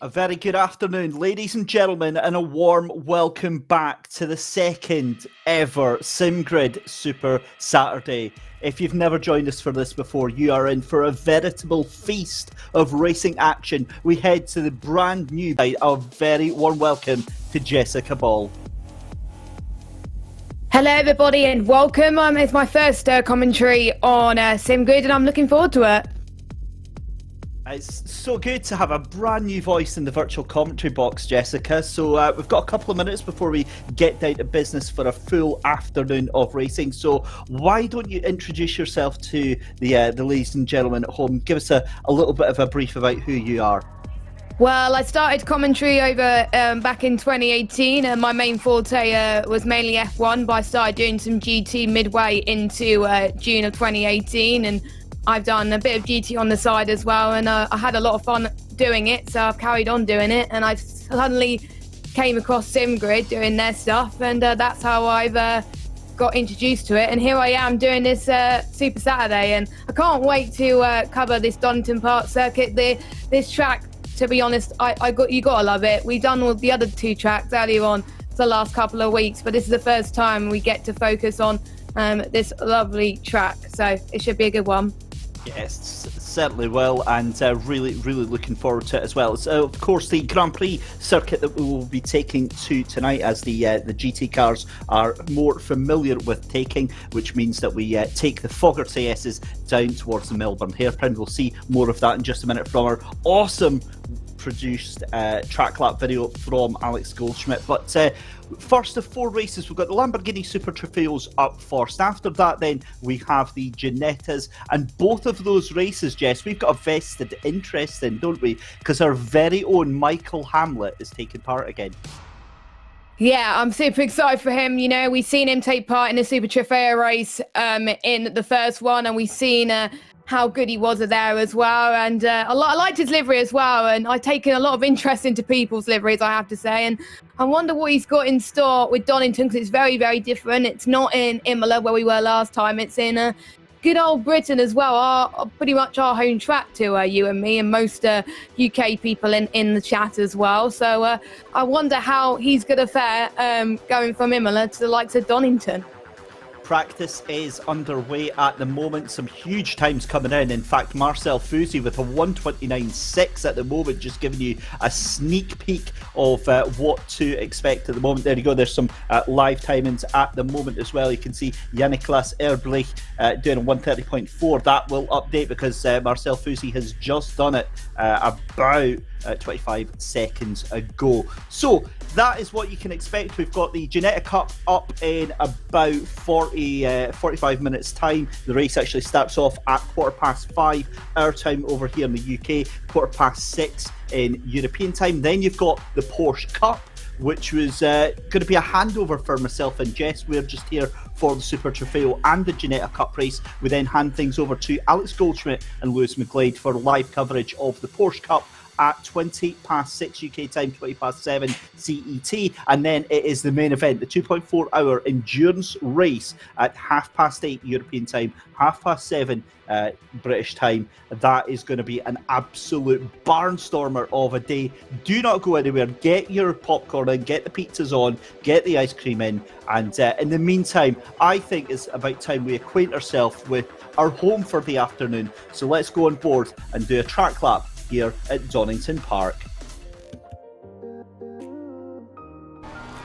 A very good afternoon, ladies and gentlemen, and a warm welcome back to the second ever SimGrid Super Saturday. If you've never joined us for this before, you are in for a veritable feast of racing action. We head to the brand new site. A very warm welcome to Jessica Ball. Hello everybody and welcome. It's my first commentary on SimGrid and I'm looking forward to it. It's so good to have a brand new voice in the virtual commentary box, Jessica. So we've got a couple of minutes before we get down to business for a full afternoon of racing. So why don't you introduce yourself to the ladies and gentlemen at home? Give us a little bit of a brief about who you are. Well, I started commentary over back in 2018 and my main forte was mainly F1, but I started doing some GT midway into June of 2018 and I've done a bit of GT on the side as well, and I had a lot of fun doing it, so I've carried on doing it, and I suddenly came across SimGrid doing their stuff, and that's how I've got introduced to it, and here I am doing this Super Saturday, and I can't wait to cover this Donington Park circuit. This track, to be honest, you gotta love it. We've done all the other two tracks earlier on the last couple of weeks, but this is the first time we get to focus on this lovely track, so it should be a good one. Yes, certainly will, and really looking forward to it as well. So, of course, the Grand Prix circuit that we will be taking to tonight, as the GT cars are more familiar with taking, which means that we take the Fogarty S's down towards the Melbourne hairpin. We'll see more of that in just a minute from our awesome produced track lap video from Alex Goldschmidt. But first of four races, we've got the Lamborghini Super Trofeos up first. After that, then, we have the Ginettas. And both of those races, Jess, we've got a vested interest in, don't we? Because our very own Michael Hamlet is taking part again. Yeah, I'm super excited for him. You know, we've seen him take part in the Super Trofeo race in the first one, and we've seen how good he was there as well. And I liked his livery as well, and I've taken a lot of interest into people's liveries, I have to say. And I wonder what he's got in store with Donington, because it's very, very different. It's not in Imola where we were last time. It's in good old Britain as well, pretty much our home track to you and me and most UK people in the chat as well. So I wonder how he's going to fare going from Imola to the likes of Donington. Practice is underway at the moment. Some huge times coming in. In fact, Marcel Fusi with a 1:29.6 at the moment, just giving you a sneak peek of what to expect at the moment. There you go. There's some live timings at the moment as well. You can see Yannicklas Erblich doing a 1:30.4. That will update because Marcel Fusi has just done it about 25 seconds ago. So that is what you can expect. We've got the Ginetta Cup up in about 45 minutes time. The race actually starts off at 5:15 our time over here in the UK, 6:15 in European time. Then you've got the Porsche Cup, which was going to be a handover for myself and Jess. We're just here for the Super Trofeo and the Ginetta Cup race. We then hand things over to Alex Goldschmidt and Lewis McGlade for live coverage of the Porsche Cup at 6:20 UK time, 7:20 CET, and then it is the main event, the 2.4 hour endurance race at 8:30 European time, 7:30 British time. That is going to be an absolute barnstormer of a day. Do not go anywhere. Get your popcorn in, get the pizzas on, get the ice cream in, and in the meantime, I think it's about time we acquaint ourselves with our home for the afternoon. So let's go on board and do a track lap here at Donington Park.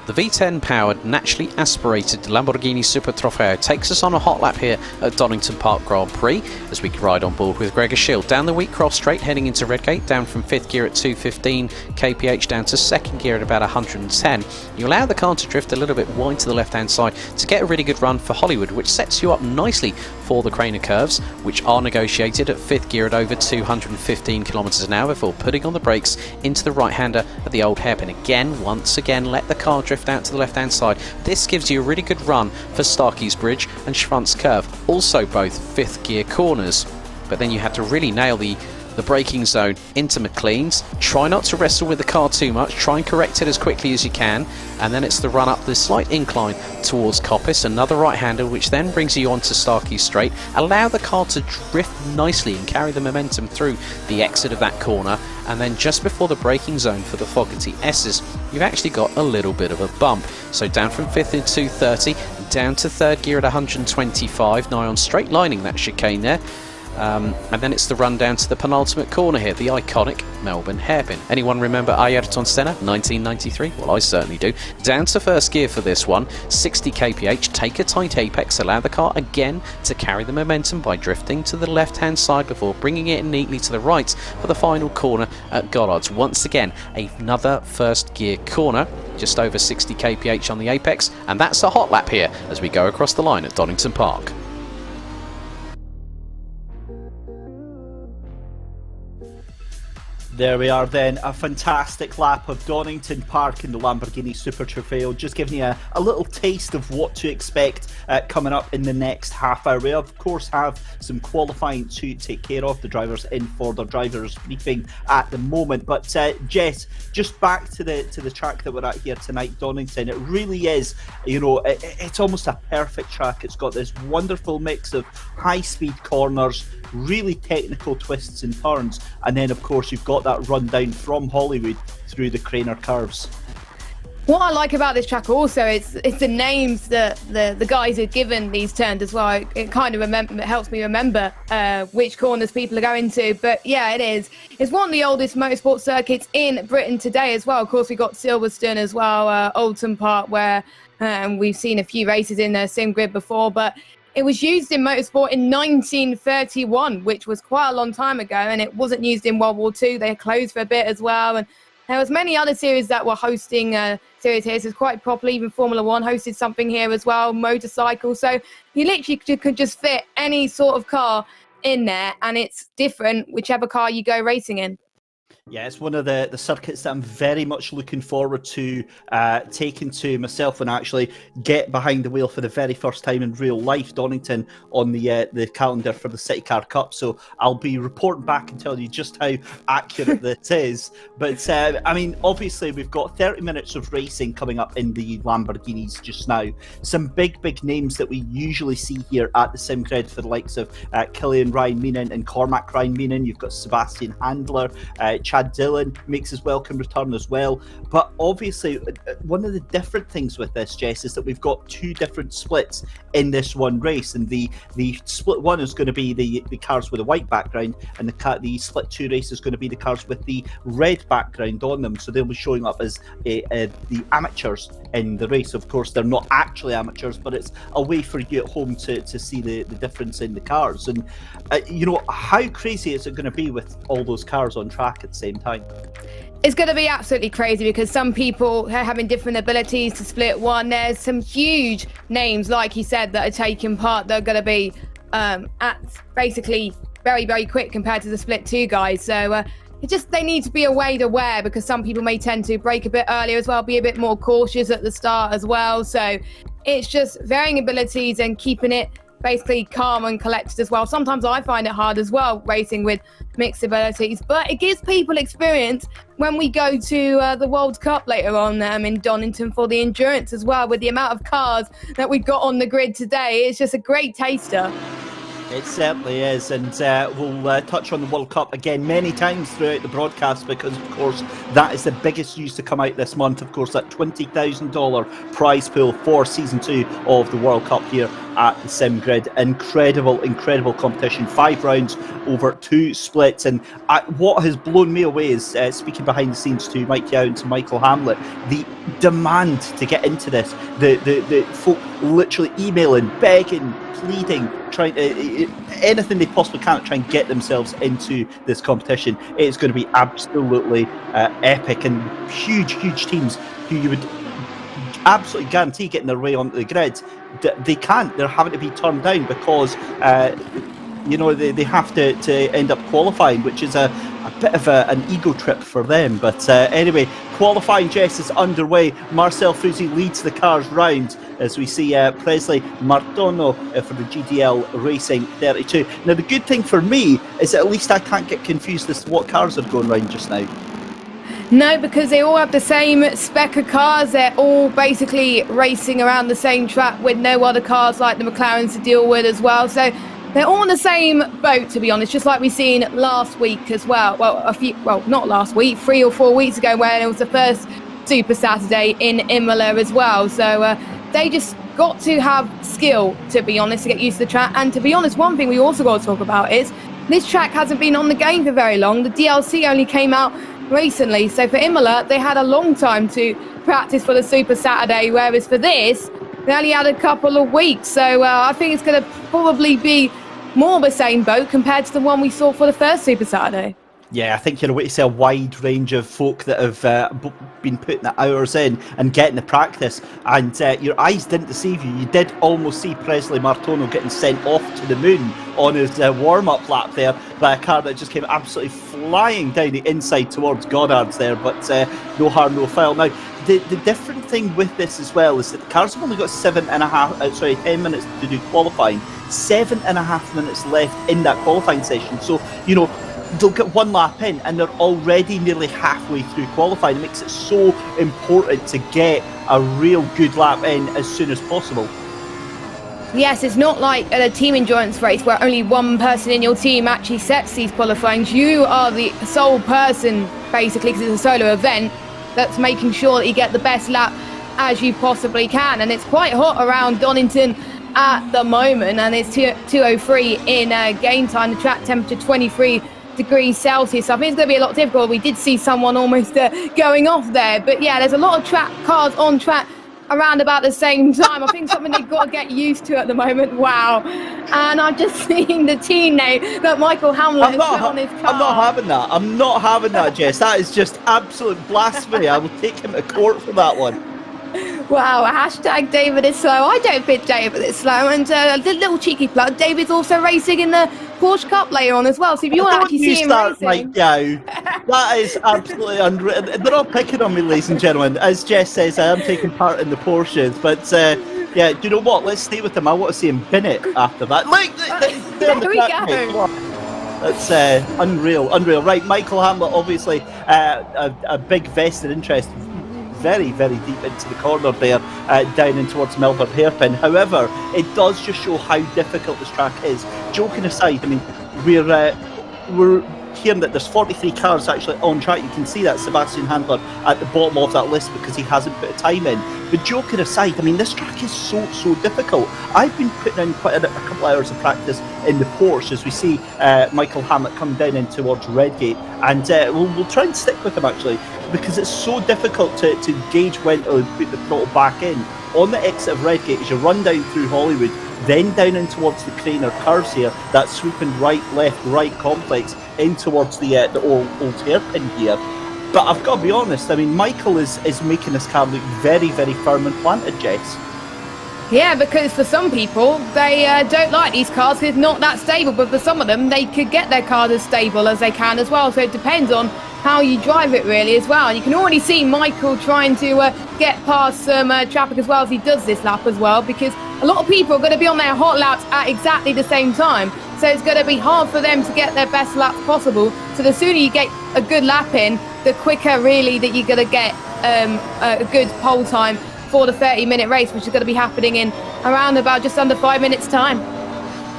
The V10 powered, naturally aspirated Lamborghini Super Trofeo takes us on a hot lap here at Donington Park Grand Prix as we ride on board with Gregor Schill down the Wheatcroft Straight heading into Redgate, down from 5th gear at 215 kph down to 2nd gear at about 110. You allow the car to drift a little bit wide to the left hand side to get a really good run for Hollywood, which sets you up nicely for the Craner curves, which are negotiated at 5th gear at over 215 km an hour before putting on the brakes into the right hander at the old hairpin. Once again, let the car drift out to the left hand side. This gives you a really good run for Starkey's Bridge and Schwanz Curve, also both 5th gear corners. But then you had to really nail the the braking zone into McLean's. Try not to wrestle with the car too much, try and correct it as quickly as you can, and then it's the run up this slight incline towards Coppice, another right-hander which then brings you onto Starkey Straight. Allow the car to drift nicely and carry the momentum through the exit of that corner, and then just before the braking zone for the Fogarty S's, you've actually got a little bit of a bump. So down from 5th in 230, down to 3rd gear at 125, nigh on straight lining that chicane there. And then it's the run down to the penultimate corner here, the iconic Melbourne hairpin. Anyone remember Ayrton Senna, 1993? Well, I certainly do. Down to 1st gear for this one, 60 kph, take a tight apex, allow the car again to carry the momentum by drifting to the left-hand side before bringing it neatly to the right for the final corner at Gollards. Once again, another 1st gear corner, just over 60 kph on the apex, and that's a hot lap here as we go across the line at Donington Park. There we are then, a fantastic lap of Donington Park in the Lamborghini Super Trofeo, just giving you a little taste of what to expect coming up in the next half hour. We of course have some qualifying to take care of, the drivers in for their drivers briefing at the moment, but Jess, just back to the track that we're at here tonight, Donington. It really is, you know, it's almost a perfect track. It's got this wonderful mix of high speed corners, really technical twists and turns, and then of course you've got that run down from Hollywood through the Craner curves. What I like about this track also is it's the names that the guys have given these turns as well. It kind of it helps me remember which corners people are going to. But yeah, it is. It's one of the oldest motorsport circuits in Britain today as well. Of course, we've got Silverstone as well, Oulton Park, where we've seen a few races in the sim grid before, but it was used in motorsport in 1931, which was quite a long time ago, and it wasn't used in World War II. They closed for a bit as well, and there was many other series that were hosting series here. So it's quite popular. Even Formula One hosted something here as well, motorcycle. So you literally could just fit any sort of car in there, and it's different whichever car you go racing in. Yeah, it's one of the circuits that I'm very much looking forward to taking to myself when I actually get behind the wheel for the very first time in real life. Donington on the calendar for the City Car Cup, so I'll be reporting back and telling you just how accurate this is. But I mean, obviously we've got 30 minutes of racing coming up in the Lamborghinis just now. Some big names that we usually see here at the Sim Grid for the likes of Killian Ryan Meenan and Cormac Ryan Meenan. You've got Sebastian Handler, Chad Dillon makes his welcome return as well. But obviously, one of the different things with this, Jess, is that we've got two different splits in this one race. And the split one is going to be the cars with a white background, and the split two race is going to be the cars with the red background on them. So they'll be showing up as the amateurs in the race. Of course, they're not actually amateurs, but it's a way for you at home to see the difference in the cars. And, you know, how crazy is it going to be with all those cars on track at the same time? It's going to be absolutely crazy because some people are having different abilities to split one. There's some huge names, like you said, that are taking part. They're going to be at basically very quick compared to the split two guys. So they need to be aware because some people may tend to brake a bit earlier as well, be a bit more cautious at the start as well. So it's just varying abilities and keeping it basically calm and collected as well. Sometimes I find it hard as well racing with mixed abilities, but it gives people experience when we go to the World Cup later on in Donington for the endurance as well. With the amount of cars that we've got on the grid today, it's just a great taster. It certainly is, and we'll touch on the World Cup again many times throughout the broadcast because, of course, that is the biggest news to come out this month. Of course, that $20,000 prize pool for Season 2 of the World Cup here at the Sim Grid. Incredible competition. 5 rounds over 2 splits. And what has blown me away is, speaking behind the scenes to Mike Yount and Michael Hamlet, the demand to get into this. The folk literally emailing, begging, pleading, trying to, anything they possibly can to try and get themselves into this competition. It's going to be absolutely epic, and huge teams who you would absolutely guarantee getting their way onto the grid. They can't. They're having to be turned down because you know, they have to end up qualifying, which is a bit of an ego trip for them. But anyway, qualifying, Jess, is underway. Marcel Fouzi leads the cars round. as we see Presley Martono for the GDL Racing 32. Now, the good thing for me is that at least I can't get confused as to what cars are going round just now. No, because they all have the same spec of cars. They're all basically racing around the same track with no other cars like the McLarens to deal with as well. So they're all in the same boat, to be honest, just like we've seen last week as well. Well, not last week, 3 or 4 weeks ago, when it was the first Super Saturday in Imola as well. So they just got to have skill, to be honest, to get used to the track. And to be honest, one thing we also got to talk about is this track hasn't been on the game for very long. The DLC only came out recently, so for Imola they had a long time to practice for the Super Saturday, whereas for this they only had a couple of weeks. So I think it's going to probably be more the same boat compared to the one we saw for the first Super Saturday. Yeah, I think you're going to see a wide range of folk that have been putting the hours in and getting the practice. And your eyes didn't deceive you. You did almost see Presley Martono getting sent off to the moon on his warm-up lap there by a car that just came absolutely flying down the inside towards Goddard's there. But no harm, no foul. Now, the different thing with this as well is that the cars have only got 10 minutes to do qualifying. 7.5 minutes left in that qualifying session. So, you know, they'll get one lap in and they're already nearly halfway through qualifying. It makes it so important to get a real good lap in as soon as possible. Yes, it's not like at a team endurance race where only one person in your team actually sets these qualifyings. You are the sole person, basically, because it's a solo event, that's making sure that you get the best lap as you possibly can. And it's quite hot around Donington at the moment, and it's 2:03 in game time. The track temperature 23 degrees Celsius. So I think it's going to be a lot difficult. We did see someone almost going off there, but yeah, there's a lot of track cars on track around about the same time. I think something they've got to get used to at the moment. Wow. And I'm just seeing the teammate that Michael Hamlet has put on his car. I'm not having that. I'm not having that, Jess. That is just absolute blasphemy. I will take him to court for that one. Wow, hashtag David is slow. I don't think David is slow. And a little cheeky plug, David's also racing in the Porsche Cup later on as well. So if you want to actually see him racing... Right now. That is absolutely unreal. They're all picking on me, ladies and gentlemen. As Jess says, I am taking part in the Porsches. But yeah, do you know what? Let's stay with him. I want to see him bin it after that. Like, there we go. That's unreal. Right, Michael Hamlet, obviously a big vested interest. Very, very deep into the corner there, down in towards Melbourne Hairpin. However, it does just show how difficult this track is. Joking aside, I mean, we're hearing that there's 43 cars actually on track. You can see that Sebastian Handler at the bottom of that list because he hasn't put a time in. But joking aside, I mean, this track is so difficult. I've been putting in quite a couple hours of practice in the Porsche as we see Michael Hamlet come down in towards Redgate, and we'll try and stick with him actually, because it's so difficult to gauge when to put the throttle back in. On the exit of Redgate, as you run down through Hollywood, then down in towards the Craner curves here, that sweeping right, left, right complex in towards the old hairpin here. But I've got to be honest, I mean, Michael is making this car look very, very firm and planted, Jess. Yeah, because for some people, they don't like these cars because it's not that stable. But for some of them, they could get their cars as stable as they can as well. So it depends on how you drive it really as well. And you can already see Michael trying to get past some traffic as well as he does this lap as well, because a lot of people are going to be on their hot laps at exactly the same time. So it's going to be hard for them to get their best laps possible. So the sooner you get a good lap in, the quicker really that you're going to get a good pole time for the 30-minute race, which is going to be happening in around about just under 5 minutes time.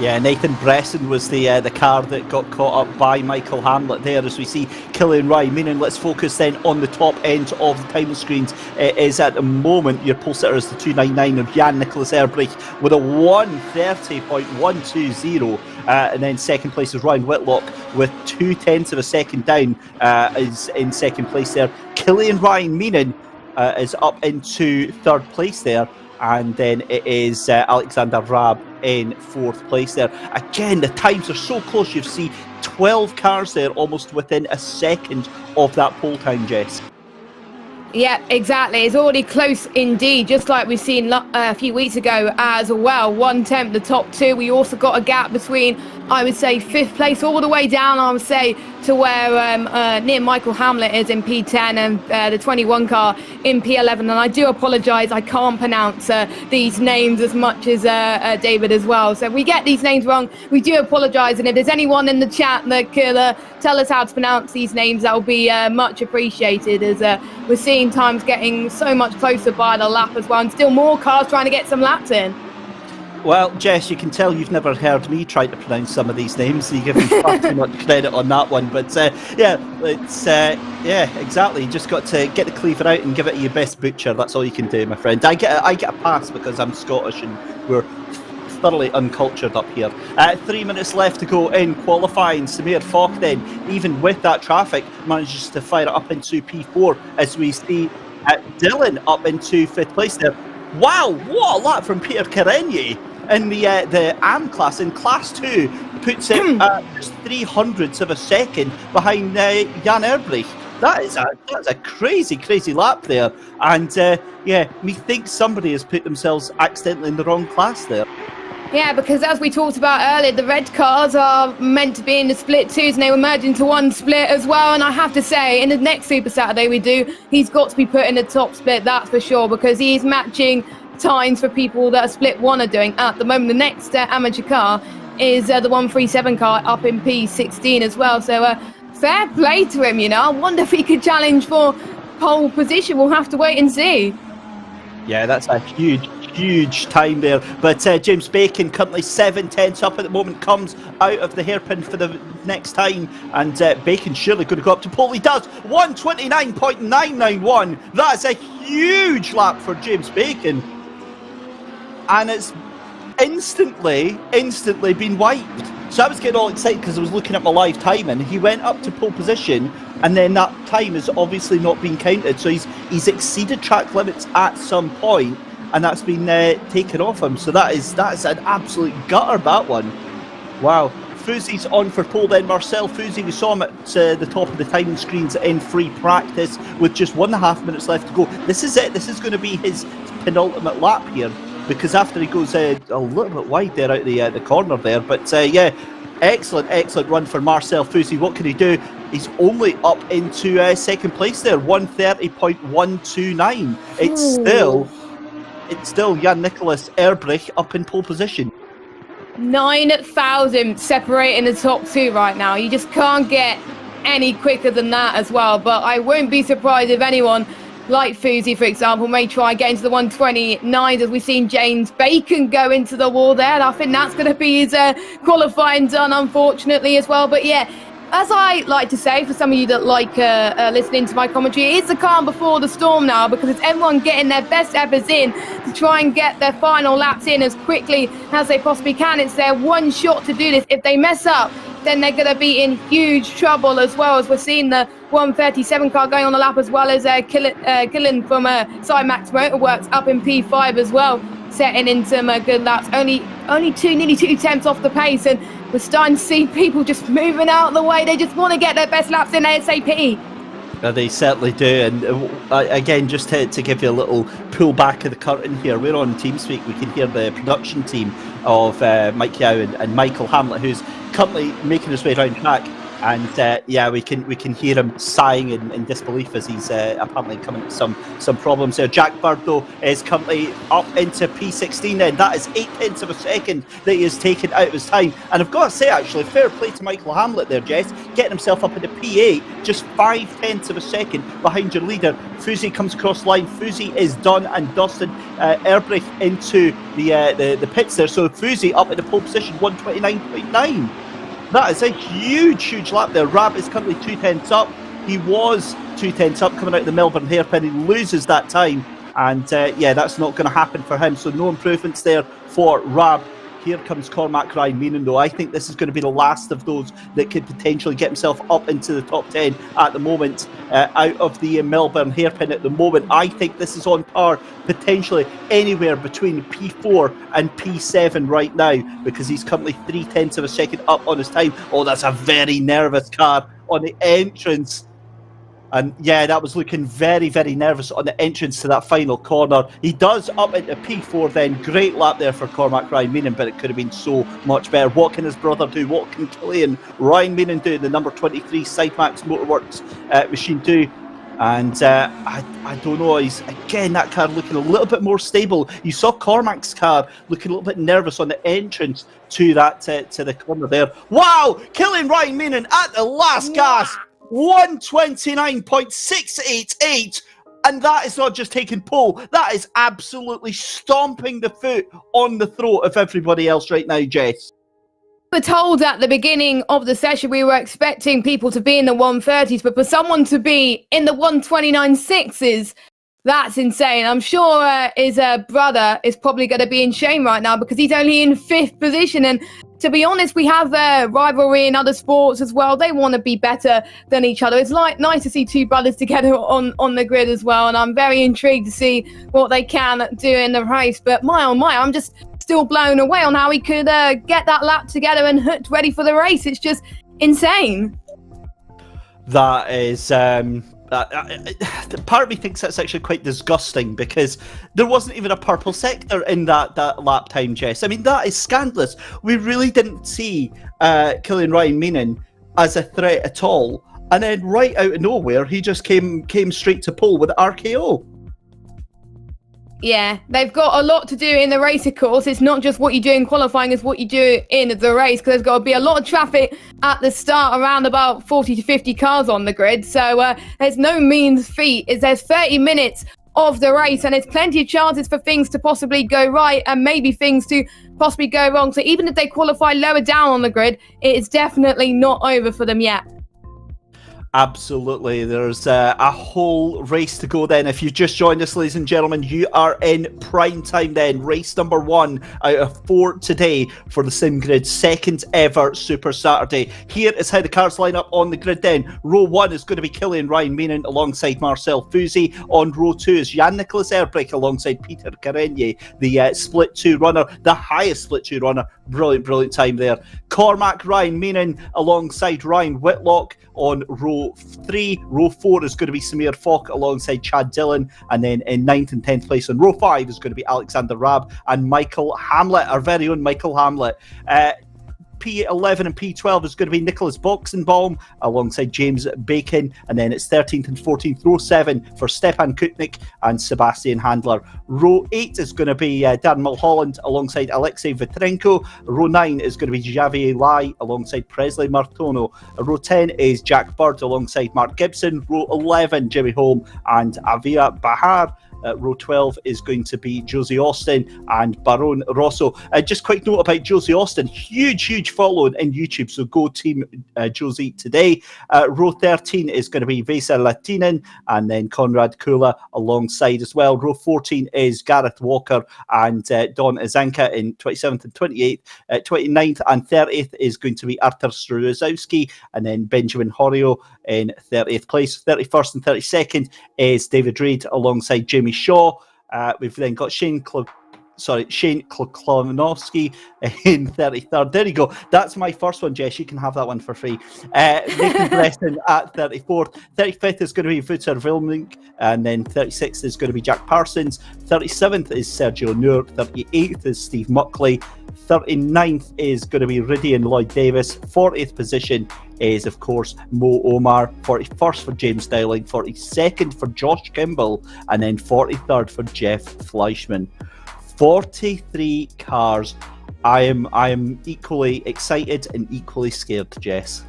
Yeah, Nathan Bresson was the car that got caught up by Michael Hamlet there, as we see Killian Ryan. Meaning, let's focus then on the top end of the title screens. It is at the moment your pole sitter is the 299 of Jan Nicholas Erbrich with a 1:30.120, and then second place is Ryan Whitlock with 0.2 of a second down, is in second place there. Killian Ryan meaning is up into third place there. And then it is Alexander Raab in fourth place there. Again, the times are so close. You see 12 cars there almost within a second of that pole time, Jess. Yeah, exactly. It's already close indeed, just like we've seen a few weeks ago as well. 1/10, the top two. We also got a gap between, I would say, fifth place all the way down, I would say, to where near Michael Hamlet is in P10 and the 21 car in P11. And I do apologise, I can't pronounce these names as much as David as well. So if we get these names wrong, we do apologise. And if there's anyone in the chat that could tell us how to pronounce these names, that will be much appreciated, as we're seeing times getting so much closer by the lap as well, and still more cars trying to get some laps in. Well, Jess, you can tell you've never heard me try to pronounce some of these names, so you give me far too much credit on that one. But exactly. You just got to get the cleaver out and give it your best butcher. That's all you can do, my friend. I get a pass because I'm Scottish and we're thoroughly uncultured up here. 3 minutes left to go in qualifying. Samir Falk then, even with that traffic, manages to fire it up into P4 as we see Dylan up into 5th place there. Wow, what a lap from Peter Carenye in the AM class. In Class 2, puts it just 300ths of a second behind Jan Erbrich. That's a crazy lap there. And methinks somebody has put themselves accidentally in the wrong class there. Yeah, because as we talked about earlier, the red cars are meant to be in the split twos and they were merged into one split as well. And I have to say, in the next Super Saturday we do, he's got to be put in the top split, that's for sure, because he's matching times for people that a split one are doing at the moment. The next amateur car is the 137 car up in P16 as well. So fair play to him, you know. I wonder if he could challenge for pole position. We'll have to wait and see. Yeah, that's a huge time there. But James Bacon, currently 7/10 up at the moment, comes out of the hairpin for the next time. And Bacon surely going to go up to pole. He does. 1:29.991. That's a huge lap for James Bacon. And it's instantly been wiped. So I was getting all excited because I was looking at my live timing. He went up to pole position, and then that time has obviously not been counted. So he's exceeded track limits at some point, and that's been taken off him. So that's an absolute gutter, that one. Wow. Fuzi's on for pole then. Marcel Fuzi, we saw him at the top of the timing screens in free practice with just 1.5 minutes left to go. This is it. This is going to be his penultimate lap here, because after he goes a little bit wide there out the corner there. But excellent run for Marcel Fuzi. What can he do? He's only up into second place there, 1:30.129. It's still Jan Nicholas Erbrich up in pole position. 9,000 separating the top two right now. You just can't get any quicker than that as well. But I won't be surprised if anyone like Fuzi, for example, may try and get into the 129, as we've seen James Bacon go into the wall there. And I think that's going to be his qualifying done, unfortunately, as well. But yeah, as I like to say, for some of you that like listening to my commentary, it's the calm before the storm now, because it's everyone getting their best efforts in to try and get their final laps in as quickly as they possibly can. It's their one shot to do this. If they mess up, then they're going to be in huge trouble, as well, as we're seeing the 137 car going on the lap, as well as Killen from Climax Motorworks up in P5 as well, setting in some good laps. Only nearly two tenths off the pace, and we're starting to see people just moving out of the way. They just want to get their best laps in ASAP. They certainly do. And again, just to give you a little pull back of the curtain here, we're on TeamSpeak. We can hear the production team of Mike Yao and Michael Hamlet, who's currently making his way around track. And we can hear him sighing in disbelief as he's apparently coming to some problems there. Jack Bird, though, is currently up into P16 then. That is 0.8 of a second that he has taken out of his time. And I've got to say, actually, fair play to Michael Hamlet there, Jess, getting himself up into P8, just 0.5 of a second behind your leader. Fuzi comes across the line. Fuzi is done and dusted. Erbrich into the pits there. So Fuzi up in the pole position, 1:29.9. That is a huge lap there. Rab is currently 2/10 up. He was 2/10 up coming out of the Melbourne hairpin. He loses that time. And that's not going to happen for him. So no improvements there for Rab. Here comes Cormac Ryan Meenan, though. I think this is going to be the last of those that could potentially get himself up into the top 10 at the moment, out of the Melbourne hairpin at the moment. I think this is on par, potentially anywhere between P4 and P7 right now, because he's currently 0.3 of a second up on his time. Oh, that's a very nervous car on the entrance. And yeah, that was looking very, very nervous on the entrance to that final corner. He does up into P4 then. Great lap there for Cormac Ryan Meenan, but it could have been so much better. What can his brother do? What can Killian Ryan Meenan do? The number 23 Sidemax Motorworks machine do? And I don't know, he's again, that car looking a little bit more stable. You saw Cormac's car looking a little bit nervous on the entrance to that to the corner there. Wow, Killian Ryan Meenan at the last gasp, 129.688. And that is not just taking pole, that is absolutely stomping the foot on the throat of everybody else right now, Jess. We were told at the beginning of the session we were expecting people to be in the 130s, but for someone to be in the 129.6s, that's insane. I'm sure his brother is probably going to be in shame right now because he's only in 5th position. And to be honest, we have rivalry in other sports as well. They want to be better than each other. It's nice to see two brothers together on the grid as well. And I'm very intrigued to see what they can do in the race. But my oh my, I'm just still blown away on how he could get that lap together and hooked ready for the race. It's just insane. That is part of me thinks that's actually quite disgusting because there wasn't even a purple sector in that lap time, Jess. I mean, that is scandalous. We really didn't see Killian Ryan Meenan as a threat at all, and then right out of nowhere he just came straight to pole with RKO. Yeah, they've got a lot to do in the race, of course. It's not just what you do in qualifying, it's what you do in the race, because there's got to be a lot of traffic at the start, around about 40 to 50 cars on the grid. So there's no means feat. There's 30 minutes of the race, and there's plenty of chances for things to possibly go right and maybe things to possibly go wrong. So even if they qualify lower down on the grid, it is definitely not over for them yet. Absolutely. There's a whole race to go then. If you just joined us, ladies and gentlemen, you are in prime time then. Race number 1 out of 4 today for the SimGrid, second ever Super Saturday. Here is how the cars line up on the grid then. Row 1 is going to be Killian Ryan Meenan alongside Marcel Fusi. On row 2 is Jan-Nicolas Erbrich alongside Peter Carenier, the split 2 runner, the highest split 2 runner. Brilliant time there. Cormac Ryan Meenan alongside Ryan Whitlock on row 3. Row 4 is going to be Samir Falk alongside Chad Dillon, and then in 9th and 10th place on row 5 is going to be Alexander Raab and Michael Hamlet, our very own Michael Hamlet. P11 and P12 is going to be Nicholas Boxenbaum alongside James Bacon, and then it's 13th and 14th. Row 7 for Stepan Kutnik and Sebastian Handler. Row 8 is going to be Dan Mulholland alongside Alexei Vitrenko. Row 9 is going to be Javier Lai alongside Presley Martono. Row 10 is Jack Bird alongside Mark Gibson. Row 11, Jimmy Holm and Avia Bahar. Row 12 is going to be Josie Austin and Baron Rosso. Just quick note about Josie Austin, huge following in YouTube, so go team Josie today. Row 13 is going to be Vesa Latinen and then Konrad Kula alongside as well. Row 14 is Gareth Walker and Don Azanka in 27th and 28th. 29th and 30th is going to be Artur Struzowski and then Benjamin Horio in 30th place. 31st and 32nd is David Reid alongside Jamie Shaw. We've then got Shane Kloklanowski in 33rd. There you go. That's my first one, Jess. You can have that one for free. Nathan Preston at 34th. 35th is going to be Wouter Wilmink, and then 36th is going to be Jack Parsons. 37th is Sergio Noor. 38th is Steve Muckley. 39th is going to be Rudy and Lloyd Davis. 40th position is, of course, Mo Omar. 41st for James Dowling. 42nd for Josh Kimball. And then 43rd for Jeff Fleischman. 43 cars. I am equally excited and equally scared, Jess.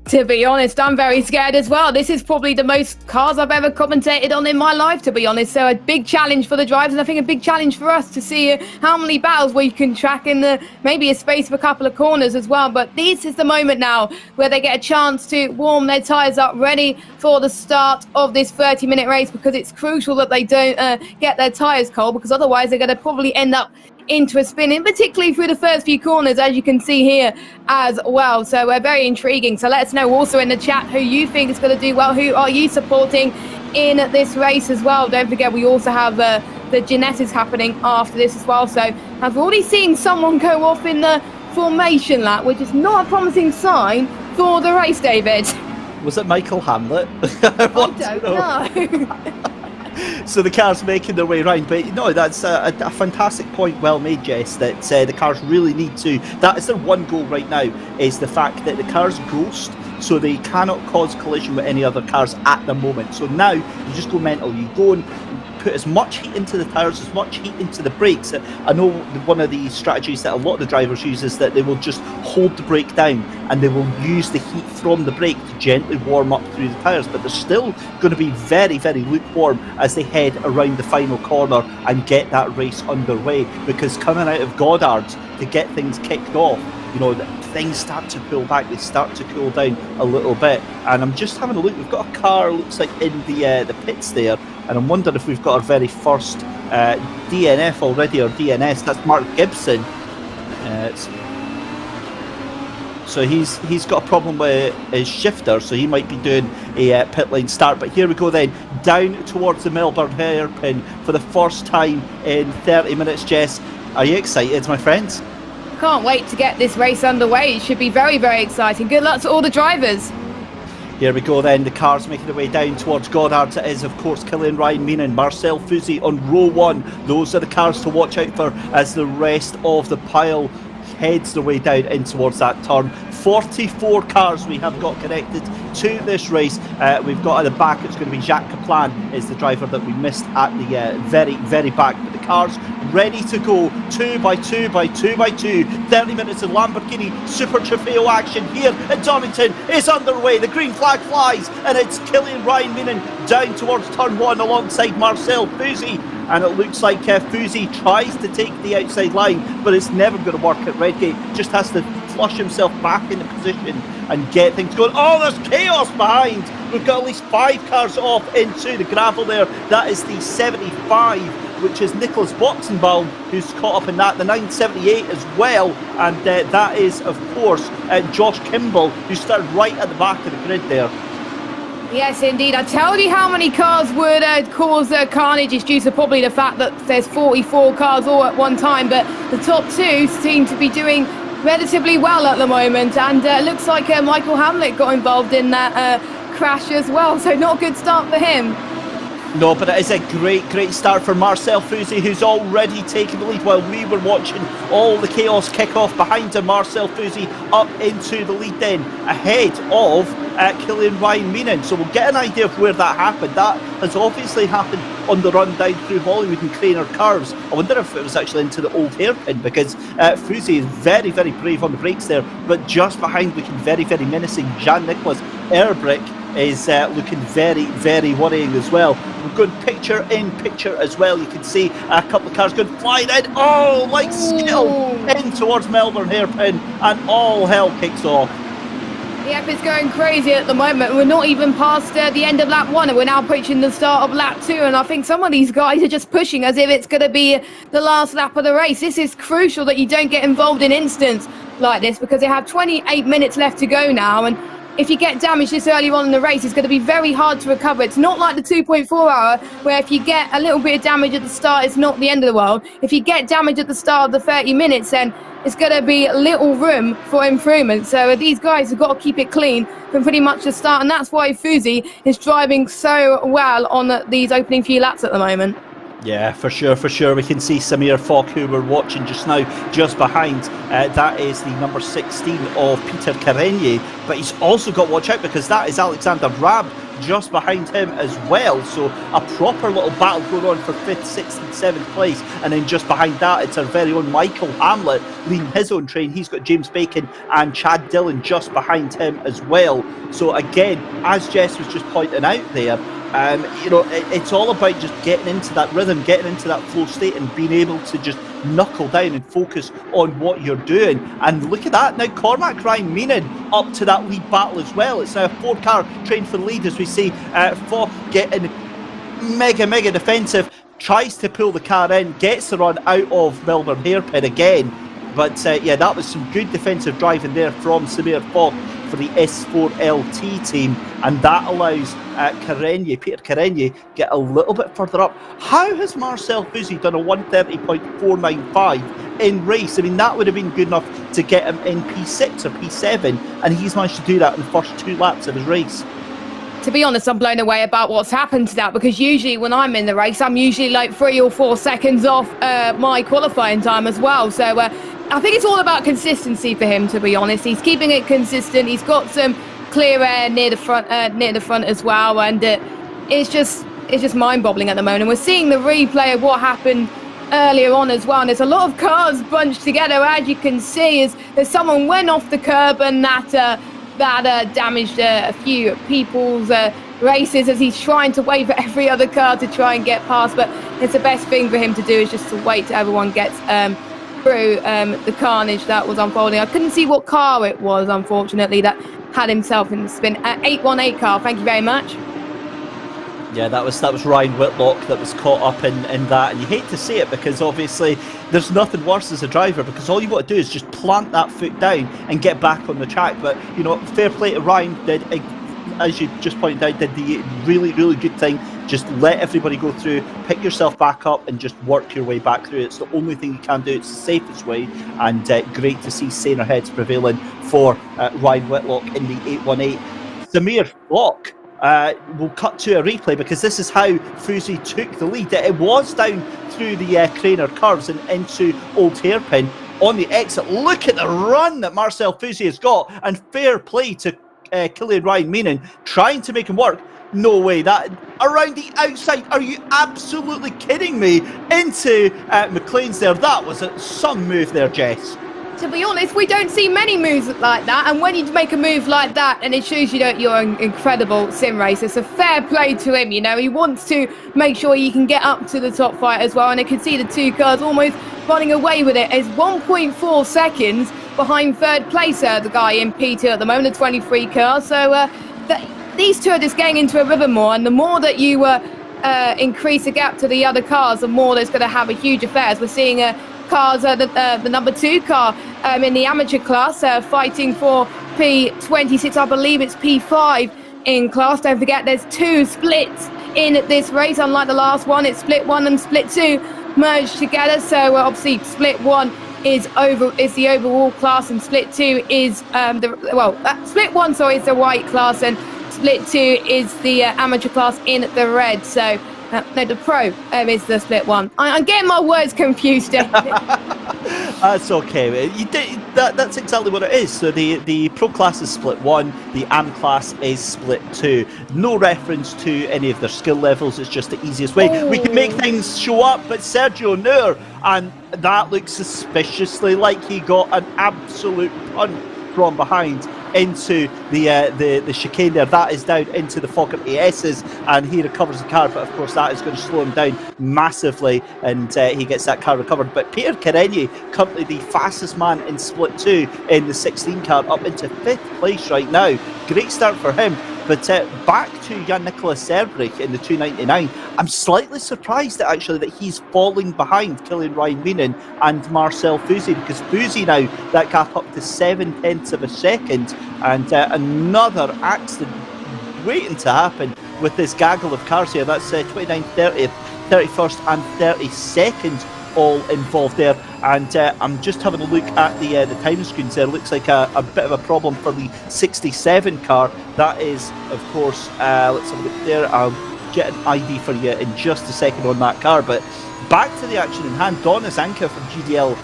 To be honest, I'm very scared as well. This is probably the most cars I've ever commentated on in my life, to be honest. So a big challenge for the drivers, and I think a big challenge for us to see how many battles we can track in maybe a space of a couple of corners as well. But this is the moment now where they get a chance to warm their tyres up, ready for the start of this 30-minute race, because it's crucial that they don't get their tyres cold, because otherwise they're going to probably end up into a spin, in particularly through the first few corners, as you can see here as well. So we're very intriguing. So let us know also in the chat who you think is going to do well. Who are you supporting in this race as well? Don't forget, we also have the Ginetta's happening after this as well. So I've already seen someone go off in the formation lap, which is not a promising sign for the race, David. Was it Michael Hamlet? I don't know. So the car's making their way around, but no, that's a fantastic point, well made, Jess, that the cars really need to, that is their one goal right now, is the fact that the cars ghost, so they cannot cause collision with any other cars at the moment. So now you just go mental, you go and put as much heat into the tyres, as much heat into the brakes. I know one of the strategies that a lot of the drivers use is that they will just hold the brake down and they will use the heat from the brake to gently warm up through the tyres, but they're still going to be very, very lukewarm as they head around the final corner and get that race underway, because coming out of Goddard to get things kicked off, you know, things start to pull back, they start to cool down a little bit. And I'm just having a look, we've got a car, looks like in the pits there, and I'm wondering if we've got our very first DNF already, or DNS. That's Mark Gibson. So he's got a problem with his shifter, so he might be doing a pit lane start. But here we go then, down towards the Melbourne hairpin for the first time in 30 minutes. Jess, are you excited, my friends? Can't wait to get this race underway. It should be very, very exciting. Good luck to all the drivers. Here we go then, the cars making their way down towards Goddard. It is, of course, Killian Ryan Meenan, Marcel Fusy on row one. Those are the cars to watch out for as the rest of the pile heads their way down in towards that turn. 44 cars we have got connected to this race. We've got at the back, it's going to be Jacques Kaplan is the driver that we missed at the very, very back. But the cars ready to go, 2 by 2 by 2 by 2. 30 minutes of Lamborghini Super Trofeo action here at Donington is underway. The green flag flies and it's Killian Ryan Meenan down towards turn one alongside Marcel Fusy. And it looks like Fusy tries to take the outside line, but it's never going to work at Redgate. Just has to flush himself back into position and get things going. Oh, there's chaos behind. We've got at least 5 cars off into the gravel there. That is the 75, which is Nicholas Boxenbaum, who's caught up in that. The 978 as well. And that is, of course, Josh Kimball, who started right at the back of the grid there. Yes, indeed. I told you how many cars would cause carnage. It's due to probably the fact that there's 44 cars all at one time, but the top 2 seem to be doing relatively well at the moment, and it looks like Michael Hamlet got involved in that crash as well, so not a good start for him. No, but it is a great start for Marcel Fusy, who's already taken the lead while we were watching all the chaos kick off behind him. Marcel Fusy up into the lead then, ahead of Killian Ryan Meenan. So we'll get an idea of where that happened. That has obviously happened on the run down through Hollywood and Craner Curves. I wonder if it was actually into the old hairpin, because Fusy is very, very brave on the brakes there, but just behind, looking very, very menacing, Jean-Nicolas Airbrick is looking very, very worrying as well. We're going picture in picture as well. You can see a couple of cars going flying in, like skill, in towards Melbourne hairpin, and all hell kicks off. Yep, it's going crazy at the moment. We're not even past the end of lap 1, and we're now approaching the start of lap 2, and I think some of these guys are just pushing as if it's going to be the last lap of the race. This is crucial that you don't get involved in incidents like this, because they have 28 minutes left to go now, and if you get damaged this early on in the race, it's going to be very hard to recover. It's not like the 2.4 hour, where if you get a little bit of damage at the start, it's not the end of the world. If you get damage at the start of the 30 minutes, then it's going to be little room for improvement. So these guys have got to keep it clean from pretty much the start, and that's why Fusy is driving so well on these opening few laps at the moment. Yeah, for sure. We can see Samir Falk, who we're watching just now, just behind. That is the number 16 of Peter Karenye. But he's also got to watch out, because that is Alexander Raab just behind him as well. So a proper little battle going on for 5th, 6th and 7th place. And then just behind that, it's our very own Michael Hamlet leading his own train. He's got James Bacon and Chad Dillon just behind him as well. So again, as Jess was just pointing out there, it's all about just getting into that rhythm, getting into that flow state, and being able to just knuckle down and focus on what you're doing. And look at that now, Cormac Ryan Meenan up to that lead battle as well. It's a 4-car train for the lead, as we see Falk getting mega defensive, tries to pull the car in, gets the run out of Melbourne hairpin again. But yeah, that was some good defensive driving there from Samir Falk for the S4LT team, and that allows Peter Carregne get a little bit further up. How has Marcel Fusy done a 1:30.495 in race? I mean, that would have been good enough to get him in P6 or P7, and he's managed to do that in the first 2 laps of his race. To be honest, I'm blown away about what's happened to that, because usually when I'm in the race, I'm usually like 3 or 4 seconds off my qualifying time as well. So I think it's all about consistency for him, to be honest. He's keeping it consistent. He's got some clear air near the front as well, and it's just mind-boggling at the moment. We're seeing the replay of what happened earlier on as well, and there's a lot of cars bunched together, as you can see, as someone went off the curb, and that damaged a few people's races, as he's trying to wait for every other car to try and get past. But it's the best thing for him to do, is just to wait till everyone gets through the carnage that was unfolding. I couldn't see what car it was, unfortunately, that had himself in the spin. 818 car, thank you very much. Yeah, that was Ryan Whitlock that was caught up in that, and you hate to see it, because obviously there's nothing worse as a driver, because all you want to do is just plant that foot down and get back on the track. But fair play to Ryan, did, as you just pointed out, did the really, really good thing. Just let everybody go through, pick yourself back up, and just work your way back through. It's the only thing you can do. It's the safest way, and great to see saner heads prevailing for Ryan Whitlock in the 818. Samir Flock. We'll cut to a replay, because this is how Fusy took the lead. It was down through the Craner curves and into Old Hairpin on the exit. Look at the run that Marcel Fusy has got, and fair play to Killian Ryan Meenan, trying to make him work. No way, that around the outside, are you absolutely kidding me? Into McLean's there. That was some move there, Jess. To be honest, we don't see many moves like that, and when you make a move like that, and it shows you that you're an incredible sim racer, so fair play to him. He wants to make sure he can get up to the top 5 as well, and I can see the 2 cars almost running away with it. It's 1.4 seconds behind third placer, the guy in P2 at the moment, the 23 car. So these 2 are just getting into a rhythm more, and the more that you increase the gap to the other cars, the more that's going to have a huge effect. As we're seeing cars, the number 2 car in the amateur class fighting for P26, I believe it's P5 in class. Don't forget, there's 2 splits in this race. Unlike the last one, it's split 1 and split 2 merged together. So obviously split 1 is the overall class, and split 2 is split 1 is the white class, and split 2 is the amateur class in the red. So no, the pro is the split 1. I'm getting my words confused. That's okay. That's exactly what it is. So the pro class is split 1, the am class is split 2. No reference to any of their skill levels. It's just the easiest way. We can make things show up, but Sergio Noor, and that looks suspiciously like he got an absolute punt from behind into the chicane there. That is down into the Fokker ASs, and he recovers the car, but of course that is going to slow him down massively, and he gets that car recovered. But Peter Carregne, currently the fastest man in split 2 in the 16 car, up into 5th place right now. Great start for him. But back to Jan-Nicolas Serbrich in the 299. I'm slightly surprised that he's falling behind Killian Ryan Meenan and Marcel Fusy, because Fusy now, that gap up to 0.7 of a second, and another accident waiting to happen with this gaggle of cars here. That's 29th, 30th, 31st and 32nd all involved there, and I'm just having a look at the time screens there. Looks like a bit of a problem for the 67 car. That is, of course, let's have a look there. I'll get an ID for you in just a second on that car. But back to the action in hand. Donis Anka from GDL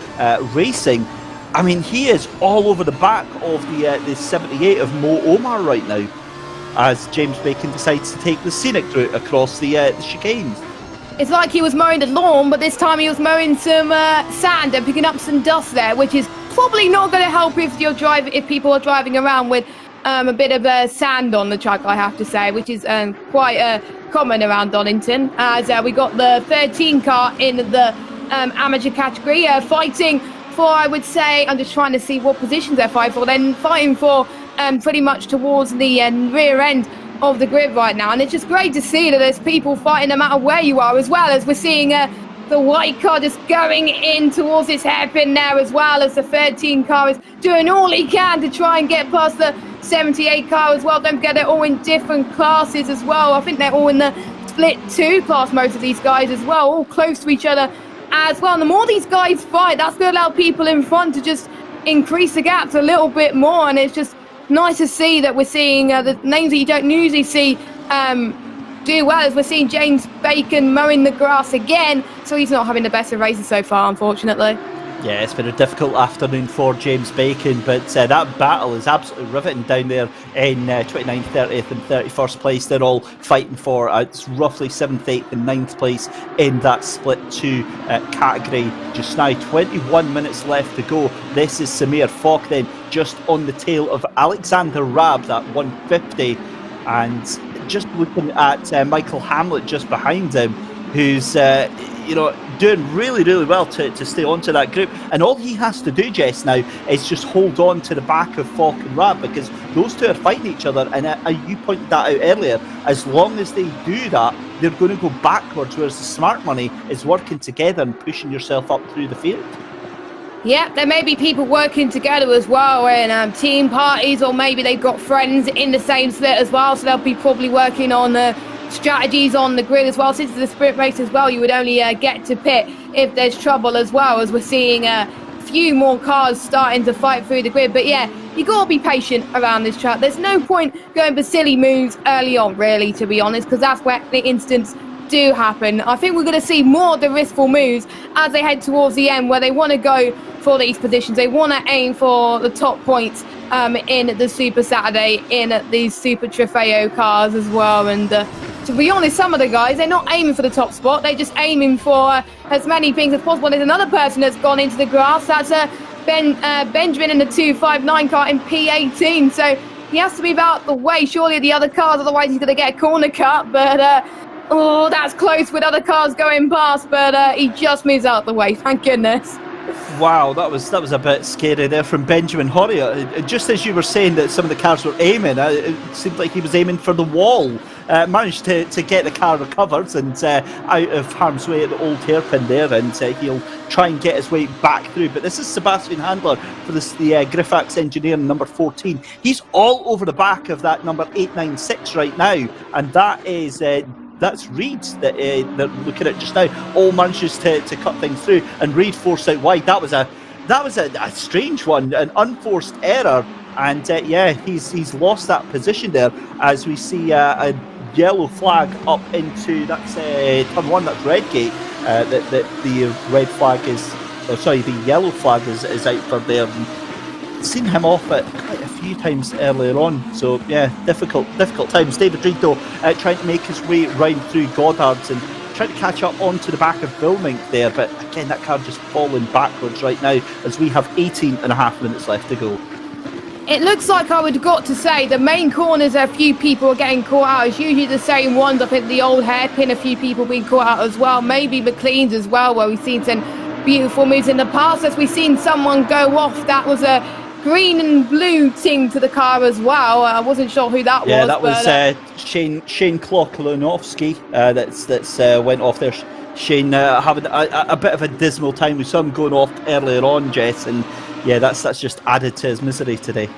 Racing. I mean, he is all over the back of the 78 of Mo Omar right now, as James Bacon decides to take the scenic route across the chicanes. It's like he was mowing the lawn, but this time he was mowing some sand and picking up some dust there, which is probably not going to help if people are driving around with a bit of sand on the track, I have to say, which is quite common around Donington. As we got the 13 car in the amateur category, fighting for, I would say, I'm just trying to see what positions they're fighting for. Then fighting for pretty much towards the rear end of the grid right now, and it's just great to see that there's people fighting no matter where you are, as well as we're seeing the white car just going in towards its hairpin now, as well as the 13 car is doing all he can to try and get past the 78 car as well. Don't forget they're all in different classes as well. I think they're all in the split 2 class, most of these guys as well, all close to each other as well. And the more these guys fight, that's going to allow people in front to just increase the gaps a little bit more. And it's just nice to see that we're seeing the names that you don't usually see do well, as we're seeing James Bacon mowing the grass again, so he's not having the best of races so far, unfortunately. Yeah, it's been a difficult afternoon for James Bacon, but that battle is absolutely riveting down there in 29th, 30th and 31st place. They're all fighting for it's roughly 7th, 8th and 9th place in that split 2 category just now. 21 minutes left to go. This is Samir Falk then just on the tail of Alexander Raab at 150, and just looking at Michael Hamlet just behind him, who's doing really, really well to stay onto that group. And all he has to do, Jess, now is just hold on to the back of Falk and Raab, because those two are fighting each other. And you pointed that out earlier. As long as they do that, they're going to go backwards, whereas the smart money is working together and pushing yourself up through the field. Yeah, there may be people working together as well in team parties, or maybe they've got friends in the same split as well, so they'll be probably working on strategies on the grid as well. Since it's a sprint race as well, you would only get to pit if there's trouble as well, as we're seeing a few more cars starting to fight through the grid. But yeah, you got to be patient around this track. There's no point going for silly moves early on, really, to be honest, because that's where the instance do happen. I think we're going to see more of the riskful moves as they head towards the end, where they want to go for these positions. They want to aim for the top points in the Super Saturday, in these Super Trofeo cars as well. And to be honest, some of the guys, they're not aiming for the top spot. They're just aiming for as many things as possible. There's another person that's gone into the grass. That's Benjamin in the 259 car in P18. So he has to move out the way, surely, of the other cars, otherwise he's going to get a corner cut. But that's close with other cars going past, but he just moves out the way, thank goodness. Wow, that was a bit scary there from Benjamin Horrier. Just as you were saying that some of the cars were aiming, it seemed like he was aiming for the wall. Managed to get the car recovered and out of harm's way at the old hairpin there, and he'll try and get his way back through. But this is Sebastian Handler for the Griffax engineer, number 14. He's all over the back of that number 896 right now, and that is that's Reed that they're looking at just now. All manages to cut things through, and Reed forced out wide. That was a strange one, an unforced error, and he's lost that position there, as we see a yellow flag up into that's turn 1. That's Redgate. The red flag is, the yellow flag is out for there. Seen him off at quite a few times earlier on, so yeah, difficult times. David Reed though trying to make his way round through Goddard's and trying to catch up onto the back of Bullmink there, but again that car just falling backwards right now as we have 18 and a half minutes left to go. It looks like, I would got to say, the main corners, a few people are getting caught out. It's usually the same ones. I think the old hairpin, a few people being caught out as well, maybe McLean's as well, where we've seen some beautiful moves in the past, as we've seen someone go off. That was a green and blue ting to the car as well. I wasn't sure who that was. Yeah, that was Shane Klokolanowski that's went off there. Shane having a bit of a dismal time. We saw him going off earlier on, Jess, and yeah, that's just added to his misery today.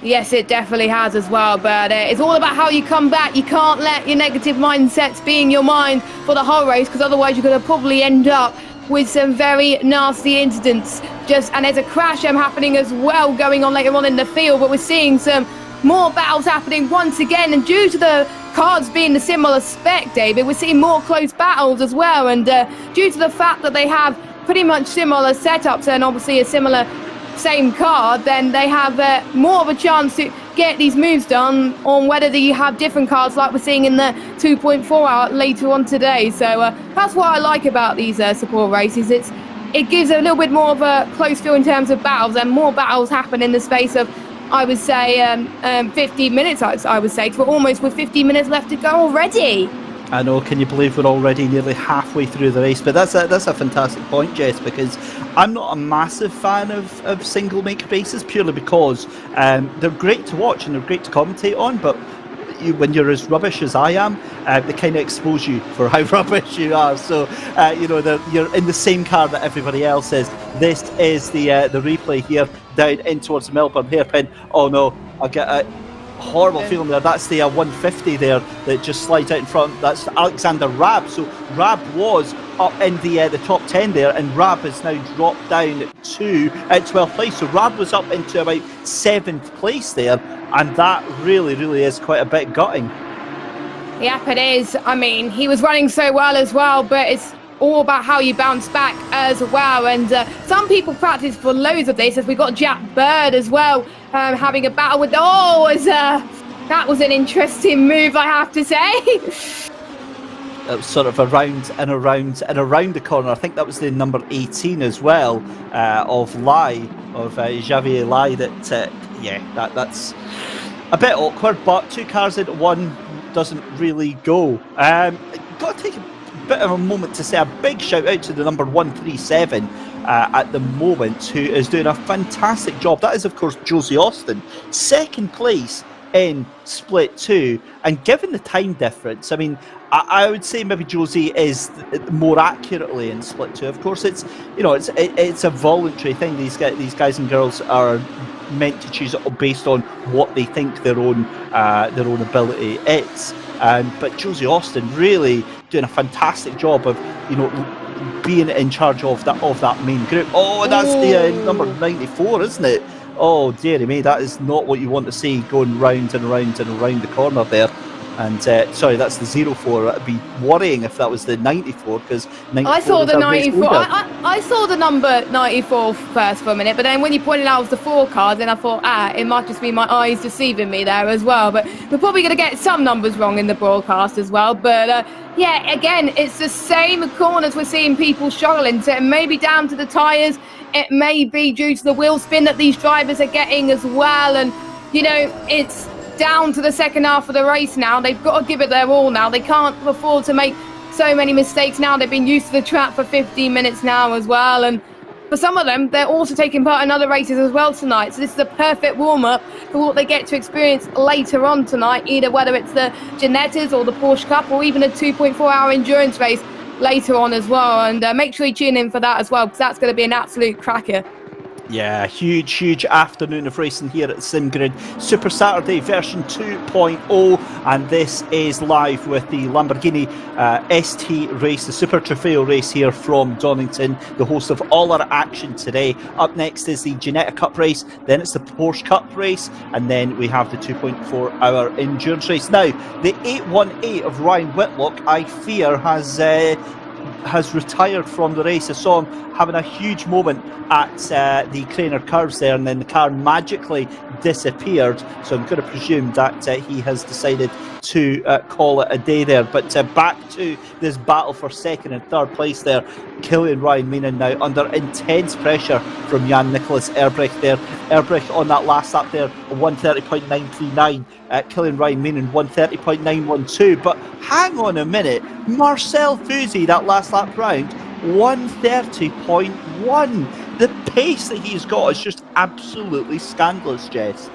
Yes, it definitely has as well, but it's all about how you come back. You can't let your negative mindsets be in your mind for the whole race, because otherwise you're going to probably end up with some very nasty incidents. And there's a crash happening as well going on later on in the field, but we're seeing some more battles happening once again, and due to the cars being a similar spec, David, we're seeing more close battles as well, and due to the fact that they have pretty much similar setups and obviously a similar same car, then they have more of a chance to get these moves done on whether you have different cars, like we're seeing in the 2.4 hour later on today. So that's what I like about these support races. It gives a little bit more of a close feel in terms of battles, and more battles happen in the space of, I would say, 15 minutes, I would say. We're almost with 15 minutes left to go already. I know, can you believe we're already nearly halfway through the race? But that's a fantastic point, Jess, because I'm not a massive fan of single make races, purely because they're great to watch and they're great to commentate on, but when you're as rubbish as I am, they kind of expose you for how rubbish you are. So you're in the same car that everybody else is. This is the replay here down in towards the Melbourne hairpin. Oh no, I get a horrible feeling there. That's the 150 there that just slides out in front. That's Alexander Raab. So Raab was up in the top 10 there, and Raab has now dropped down to 12th place. So Raab was up into about 7th place there, and that really is quite a bit gutting. Yep, it is. I mean, he was running so well as well, but it's all about how you bounce back as well. And some people practice for loads of this, as we got Jack Bird as well having a battle with. That was an interesting move, I have to say. It was sort of around and around the corner. I think that was the number 18 as well of Javier Lai. That's a bit awkward, but 2 cars into one doesn't really go. Got to take a bit of a moment to say a big shout out to the number 137 at the moment, who is doing a fantastic job. That is, of course, Josie Austin, 2nd place in Split 2, and given the time difference, I mean, I would say maybe Josie is more accurately in Split 2. Of course, it's a voluntary thing. These guys and girls are meant to choose it based on what they think their own ability is. But Josie Austin really doing a fantastic job of being in charge of that main group. Oh, that's the number 94, isn't it? Oh dearie me, that is not what you want to see going round and round and around the corner there. And sorry, that's the 04. It'd be worrying if that was the 94, because I saw the 94. I saw the number 94 first for a minute, but then when you pointed out it was the 4 card, then I thought, it might just be my eyes deceiving me there as well. But we're probably going to get some numbers wrong in the broadcast as well. But yeah, again, it's the same corners we're seeing people struggling. So it may be down to the tyres. It may be due to the wheel spin that these drivers are getting as well. And, it's down to the second half of the race now. They've got to give it their all now. They can't afford to make so many mistakes now. They've been used to the track for 15 minutes now as well. And for some of them, they're also taking part in other races as well tonight. So this is a perfect warm-up for what they get to experience later on tonight, either whether it's the Ginettas or the Porsche Cup or even a 2.4-hour endurance race later on as well. And make sure you tune in for that as well, because that's going to be an absolute cracker. Yeah, huge afternoon of racing here at SimGrid Super Saturday version 2.0, and this is live with the Lamborghini ST race, the Super Trofeo race here from Donington, the host of all our action today. Up next is the Ginetta Cup race, then it's the Porsche Cup race, and then we have the 2.4-hour endurance race. Now, the 818 of Ryan Whitlock, I fear, has retired from the race. I saw him having a huge moment at the Craner curves there, and then the car magically disappeared, so I'm going to presume that he has decided to call it a day there. But back to this battle for 2nd and 3rd place there. Killian Ryan Meenan now under intense pressure from Jan Nicholas Erbrecht there. Erbrecht on that last lap there, 130.939. Killian Ryan Meenan 130.912. But hang on a minute, Marcel Fusi, that last lap round, 130.1. The pace that he's got is just absolutely scandalous, Jess.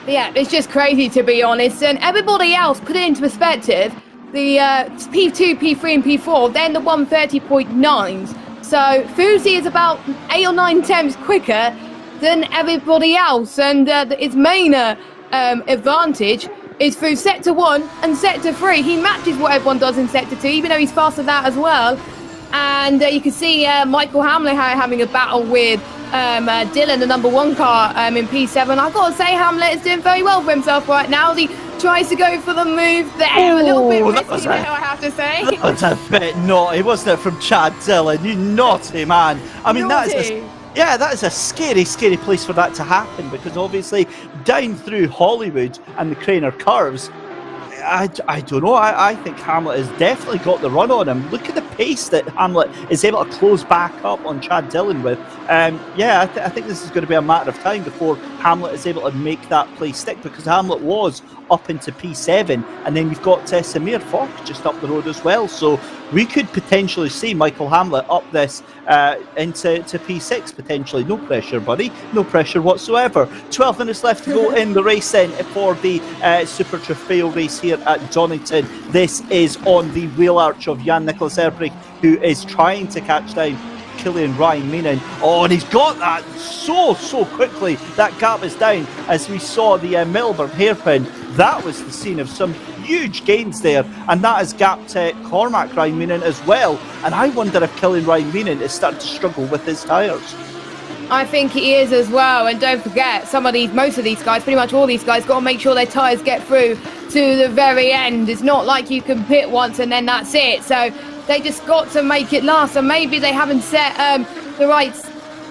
Yeah, it's just crazy, to be honest. And everybody else, put it into perspective, the P2, P3 and P4, then the 130.9s. So Fusi is about 8 or 9 tenths quicker than everybody else. And his main advantage is through sector 1 and sector 3. He matches what everyone does in sector 2, even though he's faster than that as well. And you can see Michael Hamlet having a battle with Dylan, the number 1 car in P7. I've got to say, Hamlet is doing very well for himself right now. He tries to go for the move there, a little bit risky there, I have to say. That was a bit naughty, wasn't it, from Chad Dillon? You naughty man. I mean, that is a scary place for that to happen, because obviously down through Hollywood and the Craner curves, I don't know. I think Hamlet has definitely got the run on him. Look at the pace that Hamlet is able to close back up on Chad Dillon with. I think this is going to be a matter of time before Hamlet is able to make that play stick, because Hamlet was up into P7, and then you've got Samir Falk just up the road as well. So we could potentially see Michael Hamlet up this into P6 potentially. No pressure, buddy. No pressure whatsoever. 12 minutes left to go in the race then for the Super Trofeo race here at Donington. This is on the wheel arch of Jan Nicholas Erbrecht, who is trying to catch down Killian Ryan Meenan. Oh, and he's got that so quickly. That gap is down as we saw the Melbourne hairpin. That was the scene of some huge gains there, and that has gapped Cormac Ryan Meenan as well. And I wonder if Killian Ryan Meenan is starting to struggle with his tyres. I think he is as well, and don't forget, most of these guys, pretty much all these guys, got to make sure their tyres get through to the very end. It's not like you can pit once and then that's it. So they just got to make it last, and maybe they haven't set the right.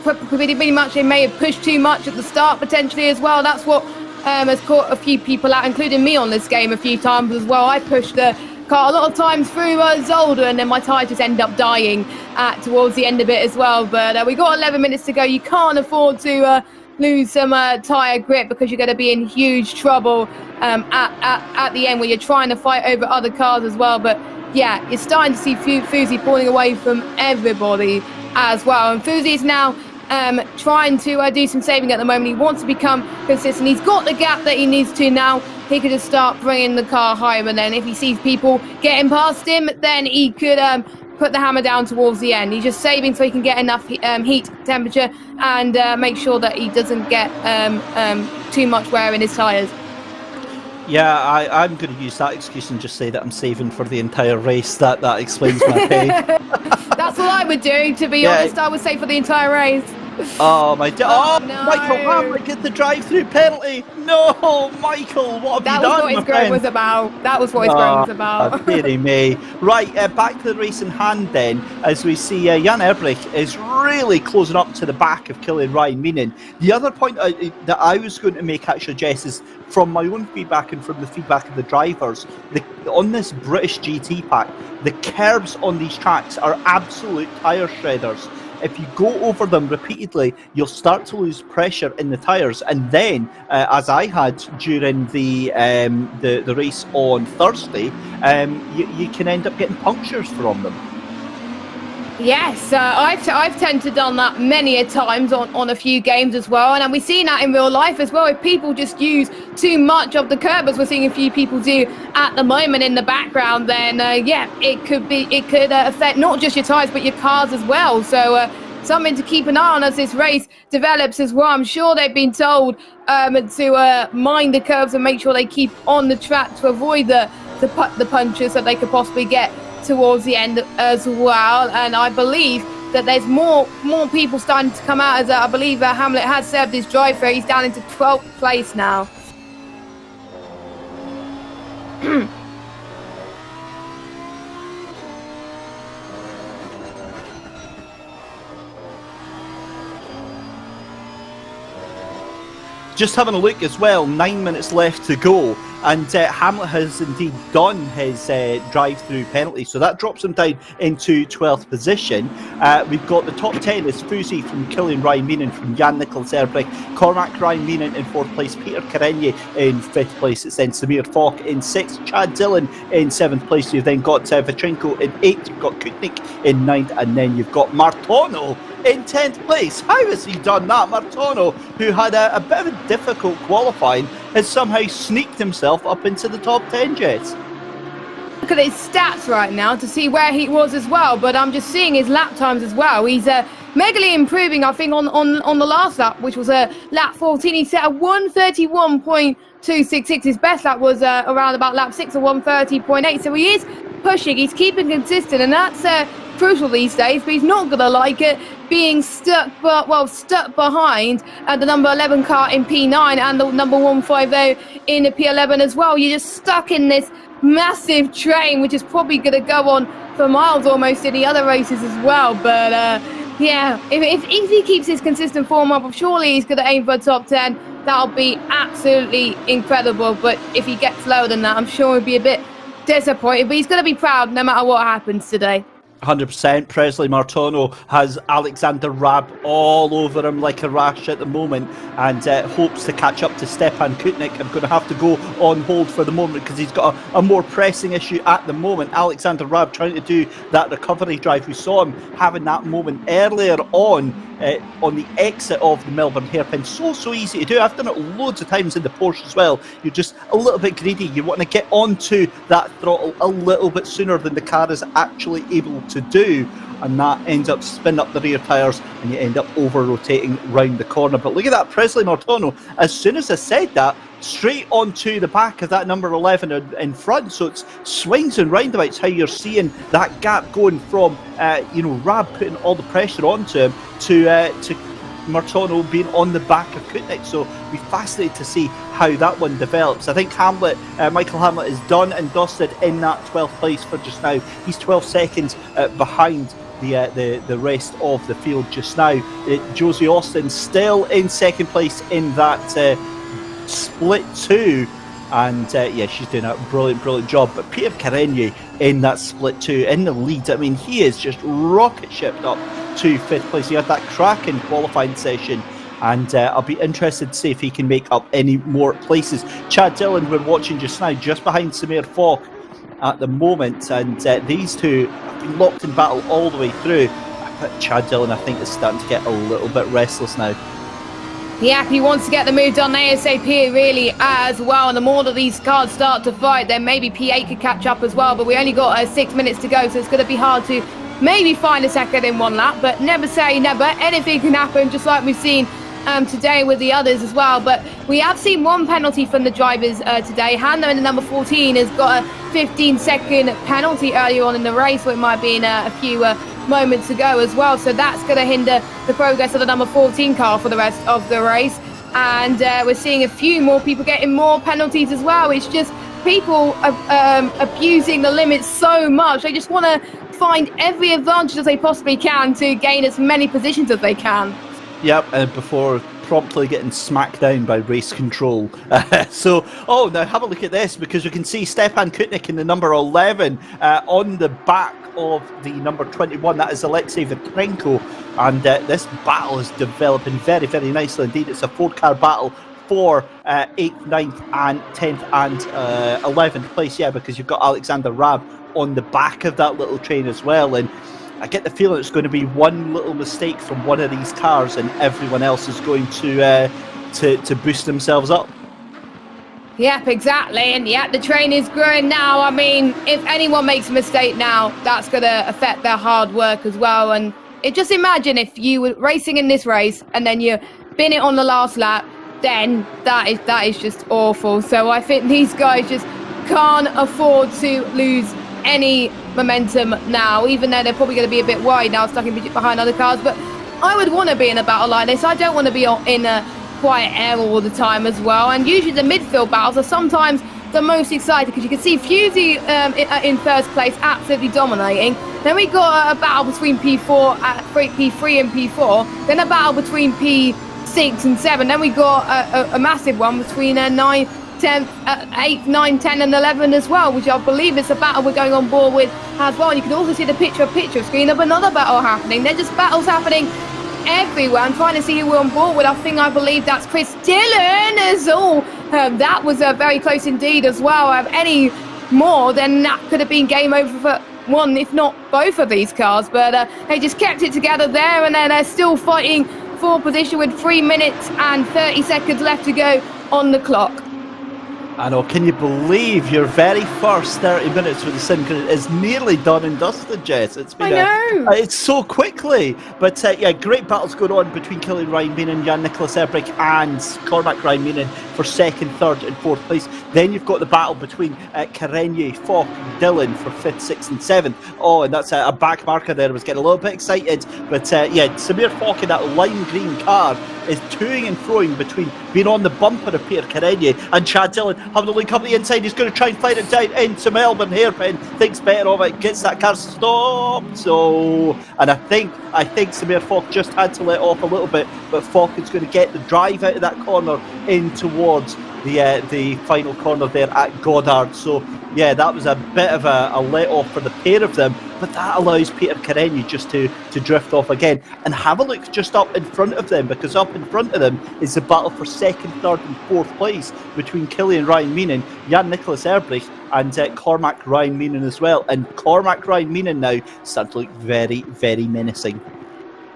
Pretty much, they may have pushed too much at the start potentially as well. That's what has caught a few people out, including me on this game a few times as well. I pushed the car a lot of times through Zolder, and then my tyre just end up dying towards the end of it as well. But we got 11 minutes to go. You can't afford to lose some tyre grip, because you're going to be in huge trouble at the end when you're trying to fight over other cars as well. But yeah, you're starting to see Fuzi pulling away from everybody as well. And Fuzi's now trying to do some saving at the moment. He wants to become consistent. He's got the gap that he needs to now. He could just start bringing the car home, and then if he sees people getting past him, then he could put the hammer down towards the end. He's just saving so he can get enough heat temperature and make sure that he doesn't get too much wear in his tyres. Yeah, I'm going to use that excuse and just say that I'm saving for the entire race. That explains my pain. That's what I would do, to be honest. I would say for the entire race. Oh my God! No. Michael Hamlet get the drive-through penalty. No, Michael, what have you done? That was what his groan was about. That was what his groan was about. Dearie me. Right, back to the race in hand then, as we see Jan Erbrich is really closing up to the back of Killian Ryan Meenan. The other point that I was going to make, actually, Jess, is from my own feedback and from the feedback of the drivers, on this British GT pack, the curbs on these tracks are absolute tyre shredders. If you go over them repeatedly, you'll start to lose pressure in the tyres, and then, as I had during the race on Thursday, you can end up getting punctures from them. Yes, I've tended to done that many a times on a few games as well, and we've seen that in real life as well. If people just use too much of the curb, as we're seeing a few people do at the moment in the background, then it could affect not just your tyres but your cars as well. So something to keep an eye on as this race develops as well. I'm sure they've been told to mind the curves and make sure they keep on the track to avoid the punches that they could possibly get towards the end as well. And I believe that there's more people starting to come out, as I believe Hamlet has served his drive-through. He's down into 12th place now. Just having a look as well, 9 minutes left to go, and Hamlet has indeed done his drive-through penalty, so that drops him down into 12th position. We've got the top 10 is Fuzi from Killian Ryan Meenan, from Jan Nicholas Erbrich, Cormac Ryan Meenan in 4th place, Peter Karenye in 5th place, it's then Samir Falk in 6th, Chad Dillon in 7th place, you've then got Vitrenko in 8th, you've got Kutnik in 9th, and then you've got Martono in 10th place. How has he done that? Martono, who had a bit of a difficult qualifying, has somehow sneaked himself up into the top 10, Jess. Look at his stats right now to see where he was as well, but I'm just seeing his lap times as well. He's megally improving, I think, on the last lap, which was lap 14. He set a 131.266. His best lap was around about lap 6 or 130.8. So he is pushing, he's keeping consistent, and that's crucial these days. But he's not gonna like it being stuck behind the number 11 car in P9 and the number 150 in the P11 as well. You're just stuck in this massive train, which is probably going to go on for miles almost in the other races as well. But yeah, if he keeps his consistent form up, surely he's going to aim for a top 10. That'll be absolutely incredible. But if he gets lower than that, I'm sure he'll be a bit disappointed. But he's going to be proud no matter what happens today. 100%. Presley Martono has Alexander Raab all over him like a rash at the moment, and hopes to catch up to Stepan Kutnik. I'm going to have to go on hold for the moment because he's got a more pressing issue at the moment. Alexander Raab trying to do that recovery drive. We saw him having that moment earlier on the exit of the Melbourne hairpin. So easy to do. I've done it loads of times in the Porsche as well. You're just a little bit greedy. You want to get onto that throttle a little bit sooner than the car is actually able to do, and that ends up spinning up the rear tyres, and you end up over-rotating round the corner. But look at that, Presley Martano, as soon as I said that, straight onto the back of that number 11 in front. So it's swings and roundabouts how you're seeing that gap going from, Rab putting all the pressure onto him to Martano being on the back of Kutnik. So we'll be fascinated to see how that one develops. I think Michael Hamlet is done and dusted in that 12th place for just now. He's 12 seconds behind the rest of the field just now. Josie Austin still in second place in that split 2, and she's doing a brilliant job. But Peter Carreño in that split 2 in the lead. I mean, he is just rocket shipped up to 5th place. He had that cracking qualifying session, and I'll be interested to see if he can make up any more places. Chad Dillon, we're watching just now, just behind Samir Falk at the moment, and these two have been locked in battle all the way through. But Chad Dillon, I think, is starting to get a little bit restless now. Yeah, he wants to get the move done ASAP really as well, and the more that these cars start to fight, then maybe P8 could catch up as well, but we only got 6 minutes to go, so it's going to be hard to maybe find a second in one lap, but never say never. Anything can happen, just like we've seen today with the others as well. But we have seen one penalty from the drivers today. Hando in the number 14 has got a 15-second penalty earlier on in the race, so it might have been a few moments ago as well. So that's going to hinder the progress of the number 14 car for the rest of the race. And we're seeing a few more people getting more penalties as well. It's just people abusing the limits so much. They just want to find every advantage as they possibly can to gain as many positions as they can. Yep, and before promptly getting smacked down by race control. Now have a look at this, because you can see Stepan Kutnik in the number 11 on the back of the number 21. That is Alexei Vitrenko, and this battle is developing very, very nicely indeed. It's a 4-car battle for 8th, 9th and 10th and 11th place, because you've got Alexander Rab on the back of that little train as well, and I get the feeling it's going to be one little mistake from one of these cars and everyone else is going to boost themselves up. Yep, exactly. And the train is growing now. I mean, if anyone makes a mistake now, that's going to affect their hard work as well. And just imagine if you were racing in this race and then you bin it on the last lap, then that is just awful. So I think these guys just can't afford to lose any momentum now, even though they're probably going to be a bit wide now, stuck in behind other cars. But I would want to be in a battle like this. I don't want to be in a quiet air all the time as well. And usually the midfield battles are sometimes the most exciting, because you can see Fusey in first place, absolutely dominating. Then we got a battle between P3 and P4. Then a battle between P6 and 7. Then we got a massive one between 9, 10, 8, 9, 10 and 11 as well, which I believe is a battle we're going on board with as well. And you can also see the picture screen of another battle happening. They're just battles happening everywhere. I'm trying to see who we're on board with. I believe that's Chris Dillon as all. That was very close indeed as well. Any more, then that could have been game over for one, if not both of these cars. But they just kept it together there, and then they're still fighting for position with 3 minutes and 30 seconds left to go on the clock. I know, can you believe your very first 30 minutes with the sim is nearly done and dusted, Jess? It's been it's so quickly. But great battles going on between Killian Ryan Meenan, Jan-Nicolas Erbrich and Cormac Ryan Meenan for 2nd, 3rd and 4th place. Then you've got the battle between Carreño, Falk and Dillon for 5th, 6th and 7th. Oh, and that's a back marker there. I was getting a little bit excited. But Samir Falk in that lime green car is toing and froing between being on the bumper of Peter Carreño and Chad Dillon having to link up the inside. He's going to try and fight it down into Melbourne Hairpin, thinks better of it, gets that car stopped. And I think Samir Falk just had to let off a little bit, but Falk is going to get the drive out of that corner in towards the final corner there at Goddard. So that was a bit of a let off for the pair of them, but that allows Peter Carreño just to drift off again. And have a look just up in front of them, because up in front of them is the battle for 2nd, 3rd and 4th place between Killian Ryan Meenan, Jan-Nicolas Erbrich and Cormac Ryan Meenan as well. And Cormac Ryan Meenan now starts to look very, very menacing.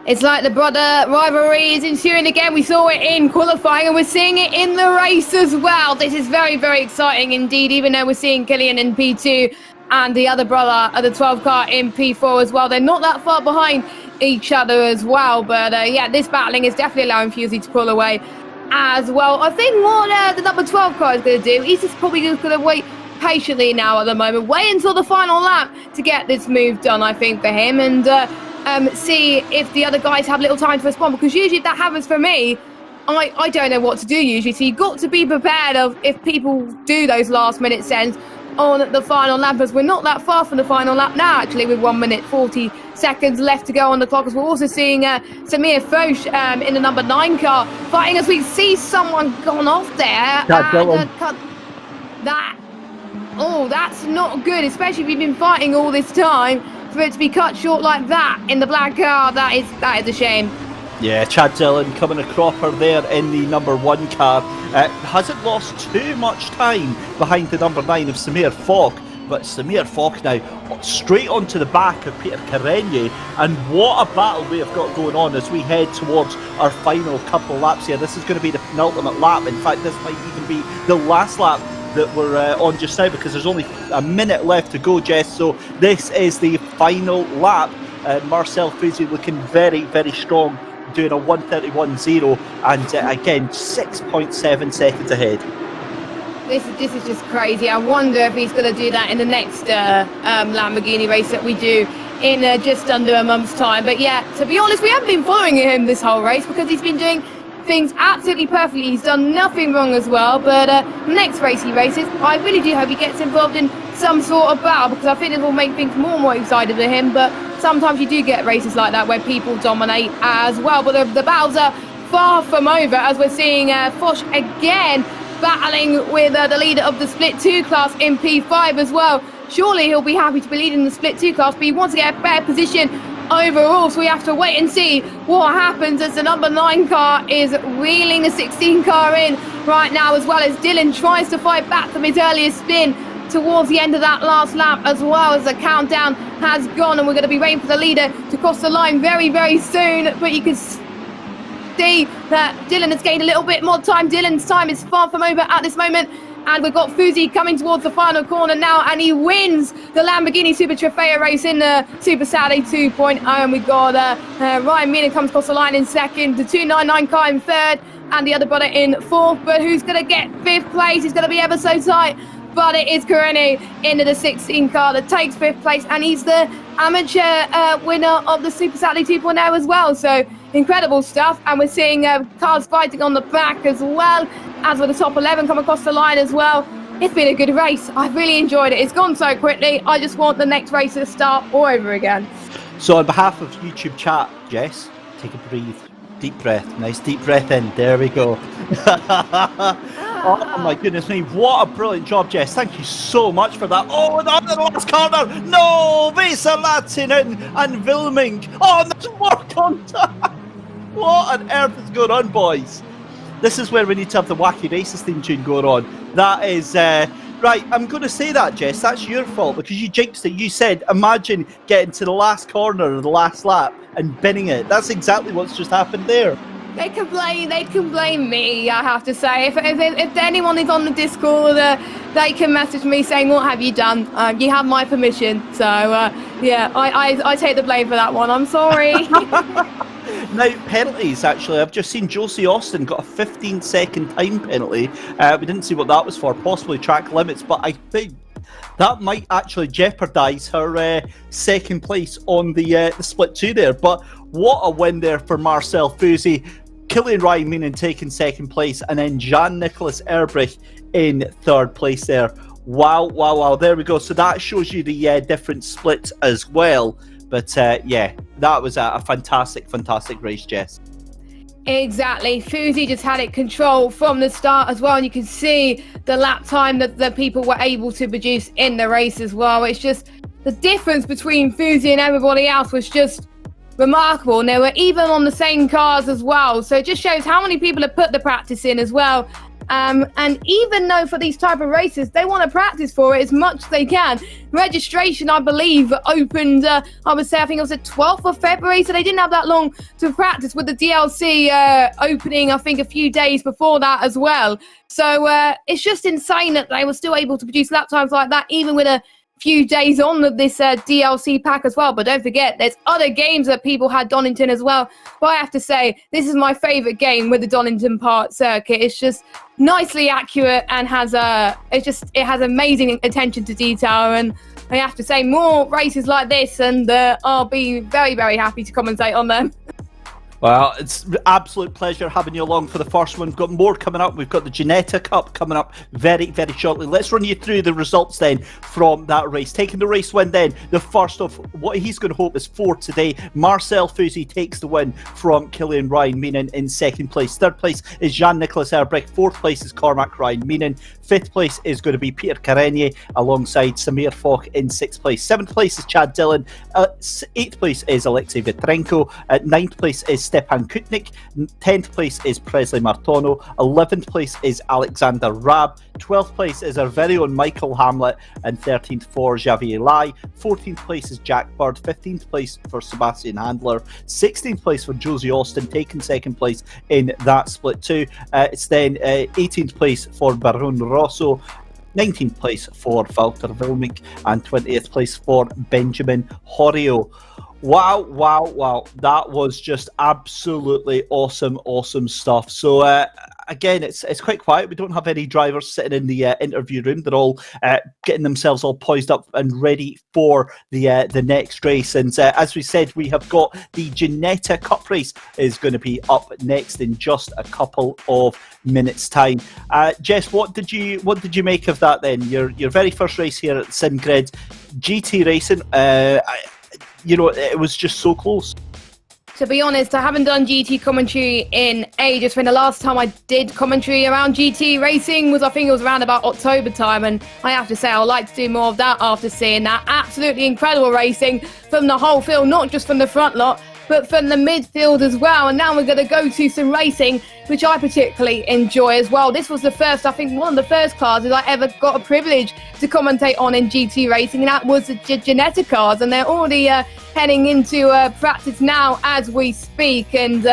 It's like the brother rivalry is ensuing again. We saw it in qualifying and we're seeing it in the race as well. This is very, very exciting indeed, even though we're seeing Killian in P2 and the other brother of the 12 car in P4 as well. They're not that far behind each other as well, but yeah, this battling is definitely allowing Fusey to pull away as well. I think what the number 12 car is going to do, he's just probably just going to wait patiently now at the moment, wait until the final lap to get this move done, I think, for him, and see if the other guys have little time to respond, because usually if that happens for me, I don't know what to do usually. So you've got to be prepared of if people do those last minute sends on the final lap, as we're not that far from the final lap now, actually, with 1 minute 40 seconds left to go on the clock, as we're also seeing Samir Foch in the number 9 car fighting, as we see someone gone off there. That's not good, especially if you've been fighting all this time, for it to be cut short like that in the black car. That is a shame. Yeah, Chad Dillon coming a cropper there in the number 1 car. Hasn't lost too much time behind the number 9 of Samir Foch, but Samir Foch now straight onto the back of Peter Carreño, and what a battle we have got going on as we head towards our final couple laps here. This is going to be the penultimate lap. In fact, this might even be the last lap that we're on just now, because there's only a minute left to go, Jess. So this is the final lap. Marcel Fusey looking very, very strong, doing a 1:31.0, and again 6.7 seconds ahead. This is just crazy. I wonder if he's going to do that in the next Lamborghini race that we do in just under a month's time. But yeah, to be honest, we haven't been following him this whole race, because he's been doing things absolutely perfectly. He's done nothing wrong as well, but next race he races, I really do hope he gets involved in some sort of battle, because I think it will make things more and more exciting for him. But sometimes you do get races like that where people dominate as well, but the battles are far from over, as we're seeing Foch again battling with the leader of the Split 2 class in P5 as well. Surely he'll be happy to be leading the Split 2 class, but he wants to get a better position overall, so we have to wait and see what happens, as the number 9 car is reeling the 16 car in right now, as well as Dylan tries to fight back from his earlier spin towards the end of that last lap, as well as the countdown has gone, and we're going to be waiting for the leader to cross the line very, very soon. But you can see that Dylan has gained a little bit more time. Dylan's time is far from over at this moment, and we've got Fusey coming towards the final corner now, and he wins the Lamborghini Super Trofeo race in the Super Saturday 2.0. And we've got Ryan Mina comes across the line in second, the 299 car in third, and the other brother in fourth. But who's going to get 5th place? He's going to be ever so tight, but it is Carreño into the 16 car that takes 5th place, and he's the amateur winner of the Super Saturday 2.0 as well. So incredible stuff, and we're seeing cars fighting on the back as well, as with the top 11 come across the line as well. It's been a good race. I've really enjoyed it. It's gone so quickly. I just want the next race to start all over again. So on behalf of YouTube chat, Jess, take a breathe. Deep breath. Nice deep breath in. There we go. Oh my goodness me. What a brilliant job, Jess. Thank you so much for that. Oh, and on the last corner. No! Vesa Latinen and Vilming. Oh, and there's more contact. What on earth is going on, boys? This is where we need to have the Wacky Races theme tune going on. That is, right, I'm going to say that, Jess, that's your fault, because you jinxed it. You said, imagine getting to the last corner of the last lap and binning it. That's exactly what's just happened there. They can blame me, I have to say. If anyone is on the Discord, they can message me saying, what have you done? You have my permission. So, yeah, I take the blame for that one. I'm sorry. Now, penalties, actually. I've just seen Josie Austin got a 15-second time penalty. We didn't see what that was for, possibly track limits, but I think that might actually jeopardise her second place on the Split 2 there. But what a win there for Marcel Fusey. Killian Ryan Meenan taking second place, and then Jan-Nicolas Erbrich in third place there. Wow, wow, wow. There we go. So that shows you the different splits as well. But yeah, that was a fantastic, fantastic race, Jess. Exactly. Fusey just had it controlled from the start as well. And you can see the lap time that the people were able to produce in the race as well. It's just the difference between Fusey and everybody else was just remarkable. And they were even on the same cars as well. So it just shows how many people have put the practice in as well. And even though for these type of races, they want to practice for it as much as they can. Registration, I believe, opened, I think it was the 12th of February, so they didn't have that long to practice, with the DLC opening, I think, a few days before that as well. So it's just insane that they were still able to produce lap times like that, even with a few days on of this DLC pack as well. But don't forget, there's other games that people had Donington as well. But I have to say, this is my favourite game with the Donington Park circuit. It's just nicely accurate and it has amazing attention to detail. And I have to say, more races like this, and I'll be very, very happy to commentate on them. Well, it's an absolute pleasure having you along for the first one. We've got more coming up. We've got the Ginetta Cup coming up very, very shortly. Let's run you through the results then from that race. Taking the race win then, the first of what he's going to hope is 4 today. Marcel Fusi takes the win from Killian Ryan Meenan in second place. Third place is Jean-Nicolas Erbrich. Fourth place is Cormac Ryan Meenan. Fifth place is going to be Peter Carenier alongside Samir Falk in sixth place. Seventh place is Chad Dillon. Eighth place is Alexei Vitrenko. Ninth place is Stepan Kutnik. 10th place is Presley Martono. 11th place is Alexander Raab. 12th place is our very own Michael Hamlet. And 13th for Javier Lai. 14th place is Jack Bird. 15th place for Sebastian Handler. 16th place for Josie Austin, taking second place in that split too. It's then 18th place for Baron Rosso. 19th place for Walter Wilmink and 20th place for Benjamin Horio. Wow. That was just absolutely awesome stuff. So again, it's quite quiet. We don't have any drivers sitting in the interview room. They're all getting themselves all poised up and ready for the next race. And as we said, we have got the Ginetta Cup race is going to be up next in just a couple of minutes' time. Jess, what did you make of that then? Your very first race here at Singrid, GT racing. It was just so close. To be honest, I haven't done GT commentary in ages. When the last time I did commentary around GT racing was, I think it was around about October time. And I have to say, I would like to do more of that after seeing that absolutely incredible racing from the whole field, not just from the front lot, but from the midfield as well. And now we're going to go to some racing, which I particularly enjoy as well. This was one of the first cars I ever got a privilege to commentate on in GT racing, and that was the Ginetta cars. And they're already heading into practice now as we speak. And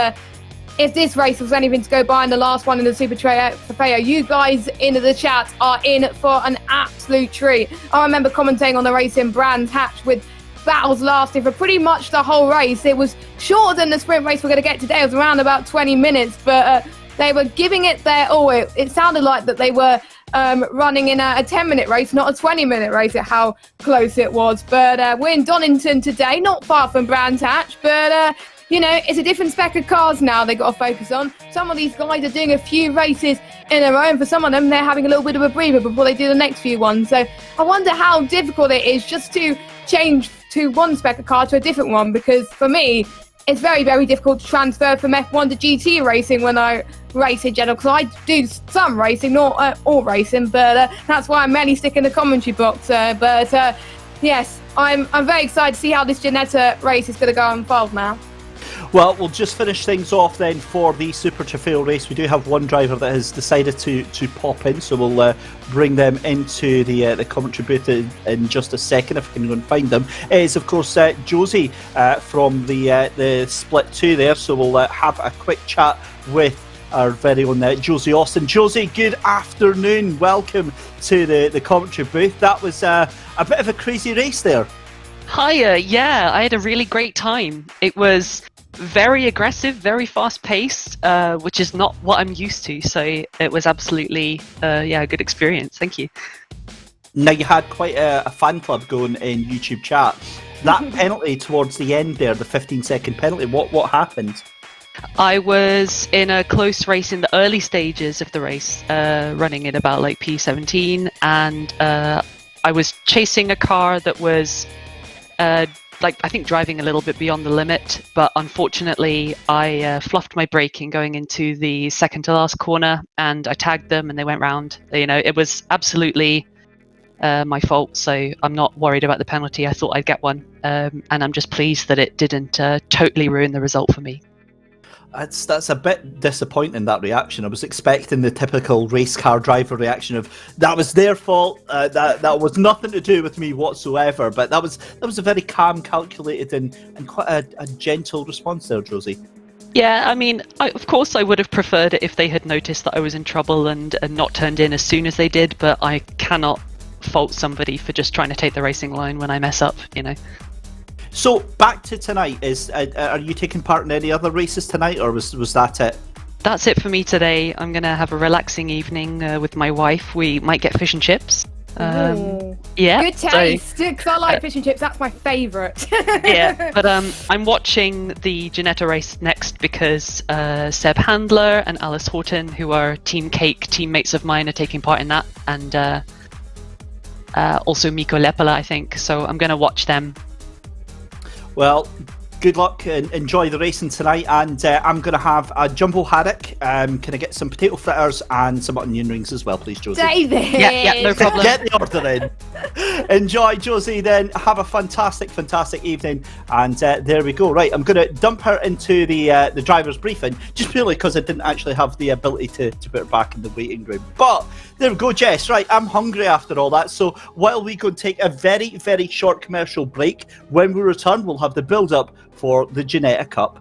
if this race was anything to go by in the last one in the Super Trofeo, you guys in the chat are in for an absolute treat. I remember commentating on the race in Brands Hatch with battles lasting for pretty much the whole race. It was shorter than the sprint race we're going to get today. It was around about 20 minutes, but they were giving it their all. It sounded like that they were running in a 10-minute race, not a 20-minute race at how close it was. But we're in Donington today, not far from Brands Hatch, but it's a different spec of cars now they've got to focus on. Some of these guys are doing a few races in a row, and for some of them, they're having a little bit of a breather before they do the next few ones. So I wonder how difficult it is just to change to one spec of car to a different one, because for me, it's very, very difficult to transfer from F1 to GT racing when I race in general, because I do some racing, not all racing, but that's why I'm mainly sticking in the commentary box. Yes, I'm very excited to see how this Ginetta race is going to go unfold now. Well, we'll just finish things off then for the Super Trofeo race. We do have one driver that has decided to pop in, so we'll bring them into the commentary booth in just a second, if we can go and find them. It is, of course, Josie from the Split 2 there, so we'll have a quick chat with our very own Josie Austin. Josie, good afternoon. Welcome to the commentary booth. That was a bit of a crazy race there. Hiya, yeah, I had a really great time. It was very aggressive, very fast-paced, which is not what I'm used to, so it was absolutely a good experience. Thank you. Now, you had quite a fan club going in YouTube chat. That penalty towards the end there, the 15-second penalty, what happened? I was in a close race in the early stages of the race, running at about like P17, and I was chasing a car that was I think driving a little bit beyond the limit, but unfortunately I fluffed my braking going into the second to last corner, and I tagged them and they went round. It was absolutely my fault, so I'm not worried about the penalty. I thought I'd get one, and I'm just pleased that it didn't totally ruin the result for me. That's a bit disappointing, that reaction. I was expecting the typical race car driver reaction of that was their fault, that was nothing to do with me whatsoever. But that was a very calm, calculated, and quite a gentle response there, Josie. Yeah, I mean, of course I would have preferred it if they had noticed that I was in trouble and not turned in as soon as they did, but I cannot fault somebody for just trying to take the racing line when I mess up, you know. So back to tonight, are you taking part in any other races tonight, or was that it? That's it for me today. I'm going to have a relaxing evening with my wife. We might get fish and chips. Yeah. Good taste, because I like fish and chips. That's my favourite. Yeah, but I'm watching the Ginetta race next because Seb Handler and Alice Horton, who are Team Cake teammates of mine, are taking part in that, and also Mikko Lepala, I think. So I'm going to watch them. Well, good luck and enjoy the racing tonight, and I'm going to have a jumbo haddock. Can I get some potato fritters and some onion rings as well, please, Josie? David! Yeah, no problem. Get the order in. Enjoy, Josie, then. Have a fantastic evening, and there we go. Right, I'm going to dump her into the driver's briefing, just purely because I didn't actually have the ability to put her back in the waiting room. But there we go, Jess. Right, I'm hungry after all that, so while we go and take a very, very short commercial break, when we return, we'll have the build-up for the Ginetta Cup.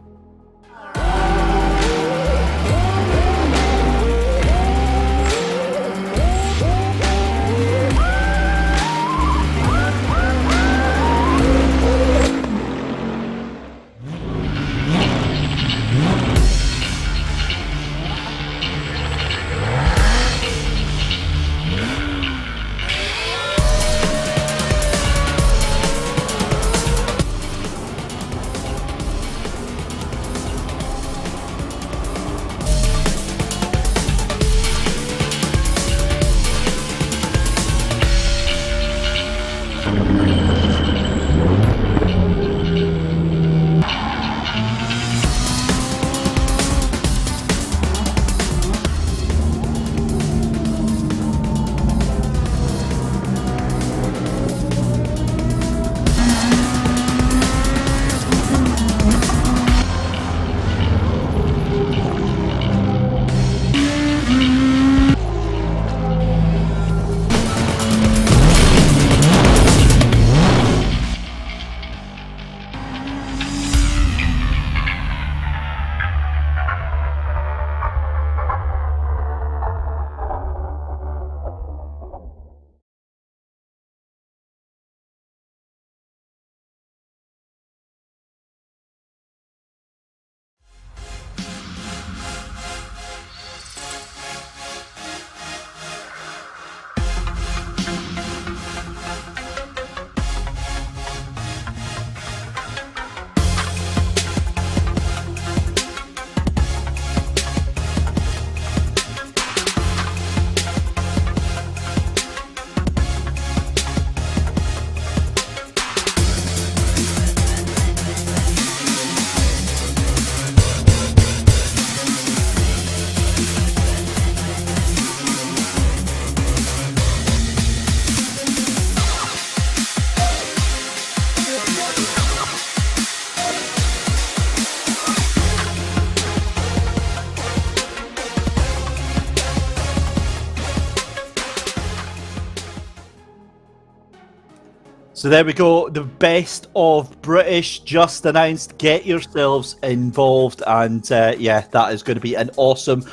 So there we go, the best of British just announced. Get yourselves involved, and yeah, that is going to be an awesome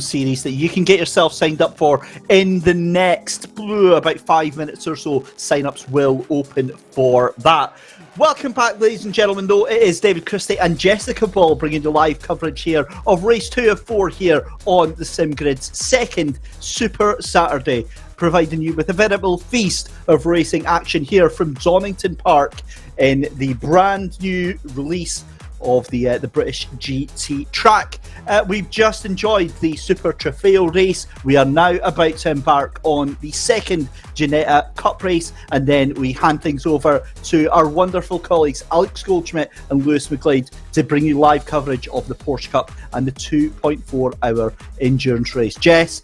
series that you can get yourself signed up for in the next about 5 minutes or so. Sign-ups will open for that. Welcome back, ladies and gentlemen, though. It is David Christie and Jessica Ball bringing you live coverage here of race 2 of 4 here on the SimGrid's second Super Saturday, providing you with a veritable feast of racing action here from Donington Park in the brand new release of the British GT track. We've just enjoyed the Super Trofeo race. We are now about to embark on the second Ginetta Cup race, and then we hand things over to our wonderful colleagues Alex Goldschmidt and Lewis McGlade to bring you live coverage of the Porsche Cup and the 2.4 hour endurance race. Jess,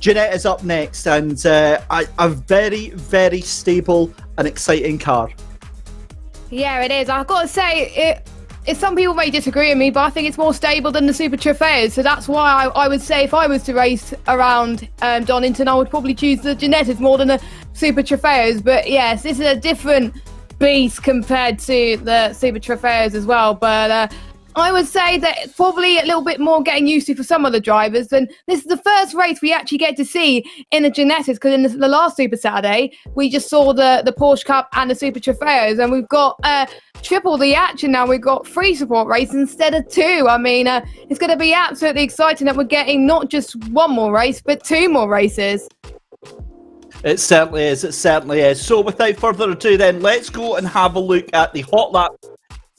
Ginetta is up next, and a very, very stable and exciting car. Yeah, it is. I've got to say, some people may disagree with me, but I think it's more stable than the Super Trofeo. So that's why I would say if I was to race around Donington, I would probably choose the Ginettas more than the Super Trofeos. But yes, this is a different beast compared to the Super Trofeos as well. But I would say that it's probably a little bit more getting used to for some of the drivers. And this is the first race we actually get to see in the Ginetta's, because in the last Super Saturday, we just saw the Porsche Cup and the Super Trofeos, and we've got triple the action now. We've got 3 support races instead of 2. I mean, it's going to be absolutely exciting that we're getting not just 1 more race, but 2 more races. It certainly is. It certainly is. So without further ado then, let's go and have a look at the hot lap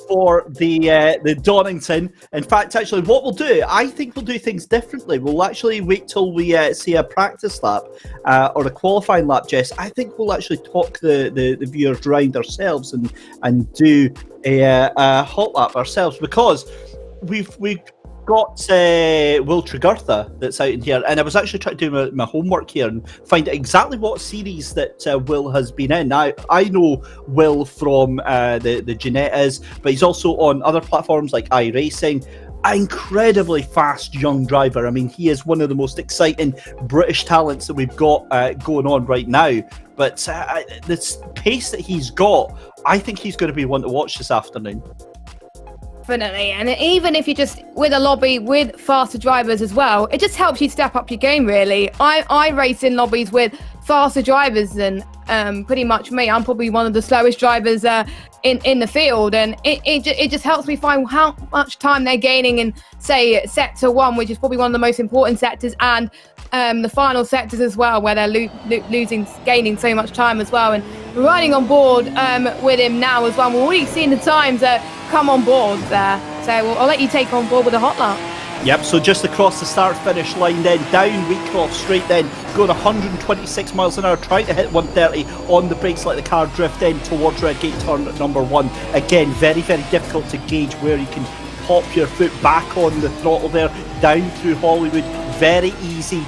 for the Donington. In fact, actually, what we'll do, I think we'll do things differently. We'll actually wait till we see a practice lap or a qualifying lap, Jess. I think we'll actually talk the viewers around ourselves and do a hot lap ourselves, because we've got Will Tregurtha that's out in here, and I was actually trying to do my homework here and find out exactly what series that Will has been in. Now, I know Will from the Ginettas, but he's also on other platforms like iRacing. Incredibly fast young driver. I mean, he is one of the most exciting British talents that we've got going on right now. But this pace that he's got, I think he's going to be one to watch this afternoon. Definitely, and even if you're just with a lobby with faster drivers as well, it just helps you step up your game, really. I race in lobbies with faster drivers than pretty much me. I'm probably one of the slowest drivers in the field, and it just helps me find how much time they're gaining in, say, sector 1, which is probably one of the most important sectors, and the final sectors as well, where they're gaining so much time as well. And we're riding on board with him now as well. We're already seeing the times come on board there, so I'll let you take on board with the hot lap. Yep, so just across the start-finish line then, down Wheatcroft Straight then, going 126 miles an hour, trying to hit 130 on the brakes, let the car drift in towards gate turn number 1. Again, very, very difficult to gauge where you can pop your foot back on the throttle there, down through Hollywood. Very easy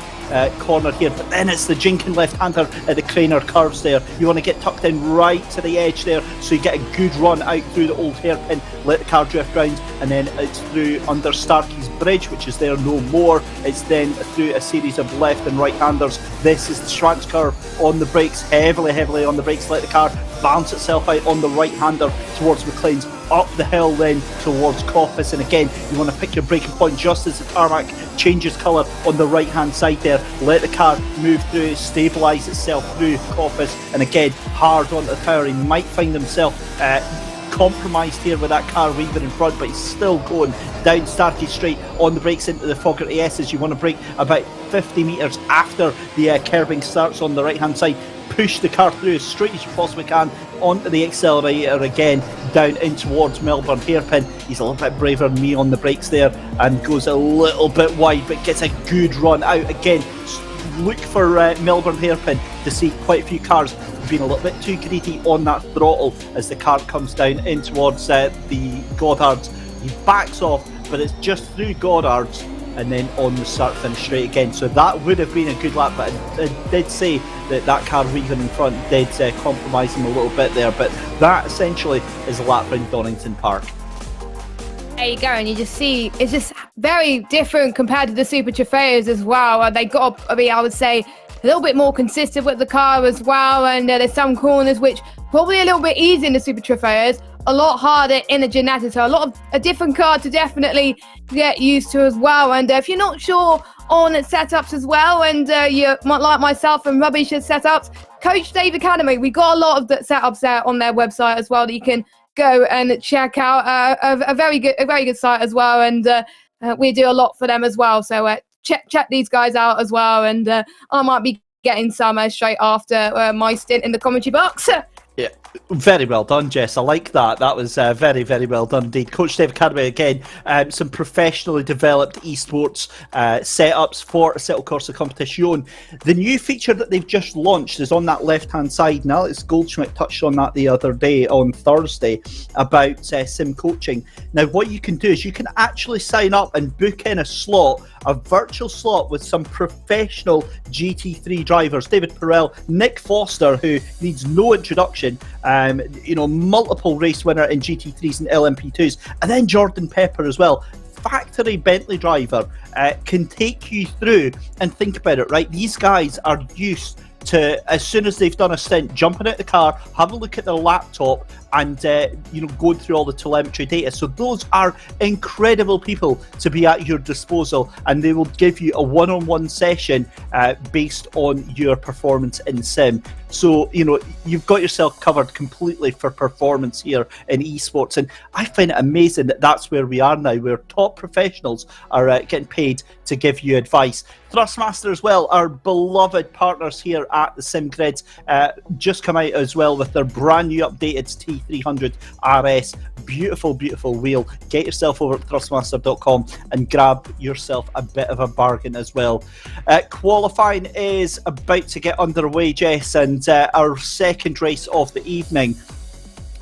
corner here, but then it's the jinking left-hander at the Craner curves there. You want to get tucked in right to the edge there, so you get a good run out through the old hairpin, let the car drift round, and then it's through under Starkey's Bridge, which is there no more. It's then through a series of left and right-handers. This is the Schwanz curve on the brakes, heavily on the brakes, let the car balance itself out on the right-hander towards McLean's, up the hill then towards Coppice, and again you want to pick your braking point just as the tarmac changes colour on the right hand side there. Let the car move through, stabilise itself through Coppice, and again hard onto the power. He might find himself compromised here with that car weaving in front, but he's still going down Starkey Straight on the brakes into the Fogarty S's. You want to brake about 50 metres after the curbing starts on the right hand side. Push the car through as straight as you possibly can onto the accelerator again, down in towards Melbourne Hairpin. He's a little bit braver than me on the brakes there and goes a little bit wide, but gets a good run out again. Look for Melbourne Hairpin to see quite a few cars being a little bit too greedy on that throttle as the car comes down in towards the Goddards. He backs off, but it's just through Goddards and then on the start finish straight again. So that would have been a good lap, but I did say that car weaving in front did compromise him a little bit there, but that essentially is a lap around Donington Park. There you go, and you just see it's just very different compared to the Super Trofeos as well. They got, I would say, a little bit more consistent with the car as well, and there's some corners which probably a little bit easier in the Super Trofeos, a lot harder in the Ginetta, so a different car to definitely get used to as well. And if you're not sure on setups as well, and you like myself and rubbish at setups, Coach Dave Academy, we got a lot of the setups there on their website as well that you can go and check out. A very good site as well, and we do a lot for them as well. So check these guys out as well, and I might be getting some straight after my stint in the commentary box. Yeah, very well done, Jess. I like that. That was very, very well done indeed. Coach Dave Academy again, some professionally developed esports setups for Assetto Corsa Competizione. The new feature that they've just launched is on that left-hand side. Now, Alex Goldschmidt touched on that the other day on Thursday about sim coaching. Now, what you can do is you can actually sign up and book in a virtual slot with some professional GT3 drivers. David Perel, Nick Foster, who needs no introduction, multiple race winner in GT3s and LMP2s, and then Jordan Pepper as well. Factory Bentley driver can take you through and think about it, right? These guys are used to, as soon as they've done a stint, jumping out the car, have a look at their laptop and going through all the telemetry data. So those are incredible people to be at your disposal, and they will give you a one-on-one session based on your performance in sim. So you've got yourself covered completely for performance here in esports, and I find it amazing that that's where we are now, where top professionals are getting paid to give you advice. Thrustmaster as well, our beloved partners here at the Sim Grids, just come out as well with their brand new updated T300 RS. Beautiful, beautiful wheel. Get yourself over at thrustmaster.com and grab yourself a bit of a bargain as well. Qualifying is about to get underway, Jess, and our second race of the evening.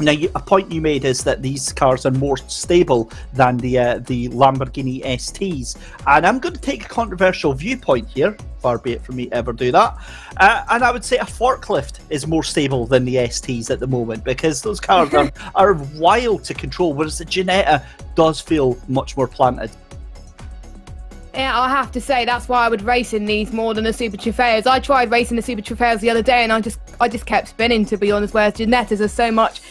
Now, a point you made is that these cars are more stable than the Lamborghini STs, and I'm going to take a controversial viewpoint here, far be it from me to ever do that, and I would say a forklift is more stable than the STs at the moment, because those cars are wild to control, whereas the Ginetta does feel much more planted. Yeah, I have to say that's why I would race in these more than the Super Trofeos. I tried racing the Super Trofeos the other day, and I just kept spinning, to be honest, whereas Ginettas are so much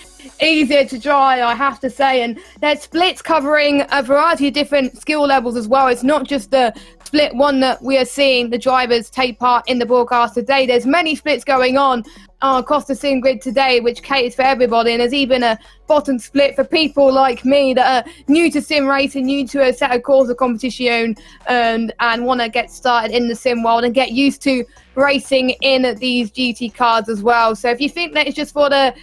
easier to drive, I have to say, and there's splits covering a variety of different skill levels as well. It's not just the split one that we are seeing the drivers take part in the broadcast today. There's many splits going on across the sim grid today, which caters for everybody, and there's even a bottom split for people like me that are new to sim racing, new to Assetto Corsa Competizione, and want to get started in the sim world and get used to racing in these GT cars as well. So if you think that it's just for the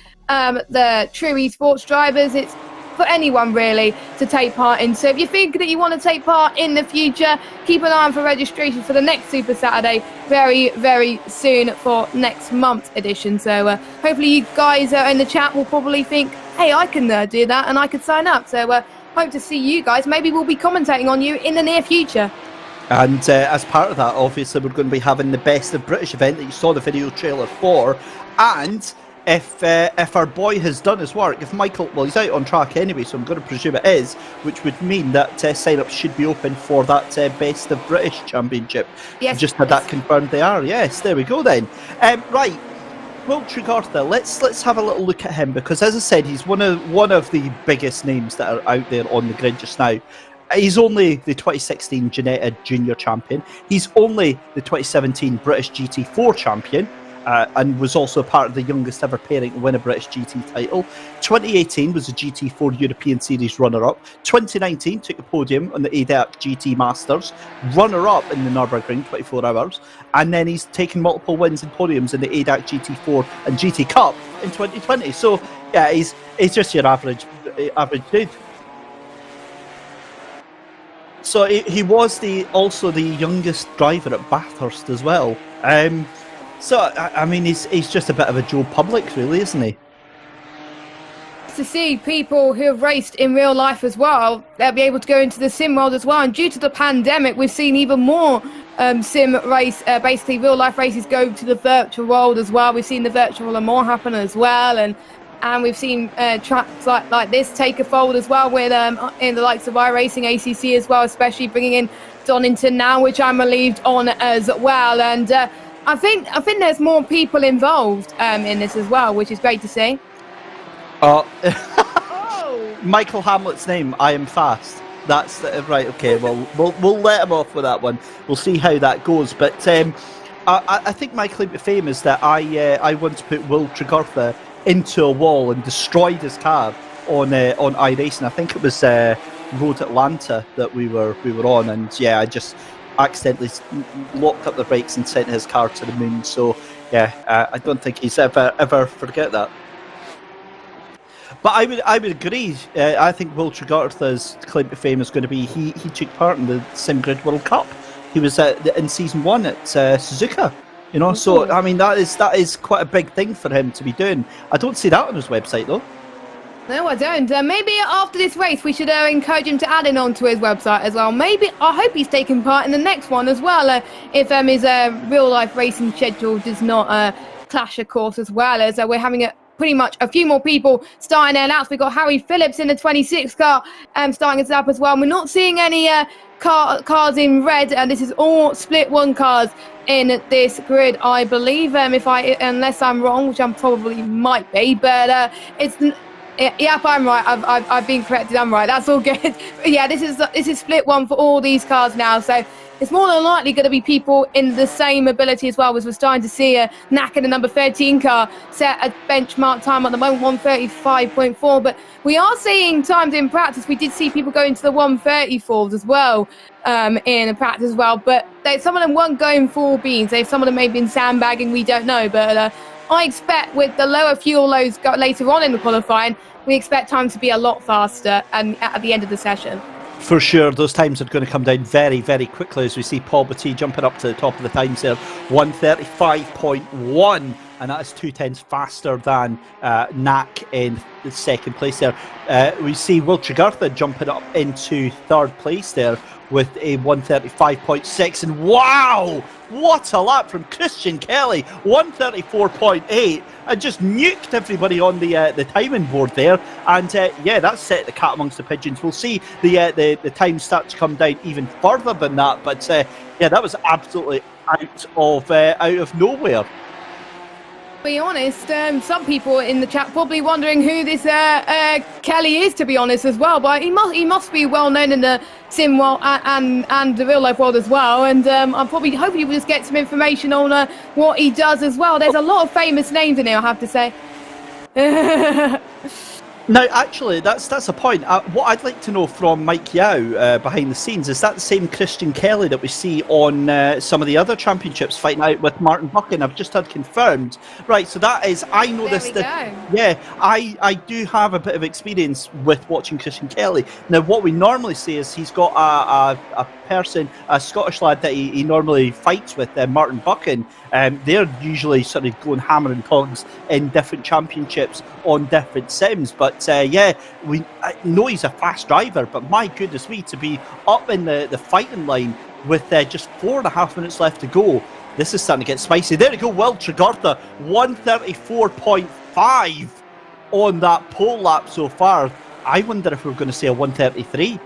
true esports drivers, it's for anyone really to take part in. So if you think that you want to take part in the future, keep an eye on for registration for the next Super Saturday very, very soon for next month's edition. So hopefully you guys in the chat will probably think, hey, I can do that and I could sign up. So hope to see you guys. Maybe we'll be commentating on you in the near future. And as part of that, obviously, we're going to be having the Best of British event that you saw the video trailer for. And if our boy has done his work, if Michael, well, he's out on track anyway, so I'm going to presume it is, which would mean that sign-ups should be open for that Best of British Championship. Yes. Just had that confirmed they are. Yes, there we go then. Right. Will Tregartha, let's have a little look at him, because as I said, he's one of the biggest names that are out there on the grid just now. He's only the 2016 Ginetta Junior Champion. He's only the 2017 British GT4 Champion, and was also part of the youngest ever pairing to win a British GT title. 2018 was a GT4 European Series runner-up. 2019 took the podium on the ADAC GT Masters, runner-up in the Nürburgring 24 Hours, and then he's taken multiple wins and podiums in the ADAC GT4 and GT Cup in 2020. So yeah, he's just your average dude. So he was also the youngest driver at Bathurst as well. So I mean, he's just a bit of a Joe Public, really, isn't he? To see people who have raced in real life as well, they'll be able to go into the sim world as well. And due to the pandemic, we've seen even more sim race, basically real life races go to the virtual world as well. We've seen the virtual Le Mans happen as well, and we've seen tracks like this take a fold as well, with in the likes of iRacing, ACC as well, especially bringing in Donington now, which I'm relieved on as well. And I think there's more people involved in this as well, which is great to see. Michael Hamlet's name, I am fast. That's right. Okay, well, we'll let him off with that one. We'll see how that goes. But I think my claim to fame is that I once put Will Tregartha into a wall and destroyed his car on iRacing. I think it was Road Atlanta that we were on, and yeah, I just accidentally locked up the brakes and sent his car to the moon. So yeah, I don't think he's ever forget that. But I would agree. I think Will Tregartha's claim to fame is going to be he took part in the SimGrid World Cup. He was in season 1 at Suzuka. You know, so I mean that is quite a big thing for him to be doing. I don't see that on his website though. No, I don't. Maybe after this race, we should encourage him to add it onto his website as well. Maybe I hope he's taking part in the next one as well. If his real life racing schedule does not clash, of course, as well as we're having pretty much a few more people starting their laps. We've got Harry Phillips in the 26 car starting his lap as well. We're not seeing any cars in red, and this is all split one cars in this grid, I believe. Unless I'm wrong, which I probably might be, but it's Yep, I'm right. I've been corrected. I'm right. That's all good. Yeah, this is split one for all these cars now. So it's more than likely going to be people in the same ability as well, as we're starting to see a Knack in the number 13 car set a benchmark time at the moment, 1:35.4. But we are seeing times in practice. We did see people go into the 1:34s as well in practice as well. But some of them weren't going full beans. Some of them may have been sandbagging. We don't know. But I expect with the lower fuel loads later on in the qualifying, we expect time to be a lot faster at the end of the session. For sure, those times are going to come down very, very quickly as we see Paul Batty jumping up to the top of the times there, 1:35.1, and that is 2/10 faster than Knack in the second place there. We see Will Tregurtha jumping up into third place there with a 1:35.6, and wow, what a lap from Christian Kelly, 1:34.8, and just nuked everybody on the timing board there. And yeah, that set the cat amongst the pigeons. We'll see the time start to come down even further than that, but yeah, that was absolutely out of nowhere. Be honest, some people in the chat probably wondering who this Kelly is, to be honest, as well. But he must be well known in the sim world and the real life world as well. And I'm probably hoping we'll just get some information on what he does as well. There's a lot of famous names in here, I have to say. Now, actually, that's a point. What I'd like to know from Mike Yao behind the scenes, is that the same Christian Kelly that we see on some of the other championships fighting out with Martin Buchan? I've just had confirmed. Right, so that is, I know there this. Yeah, I do have a bit of experience with watching Christian Kelly. Now, what we normally see is he's got a Scottish lad that he normally fights with, Martin Buchan. They're usually sort of going hammer and tongs in different championships on different sims, but yeah, I know he's a fast driver, but my goodness me, to be up in the fighting line with just 4.5 minutes left to go, this is starting to get spicy. There we go, Will Tregurtha, 1:34.5 on that pole lap so far. I wonder if we're going to see a 1:33.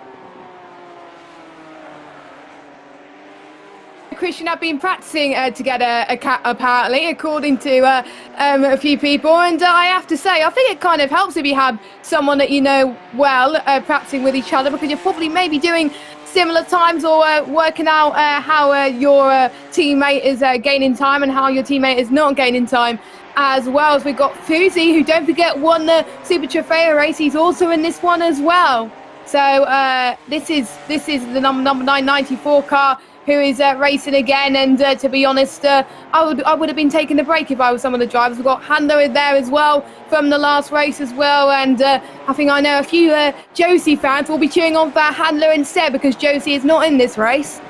Christian have been practicing together apparently, according to a few people, and I have to say, I think it kind of helps if you have someone that you know well practicing with each other, because you're probably maybe doing similar times or working out how your teammate is gaining time and how your teammate is not gaining time. As well as we've got Fusi, who, don't forget, won the Super Trofeo race. He's also in this one as well. So this is the number 994 car who is racing again, and to be honest, I would have been taking a break if I was some of the drivers. We've got Handler in there as well from the last race as well, and I think I know a few Josie fans will be cheering on for Handler instead, because Josie is not in this race.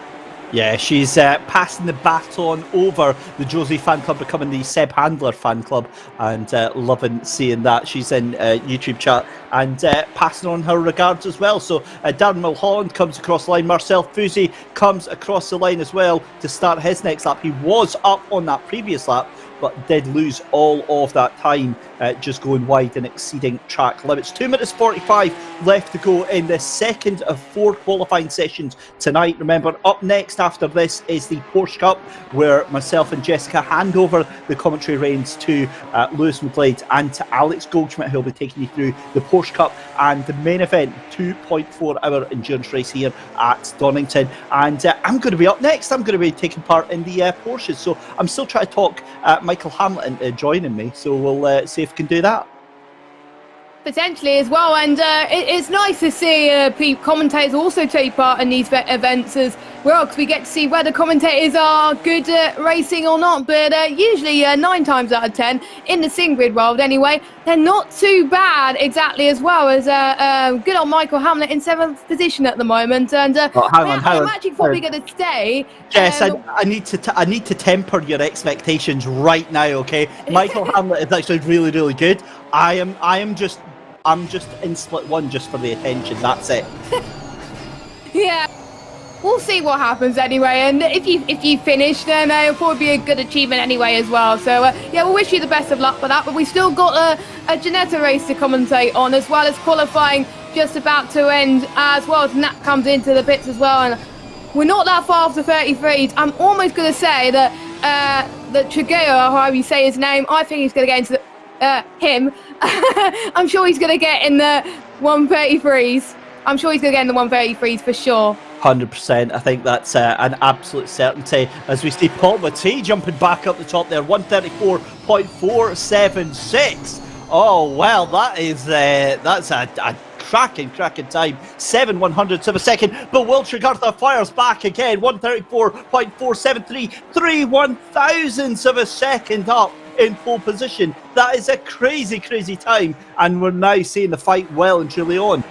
Yeah, she's passing the baton over the Josie fan club, becoming the Seb Handler fan club, and loving seeing that. She's in YouTube chat and passing on her regards as well. So Darren Mulholland comes across the line. Marcel Fusi comes across the line as well to start his next lap. He was up on that previous lap, but did lose all of that time, just going wide and exceeding track limits. 2 minutes 45 left to go in the second of 4 qualifying sessions tonight. Remember, up next after this is the Porsche Cup, where myself and Jessica hand over the commentary reins to Lewis McGlade and to Alex Goldschmidt, who'll be taking you through the Porsche Cup and the main event 2.4-hour endurance race here at Donington. And I'm going to be up next. I'm going to be taking part in the Porsches, so I'm still trying to talk Michael Hamilton joining me, so we'll see if we can do that. Potentially as well, and it's nice to see commentators also take part in these events as well, because we get to see whether commentators are good at racing or not. But usually 9 times out of 10 in the sim grid world anyway, they're not too bad exactly, as well as good old Michael Hamlet in 7th position at the moment. And hang on. I'm actually probably going to stay. Jess, I need to temper your expectations right now, okay? Michael Hamlet is actually really, really good. I'm just in split 1 just for the attention. That's it. Yeah, we'll see what happens anyway. And if you finish, then it'll probably be a good achievement anyway as well. So yeah, we'll wish you the best of luck for that. But we still got a Ginetta race to commentate on, as well as qualifying just about to end, as well as Nat comes into the pits as well. And we're not that far off the 33s. I'm almost going to say that Trigeo, or however you say his name, I think he's going to get into the... him, I'm sure he's going to get in the 133s. I'm sure he's going to get in the 133s for sure. 100%. I think that's an absolute certainty. As we see Paul Mathieu jumping back up the top there, 134.476. Oh, well, that's a cracking time. 7/100ths of a second, but Will Tregartha fires back again. 134.473, 3/1000ths of a second up in pole position. That is a crazy time, and we're now seeing the fight well and truly on.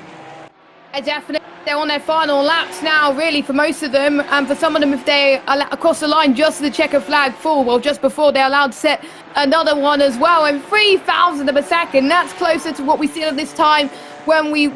Definitely. They're on their final laps now, really, for most of them. And for some of them, if they are across the line just as the checker flag fall, well, just before they're allowed to set another one as well. And 3,000 of a second, that's closer to what we see at this time when we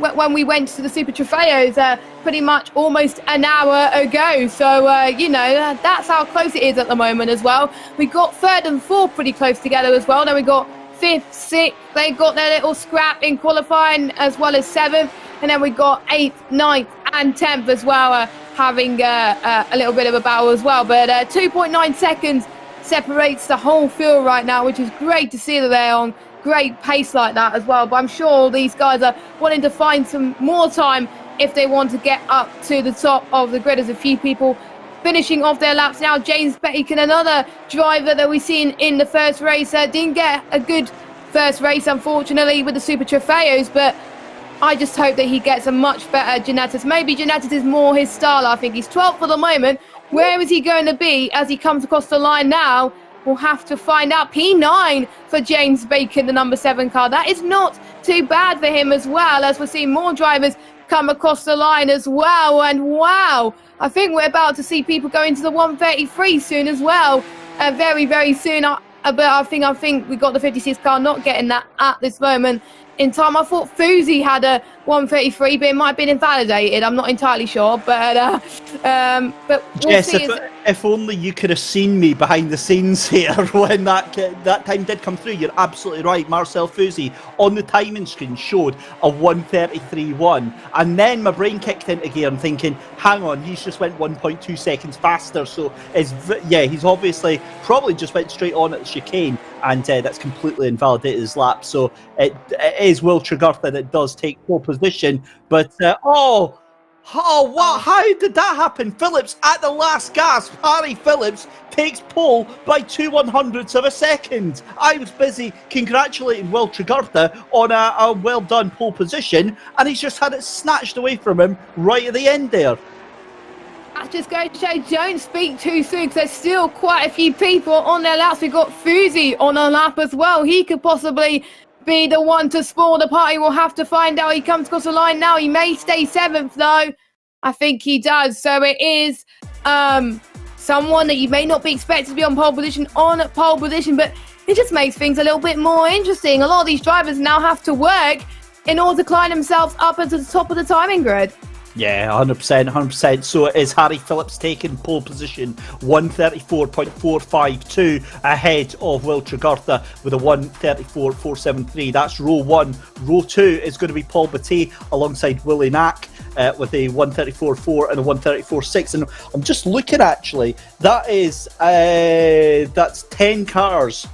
went to the Super Trofeos pretty much almost an hour ago. So, that's how close it is at the moment as well. We got third and fourth pretty close together as well. Then we got fifth, sixth. They got their little scrap in qualifying as well as seventh. And then we got 8th, 9th and 10th as well, having a little bit of a battle as well. But 2.9 seconds separates the whole field right now, which is great to see that they're on great pace like that as well. But I'm sure these guys are wanting to find some more time if they want to get up to the top of the grid. There's a few people finishing off their laps now. James Bacon, another driver that we've seen in the first race, didn't get a good first race, unfortunately, with the Super Trofeos, but I just hope that he gets a much better Ginetta. Maybe Ginetta is more his style. I think he's 12th for the moment. Where is he going to be as he comes across the line now? We'll have to find out. P9 for James Bacon, the number 7 car. That is not too bad for him as well, as we're seeing more drivers come across the line as well. And wow, I think we're about to see people go into the 133 soon as well. Very soon. But I think we got the 56 car not getting that at this moment in time. I thought Fuzi had a 133, but it might have been invalidated. I'm not entirely sure, but we'll Jess, see. if only you could have seen me behind the scenes here when that time did come through. You're absolutely right. Marcel Fuzi on the timing screen showed a 133.1, and then my brain kicked into gear and thinking, hang on, he's just went 1.2 seconds faster. So he's obviously probably just went straight on at the chicane, and that's completely invalidated his lap. So it is Will Tregartha that does take pole position, but what? How did that happen? Phillips at the last gasp. Harry Phillips takes pole by 2/100ths of a second. I was busy congratulating Will Tregartha on a well done pole position, and he's just had it snatched away from him right at the end there. I just going to say, don't speak too soon, because there's still quite a few people on their laps. We've got Fuzi on a lap as well. He could possibly be the one to spoil the party. We'll have to find out. He comes across the line now. He may stay 7th, though. I think he does. So it is someone that you may not be expected to be on pole position, but it just makes things a little bit more interesting. A lot of these drivers now have to work in order to climb themselves up into the top of the timing grid. Yeah, 100%. So it is Harry Phillips taking pole position, 134.452 ahead of Will Tregartha with a 134.473. That's row 1. Row 2 is going to be Paul Batté alongside Willie Knack with a 134.4 and a 134.6. And I'm just looking, actually, that's 10 cars,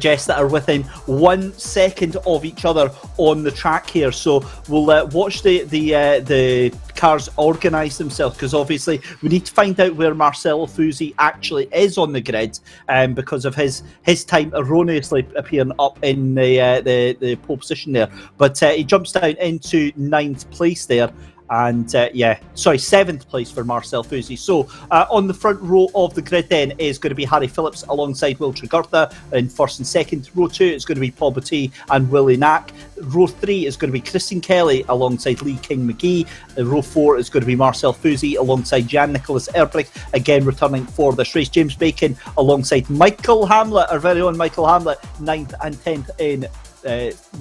Jess, that are within 1 second of each other on the track here. So we'll watch the cars organise themselves, because obviously we need to find out where Marcelo Fuzi actually is on the grid, because of his time erroneously appearing up in the pole position there. But he jumps down into 9th place there. And 7th place for Marcel Fuzi. So on the front row of the grid then is going to be Harry Phillips alongside Will Tregartha in 1st and 2nd. Row 2 is going to be Paul Batté and Willie Knack. Row 3 is going to be Christian Kelly alongside Lee King McGee. Row 4 is going to be Marcel Fuzi alongside Jan-Nicholas Erbrich, again returning for this race. James Bacon alongside Michael Hamlet, our very own Michael Hamlet, 9th and 10th in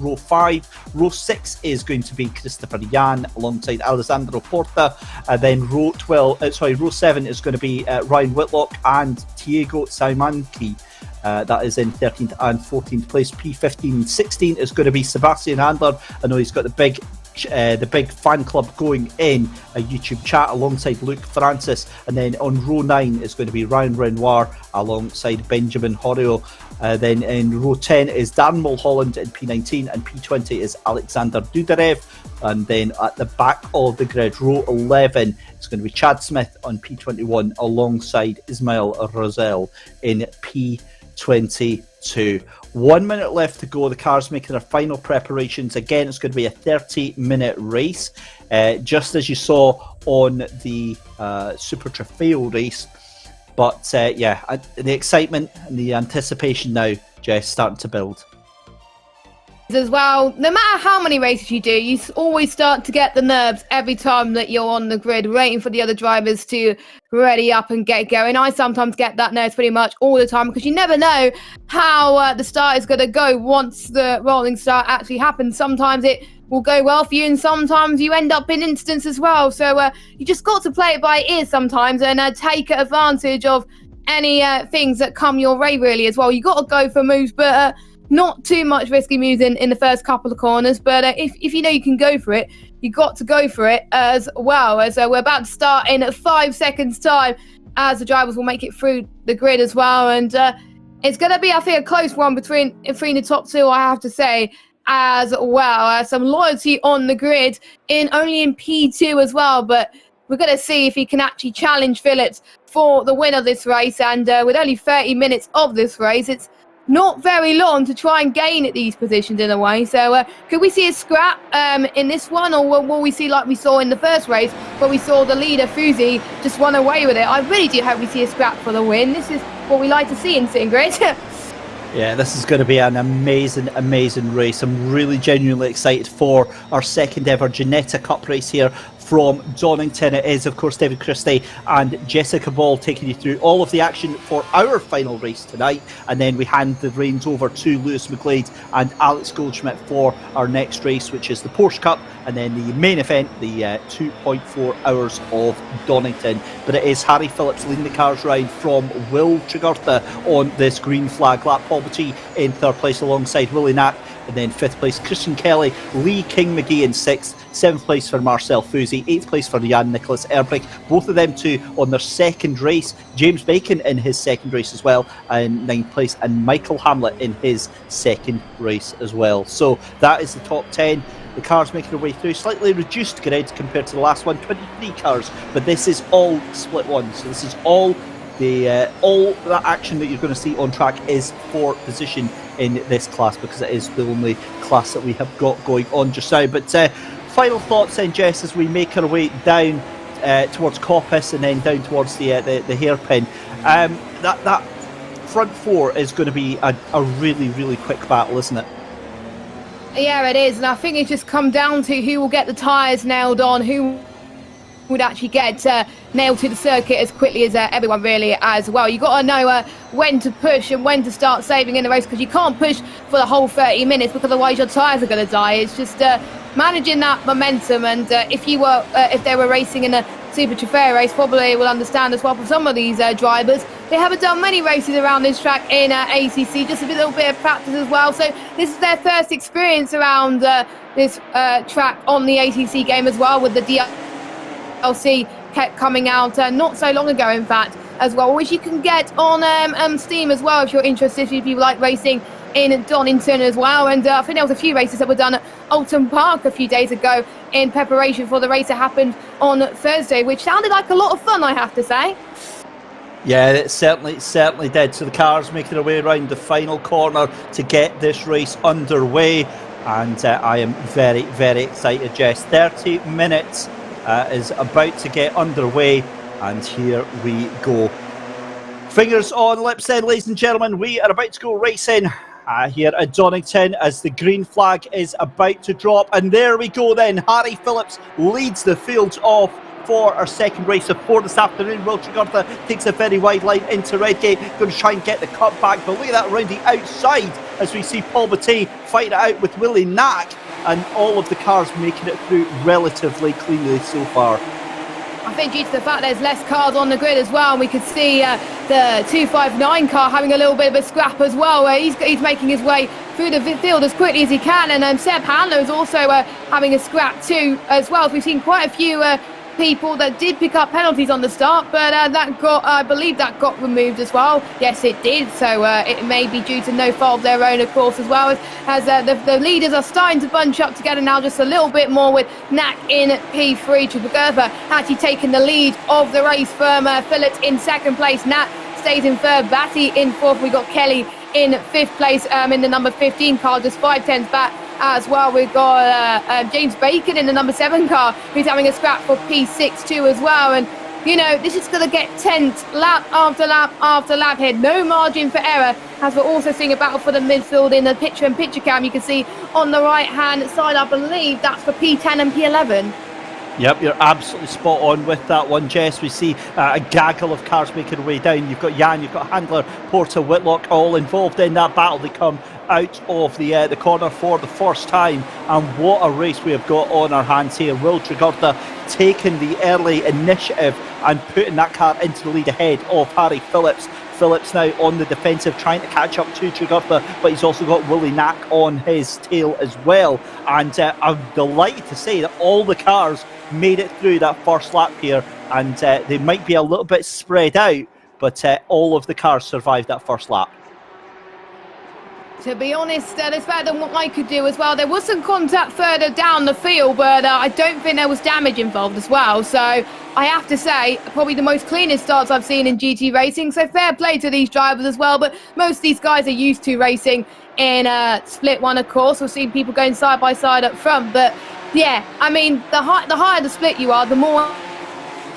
row 5. Row 6 is going to be Christopher Jan alongside Alessandro Porta. Then row 7 is going to be Ryan Whitlock and Diego Saimanki. That is in 13th and 14th place. P15 and 16 is going to be Sebastian Handler. I know he's got the big the big fan club going in, a YouTube chat alongside Luke Francis, and then on row 9 is going to be Ryan Renoir alongside Benjamin Horio. Then in row 10 is Dan Mulholland in P19, and P20 is Alexander Dudarev. And then at the back of the grid, row 11, it's going to be Chad Smith on P21 alongside Ismail Rosell in P22. 1 minute left to go. The car's making their final preparations. Again, it's going to be a 30-minute race, just as you saw on the Super Trofeo race. But the excitement and the anticipation now, Jess, starting to build. As well, no matter how many races you do, you always start to get the nerves every time that you're on the grid, waiting for the other drivers to ready up and get going. I sometimes get that nerves pretty much all the time, because you never know how the start is going to go once the rolling start actually happens. Sometimes it will go well for you, and sometimes you end up in incidents as well. So you just got to play it by ear sometimes, and take advantage of any things that come your way really as well. You got to go for moves, but not too much risky moves in the first couple of corners. But if you know you can go for it, you got to go for it as well. As we're about to start in 5 seconds time, as the drivers will make it through the grid as well. And it's going to be, I think, a close one between the top two, I have to say, as well. Some loyalty on the grid only in P2 as well, but we're going to see if he can actually challenge Phillips for the win of this race. And with only 30 minutes of this race, it's not very long to try and gain at these positions in a way. So could we see a scrap in this one, or will we see, like we saw in the first race, where we saw the leader Fuzi just run away with it? I really do hope we see a scrap for the win. This is what we like to see in Singrid. Yeah, this is going to be an amazing race. I'm really genuinely excited for our second ever Ginetta Cup race here from Donington. It is, of course, David Christie and Jessica Ball taking you through all of the action for our final race tonight, and then we hand the reins over to Lewis McGlade and Alex Goldschmidt for our next race, which is the Porsche Cup, and then the main event, the 2.4 hours of Donington. But it is Harry Phillips leading the cars round from Will Tregurtha on this green flag lap. Paul Batty in third place alongside Willie Knack, and then fifth place Christian Kelly, Lee King McGee in sixth, seventh place for Marcel Fuzi, eighth place for Jan Nicholas Erbrich, both of them two on their second race, James Bacon in his second race as well, and ninth place, and Michael Hamlet in his second race as well. So that is the top 10. The cars making their way through, slightly reduced grid compared to the last one, 23 cars, but this is all split one, so this is all that action that you're going to see on track is for position in this class, because it is the only class that we have got going on just now. But final thoughts then, Jess, as we make our way down towards Coppice and then down towards the hairpin. That front four is going to be a really quick battle, isn't it? Yeah, it is, and I think it's just come down to who will get the tyres nailed on, who would actually get nailed to the circuit as quickly as everyone really as well. You've got to know when to push and when to start saving in the race, because you can't push for the whole 30 minutes, because otherwise your tyres are going to die. It's just managing that momentum, and if they were racing in a Super Trofeo race, probably will understand as well for some of these drivers. They haven't done many races around this track in ACC, just a little bit of practice as well. So this is their first experience around this track on the ACC game as well, with the DLC kept coming out not so long ago, in fact, as well, which you can get on Steam as well if you're interested, if you like racing in Donington as well. And I think there was a few races that were done at Alton Park a few days ago in preparation for the race that happened on Thursday, which sounded like a lot of fun, I have to say. Yeah, it certainly did. So the cars making their way around the final corner to get this race underway, and I am very excited, Jess. 30 minutes is about to get underway, and here we go. Fingers on lips then, ladies and gentlemen. We are about to go racing here at Donington as the green flag is about to drop, and there we go then. Harry Phillips leads the field off for our second race of 4 this afternoon. Will Tregurtha takes a very wide line into Redgate, going to try and get the cut back, but look at that around the outside as we see Paul Batty fight it out with Willie Knack, and all of the cars making it through relatively cleanly so far. I think due to the fact there's less cars on the grid as well, and we could see the 259 car having a little bit of a scrap as well, where he's making his way through the field as quickly as he can. And Seb Handler is also having a scrap too as well. So we've seen quite a few people that did pick up penalties on the start, but I believe that got removed as well. Yes, it did. So it may be due to no fault of their own, of course, as well as the leaders are starting to bunch up together now just a little bit more, with Knack in P3. Trubogurtha actually taking the lead of the race from Phillips in second place. Knack stays in third, Batty in fourth. We got Kelly in fifth place in the number 15 car, just 5/10 back as well. We've got James Bacon in the number 7 car, who's having a scrap for P6 too as well. And you know, this is going to get tense lap after lap after lap here. No margin for error, as we're also seeing a battle for the midfield in the picture-in-picture cam. You can see on the right-hand side, I believe that's for P10 and P11. Yep, you're absolutely spot on with that one, Jess. We see a gaggle of cars making their way down. You've got Jan, you've got Handler, Porter, Whitlock, all involved in that battle. They come out of the corner for the first time, and what a race we have got on our hands here. Will Trubogurtha taking the early initiative and putting that car into the lead ahead of Harry Phillips. Phillips now on the defensive, trying to catch up to Trubogurtha, but he's also got Willie Knack on his tail as well. And I'm delighted to say that all the cars made it through that first lap here, and they might be a little bit spread out, but all of the cars survived that first lap. To be honest, it's better than what I could do as well. There was some contact further down the field, but I don't think there was damage involved as well. So I have to say, probably the most cleanest starts I've seen in GT racing. So fair play to these drivers as well. But most of these guys are used to racing in split one, of course. We've seen people going side by side up front. But yeah, I mean, the higher the split you are, the more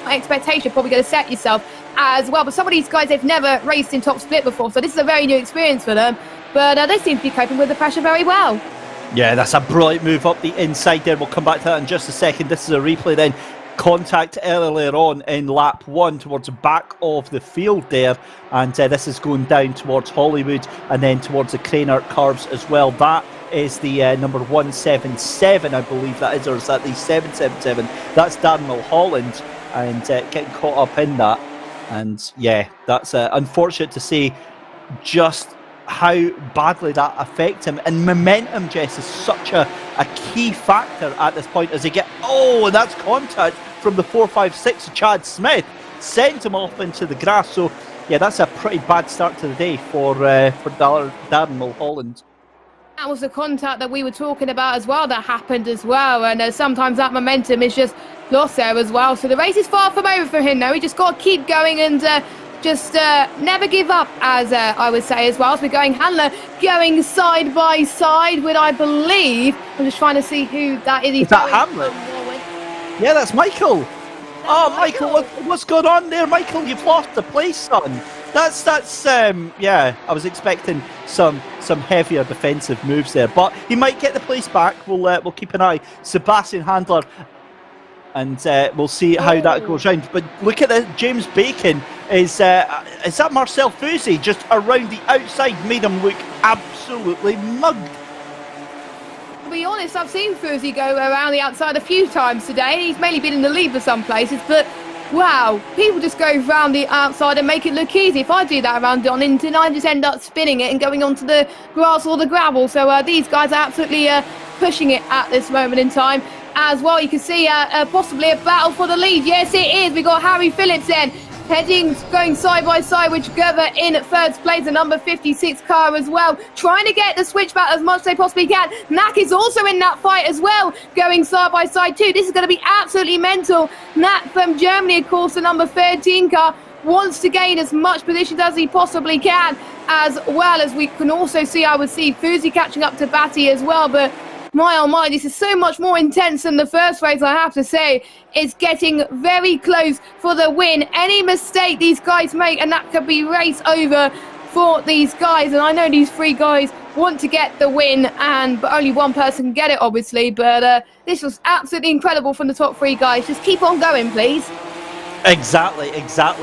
expectation you're probably going to set yourself as well. But some of these guys, they've never raced in top split before, so this is a very new experience for them. But they seem to be coping with the pressure very well. Yeah, that's a brilliant move up the inside there. We'll come back to that in just a second. This is a replay then. Contact earlier on in lap 1 towards the back of the field there, and this is going down towards Hollywood and then towards the Cranert curves as well. That is the number 177, I believe that is, or is that the 777? That's Darren Mulholland, and getting caught up in that. And yeah, that's unfortunate to say just how badly that affects him. And momentum, Jess, is such a key factor at this point as they get, and that's contact from the 456 Chad Smith, sent him off into the grass. So yeah, that's a pretty bad start to the day for Darren Mulholland. That was the contact that we were talking about as well that happened as well, and sometimes that momentum is just lost there as well. So the race is far from over for him now. He just got to keep going and just never give up, as I would say as well. So we're going Handler going side by side with, I believe, I'm just trying to see who that is. Is that Hamlet? Yeah, that's Michael. Michael, what's going on there? Michael, you've lost the place, son. That's yeah, I was expecting some heavier defensive moves there, but he might get the place back. We'll keep an eye. Sebastian Handler, and we'll see how that goes round. But look at that, James Bacon is that Marcel Fusey just around the outside, made him look absolutely mugged. To be honest, I've seen Fusey go around the outside a few times today. He's mainly been in the lead for some places, but wow, people just go round the outside and make it look easy. If I do that around Donington, I just end up spinning it and going onto the grass or the gravel. So these guys are absolutely pushing it at this moment in time. As well, you can see possibly a battle for the lead. Yes, it is. We got Harry Phillips then going side by side with Gerber in third place, the number 56 car as well, trying to get the switchback as much as they possibly can. Knack is also in that fight as well, going side by side too. This is going to be absolutely mental. Knack from Germany, of course, the number 13 car, wants to gain as much position as he possibly can, as well as we can also see, I would see Fusey catching up to Batty as well. But my oh my, this is so much more intense than the first race, I have to say. It's getting very close for the win. Any mistake these guys make, and that could be race over for these guys. And I know these three guys want to get the win, but only one person can get it, obviously. But this was absolutely incredible from the top three guys. Just keep on going, please. Exactly.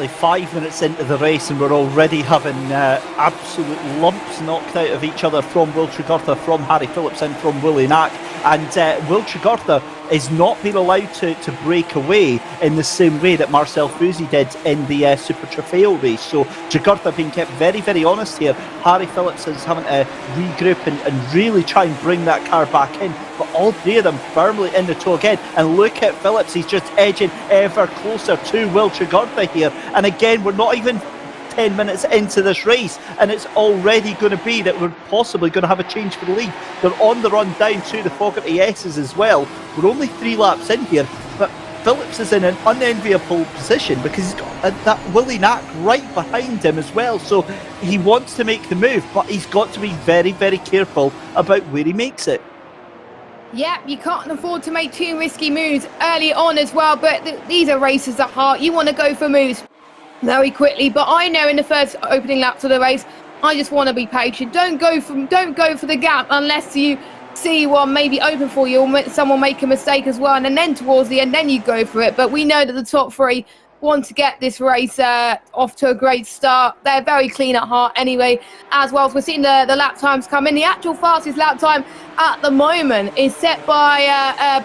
5 minutes into the race, and we're already having absolute lumps knocked out of each other from Will Trubogurtha, from Harry Phillips, and from Willie Knack. And Will Trubogurtha is not being allowed to break away in the same way that Marcel Fusi did in the Super Trofeo race. So Jugurtha being kept very, very honest here. Harry Phillips is having to regroup and really try and bring that car back in. But all three of them firmly in the tow again. And look at Phillips, he's just edging ever closer to Will Jugurtha here. And again, we're not even 10 minutes into this race, and it's already going to be that we're possibly going to have a change for the lead. They're on the run down to the Fogarty S's as well. We're only 3 laps in here, but Phillips is in an unenviable position because he's got that Willie Knack right behind him as well. So he wants to make the move, but he's got to be very, very careful about where he makes it. Yeah, you can't afford to make too risky moves early on as well, but these are races at heart. You want to go for moves very quickly, but I know in the first opening laps of the race, I just want to be patient. Don't go for the gap unless you see one maybe open for you or someone make a mistake as well, and then towards the end, then you go for it. But we know that the top 3 want to get this race off to a great start. They're very clean at heart anyway, as well. So we're seeing the lap times come in. The actual fastest lap time at the moment is set by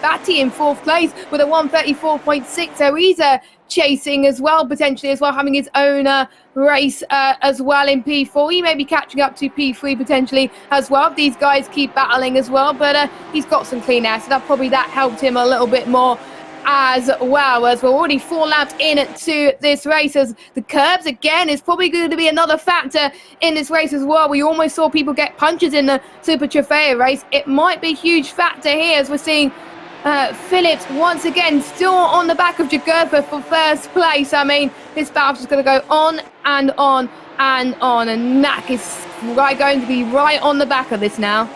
Batty in 4th place with a 1:34.6. So he's chasing as well, potentially as well, having his own race as well in P4. He may be catching up to P3 potentially as well. These guys keep battling as well, but he's got some clean air, so that helped him a little bit more as well, as we're already 4 laps in to this race. As the curbs again is probably going to be another factor in this race as well. We almost saw people get punches in the Super Trofeo race. It might be a huge factor here as we're seeing Phillips once again still on the back of Jugurtha for first place. I mean, this battle's just going to go on and on and on, and Knack is going to be right on the back of this now.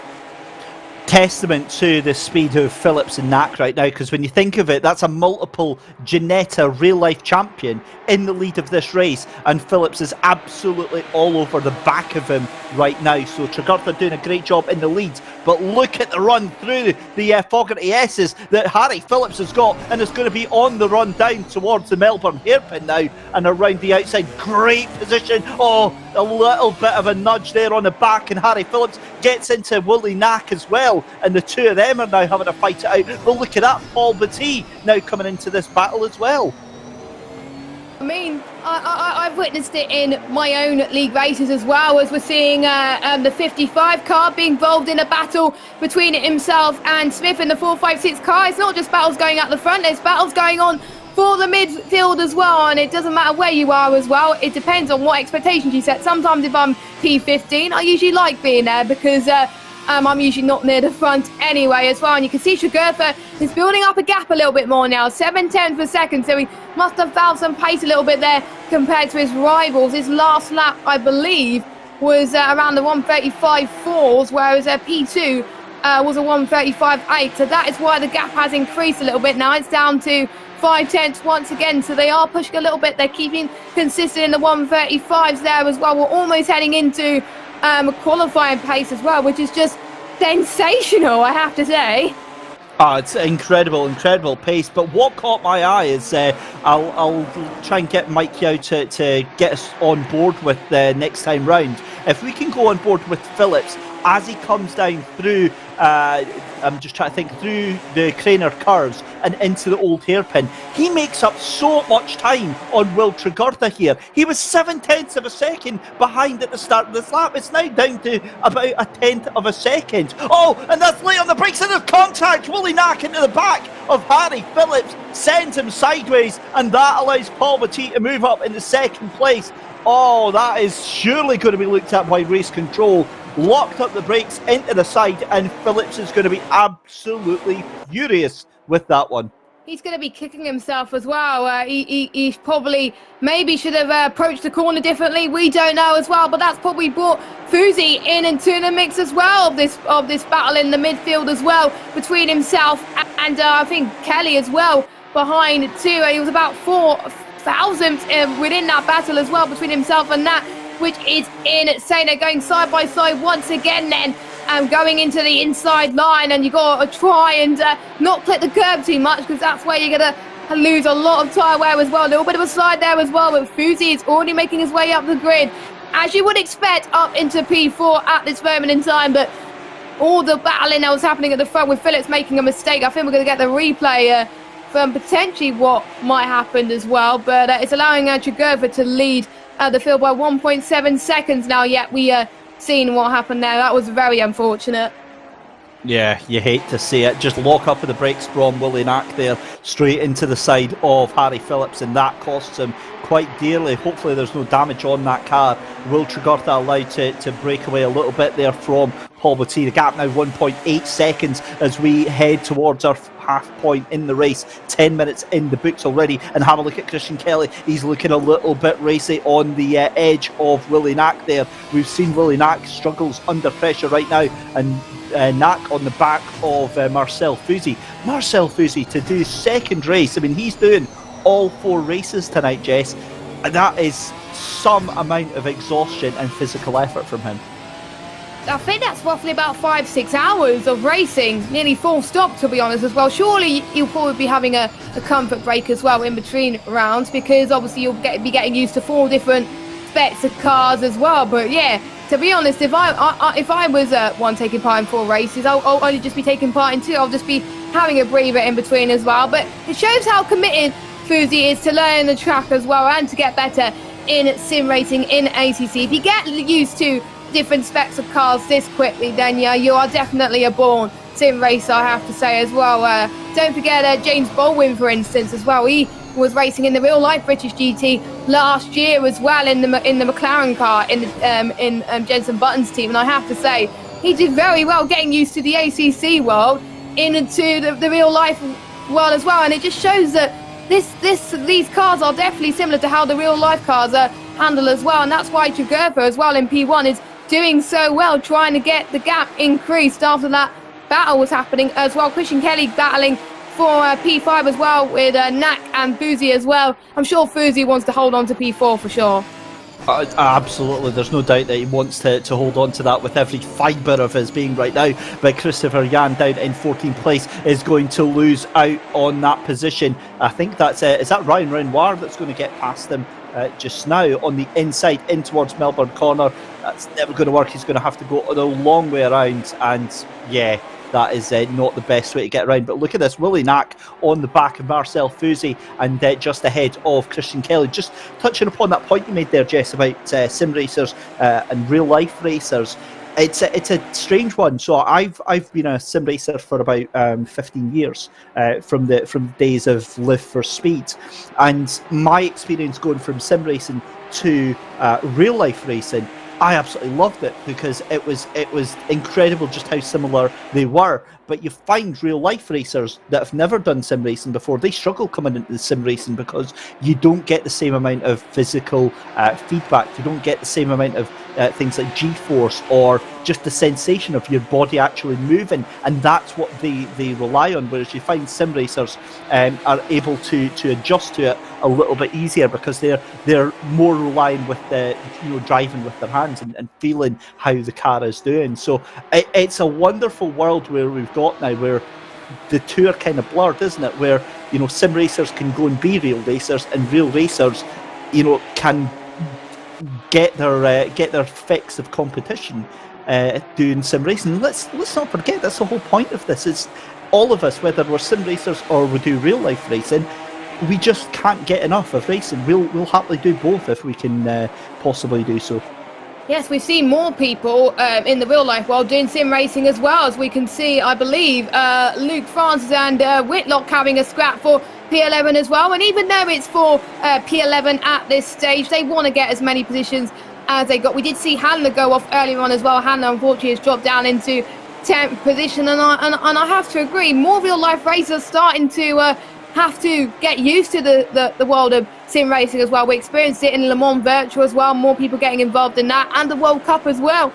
Testament to the speed of Phillips and Knack right now, because when you think of it, that's a multiple Ginetta real-life champion in the lead of this race, and Phillips is absolutely all over the back of him right now. So Jugurtha doing a great job in the lead, but look at the run through the Fogarty S's that Harry Phillips has got, and is going to be on the run down towards the Melbourne hairpin now and around the outside. Great position. Oh, a little bit of a nudge there on the back, and Harry Phillips gets into Willie Knack as well, and the two of them are now having to fight it out. But look at that, Paul Batty now coming into this battle as well. I mean, I've witnessed it in my own league races as well, as we're seeing the 55 car being involved in a battle between himself and Smith in the 456 car. It's not just battles going out the front, there's battles going on for the midfield as well, and it doesn't matter where you are as well. It depends on what expectations you set. Sometimes if I'm P15, I usually like being there because I'm usually not near the front anyway as well. And you can see Jugurtha is building up a gap a little bit more now, 7/10 per second, so he must have found some pace a little bit there compared to his rivals. His last lap, I believe, was around the 1:35.4s, whereas P2 was a 1:35.8, so that is why the gap has increased a little bit. Now it's down to 5/10 once again, so they are pushing a little bit. They're keeping consistent in the 1:35s there as well. We're almost heading into qualifying pace as well, which is just sensational, I have to say. Oh, it's incredible pace. But what caught my eye is I'll try and get Mike Yao to get us on board with the next time round. If we can go on board with Phillips as he comes down through, I'm just trying to think, through the Craner curves and into the old hairpin, he makes up so much time on Will Jugurtha here. He was 7/10 of a second behind at the start of this lap. It's now down to about a 1/10 of a second. Oh, and that's late on the brakes, and there's contact. Willie Knack into the back of Harry Phillips, sends him sideways, and that allows Paul Batty to move up into second place. Oh, that is surely going to be looked at by race control. Locked up the brakes into the side, and Phillips is going to be absolutely furious with that one. He's going to be kicking himself as well. He probably maybe should have approached the corner differently. We don't know as well, but that's probably brought Fusi into the mix as well of this battle in the midfield as well between himself and I think Kelly as well behind too. He was about 4,000 within that battle as well between himself and that, which is insane. They're going side by side once again then, going into the inside line, and you got to try and not clip the curb too much, because that's where you're going to lose a lot of tyre wear as well. A little bit of a slide there as well, but Fusi is already making his way up the grid, as you would expect, up into P4 at this moment in time. But all the battling that was happening at the front with Phillips making a mistake. I think we're going to get the replay from potentially what might happen as well, but it's allowing Chigurva to lead the field by 1.7 seconds now, yet we seen what happened there. That was very unfortunate. Yeah, you hate to see it. Just lock up with the brakes from Willie Knack there, straight into the side of Harry Phillips, and that costs him quite dearly. Hopefully there's no damage on that car. Will Tregurtha allowed to break away a little bit there from Paul Botti. The gap now 1.8 seconds as we head towards our half point in the race. 10 minutes in the books already, and have a look at Christian Kelly. He's looking a little bit racy on the edge of Willie Knack there. We've seen Willie Knack struggles under pressure right now, and Knack on the back of Marcel Fouzi. Marcel Fouzi to do second race. I mean, he's doing all 4 races tonight, Jess, and that is some amount of exhaustion and physical effort from him. I think that's roughly about 5-6 hours of racing, nearly full stop, to be honest, as well. Surely you'll probably be having a comfort break as well in between rounds, because obviously you'll be getting used to 4 different specs of cars as well. But yeah, to be honest, if I was one taking part in 4 races, I'll only just be taking part in 2. I'll just be having a breather in between as well. But it shows how committed Fouzi is to learn the track as well, and to get better in sim racing in ACC. If you get used to different specs of cars this quickly, then yeah, you are definitely a born sim racer, I have to say as well. Don't forget James Baldwin, for instance, as well. He was racing in the real life British GT last year as well in the McLaren car in Jenson Button's team, and I have to say he did very well getting used to the ACC world into the real life world as well. And it just shows that these cars are definitely similar to how the real life cars are handled as well, and that's why Chigurva as well in P1 is doing so well, trying to get the gap increased after that battle was happening as well. Christian Kelly battling for P5 as well with Knack and Fouzi as well. I'm sure Fouzi wants to hold on to P4 for sure. Absolutely, there's no doubt that he wants to hold on to that with every fibre of his being right now. But Christopher Yan down in 14th place is going to lose out on that position. I think that's is that Ryan Renoir that's going to get past him just now on the inside in towards Melbourne Corner. That's never going to work. He's going to have to go the long way around, and yeah, that is not the best way to get around. But look at this, Willie Knack on the back of Marcel Fouzi, and just ahead of Christian Kelly. Just touching upon that point you made there, Jess, about sim racers and real life racers. It's a strange one. So I've been a sim racer for about 15 years from the days of Live for Speed, and my experience going from sim racing to real life racing, I absolutely loved it, because it was incredible just how similar they were. But you find real life racers that have never done sim racing before, they struggle coming into the sim racing because you don't get the same amount of physical feedback. You don't get the same amount of things like G-force or just the sensation of your body actually moving, and that's what they rely on. Whereas you find sim racers are able to adjust to it a little bit easier, because they're more relying with the driving with their hands and feeling how the car is doing. So it's a wonderful world where we've got now, where the two are kind of blurred, isn't it? Where sim racers can go and be real racers, and real racers can get their fix of competition doing sim racing. Let's not forget, that's the whole point of this. Is all of us, whether we're sim racers or we do real life racing, we just can't get enough of racing. We'll happily do both if we can possibly do so. Yes, we've seen more people in the real life world doing sim racing as well, as we can see, I believe, Luke Francis and Whitlock having a scrap for P11 as well. And even though it's for P11 at this stage, they want to get as many positions as they got. We did see Handler go off earlier on as well. Handler, unfortunately, has dropped down into 10th position. And I have to agree, more real life racers starting to have to get used to the world of sim racing as well. We experienced it in Le Mans Virtual as well, more people getting involved in that, and the World Cup as well,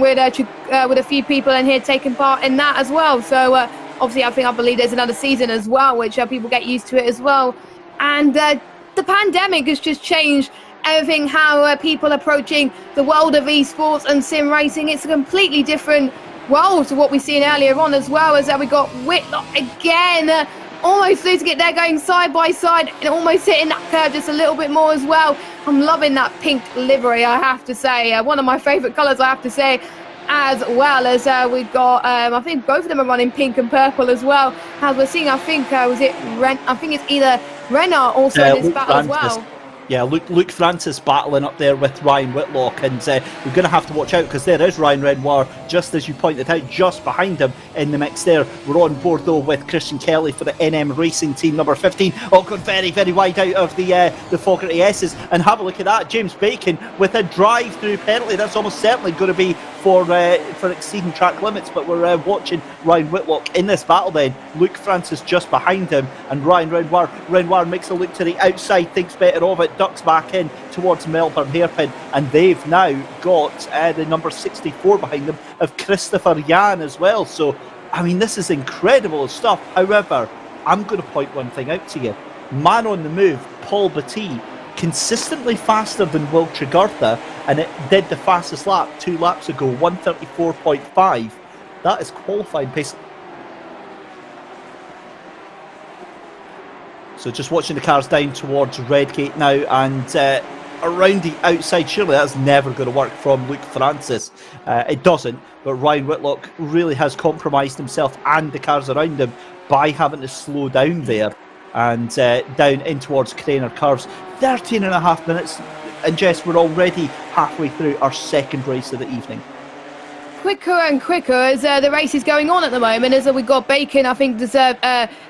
with a few people in here taking part in that as well. So obviously I believe there's another season as well, which people get used to it as well. And the pandemic has just changed everything, how people approaching the world of esports and sim racing. It's a completely different world to what we've seen earlier on as well, as we got Whitlock again, almost losing it there, going side by side and almost hitting that curve just a little bit more as well. I'm loving that pink livery, I have to say. One of my favourite colours, I have to say. as well, as we've got, I think both of them are running pink and purple as well. As we're seeing, I think, I think it's either Renner also in this battle as well. Yeah, Luke Francis battling up there with Ryan Whitlock, and we're going to have to watch out because there is Ryan Renoir, just as you pointed out, just behind him in the mix there. We're on board though with Christian Kelly for the NM Racing team, number 15. Oh, gone very, very wide out of the Fogarty S's, and have a look at that. James Bacon with a drive-through penalty. That's almost certainly going to be for exceeding track limits, but we're watching Ryan Whitlock in this battle then. Luke Francis just behind him, and Ryan Renoir makes a look to the outside, thinks better of it, ducks back in towards Melbourne Hairpin, and they've now got the number 64 behind them of Christopher Yan as well. So, I mean, this is incredible stuff. However, I'm going to point one thing out to you. Man on the move, Paul Batty, consistently faster than Will Tregurtha, and it did the fastest lap 2 laps ago, 1:34.5. That is qualifying pace. So just watching the cars down towards Redgate now, and around the outside. Surely that's never going to work from Luke Francis. It doesn't, but Ryan Whitlock really has compromised himself and the cars around him by having to slow down there, and down in towards Craner curves. 13 and a half minutes, and Jess, we're already halfway through our second race of the evening. Quicker and quicker as the race is going on at the moment, as we've got Bacon, I think,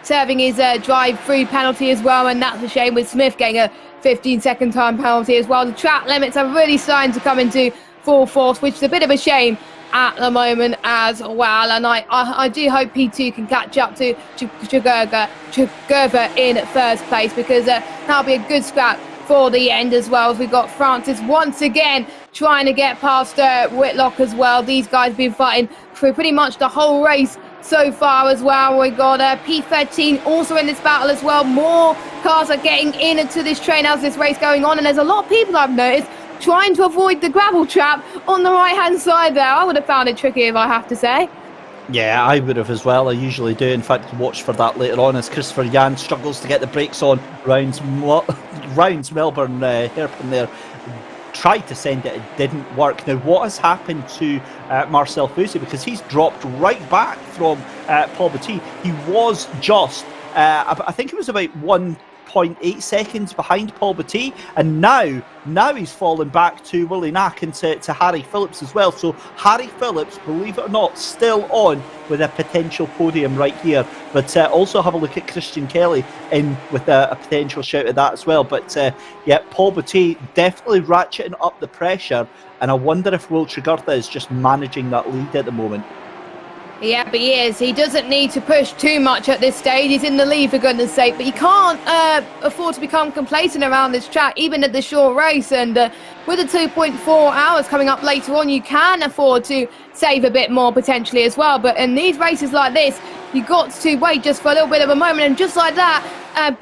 serving his drive-through penalty as well, and that's a shame, with Smith getting a 15-second time penalty as well. The track limits are really starting to come into full force, which is a bit of a shame at the moment as well, and I do hope P2 can catch up to Tregurtha in first place, because that'll be a good scrap for the end as well, as we've got Francis once again trying to get past Whitlock as well. These guys have been fighting for pretty much the whole race so far as well. We've got P13 also in this battle as well. More cars are getting into this train as this race going on, and there's a lot of people I've noticed trying to avoid the gravel trap on the right hand side there. I would have found it tricky, if I have to say. Yeah, I would have as well. I usually do. In fact, watch for that later on as Christopher Yan struggles to get the brakes on. Rounds Melbourne hairpin there. Tried to send it, it didn't work. Now, what has happened to Marcel Fusi? Because he's dropped right back from Paul Batty. He was just, I think it was about 1.8 seconds behind Paul Batty, and now he's fallen back to Willie Knack and to Harry Phillips as well. So Harry Phillips, believe it or not, still on with a potential podium right here. But also have a look at Christian Kelly in with a potential shout at that as well. But yeah, Paul Batty definitely ratcheting up the pressure, and I wonder if Will Tregurtha is just managing that lead at the moment. Yeah, but he is. He doesn't need to push too much at this stage. He's in the lead, for goodness sake. But you can't afford to become complacent around this track, even at the short race. And with the 2.4 hours coming up later on, you can afford to save a bit more potentially as well. But in these races like this, you've got to wait just for a little bit of a moment. And just like that,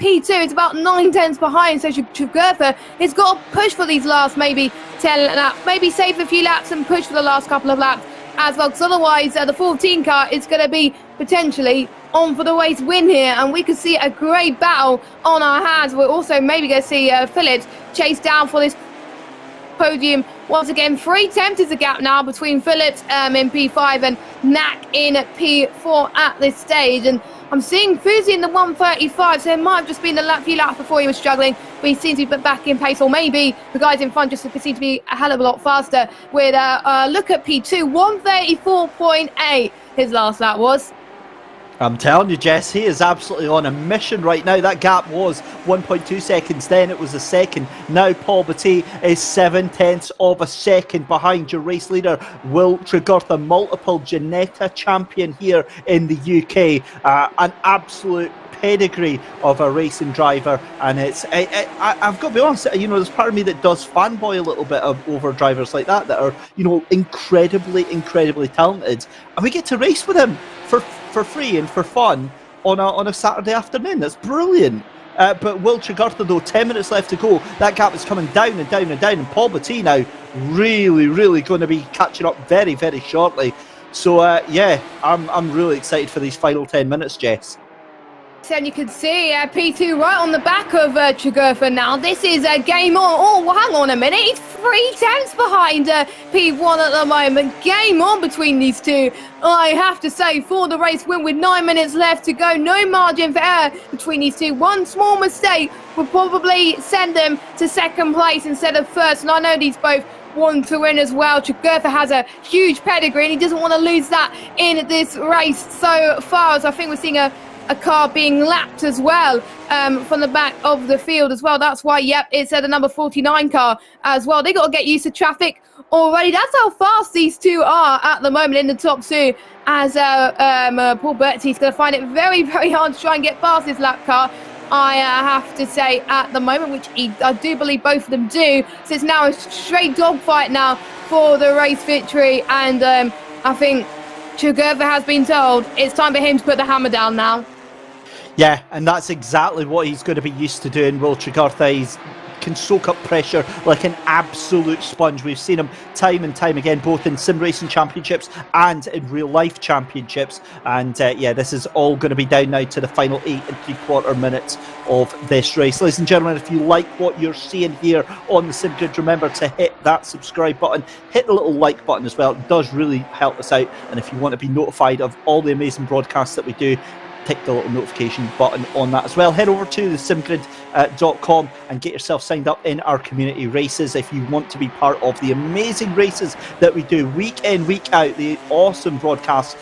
P2 is about 9 tenths behind. So Tregurtha has got to push for these last maybe 10 laps, maybe save a few laps and push for the last couple of laps as well, because otherwise the 14 car is going to be potentially on for the race win here, and we could see a great battle on our hands. We're also maybe going to see Phillips chase down for this podium once again. 3 tenths is the gap now between Phillips in P5 and Knack in P4 at this stage, and I'm seeing Fusi in the 1:35, so it might have just been the few laps before he was struggling, but he seems to be back in pace, or maybe the guys in front just seem to be a hell of a lot faster. With look at P2, 1:34.8 his last lap was. I'm telling you, Jess, he is absolutely on a mission right now. That gap was 1.2 seconds, then it was a second. Now Paul Batty is 7 tenths of a second behind your race leader, Will Tregurtha, multiple Ginetta champion here in the UK. An absolute pedigree of a racing driver, and it's I've got to be honest, you know, there's part of me that does fanboy a little bit over drivers like that are, you know, incredibly talented, and we get to race with him for free and for fun on a Saturday afternoon. That's brilliant. But Will Tregurtha, though, 10 minutes left to go. That gap is coming down and down and down, and Paul Batty now really going to be catching up very shortly. So yeah, I'm really excited for these final 10 minutes, Jess. And you can see P2 right on the back of Chigurtha now. This is a game on. Oh, hang on a minute. He's 3 tenths behind P1 at the moment. Game on between these two. I have to say, for the race win with 9 minutes left to go, no margin for error between these two. One small mistake would probably send them to second place instead of first. And I know these both want to win as well. Chigurtha has a huge pedigree and he doesn't want to lose that in this race so far. As I think we're seeing a car being lapped as well from the back of the field as well. That's why, yep, it's the number 49 car as well. They got to get used to traffic already. That's how fast these two are at the moment in the top two, as Paul Bertie's going to find it very, very hard to try and get past this lap car, I have to say, at the moment, which I do believe both of them do. So it's now a straight dogfight now for the race victory, and I think Chigurtha has been told it's time for him to put the hammer down now. Yeah, and that's exactly what he's going to be used to doing. Will Chigurtha, he can soak up pressure like an absolute sponge. We've seen him time and time again, both in sim racing championships and in real life championships. And yeah, this is all going to be down now to the final 8 3/4 minutes of this race. Ladies and gentlemen, if you like what you're seeing here on the Sim Grid, remember to hit that subscribe button, hit the little like button as well. It does really help us out. And if you want to be notified of all the amazing broadcasts that we do, tick the little notification button on that as well. Head over to thesimgrid.com and get yourself signed up in our community races if you want to be part of the amazing races that we do week in, week out, the awesome broadcasts.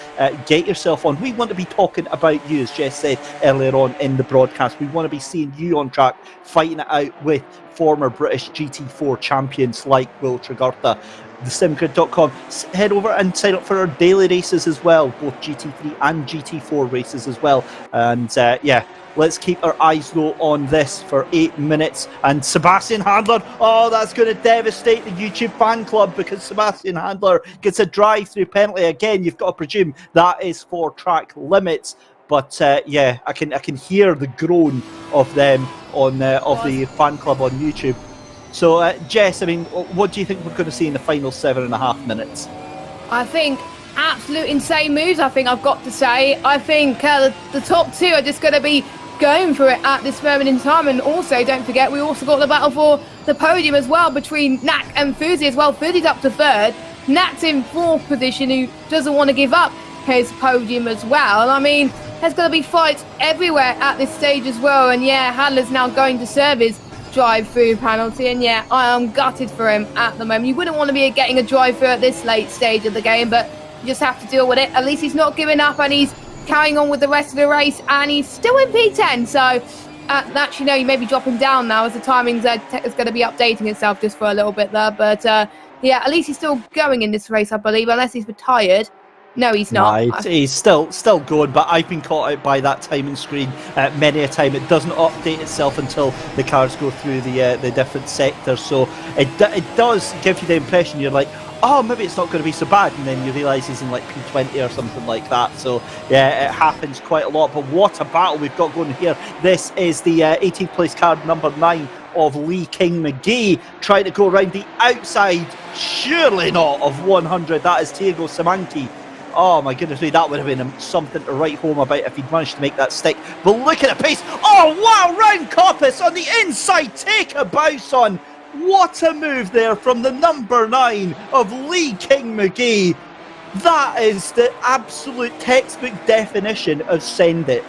Get yourself on. We want to be talking about you, as Jess said earlier on in the broadcast. We want to be seeing you on track, fighting it out with former British GT4 champions like Will Chigurtha. thesimgrid.com. Head over and sign up for our daily races as well, both GT3 and GT4 races as well. And yeah, let's keep our eyes though on this for 8 minutes. And Sebastian Handler, oh, that's going to devastate the YouTube fan club, because Sebastian Handler gets a drive-through penalty. Again, you've got to presume that is for track limits. But yeah, I can hear the groan of them on of the fan club on YouTube. So, Jess, I mean, what do you think we're going to see in the final 7.5 minutes? I think absolute insane moves, I think I've got to say. I think the top two are just going to be going for it at this moment in time. And also, don't forget, we also got the battle for the podium as well between Knack and Fuzi as well. Fuzi's up to third. Knack's in fourth position, who doesn't want to give up his podium as well. I mean, there's going to be fights everywhere at this stage as well. And yeah, Handler's now going to serve his drive-through penalty, and yeah, I am gutted for him at the moment. You wouldn't want to be getting a drive-through at this late stage of the game, but you just have to deal with it. At least he's not giving up, and he's carrying on with the rest of the race, and he's still in P10. So actually, no, you may be dropping down now, as the timing's is going to be updating itself just for a little bit there. But yeah, at least he's still going in this race, I believe, unless he's retired. No, he's not. No, he's still going, but I've been caught out by that timing screen many a time. It doesn't update itself until the cars go through the different sectors, so it does give you the impression you're like, oh, maybe it's not going to be so bad, and then you realise he's in like P20 or something like that. So yeah, it happens quite a lot. But what a battle we've got going here. This is the 18th place car, number 9 of Lee King McGee, trying to go around the outside, surely not, of 100. That is Thiago Simanki. Oh my goodness me, that would have been something to write home about if he'd managed to make that stick. But look at the pace. Oh wow, round Coppice on the inside. Take a bounce on. What a move there from the number 9 of Lee King McGee. That is the absolute textbook definition of send it.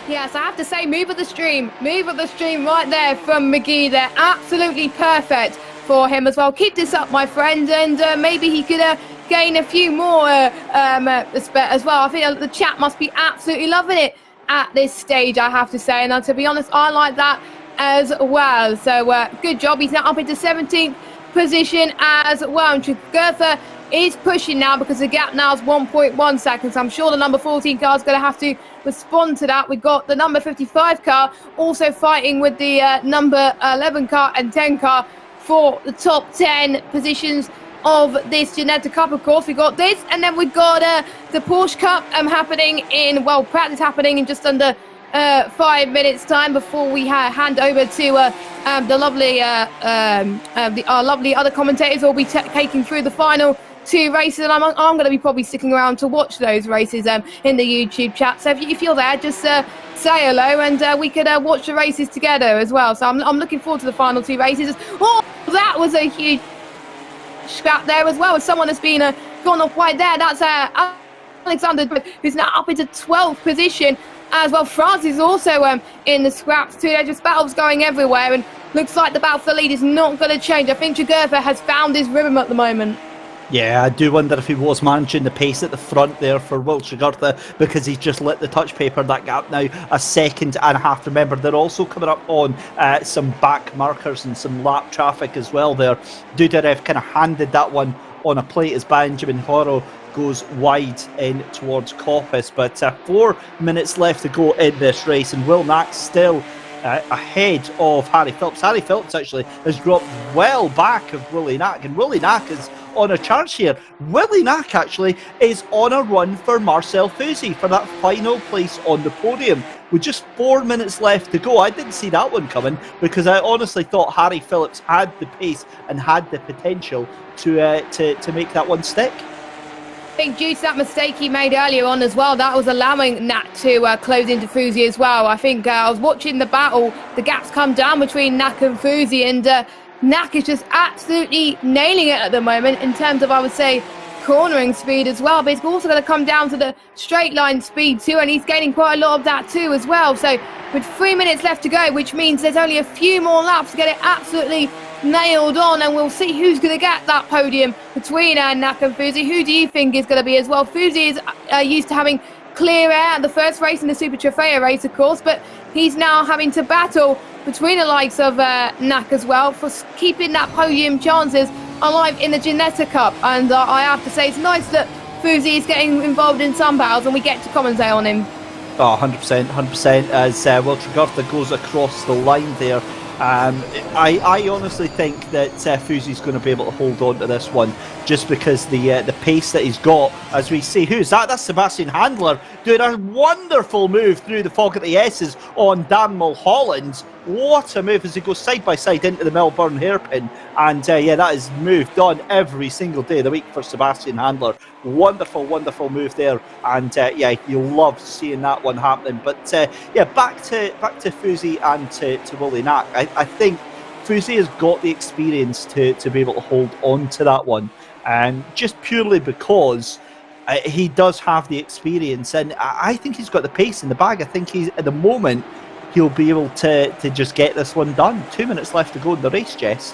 Yes, I have to say, move of the stream right there from McGee there. Absolutely perfect for him as well. Keep this up, my friend, and maybe he could gain a few more as well. I think the chat must be absolutely loving it at this stage, I have to say. And to be honest, I like that as well. So good job. He's now up into 17th position as well. And Chigurtha is pushing now, because the gap now is 1.1 seconds. I'm sure the number 14 car is going to have to respond to that. We've got the number 55 car also fighting with the number 11 car and 10 car for the top 10 positions of this Ginetta Cup. Of course, we got this, and then we've got the Porsche Cup happening in, well, practice happening in just under 5 minutes time before we hand over to the lovely our lovely other commentators who will be taking through the final 2 races, and I'm going to be probably sticking around to watch those races in the YouTube chat. So if you're there, just say hello, and we could watch the races together as well. So I'm looking forward to the final 2 races. Oh, that was a huge scrap there as well, as someone has been gone off wide there. That's Alexander, who's now up into 12th position as well. France is also in the scraps too. There's just battles going everywhere, and looks like the battle for the lead is not going to change. I think Jugurtha has found his rhythm at the moment. Yeah, I do wonder if he was managing the pace at the front there for Will Jugurtha, because he's just lit the touch paper. That gap now a second and a half. Remember, they're also coming up on some back markers and some lap traffic as well there. Dudarev kind of handed that one on a plate as Benjamin Horo goes wide in towards Coppice. But 4 minutes left to go in this race, and Will Knack still ahead of Harry Phillips. Harry Phillips actually has dropped well back of Willie Knack, and Willie Knack is on a charge here. Willie Knack actually is on a run for Marcel Fusy for that final place on the podium with just 4 minutes left to go. I didn't see that one coming, because I honestly thought Harry Phillips had the pace and had the potential to make that one stick. I think due to that mistake he made earlier on as well, that was allowing Nat to close into Fusy as well. I think I was watching the battle, the gaps come down between Nak and Fusy, and Nak is just absolutely nailing it at the moment in terms of, I would say, cornering speed as well. But it's also going to come down to the straight line speed too, and he's gaining quite a lot of that too as well. So with 3 minutes left to go, which means there's only a few more laps to get it absolutely nailed on, and we'll see who's going to get that podium between Nak and Fusy. Who do you think is going to be as well? Fusy is used to having clear air at the first race in the Super Trofeo race, of course, but he's now having to battle between the likes of Nak as well for keeping that podium chances alive in the Ginetta Cup. And I have to say, it's nice that Fusy is getting involved in some battles and we get to commentate on him. Oh, 100%, as Will Jugurtha goes across the line there. I honestly think that Fusy's going to be able to hold on to this one, just because the pace that he's got. As we see, who's that? That's Sebastian Handler doing a wonderful move through the fog at the S's on Dan Mulholland. What a move as he goes side by side into the Melbourne hairpin. And yeah, that is move done every single day of the week for Sebastian Handler. Wonderful, wonderful move there. And yeah, you'll love seeing that one happening. But yeah, back to Fusy and to Willie Knack. I think Fusy has got the experience to be able to hold on to that one. Just purely because he does have the experience, and I think he's got the pace in the bag. I think he's, at the moment, he'll be able to just get this one done. 2 minutes left to go in the race, Jess.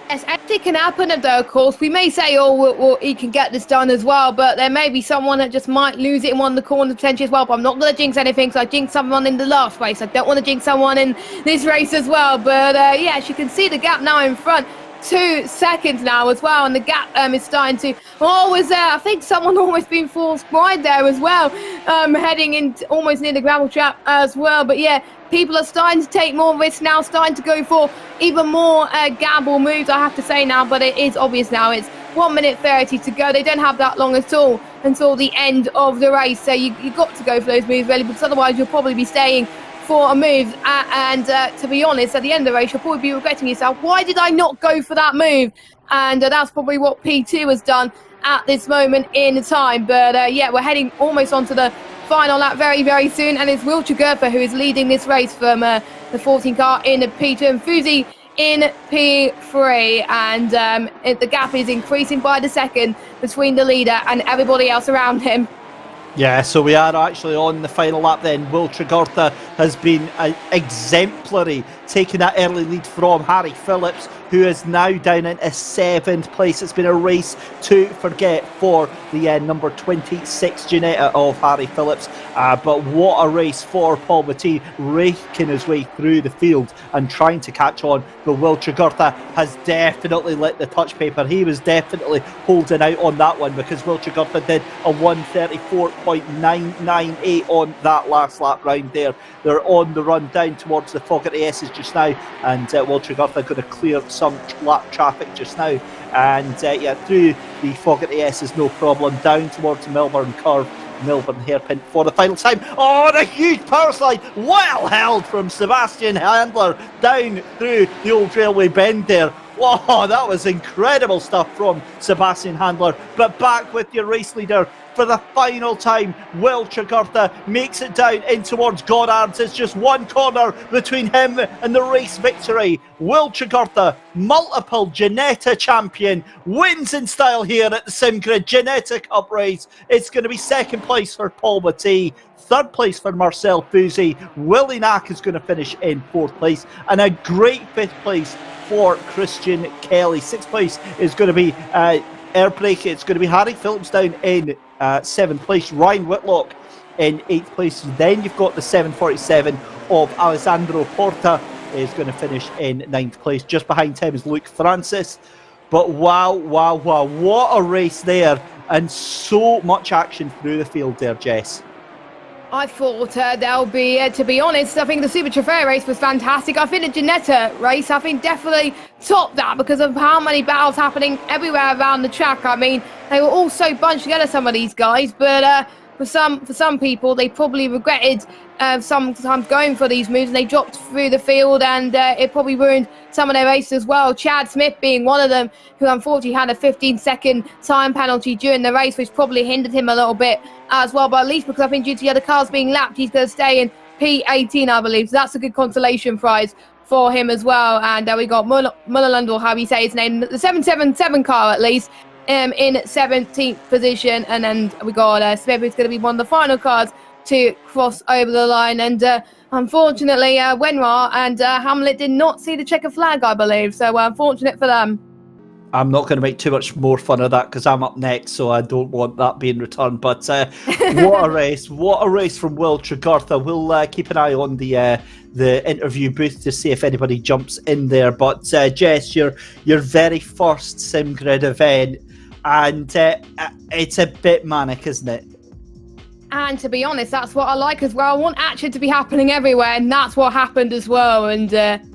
Yes, anything can happen, though, of course. We may say, well, he can get this done as well, but there may be someone that just might lose it in one of the corners potentially as well. But I'm not going to jinx anything, so I jinxed someone in the last race. I don't want to jinx someone in this race as well. But yeah, as you can see the gap now in front. 2 seconds now as well, and the gap is starting to was there. I think someone almost been forced wide there as well, heading in almost near the gravel trap as well. But yeah, people are starting to take more risks now, starting to go for even more gamble moves, I have to say now. But it is obvious now, it's 1 minute 30 to go. They don't have that long at all until the end of the race, so you've got to go for those moves really, because otherwise you'll probably be staying for a move, and to be honest, at the end of the race you'll probably be regretting yourself. Why did I not go for that move? And that's probably what P2 has done at this moment in time. But yeah, we're heading almost onto the final lap very, very soon, and it's Will Jugurtha who is leading this race from the 14 car in P2 and Fusy in P3, and the gap is increasing by the second between the leader and everybody else around him. Yeah, so we are actually on the final lap then. Will Jugurtha has been exemplary, taking that early lead from Harry Phillips, who is now down into 7th place. It's been a race to forget for the number 26 Ginetta of Harry Phillips. But what a race for Paul Matee, raking his way through the field and trying to catch on. But Will Jugurtha has definitely lit the touch paper. He was definitely holding out on that one, because Will Jugurtha did a 1:34.998 on that last lap round there. They're on the run down towards the fog at the S's just now, and Will Jugurtha going to clear some lap traffic just now, and yeah, through the fog at the S's no problem, down towards the Melbourne curve, Melbourne hairpin for the final time. Oh, and a huge power slide, well held from Sebastian Handler down through the old railway bend there. Wow, that was incredible stuff from Sebastian Handler. But back with your race leader for the final time. Will Tregurtha makes it down in towards Goddard's. It's just one corner between him and the race victory. Will Tregurtha, multiple Ginetta champion, wins in style here at the Simgrid Ginetta Cup race. It's going to be second place for Paul Mattei, third place for Marcel Fusi. Willie Nack is going to finish in fourth place, and a great fifth place for Christian Kelly. Sixth place is going to be Airbrake. It's going to be Harry Phillips down in seventh place. Ryan Whitlock in eighth place. Then you've got the 747 of Alessandro Porta is going to finish in ninth place. Just behind him is Luke Francis. But wow, what a race there, and so much action through the field there, Jess. I thought there'll be, to be honest, I think the Super Trofeo race was fantastic. I think the Ginetta race, I think definitely topped that because of how many battles happening everywhere around the track. I mean, they were all so bunched together, some of these guys, but for some people, they probably regretted sometimes going for these moves, and they dropped through the field, and it probably ruined some of their races as well. Chad Smith being one of them, who unfortunately had a 15-second time penalty during the race, which probably hindered him a little bit as well, but at least because I think due to the other cars being lapped, he's going to stay in P18, I believe. So that's a good consolation prize for him as well. And we got Mullerland, or how you say his name, the 777 car at least, in 17th position. And then we got Smith, who's going to be one of the final cars to cross over the line. And unfortunately, Wenra and Hamlet did not see the checkered flag, I believe. So unfortunate for them. I'm not going to make too much more fun of that because I'm up next, so I don't want that being returned. But what a race. What a race from Will Tregurtha. We'll keep an eye on the interview booth to see if anybody jumps in there. But Jess, your very first Simgrid event, and it's a bit manic, isn't it? And to be honest, that's what I like as well. I want action to be happening everywhere, and that's what happened as well. And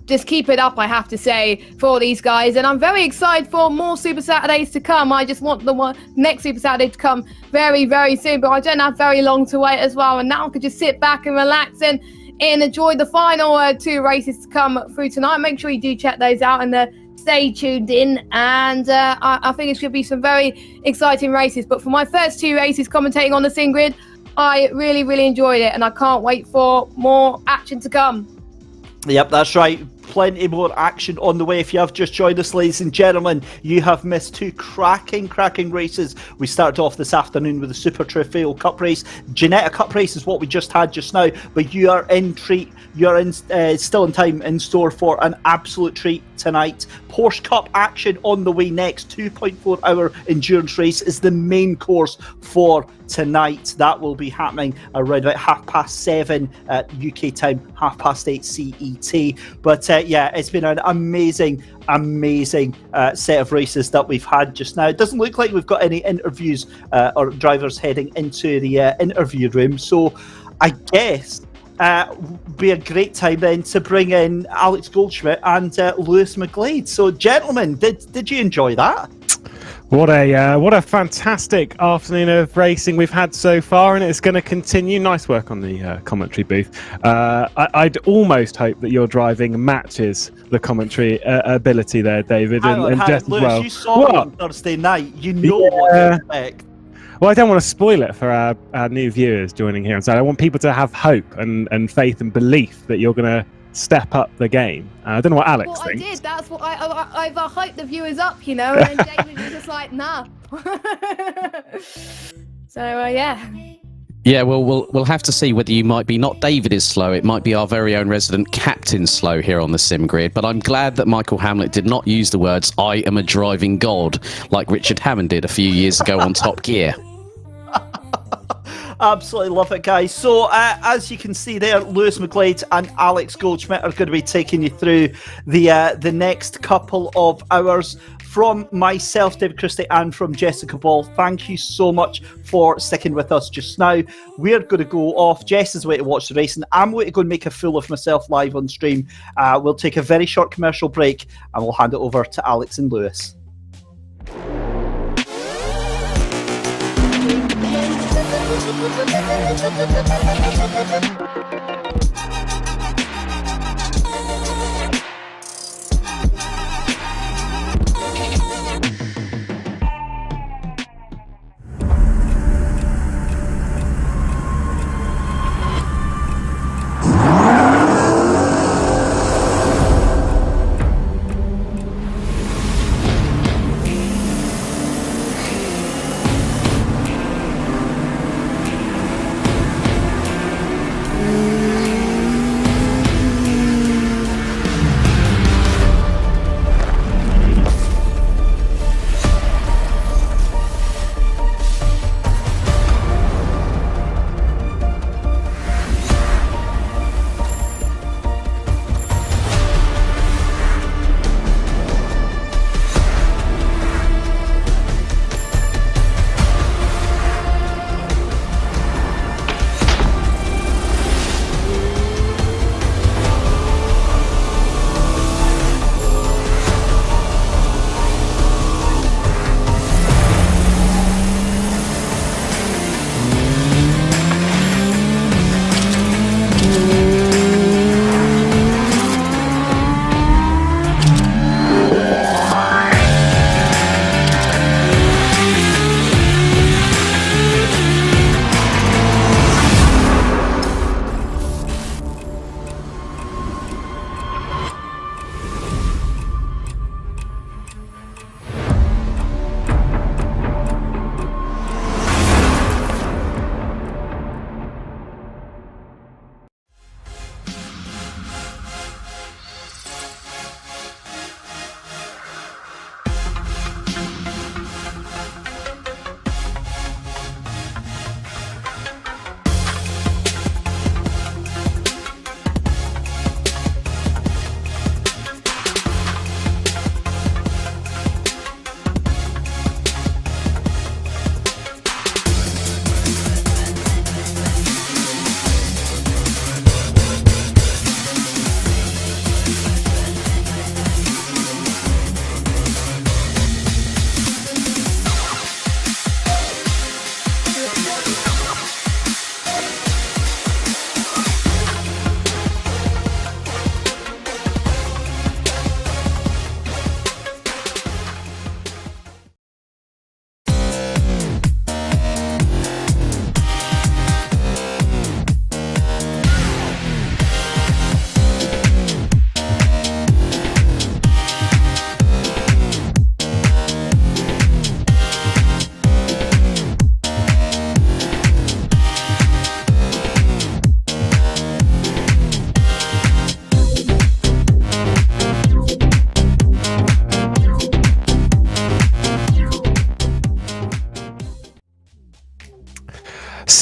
just keep it up, I have to say, for these guys. And I'm very excited for more Super Saturdays to come. I just want the next Super Saturday to come very, very soon. But I don't have very long to wait as well. And now I could just sit back and relax and enjoy the final two races to come through tonight. Make sure you do check those out and stay tuned in. And I think it should be some very exciting races. But for my first two races commentating on the Simgrid, I really, really enjoyed it, and I can't wait for more action to come. Yep, that's right. Plenty more action on the way. If you have just joined us, ladies and gentlemen, you have missed two cracking races. We started off this afternoon with the Super Trofeo Cup race. Ginetta Cup race is what we just had just now, but you are in treat. You're in still in time in store for an absolute treat tonight. Porsche Cup action on the way next. 2.4 hour endurance race is the main course for tonight. That will be happening around about 7:30 UK time, 8:30 CET. But yeah, it's been an amazing set of races that we've had just now. It doesn't look like we've got any interviews or drivers heading into the interview room, so I guess be a great time then to bring in Alex Goldschmidt and Lewis McGlade. So gentlemen, did you enjoy that? What a fantastic afternoon of racing we've had so far, and it's going to continue. Nice work on the commentary booth. I'd almost hope that your driving matches the commentary ability there, David, and Jess as well. Lewis, you saw it on Thursday night. You know what to expect. Well, I don't want to spoil it for our new viewers joining here, and so I want people to have hope and faith and belief that you're going to step up the game. I don't know what Alex thinks. I did. That's what I've hyped the viewers up, you know, and David was just like, nah. So yeah. Yeah, well, we'll have to see whether you might be, not David is slow, it might be our very own resident captain slow here on the Simgrid, but I'm glad that Michael Hamlet did not use the words, I am a driving god, like Richard Hammond did a few years ago on Top Gear. Absolutely love it, guys. So as you can see there, Lewis McGlade and Alex Goldschmidt are going to be taking you through the next couple of hours. From myself, David Christie, and from Jessica Ball, thank you so much for sticking with us just now. We're going to go off. Jess is away to watch the race, and I'm going to go and make a fool of myself live on stream. We'll take a very short commercial break, and we'll hand it over to Alex and Lewis.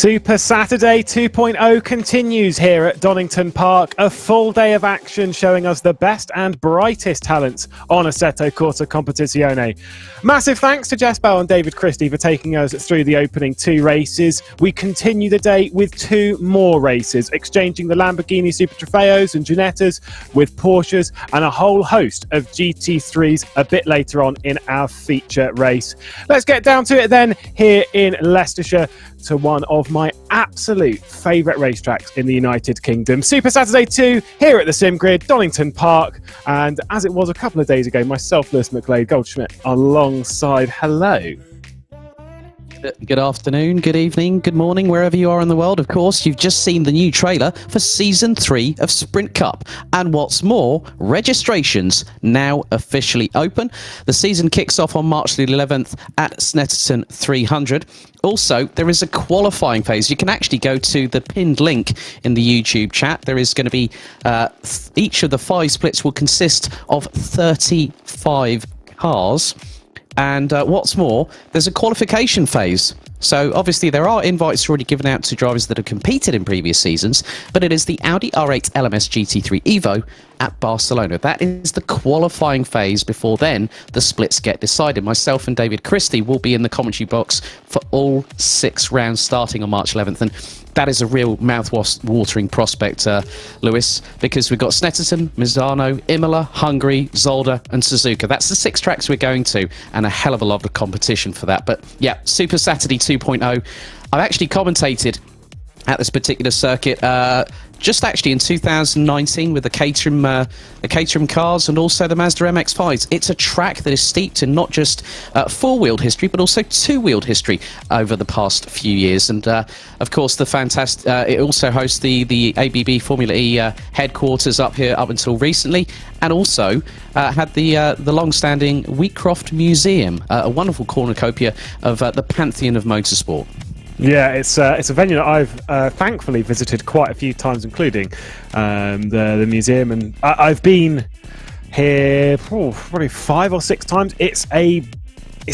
Super Saturday 2.0 continues here at Donington Park. A full day of action showing us the best and brightest talents on Assetto Corsa Competizione. Massive thanks to Jess and David Christie for taking us through the opening two races. We continue the day with two more races, exchanging the Lamborghini Super Trofeos and Ginettas with Porsches and a whole host of GT3s a bit later on in our feature race. Let's get down to it then here in Leicestershire, to one of my absolute favourite racetracks in the United Kingdom. Super Saturday 2 here at the Sim Grid, Donington Park. And as it was a couple of days ago, myself, Lewis McGlade, Goldschmidt alongside. Hello. Good afternoon, good evening, good morning, wherever you are in the world. Of course, you've just seen the new trailer for Season 3 of Sprint Cup. And what's more, registrations now officially open. The season kicks off on March the 11th at Snetterton 300. Also, there is a qualifying phase. You can actually go to the pinned link in the YouTube chat. There is going to be, each of the 5 splits will consist of 35 cars. And what's more, there's a qualification phase. So obviously there are invites already given out to drivers that have competed in previous seasons, but it is the Audi R8 LMS GT3 Evo at Barcelona. That is the qualifying phase. Before then, the splits get decided. Myself and David Christie will be in the commentary box for all 6 rounds starting on March 11th. And that is a real mouth-watering prospect, Lewis, because we've got Snetterton, Misano, Imola, Hungary, Zolder and Suzuka. That's the 6 tracks we're going to, and a hell of a lot of competition for that. But yeah, Super Saturday 2 2.0. I've actually commentated at this particular circuit just actually in 2019 with the Caterham cars and also the Mazda MX-5s. It's a track that is steeped in not just four-wheeled history, but also two-wheeled history over the past few years. And of course, the fantastic. It also hosts the ABB Formula E headquarters up here up until recently, and also had the long-standing Wheatcroft Museum, a wonderful cornucopia of the pantheon of motorsport. Yeah, it's a venue that I've thankfully visited quite a few times, including the museum, and I've been here probably 5 or 6 times. It's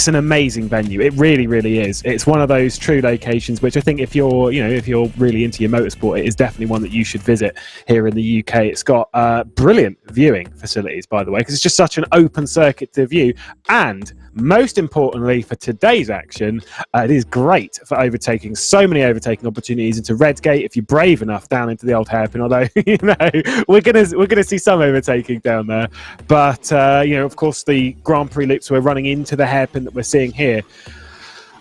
an amazing venue. It really, really is. It's one of those true locations which I think if you're really into your motorsport, it is definitely one that you should visit here in the UK. It's got brilliant viewing facilities, by the way, because it's just such an open circuit to view, and most importantly for today's action, it is great for overtaking. So many overtaking opportunities into Redgate if you're brave enough down into the old hairpin. Although we're gonna see some overtaking down there, but of course the Grand Prix loops we're running into the hairpin that we're seeing here.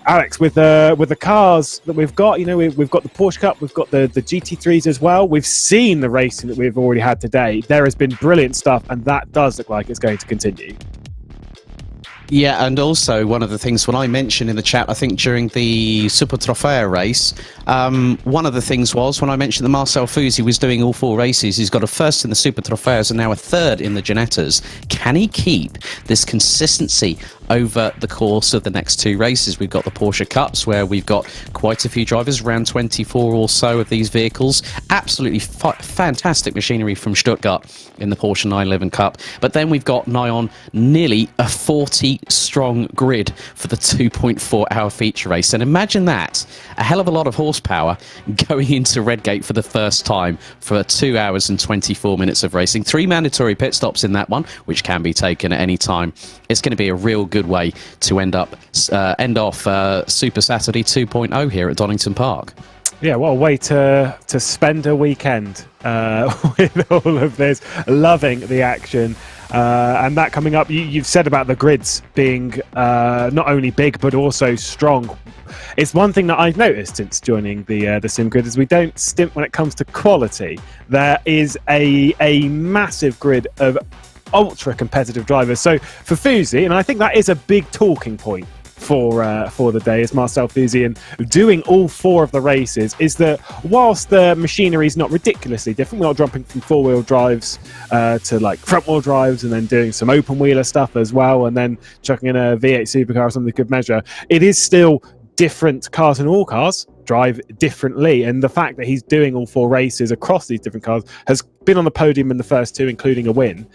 Alex, with the cars that we've got, we've got the Porsche Cup, we've got the GT3s as well. We've seen the racing that we've already had today. There has been brilliant stuff, and that does look like it's going to continue. Yeah, and also one of the things when I mentioned in the chat, I think during the Super Trofeo race, one of the things was when I mentioned that Marcel Fusi was doing all 4 races, he's got a first in the Super Trofeos and now a third in the Ginettas. Can he keep this consistency over the course of the next 2 races? We've got the Porsche Cups where we've got quite a few drivers, around 24 or so of these vehicles. Absolutely fantastic machinery from Stuttgart in the Porsche 911 Cup. But then we've got nigh on nearly a 40 strong grid for the 2.4 hour feature race. And imagine that, a hell of a lot of horsepower going into Redgate for the first time for 2 hours and 24 minutes of racing. 3 mandatory pit stops in that one, which can be taken at any time. It's going to be a real good way to end off Super Saturday 2.0 here at Donington Park. Yeah, what a way to spend a weekend with all of this, loving the action. And that coming up, you've said about the grids being not only big but also strong. It's one thing that I've noticed since joining the sim grid is we don't stint when it comes to quality. There is a massive grid of ultra competitive drivers. So for Fusi, and I think that is a big talking point for the day, is Marcel Fusi, and doing all 4 of the races, is that whilst the machinery is not ridiculously different, we're not jumping from 4-wheel drives to like front-wheel drives and then doing some open-wheeler stuff as well, and then chucking in a V8 supercar or something good measure. It is still different cars, and all cars drive differently, and the fact that he's doing all 4 races across these different cars, has been on the podium in the first 2, including a win.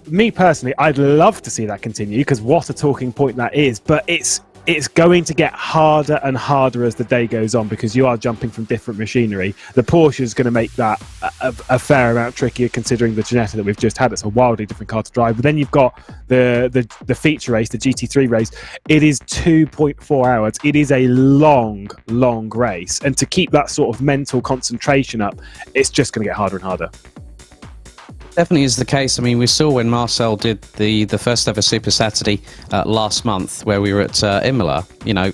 Me personally, I'd love to see that continue, because what a talking point that is, but it's going to get harder and harder as the day goes on, because you are jumping from different machinery. The Porsche is going to make that a fair amount trickier, considering the Ginetta that we've just had. It's a wildly different car to drive. But then you've got the feature race, the GT3 race. It is 2.4 hours. It is a long race, and to keep that sort of mental concentration up, it's just going to get harder and harder. Definitely is the case. I mean, we saw when Marcel did the first ever Super Saturday last month, where we were at Imola.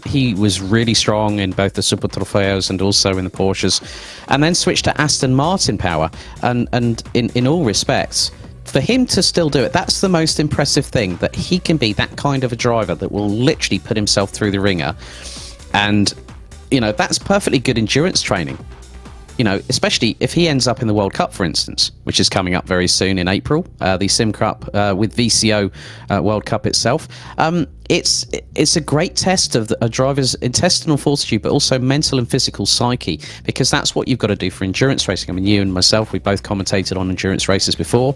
He was really strong in both the Super Trofeos and also in the Porsches, and then switched to Aston Martin power. And in all respects, for him to still do it, that's the most impressive thing, that he can be that kind of a driver that will literally put himself through the ringer. And that's perfectly good endurance training. Especially if he ends up in the World Cup, for instance, which is coming up very soon in April, the Sim Cup with VCO World Cup itself. It's a great test of a driver's intestinal fortitude, but also mental and physical psyche, because that's what you've got to do for endurance racing. I mean, you and myself, we both commentated on endurance races before,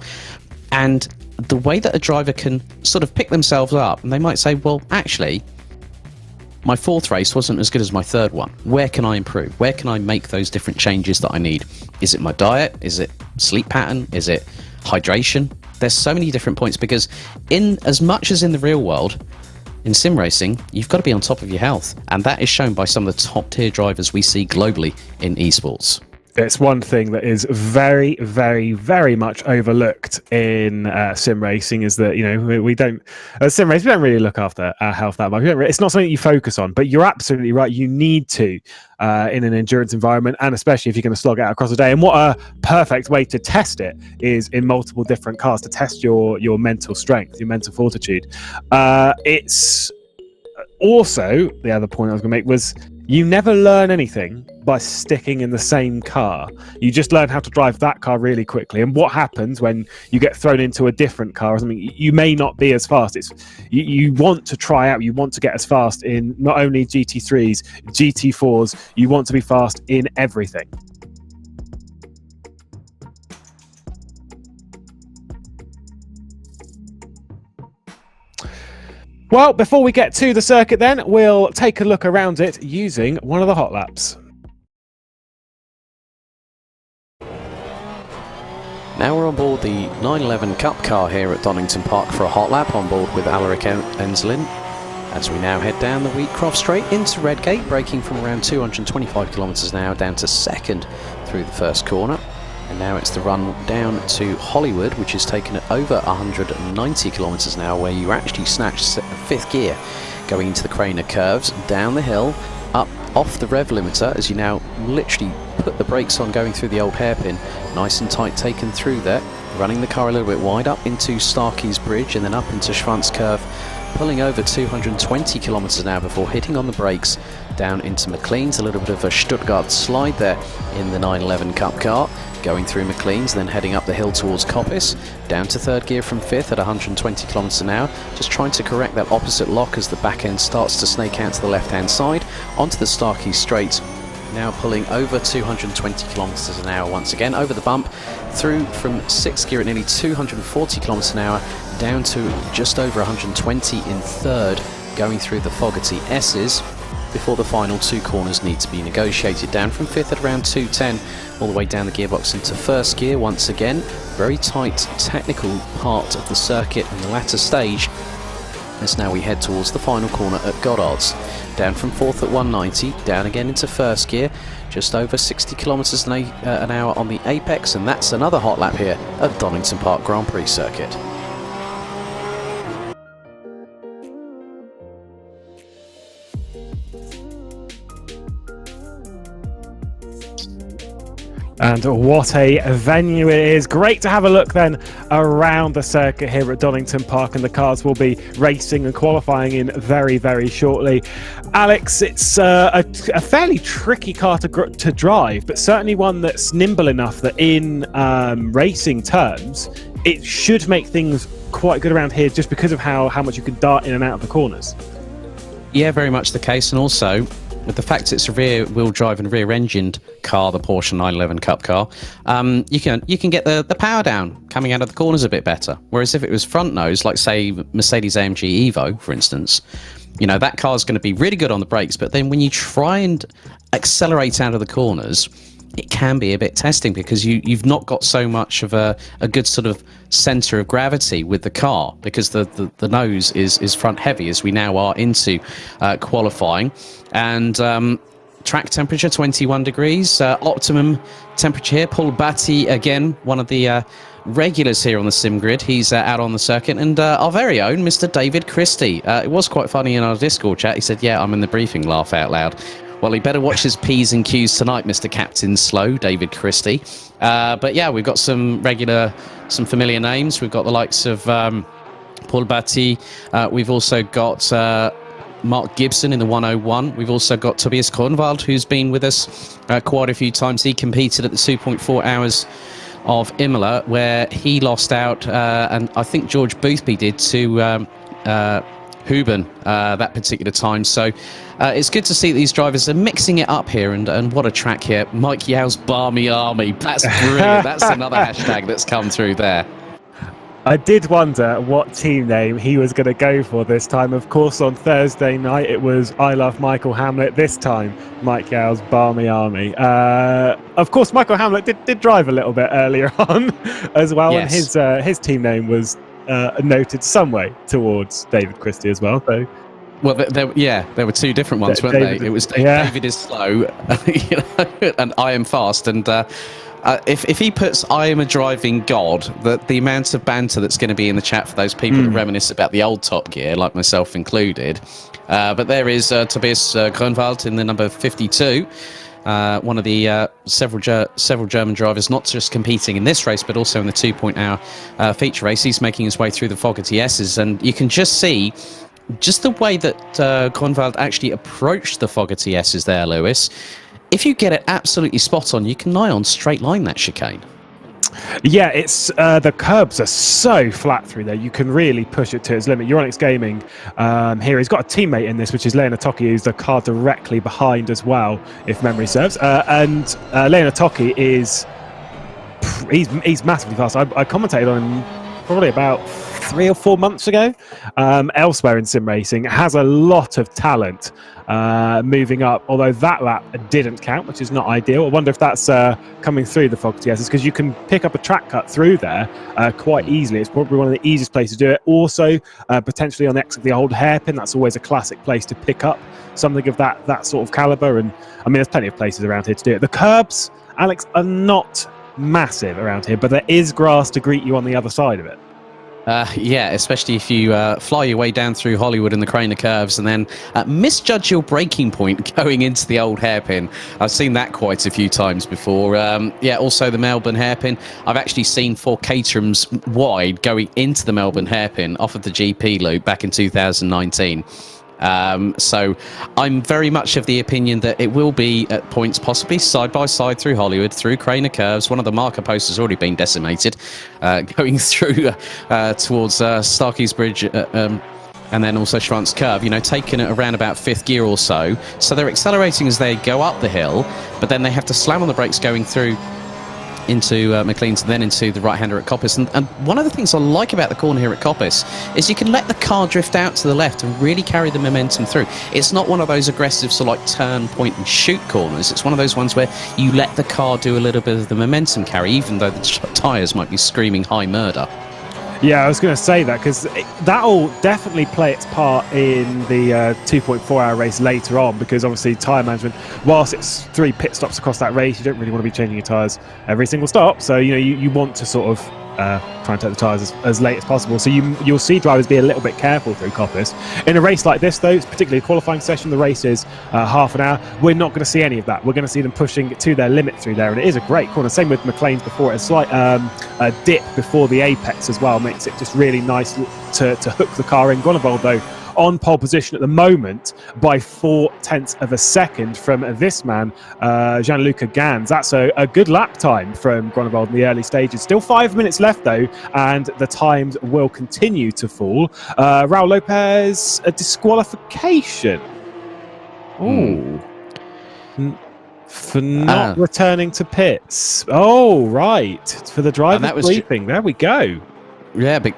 and the way that a driver can sort of pick themselves up, and they might say, well, actually, my 4th race wasn't as good as my 3rd one. Where can I improve? Where can I make those different changes that I need? Is it my diet? Is it sleep pattern? Is it hydration? There's so many different points, because in as much as in the real world, in sim racing, you've got to be on top of your health. And that is shown by some of the top tier drivers we see globally in esports. It's one thing that is very, very, very much overlooked in sim racing is that, we don't, sim race, we don't really look after our health that much. It's not something you focus on, but you're absolutely right. You need to in an endurance environment, and especially if you're going to slog it out across the day. And what a perfect way to test it is in multiple different cars to test your mental strength, your mental fortitude. It's also, the other point I was going to make was, you never learn anything by sticking in the same car. You just learn how to drive that car really quickly. And what happens when you get thrown into a different car or something, you may not be as fast. You want to try out, you want to get as fast in not only GT3s, GT4s, you want to be fast in everything. Well, before we get to the circuit then, we'll take a look around it using one of the hot laps. Now we're on board the 911 Cup car here at Donington Park for a hot lap, on board with Alaric Enslin, as we now head down the Wheatcroft Straight into Redgate, braking from around 225 kilometres an hour down to second through the first corner. And now it's the run down to Hollywood, which is taken at over 190 kilometres an hour, where you actually snatch fifth gear going into the Craner curves, down the hill, up off the rev limiter, as you now literally put the brakes on going through the old hairpin, nice and tight taken through there, running the car a little bit wide up into Starkey's Bridge and then up into Schwanz Curve, pulling over 220 kilometres an hour before hitting on the brakes down into McLean's, a little bit of a Stuttgart slide there in the 911 Cup car, going through McLean's, then heading up the hill towards Coppice, down to third gear from fifth at 120 kilometres an hour, just trying to correct that opposite lock as the back end starts to snake out to the left hand side, onto the Starkey Straight, now pulling over 220 kilometres an hour once again, over the bump, through from sixth gear at nearly 240 kilometres an hour, down to just over 120 in third, going through the Fogarty S's, before the final two corners need to be negotiated, down from fifth at around 210 all the way down the gearbox into first gear once again. Very tight technical part of the circuit in the latter stage, as now we head towards the final corner at Goddard's, down from fourth at 190, down again into first gear, just over 60 kilometres an hour on the apex, and that's another hot lap here at Donington Park Grand Prix circuit. And what a venue it is. Great to have a look then around the circuit here at Donington Park, and the cars will be racing and qualifying in very, very shortly. Alex, it's a fairly tricky car to drive, but certainly one that's nimble enough that in racing terms, it should make things quite good around here just because of how much you can dart in and out of the corners. Yeah, very much the case, and also with the fact it's a rear-wheel drive and rear-engined car, the Porsche 911 Cup car, you can get the power down coming out of the corners a bit better. Whereas if it was front nose, like say Mercedes-AMG Evo, for instance, that car is going to be really good on the brakes, but then when you try and accelerate out of the corners, it can be a bit testing because you've not got so much of a good sort of centre of gravity with the car, because the nose is front heavy, as we now are into qualifying. And track temperature 21 degrees, optimum temperature here. Paul Batty, again, one of the regulars here on the sim grid, he's out on the circuit, and our very own Mr. David Christie. It was quite funny in our Discord chat. He said, yeah, I'm in the briefing, laugh out loud. Well, he better watch his P's and Q's tonight, Mr. Captain Slow, David Christie. But yeah, we've got some familiar names. We've got the likes of Paul Batty. We've also got Mark Gibson in the 101. We've also got Tobias Kornwald, who's been with us quite a few times. He competed at the 2.4 hours of Imola, where he lost out, and I think George Boothby did, to Huben that particular time. So it's good to see these drivers are mixing it up here, and what a track here. Mike Yow's Barmy Army. That's brilliant. That's another hashtag that's come through there. I did wonder what team name he was going to go for this time. Of course, on Thursday night, it was I Love Michael Hamlet. This time, Mike Yow's Barmy Army. Of course, Michael Hamlet did drive a little bit earlier on as well, yes. And his team name was noted some way towards David Christie as well. So Well, there were two different ones, weren't David, they? It was yeah. David is slow, and I am fast. And if he puts "I am a driving god," the amount of banter that's going to be in the chat for those people that reminisce about the old Top Gear, like myself included. But there is Tobias Grunwald in the number 52. One of the several German drivers, not just competing in this race, but also in the 2-point-hour feature race. He's making his way through the Fogarty S's, and you can just see just the way that Grunwald actually approached the Fogarty S's there, Lewis. If you get it absolutely spot on, you can nigh on straight line that chicane. Yeah, it's the curbs are so flat through there. You can really push it to its limit. Euronics Gaming here, he's got a teammate in this, which is Leon Toki, who's the car directly behind as well, if memory serves. And Leon Toki is he's massively fast. I commentated on him probably about 3 or 4 months ago. Elsewhere in sim racing, has a lot of talent. Moving up, although that lap didn't count, which is not ideal. I wonder if that's coming through the Fogarty S's, because you can pick up a track cut through there quite easily. It's probably one of the easiest places to do it. Also, potentially on the old hairpin, that's always a classic place to pick up something of that sort of caliber. And I mean, there's plenty of places around here to do it. The curbs, Alex, are not massive around here, but there is grass to greet you on the other side of it. Yeah, especially if you fly your way down through Hollywood and the Craner curves and then misjudge your braking point going into the old hairpin. I've seen that quite a few times before. Yeah, also the Melbourne hairpin. I've actually seen 4 Caterhams wide going into the Melbourne hairpin off of the GP loop back in 2019. So I'm very much of the opinion that it will be at points possibly side by side through Hollywood, through Craner curves. One of the marker posts has already been decimated, going through towards Starkey's Bridge, and then also Schwanz Curve, taking it around about 5th gear or so. So they're accelerating as they go up the hill, but then they have to slam on the brakes going through into McLean's, then into the right-hander at Coppice. And one of the things I like about the corner here at Coppice is you can let the car drift out to the left and really carry the momentum through. It's not one of those aggressive sort of like turn, point and shoot corners. It's one of those ones where you let the car do a little bit of the momentum carry, even though the tyres might be screaming high murder. Yeah, I was going to say that, because that'll definitely play its part in the 2.4-hour race later on, because obviously tyre management, whilst it's 3 pit stops across that race, you don't really want to be changing your tyres every single stop. So, you want to sort of try and take the tyres as late as possible. So you'll see drivers be a little bit careful through Coppice. In a race like this, though, particularly a qualifying session, the race is half an hour. We're not going to see any of that. We're going to see them pushing to their limit through there, and it is a great corner. Same with McLean's before. A slight dip before the apex as well makes it just really nice to hook the car in. Grunwald, though, on pole position at the moment by 0.4 of a second from this man, Gianluca Gans. That's a good lap time from Grunwald in the early stages. Still 5 minutes left, though, and the times will continue to fall. Raul Lopez, a disqualification. Ooh. For not returning to pits. Oh, right. For the driver briefing. There we go. Yeah, but...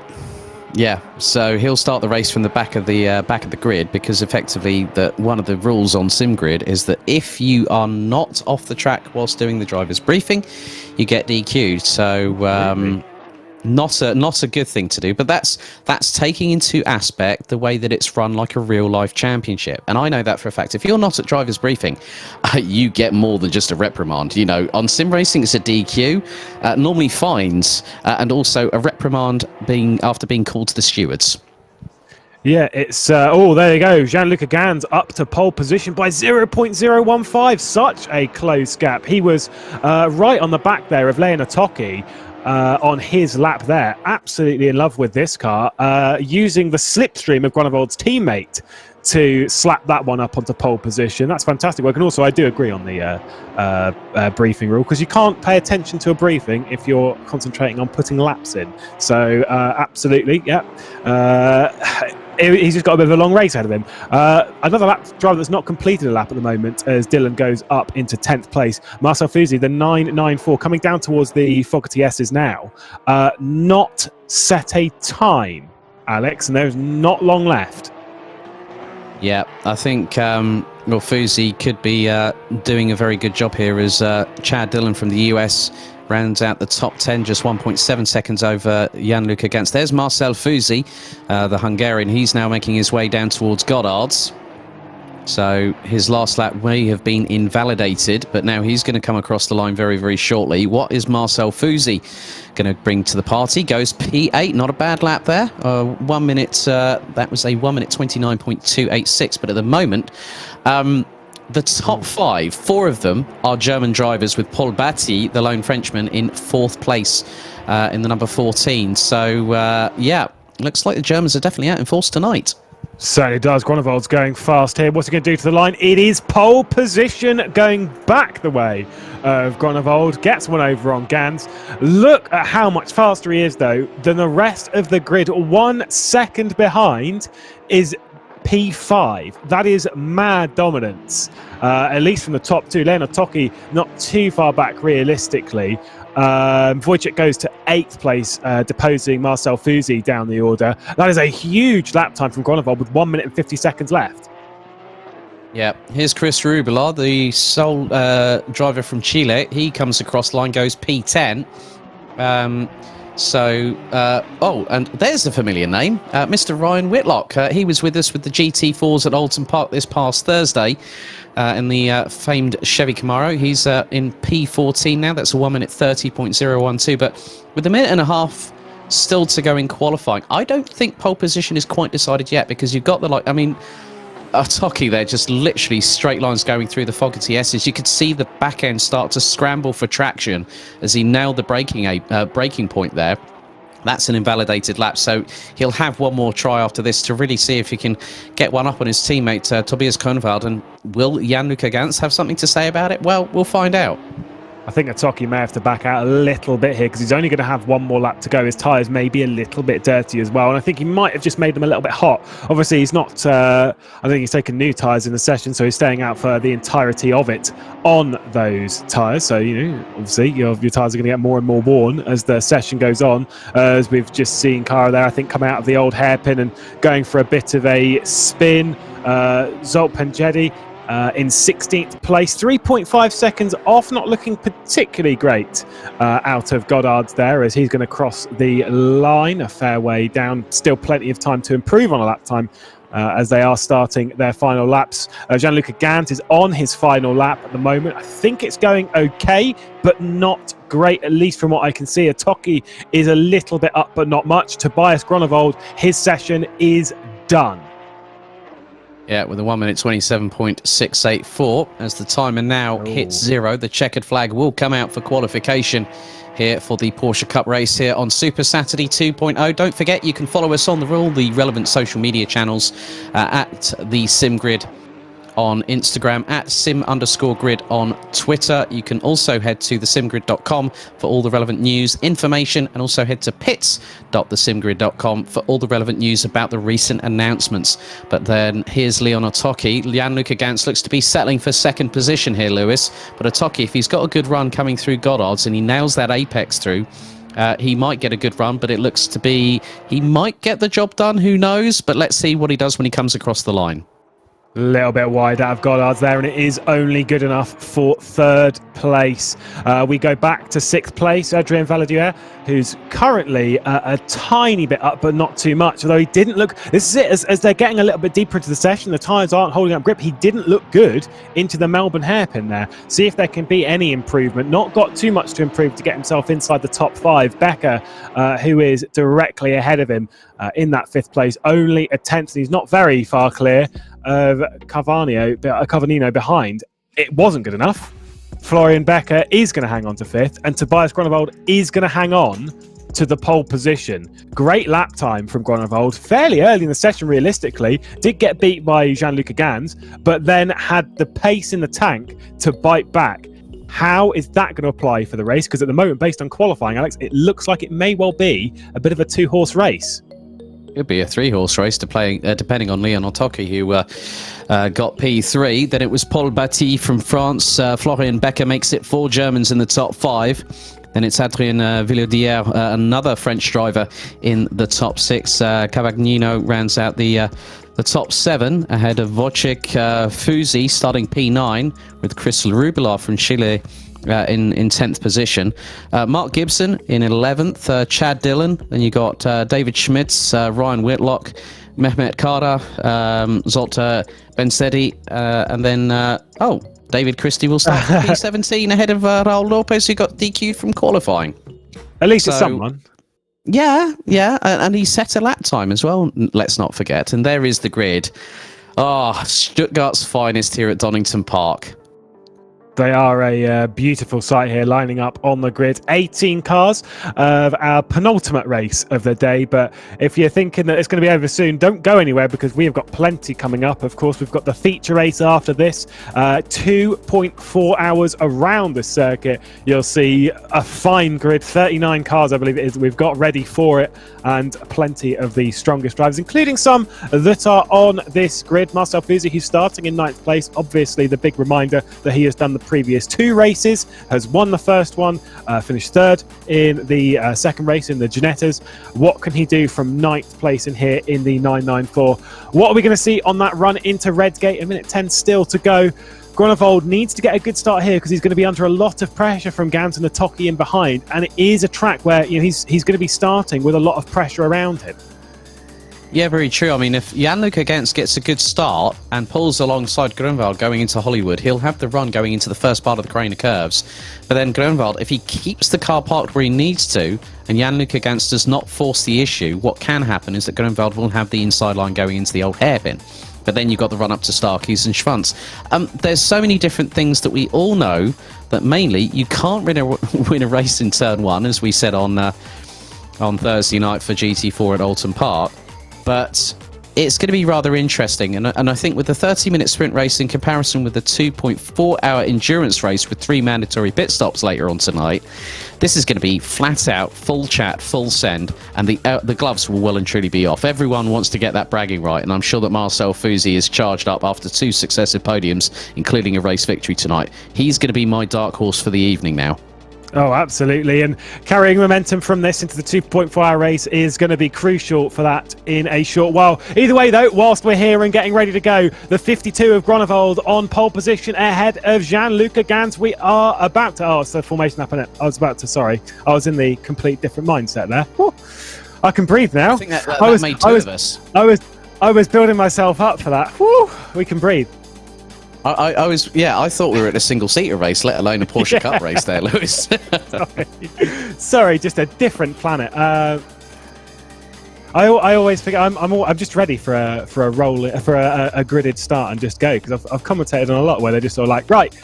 Yeah, so he'll start the race from the back of the grid, because effectively one of the rules on SimGrid is that if you are not off the track whilst doing the driver's briefing, you get DQ'd. So not a good thing to do, but that's taking into aspect the way that it's run like a real life championship. And I know that for a fact. If you're not at driver's briefing, you get more than just a reprimand. On sim racing, it's a DQ, normally fines, and also a reprimand after being called to the stewards. Yeah, it's there you go. Gianluca Gans up to pole position by 0.015. Such a close gap. He was right on the back there of Leon Toki. On his lap there, absolutely in love with this car, using the slipstream of Grunwald's teammate to slap that one up onto pole position. That's fantastic work. And also, I do agree on the briefing rule, because you can't pay attention to a briefing if you're concentrating on putting laps in. So, absolutely, yeah. He's just got a bit of a long race ahead of him. Another lap driver that's not completed a lap at the moment, as Dylan goes up into 10th place. Marcel Fusi, the 994, coming down towards the Fogarty S's now. Not set a time, Alex, and there's not long left. Yeah, I think Fusi could be doing a very good job here, as Chad Dillon from the US rounds out the top 10, just 1.7 seconds over Gianluca Gans. There's Marcel Fusi, the Hungarian. He's now making his way down towards Goddard's. So his last lap may have been invalidated, but now he's going to come across the line very, very shortly. What is Marcel Fusi going to bring to the party? Goes P8, not a bad lap there. 1 minute, that was a 1 minute 29.286, but at the moment, the top four of them are German drivers, with Paul Batty, the lone Frenchman, in 4th place in the number 14. So, yeah, looks like the Germans are definitely out in force tonight. Certainly does. Groenewold's going fast here. What's he going to do to the line? It is pole position going back the way of Groenewold. Gets one over on Gans. Look at how much faster he is, though, than the rest of the grid. 1 second behind is P5. That is mad dominance, at least from the top two. Leonard Tocchi not too far back realistically. Wojciech goes to 8th place, deposing Marcel Fusi down the order. That is a huge lap time from Groenewold with 1 minute and 50 seconds left. Yeah, here's Chris Rubelar, the sole driver from Chile. He comes across the line, goes P10. And there's a familiar name, Mr. Ryan Whitlock. He was with us with the GT4s at Alton Park this past Thursday in the famed Chevy Camaro. He's in P14 now. That's a 1 minute 30.012. But with a minute and a half still to go in qualifying, I don't think pole position is quite decided yet, because you've got the, Tocchi there, just literally straight lines going through the Fogarty S's. You could see the back end start to scramble for traction as he nailed the braking point there. That's an invalidated lap, so he'll have one more try after this to really see if he can get one up on his teammate Tobias Groenewold. And will Gianluca Gans have something to say about it? Well, we'll find out. I think Tocchi may have to back out a little bit here, because he's only going to have one more lap to go. His tyres may be a little bit dirty as well, and I think he might have just made them a little bit hot. Obviously, he's not, I think he's taken new tyres in the session, so he's staying out for the entirety of it on those tyres. So, obviously, your tyres are going to get more and more worn as the session goes on. As we've just seen Cara there, I think, come out of the old hairpin and going for a bit of a spin. Zolt Penjedi in 16th place, 3.5 seconds off, not looking particularly great out of Goddard's there, as he's going to cross the line a fair way down. Still plenty of time to improve on a lap time as they are starting their final laps. Gianluca Gans is on his final lap at the moment. I think it's going okay, but not great, at least from what I can see. Tocchi is a little bit up, but not much. Tobias Groenewold, his session is done. Yeah, with a 1 minute 27.684. As the timer now hits 0, the checkered flag will come out for qualification here for the Porsche Cup race here on Super Saturday 2.0. Don't forget, you can follow us on all the relevant social media channels at the SimGrid on Instagram, at sim_grid on Twitter. You can also head to thesimgrid.com for all the relevant news, information, and also head to pits.thesimgrid.com for all the relevant news about the recent announcements. But then here's Leon Tocchi. Gianluca Gans looks to be settling for 2nd position here, Lewis. But Tocchi, if he's got a good run coming through Goddard's and he nails that apex through, he might get a good run, but it looks to be he might get the job done. Who knows? But let's see what he does when he comes across the line. A little bit wide out of Goddard's there, and it is only good enough for 3rd place. We go back to 6th place, Adrien Valadier, who's currently a tiny bit up, but not too much. Although he didn't look, this is it, as they're getting a little bit deeper into the session, the tyres aren't holding up grip. He didn't look good into the Melbourne hairpin there. See if there can be any improvement. Not got too much to improve to get himself inside the top 5. Becker, who is directly ahead of him in that 5th place, only a 10th, and he's not very far clear of Carvanino behind. It wasn't good enough. Florian Becker is going to hang on to 5th, and Tobias Groenewold is going to hang on to the pole position. Great lap time from Groenewold, fairly early in the session realistically. Did get beat by Gianluca Gans, but then had the pace in the tank to bite back. How is that going to apply for the race? Because at the moment, based on qualifying, Alex, it looks like it may well be a bit of a 2-horse race. It'd be a 3-horse race depending on Leon Tocchi, who got P3. Then it was Paul Batty from France. Florian Becker makes it 4 Germans in the top 5. Then it's Adrien Valadier, another French driver, in the top 6. Cavagnino rounds out the top 7 ahead of Wojciech Fusi starting P9, with Chris Rubelar from Chile in 10th position. Mark Gibson in 11th. Chad Dillon. Then you got David Schmitz, Ryan Whitlock, Mehmet Kara, Zolta Bensedi, and then David Christie will start P17 ahead of Raul Lopez, who got DQ'd from qualifying. At least it's someone. Yeah, and he set a lap time as well, let's not forget. And there is the grid. Stuttgart's finest here at Donington Park. They are a beautiful sight here, lining up on the grid. 18 cars of our penultimate race of the day. But if you're thinking that it's going to be over soon, don't go anywhere, because we have got plenty coming up. Of course, we've got the feature race after this. 2.4 hours around the circuit. You'll see a fine grid, 39 cars, I believe it is, we've got ready for it. And plenty of the strongest drivers, including some that are on this grid. Marcel Fusi, who's starting in 9th place. Obviously, the big reminder that he has done the previous 2 races, has won the first one, finished 3rd in the second race in the Ginettas. What can he do from 9th place in here in the 994? What are we going to see on that run into Redgate? A minute 10 still to go. Groenewold needs to get a good start here, because he's going to be under a lot of pressure from Gans and Natocki in behind, and it is a track where he's going to be starting with a lot of pressure around him. Yeah, very true. I mean, if Jan-Luca Gans gets a good start and pulls alongside Groenewold going into Hollywood, he'll have the run going into the first part of the Carrera curves. But then Groenewold, if he keeps the car parked where he needs to, and Jan-Luca Gans does not force the issue, what can happen is that Groenewold will have the inside line going into the old hairpin. But then you've got the run up to Starkeys and Schwanz. There's so many different things that we all know, that mainly you can't win a race in turn 1, as we said on Thursday night for GT4 at Alton Park. But it's going to be rather interesting, and I think with the 30-minute sprint race in comparison with the 2.4-hour endurance race with 3 mandatory pit stops later on tonight, this is going to be flat out, full chat, full send, and the gloves will well and truly be off. Everyone wants to get that bragging right, and I'm sure that Marcel Fusi is charged up after 2 successive podiums, including a race victory tonight. He's going to be my dark horse for the evening now. Oh, absolutely. And carrying momentum from this into the 2.4-hour race is going to be crucial for that in a short while. Either way, though, whilst we're here and getting ready to go, the 52 of Groenewold on pole position ahead of Jan-Luca Gans. We are about to... Oh, it's the formation up in it. I was in the complete different mindset there. Whew. I can breathe now. I think that made 2 of us. I was building myself up for that. Whew. We can breathe. I thought we were at a single-seater race, let alone a Porsche Cup race there, Lewis. Sorry, just a different planet. I always figure I'm just ready for a gridded start and just go, because I've commentated on a lot where they're just sort of like, right,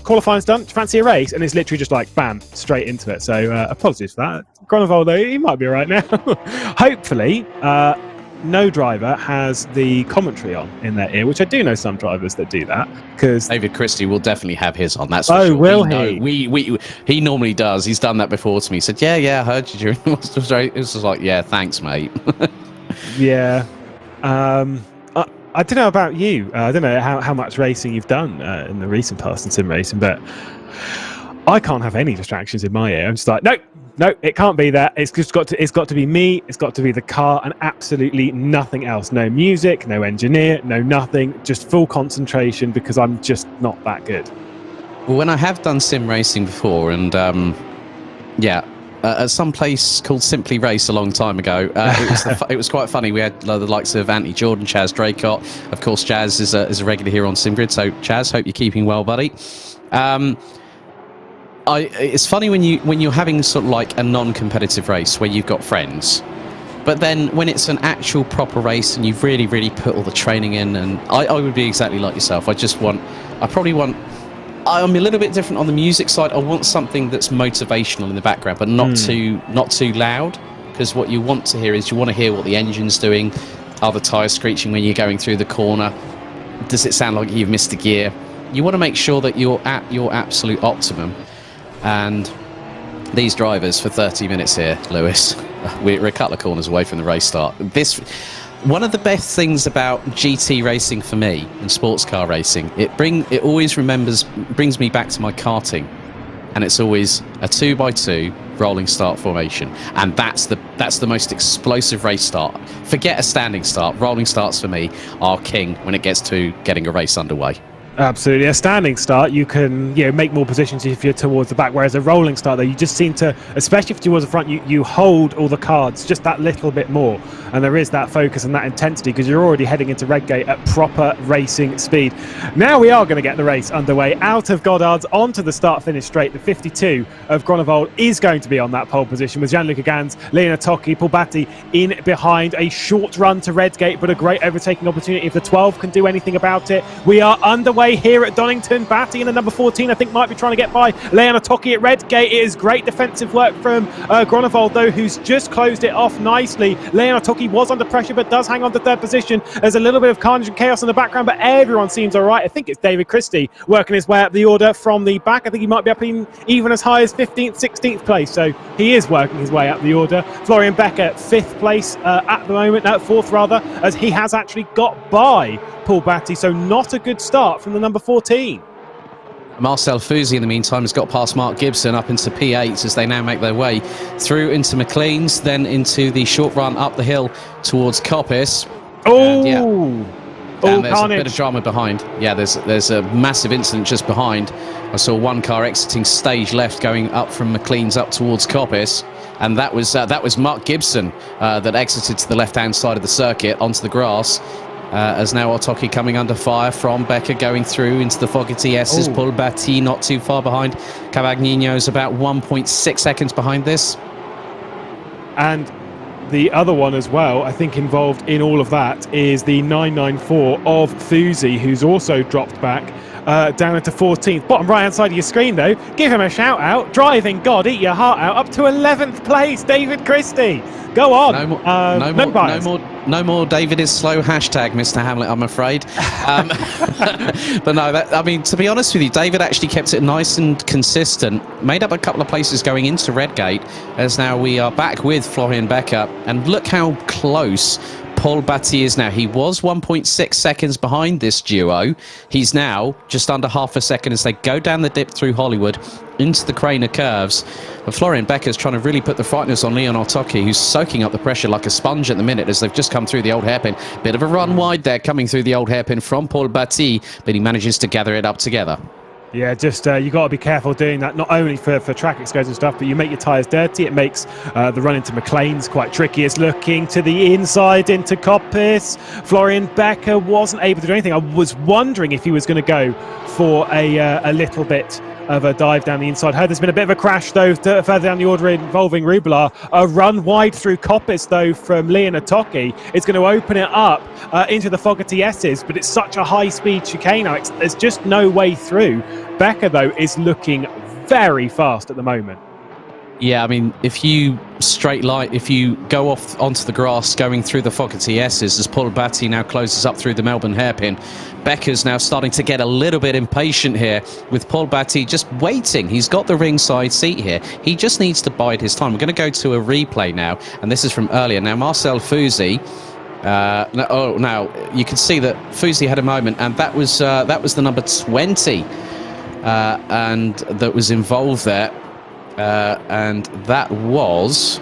qualifying's done, do you fancy a race? And it's literally just like, bam, straight into it. So apologies for that. Groenewold, though, he might be right now. Hopefully, no driver has the commentary on in their ear, which I do know some drivers that do that. Because David Christie will definitely have his on. That's for sure. Will he? He normally does. He's done that before to me. He said, "Yeah, I heard you during the Monsters race." It was just like, "Yeah, thanks, mate." Yeah. I don't know about you. I don't know how much racing you've done in the recent past in sim racing, but I can't have any distractions in my ear. I'm just like, no, it can't be that. It's got to be me. It's got to be the car, and absolutely nothing else. No music, no engineer, no nothing. Just full concentration, because I'm just not that good. Well, when I have done sim racing before, and at some place called Simply Race a long time ago, it was quite funny. We had the likes of Anthony Jordan, Chaz Draycott. Of course, Jazz is a regular here on SimGrid. So, Chaz, hope you're keeping well, buddy. It's funny when you're having sort of like a non-competitive race where you've got friends, but then when it's an actual proper race and you've really, really put all the training in, and I would be exactly like yourself. I'm a little bit different on the music side. I want something that's motivational in the background, but not too loud, because what you want to hear is you want to hear what the engine's doing. Are the tyres screeching when you're going through the corner? Does it sound like you've missed a gear? You want to make sure that you're at your absolute optimum. And these drivers for 30 minutes here, Lewis, we're a couple of corners away from the race start. One of the best things about GT racing for me and sports car racing, it always brings me back to my karting, and it's always a 2x2 rolling start formation, and that's the most explosive race start. Forget a standing start. Rolling starts for me are king when it gets to getting a race underway. Absolutely. A standing start, you can make more positions if you're towards the back, whereas a rolling start, though, you just seem to, especially if you're towards the front, you hold all the cards just that little bit more. And there is that focus and that intensity because you're already heading into Redgate at proper racing speed. Now we are going to get the race underway. Out of Goddard's onto the start-finish straight. The 52 of Groenewold is going to be on that pole position with Gianluca Gans, Leona Tocchi, Pulbatti in behind. A short run to Redgate, but a great overtaking opportunity if the 12 can do anything about it. We are underway here at Donington. Batty in the number 14, I think, might be trying to get by Leona Tocchi at Redgate. It is great defensive work from Groenewold, though, who's just closed it off nicely. Leona Tocchi was under pressure, but does hang on to third position. There's a little bit of carnage and chaos in the background, but everyone seems all right. I think it's David Christie working his way up the order from the back. I think he might be up in even as high as 15th, 16th place, so he is working his way up the order. Florian Becker, 5th place at the moment, 4th rather, as he has actually got by Paul Batty, so not a good start from the number 14. Marcel Fusi, in the meantime, has got past Mark Gibson up into P8 as they now make their way through into McLean's, then into the short run up the hill towards Coppice. Oh! And there's a bit of drama behind. Yeah, there's a massive incident just behind. I saw one car exiting stage left going up from McLean's up towards Coppice, and that was Mark Gibson that exited to the left-hand side of the circuit onto the grass. As now Ottoki coming under fire from Becker going through into the Fogarty S's. Paul Batty not too far behind. Cavagnino is about 1.6 seconds behind this. And the other one as well, I think involved in all of that, is the 994 of Fusi, who's also dropped back down into 14th. Bottom right-hand side of your screen, though. Give him a shout-out. Driving God, eat your heart out. Up to 11th place, David Christie. Go on. No more David is slow hashtag, Mr. Hamlet, I'm afraid. But no, I mean, to be honest with you, David actually kept it nice and consistent. Made up a couple of places going into Redgate, as now we are back with Florian Becker. And look how close Paul Batty is now. He was 1.6 seconds behind this duo. He's now just under half a second as they go down the dip through Hollywood into the Craner curves. And Florian Becker's trying to really put the frighteners on Leon Ottoki, who's soaking up the pressure like a sponge at the minute as they've just come through the old hairpin. Bit of a run wide there coming through the old hairpin from Paul Batty, but he manages to gather it up together. Yeah, just you got to be careful doing that, not only for track exposure and stuff, but you make your tyres dirty. It makes the run into McLean's quite tricky. It's looking to the inside into Coppice. Florian Becker wasn't able to do anything. I was wondering if he was going to go for a little bit of a dive down the inside. Heard there's been a bit of a crash, though, further down the order involving Rubelar. A run wide through Coppice, though, from Leon Ottoki. It's going to open it up into the Fogarty S's, but it's such a high-speed chicane now. There's just no way through. Becker, though, is looking very fast at the moment. Yeah, I mean, if you go off onto the grass going through the Fogarty S's as Paul Batty now closes up through the Melbourne hairpin, Becker's now starting to get a little bit impatient here with Paul Batty just waiting. He's got the ringside seat here. He just needs to bide his time. We're going to go to a replay now, and this is from earlier. Now, Marcel Fusi, now you can see that Fusi had a moment, and that was the number 20, and that was involved there. And that was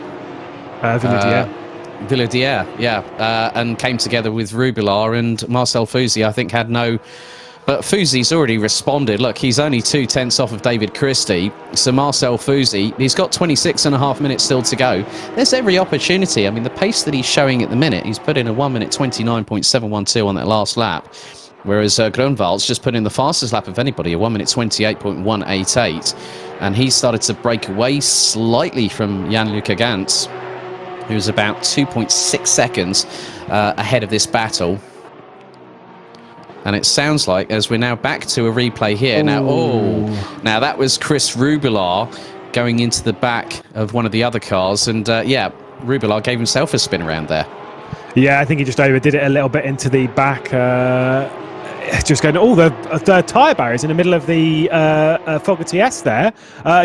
Villadier, yeah, and came together with Rubelar, and Marcel Fusi, I think, had no... But Fusi's already responded. Look, he's only 2/10 off of David Christie, so Marcel Fusi, he's got 26.5 minutes still to go. There's every opportunity. I mean, the pace that he's showing at the minute, he's put in a 1 minute 29.712 on that last lap. Whereas Groenewold's just put in the fastest lap of anybody, a 1 minute 28.188. And he started to break away slightly from Jan-Luca Gans, who's about 2.6 seconds ahead of this battle. And it sounds like, as we're now back to a replay here, now that was Chris Rubelar going into the back of one of the other cars. And yeah, Rubelar gave himself a spin around there. Yeah, I think he just overdid it a little bit into the back. Just going all the tyre barriers in the middle of the Fogarty S there.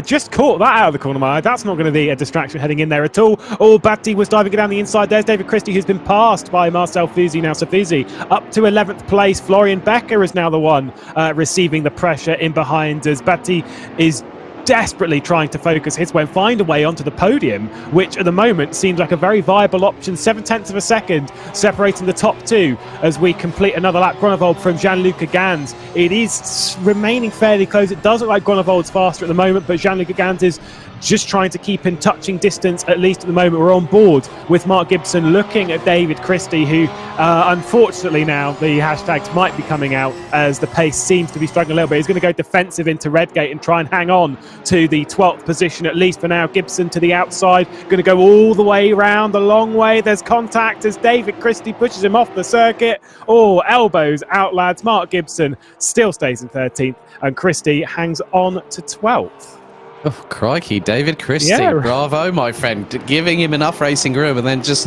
Just caught that out of the corner of my eye. That's not going to be a distraction heading in there at all. Batty was diving it down the inside. There's David Christie, who's been passed by Marcel Fusi now. So Fusi up to 11th place. Florian Becker is now the one receiving the pressure in behind as Batty is desperately trying to focus his way and find a way onto the podium, which at the moment seems like a very viable option. 0.7 of a second separating the top two as we complete another lap. Groenewold from Gianluca Gans. It is remaining fairly close. It does look like Groenewold's faster at the moment, but Gianluca Gans is just trying to keep in touching distance, at least at the moment. We're on board with Mark Gibson looking at David Christie, who unfortunately now the hashtags might be coming out as the pace seems to be struggling a little bit. He's going to go defensive into Redgate and try and hang on to the 12th position, at least for now. Gibson to the outside, going to go all the way round the long way. There's contact as David Christie pushes him off the circuit. Oh, elbows out, lads. Mark Gibson still stays in 13th and Christie hangs on to 12th. Oh, crikey, David Christie. Yeah. Bravo, my friend. Giving him enough racing room and then just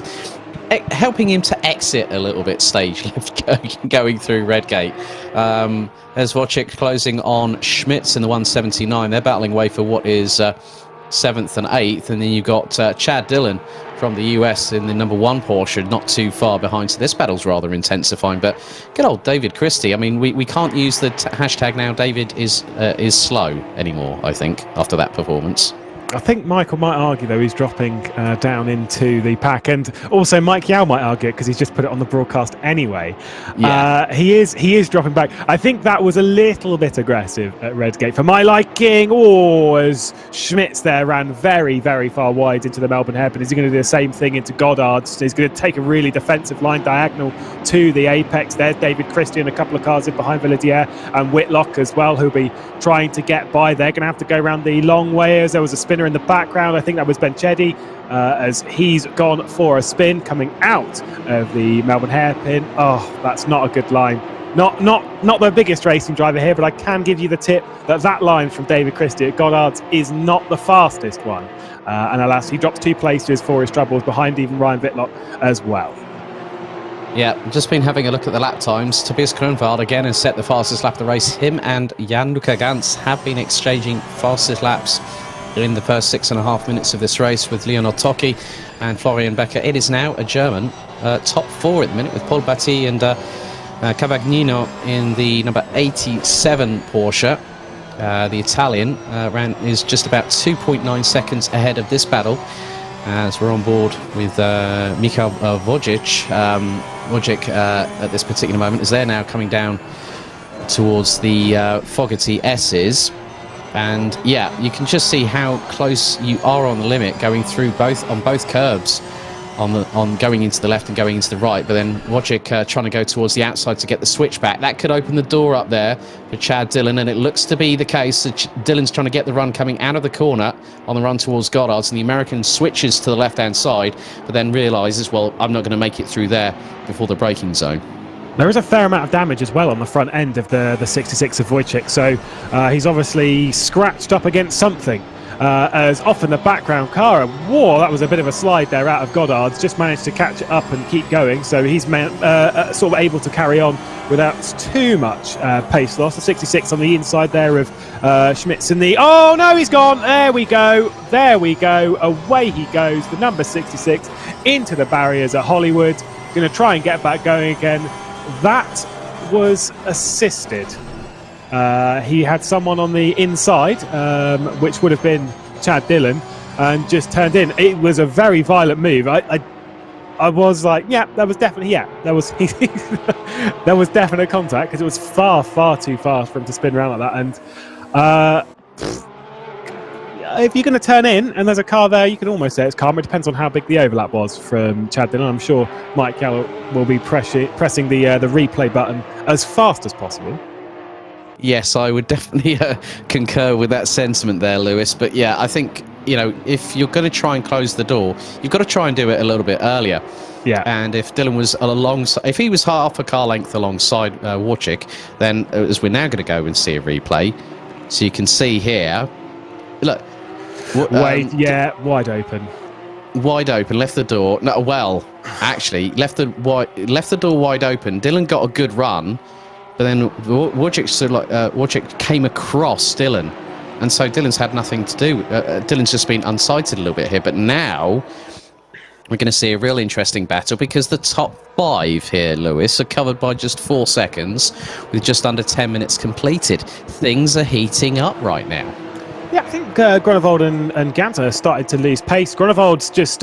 helping him to exit a little bit stage left going through Redgate. There's Wojcik closing on Schmitz in the 179. They're battling away for what is 7th and 8th. And then you've got Chad Dillon from the US in the number 1 Porsche, not too far behind. So this battle's rather intensifying. But good old David Christie. I mean, we can't use the hashtag now David is slow anymore, I think, after that performance. I think Michael might argue, though, he's dropping down into the pack. And also Mike Yao might argue it because he's just put it on the broadcast anyway. Yeah. He is dropping back. I think that was a little bit aggressive at Redgate for my liking. Oh, as Schmitz there ran very, very far wide into the Melbourne hairpin. Is he going to do the same thing into Goddard's? He's going to take a really defensive line diagonal to the apex. There's David Christie and a couple of cars in behind Villadier and Whitlock as well, who'll be trying to get by. They're going to have to go around the long way as there was a spinner in the background. I think that was Benchedi as he's gone for a spin coming out of the Melbourne hairpin. Oh, that's not a good line. Not the biggest racing driver here, but I can give you the tip that line from David Christie at Goddard's is not the fastest one. And alas, he drops 2 places for his troubles behind even Ryan Whitlock as well. Yeah, just been having a look at the lap times. Tobias Grunwald again has set the fastest lap of the race. Him and Gianluca Gans have been exchanging fastest laps in the first 6.5 minutes of this race with Leonard Tocchi and Florian Becker. It is now a German top 4 at the minute with Paul Batty and Cavagnino in the number 87 Porsche. The Italian is just about 2.9 seconds ahead of this battle as we're on board with Michał Wojcik. Wojcik at this particular moment as they're now coming down towards the Fogarty S's. And yeah, you can just see how close you are on the limit going through both curbs on going into the left and going into the right. But then Wojcik trying to go towards the outside to get the switchback. That could open the door up there for Chad Dillon, and it looks to be the case that Dillon's trying to get the run coming out of the corner on the run towards Goddard's, and the American switches to the left-hand side, but then realises, well, I'm not going to make it through there before the braking zone. There is a fair amount of damage as well on the front end of the 66 of Wojcik, so he's obviously scratched up against something. As off in the background car, whoa, that was a bit of a slide there out of Goddard's, just managed to catch it up and keep going, so he's sort of able to carry on without too much pace loss. The 66 on the inside there of Schmitz in the... Oh no, he's gone! There we go, away he goes, the number 66 into the barriers at Hollywood, going to try and get back going again. That was assisted. He had someone on the inside, which would have been Chad Dillon, and just turned in. It was a very violent move. I was like, yeah, that was definitely, there was there was definite contact because it was far too fast for him to spin around like that. And if you're going to turn in and there's a car there, you can almost say it's calm. It depends on how big the overlap was from Chad Dillon. I'm sure Mike Gallo will be pressing the replay button as fast as possible. Yes, I would definitely concur with that sentiment there, Lewis. But yeah, I think, if you're going to try and close the door, you've got to try and do it a little bit earlier. Yeah. And if Dillon was alongside, if he was half a car length alongside Wojcik, then as we're now going to go and see a replay, so you can see here, look. Wide open. Wide open, left the door. No, well, actually, left the door wide open. Dillon got a good run, but then Wojcik came across Dillon, and so Dillon's had nothing to do. Dillon's just been unsighted a little bit here, but now we're going to see a real interesting battle because the top 5 here, Lewis, are covered by just 4 seconds with just under 10 minutes completed. Things are heating up right now. Yeah, I think Grunewald and Gans started to lose pace. Grunewald's just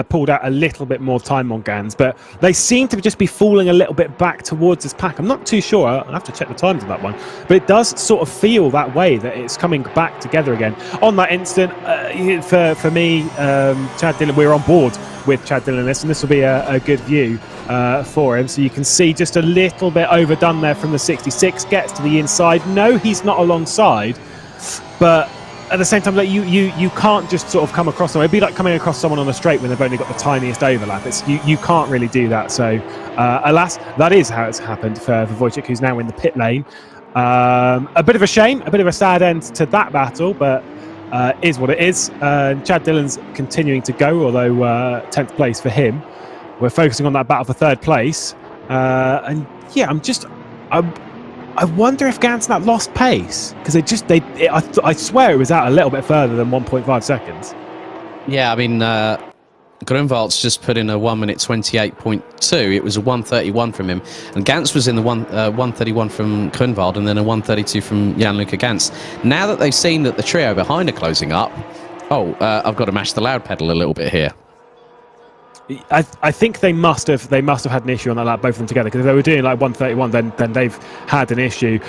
pulled out a little bit more time on Gans, but they seem to just be falling a little bit back towards his pack. I'm not too sure. I'll have to check the times on that one. But it does sort of feel that way, that it's coming back together again. On that instant, for me, Chad Dillon, we're on board with Chad Dillon in this, and this will be a good view for him. So you can see just a little bit overdone there from the 66, gets to the inside. No, he's not alongside, but at the same time, like you can't just sort of come across someone. It'd be like coming across someone on a straight when they've only got the tiniest overlap. You can't really do that. So alas, that is how it's happened for Wojciech, who's now in the pit lane. A bit of a shame, a bit of a sad end to that battle, but is what it is. Chad Dillon's continuing to go, although 10th place for him. We're focusing on that battle for 3rd place. And yeah, I wonder if Gansnap lost pace, because I swear it was out a little bit further than 1.5 seconds. Yeah, I mean, Grunewald's just put in a 1 minute 28.2. It was a 1:31 from him, and Gans was in the 1:31 from Grunewald, and then a 1:32 from Jan-Luca Gans. Now that they've seen that the trio behind are closing up, I've got to mash the loud pedal a little bit here. I think they must have had an issue on that lap, both of them together, because if they were doing like 1:31, then they've had an issue.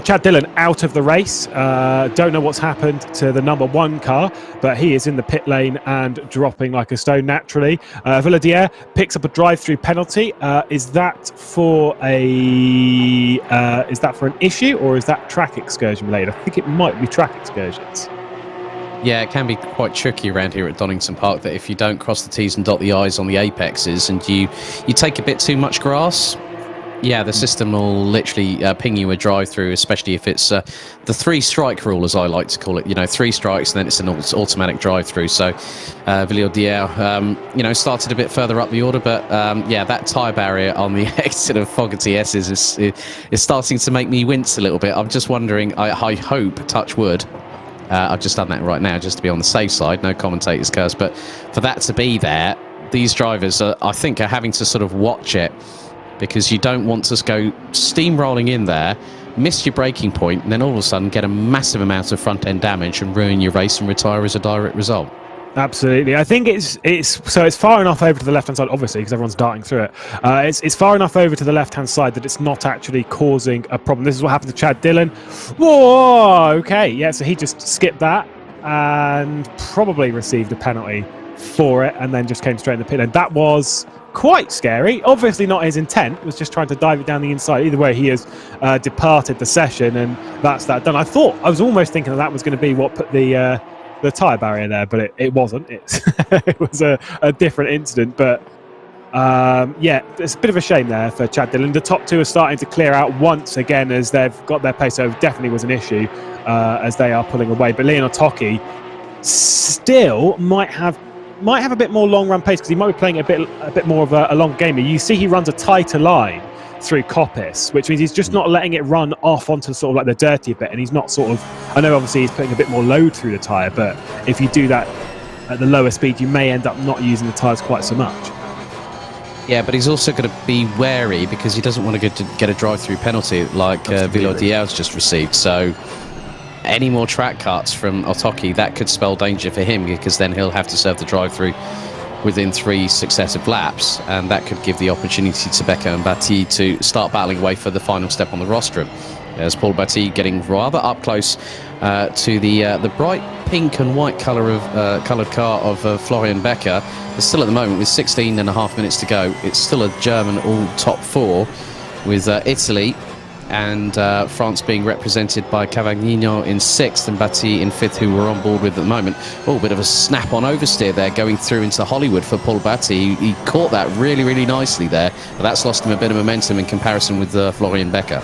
Chad Dillon out of the race. Don't know what's happened to the number 1 car, but he is in the pit lane and dropping like a stone naturally. Villadier picks up a drive-through penalty. Is that for an issue, or is that track excursion related? I think it might be track excursions. Yeah, it can be quite tricky around here at Donington Park, that if you don't cross the T's and dot the I's on the apexes, and you take a bit too much grass, yeah, the system will literally ping you a drive-through, especially if it's the 3-strike rule, as I like to call it. 3 strikes, and then it's an automatic drive-through. So Villadier, started a bit further up the order, but yeah, that tyre barrier on the exit of Fogarty S's is starting to make me wince a little bit. I'm just wondering, I hope, touch wood, I've just done that right now just to be on the safe side, no commentators curse, but for that to be there, these drivers I think are having to sort of watch it, because you don't want to go steamrolling in there, miss your braking point, and then all of a sudden get a massive amount of front end damage and ruin your race and retire as a direct result. Absolutely. I think it's far enough over to the left-hand side, obviously, because everyone's darting through it. It's far enough over to the left-hand side that it's not actually causing a problem. This is what happened to Chad Dillon. Whoa, okay. Yeah, so he just skipped that and probably received a penalty for it, and then just came straight in the pit lane. That was quite scary. Obviously not his intent. It was just trying to dive it down the inside. Either way, he has departed the session, and that's that done. I was almost thinking that was going to be what put the tyre barrier there, but it wasn't. It was a different incident, but yeah, it's a bit of a shame there for Chad Dillon. The top 2 are starting to clear out once again as they've got their pace, so it definitely was an issue as they are pulling away. But Leon Otocki still might have a bit more long run pace, because he might be playing a bit more of a long game. You see he runs a tighter line through Coppice, which means he's just not letting it run off onto sort of like the dirty bit, and he's not sort of, I know obviously he's putting a bit more load through the tyre, but if you do that at the lower speed, you may end up not using the tyres quite so much. Yeah, but he's also going to be wary, because he doesn't want to get a drive-through penalty like Villadier just received. So any more track cuts from Otocki, that could spell danger for him, because then he'll have to serve the drive-through within 3 successive laps, and that could give the opportunity to Becker and Batti to start battling away for the final step on the rostrum. As Paul Batti getting rather up close to the bright pink and white coloured car of Florian Becker. But still at the moment, with 16.5 minutes to go, it's still a German all top 4, with Italy and France being represented by Cavagnino in 6th and Batti in 5th, who we're on board with at the moment. Oh, a bit of a snap-on oversteer there going through into Hollywood for Paul Batti. He caught that really, really nicely there, but that's lost him a bit of momentum in comparison with Florian Becker.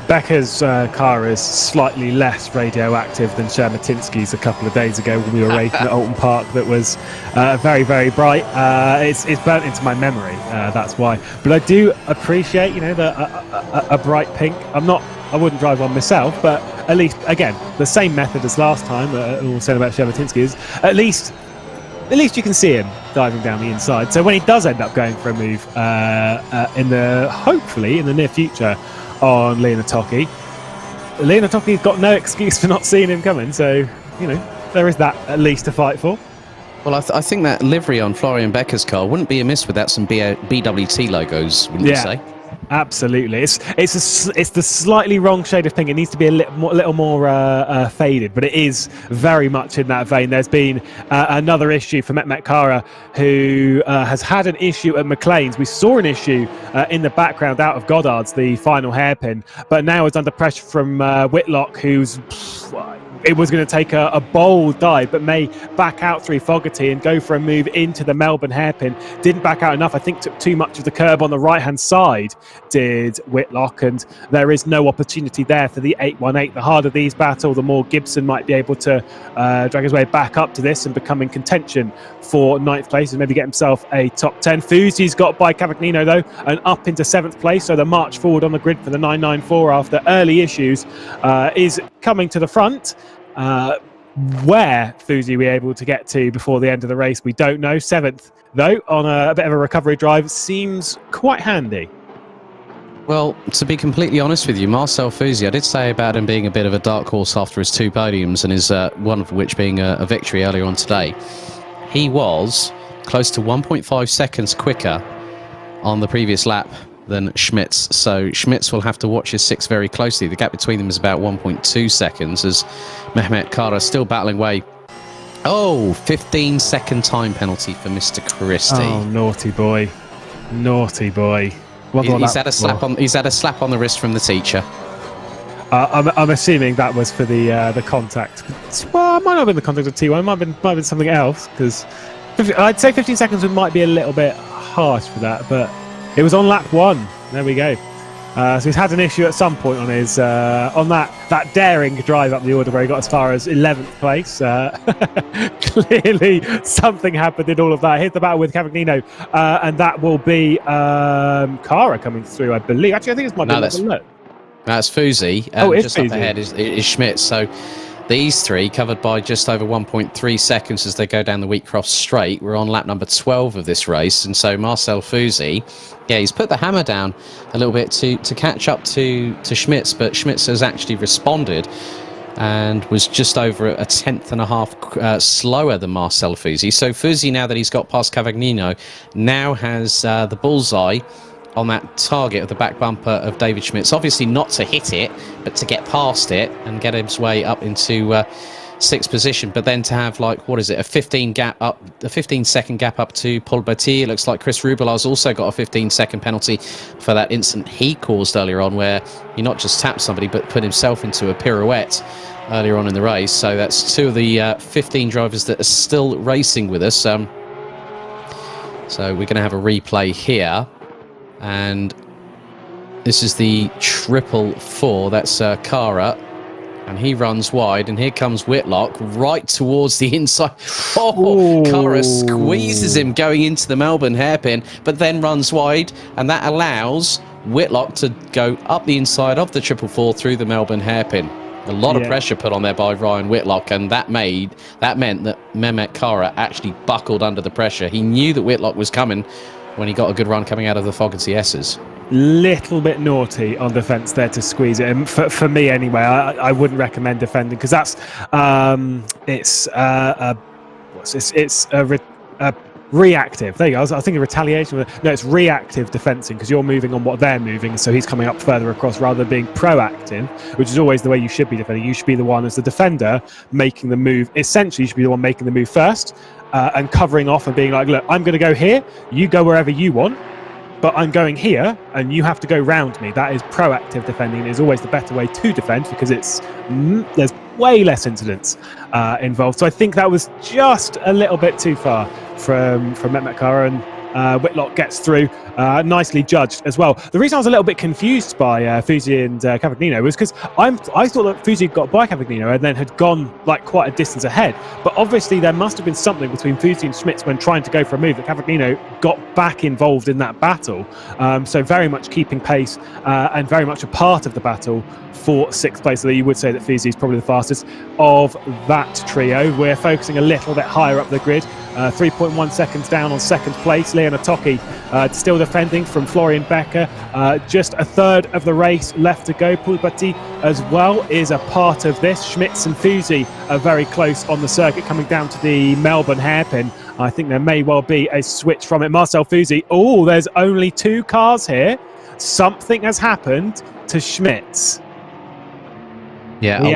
Becker's car is slightly less radioactive than Shermatinsky's a couple of days ago when we were racing at Alton Park. That was very, very bright. It's burnt into my memory, that's why. But I do appreciate, a bright pink. I wouldn't drive one myself, but at least, again, the same method as last time, all said about Shermatinsky, is at least you can see him diving down the inside. So when he does end up going for a move hopefully in the near future on Leon Otocki's got no excuse for not seeing him coming, so there is that at least to fight for. Well, I think that livery on Florian Becker's car wouldn't be amiss without some BWT logos, wouldn't you say? Absolutely. It's the slightly wrong shade of pink. It needs to be a little more faded, but it is very much in that vein. There's been another issue for Mehmet Kara, who has had an issue at McLaren's. We saw an issue in the background out of Goddard's, the final hairpin, but now is under pressure from Whitlock, who's... It was going to take a bold dive, but may back out through Fogarty and go for a move into the Melbourne hairpin. Didn't back out enough. I think took too much of the curb on the right-hand side, did Whitlock, and there is no opportunity there for the 818. The harder these battle, the more Gibson might be able to drag his way back up to this and become in contention for 9th place and maybe get himself a top 10. Fuzi's got by Cavagnino, though, and up into 7th place, so the march forward on the grid for the 994 after early issues is coming to the front. Where Fuzi will be able to get to before the end of the race, we don't know. 7th, though, on a bit of a recovery drive, seems quite handy. Well, to be completely honest with you, Marcel Fuzi, I did say about him being a bit of a dark horse after his 2 podiums, and his one of which being a victory earlier on today. He was close to 1.5 seconds quicker on the previous lap than Schmitz, so Schmitz will have to watch his 6 very closely. The gap between them is about 1.2 seconds as Mehmet Kara still battling away. 15-second time penalty for Mr. Christie. Oh, naughty boy. He's had a slap on the wrist from the teacher. I'm assuming that was for the contact. Well, it might not have been the contact of T1. It might have been something else, because I'd say 15 seconds might be a little bit harsh for that, but it was on lap 1. There we go. So he's had an issue at some point on his on that daring drive up the order where he got as far as 11th place. Clearly something happened in all of that. Hit the battle with Cavagnino, and that will be Kara coming through, I believe. Actually, I think it's my look. That's Fuzi. Just Fuzi. Up ahead is Schmitz. So these 3 covered by just over 1.3 seconds as they go down the Wheatcroft straight. We're on lap number 12 of this race, and so Marcel Fuzi, he's put the hammer down a little bit to catch up to Schmitz, but Schmitz has actually responded and was just over a 1/10 slower than Marcel Fuzi. So Fuzi, now that he's got past Cavagnino, now has the bullseye on that target of the back bumper of David Schmitz. Obviously not to hit it, but to get past it and get his way up into 6th position. But then to have, like, what is it, a 15-second gap up to Paul Batty. It looks like Chris Rubelar's also got a 15-second penalty for that incident he caused earlier on, where he not just tapped somebody, but put himself into a pirouette earlier on in the race. So that's 2 of the 15 drivers that are still racing with us. So we're going to have a replay here. And this is the 444. That's Kara, and he runs wide, and here comes Whitlock right towards the inside. Kara squeezes him going into the Melbourne hairpin, but then runs wide, and that allows Whitlock to go up the inside of the 444 through the Melbourne hairpin. A lot of pressure put on there by Ryan Whitlock, and that meant that Mehmet Kara actually buckled under the pressure. He knew that Whitlock was coming when he got a good run coming out of the Fogarty S's. Little bit naughty on defence there to squeeze it. And for me anyway, I wouldn't recommend defending, because that's it's a reactive. There you go. I was thinking retaliation. No, it's reactive defending, because you're moving on what they're moving. So he's coming up further across rather than being proactive, which is always the way you should be defending. You should be the one as the defender making the move. Essentially, you should be the one making the move first. And covering off and being like, look, I'm going to go here, you go wherever you want, but I'm going here and you have to go round me. That is proactive defending. It is always the better way to defend, because there's way less incidents involved. So I think that was just a little bit too far from Mehmet Kara, and Whitlock gets through, nicely judged as well. The reason I was a little bit confused by Fuzi and Cavagnino was because I thought that Fuzi got by Cavagnino and then had gone like quite a distance ahead. But obviously there must have been something between Fuzi and Schmitz when trying to go for a move that Cavagnino got back involved in that battle. So very much keeping pace and very much a part of the battle for 6th place. So you would say that Fuzi is probably the fastest of that trio. We're focusing a little bit higher up the grid 3.1 seconds down on second place. Leon Otocchi still defending from Florian Becker. Just a third of the race left to go. Paul Batti as well is a part of this. Schmitz and Fusi are very close on the circuit, coming down to the Melbourne hairpin. I think there may well be a switch from it. Marcel Fusi, oh, there's only 2 cars here. Something has happened to Schmitz. Yeah, I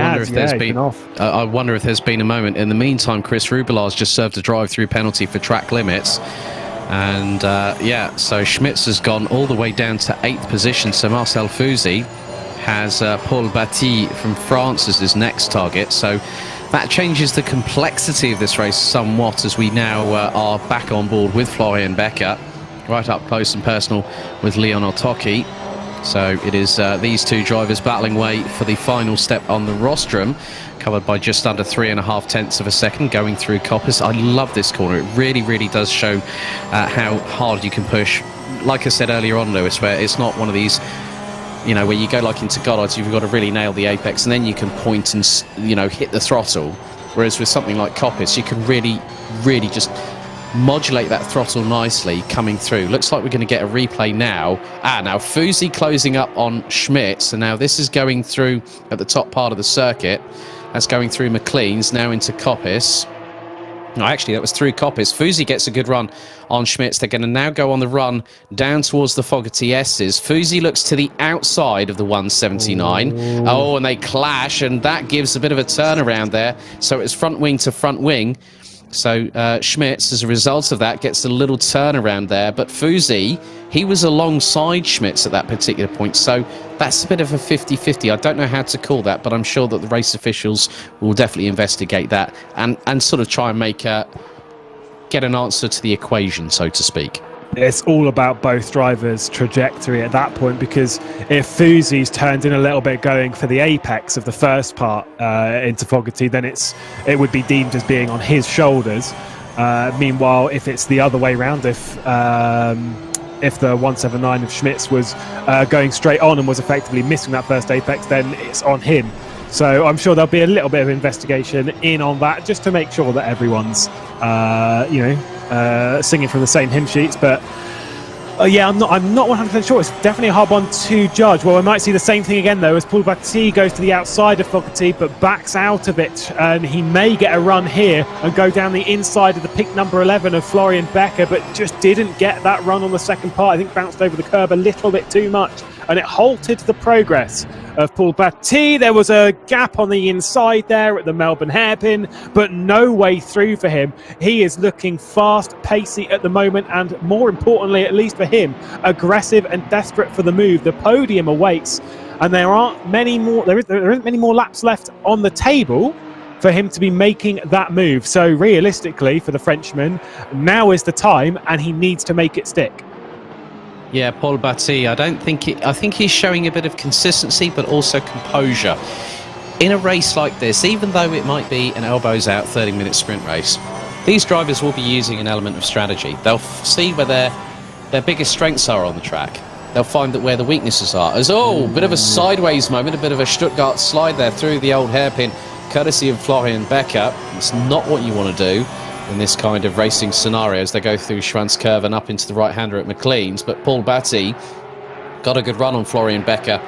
wonder if there's been a moment. In the meantime, Chris Rubelar's just served a drive-through penalty for track limits. And so Schmitz has gone all the way down to 8th position. So Marcel Fusi has Paul Batti from France as his next target. So that changes the complexity of this race somewhat, as we now are back on board with Florian Becker, right up close and personal with Leon Otocchi. So it is these 2 drivers battling away for the final step on the rostrum, covered by just under 3.5 tenths of a second going through Coppice. I love this corner. It really, really does show how hard you can push. Like I said earlier on, Lewis, where it's not one of these, where you go like into Goddard's, you've got to really nail the apex and then you can point and, hit the throttle. Whereas with something like Coppice, you can really, really just modulate that throttle nicely coming through. Looks like we're going to get a replay now. Now Fusi closing up on Schmitz, and now this is going through at the top part of the circuit. That's going through McLean's, now into Coppice. No, actually that was through Coppice. Fusi gets a good run on Schmitz. They're going to now go on the run down towards the Fogarty S's. Fusi looks to the outside of the 179. Oh, and they clash, and that gives a bit of a turnaround there. So it's front wing to front wing. So Schmitz, as a result of that, gets a little turnaround there. But Fusi, he was alongside Schmitz at that particular point. So that's a bit of a 50-50. I don't know how to call that, but I'm sure that the race officials will definitely investigate that and sort of try and get an answer to the equation, so to speak. It's all about both drivers' trajectory at that point, because if Fusi's turned in a little bit going for the apex of the first part into Fogarty, then it would be deemed as being on his shoulders. Meanwhile, if it's the other way around, if the 179 of Schmitz was going straight on and was effectively missing that first apex, then it's on him. So I'm sure there'll be a little bit of investigation in on that, just to make sure that everyone's, singing from the same hymn sheets. But I'm not 100% sure. It's definitely a hard one to judge. Well, we might see the same thing again, though, as Paul Batti goes to the outside of Fogarty, but backs out of it, and he may get a run here and go down the inside of the pick number 11 of Florian Becker, but just didn't get that run on the second part. I think bounced over the curb a little bit too much, and it halted the progress of Paul Batti. There was a gap on the inside there at the Melbourne hairpin, but no way through for him. He is looking fast, pacey at the moment, and more importantly, at least for him, aggressive and desperate for the move. The podium awaits, and there isn't many more laps left on the table for him to be making that move. So realistically, for the Frenchman, now is the time, and he needs to make it stick. Yeah, Paul Batti, I think he's showing a bit of consistency, but also composure. In a race like this, even though it might be an elbows out 30-minute sprint race, these drivers will be using an element of strategy. They'll see where their biggest strengths are on the track. They'll find that where the weaknesses are. Bit of a sideways moment, a bit of a Stuttgart slide there through the old hairpin, courtesy of Florian Becker. It's not what you want to do in this kind of racing scenario as they go through Schwanz Curve and up into the right-hander at McLean's. But Paul Batti got a good run on Florian Becker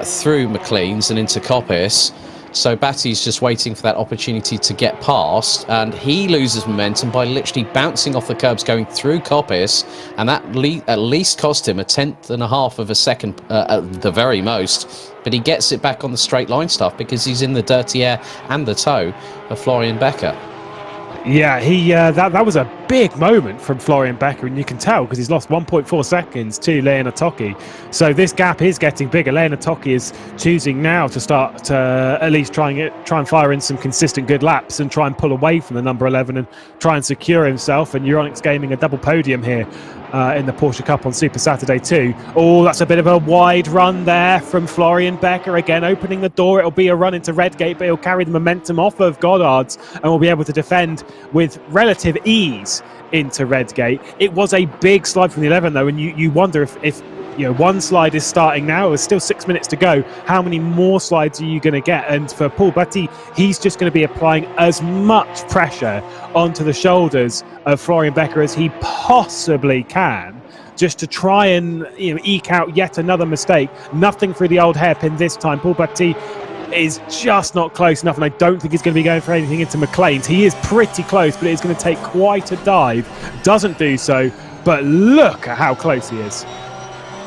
through McLean's and into Coppice. So Batty's just waiting for that opportunity to get past, and he loses momentum by literally bouncing off the curbs going through Coppice, and that at least cost him 1/10 of a second at the very most. But he gets it back on the straight line stuff because he's in the dirty air and the toe of Florian Becker. Yeah, that was a big moment from Florian Becker, and you can tell because he's lost 1.4 seconds to Leon Otocchi. So this gap is getting bigger. Leon Otocchi is choosing now to start to at least try and fire in some consistent good laps and try and pull away from the number 11 and try and secure himself. And Euronics Gaming a double podium here in the Porsche Cup on Super Saturday 2. Oh, that's a bit of a wide run there from Florian Becker. Again, opening the door. It'll be a run into Redgate, but he'll carry the momentum off of Goddard's and will be able to defend with relative ease into Redgate. It was a big slide from the 11 though, and you wonder if one slide is starting now. There's still 6 minutes to go. How many more slides are you going to get? And for Paul Batti, he's just going to be applying as much pressure onto the shoulders of Florian Becker as he possibly can, just to try and eke out yet another mistake. Nothing through the old hairpin this time. Paul Batti is just not close enough, and I don't think he's going to be going for anything into McLean's. He is pretty close, but it's going to take quite a dive. Doesn't do so, but look at how close he is.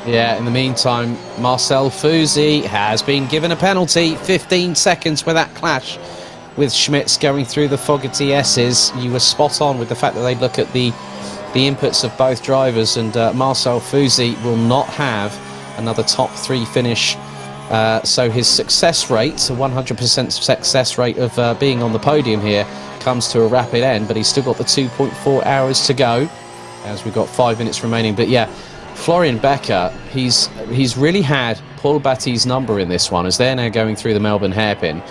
Yeah, in the meantime, Marcel Fusi has been given a penalty. 15 seconds with that clash with Schmitz going through the Fogarty S's. You were spot on with the fact that they look at the inputs of both drivers, and Marcel Fusi will not have another top 3 finish. So his success rate, a 100% success rate of being on the podium here, comes to a rapid end, but he's still got the 2.4 hours to go, as we've got 5 minutes remaining. But yeah, Florian Becker, he's really had Paul Batti's number in this one, as they're now going through the Melbourne hairpin.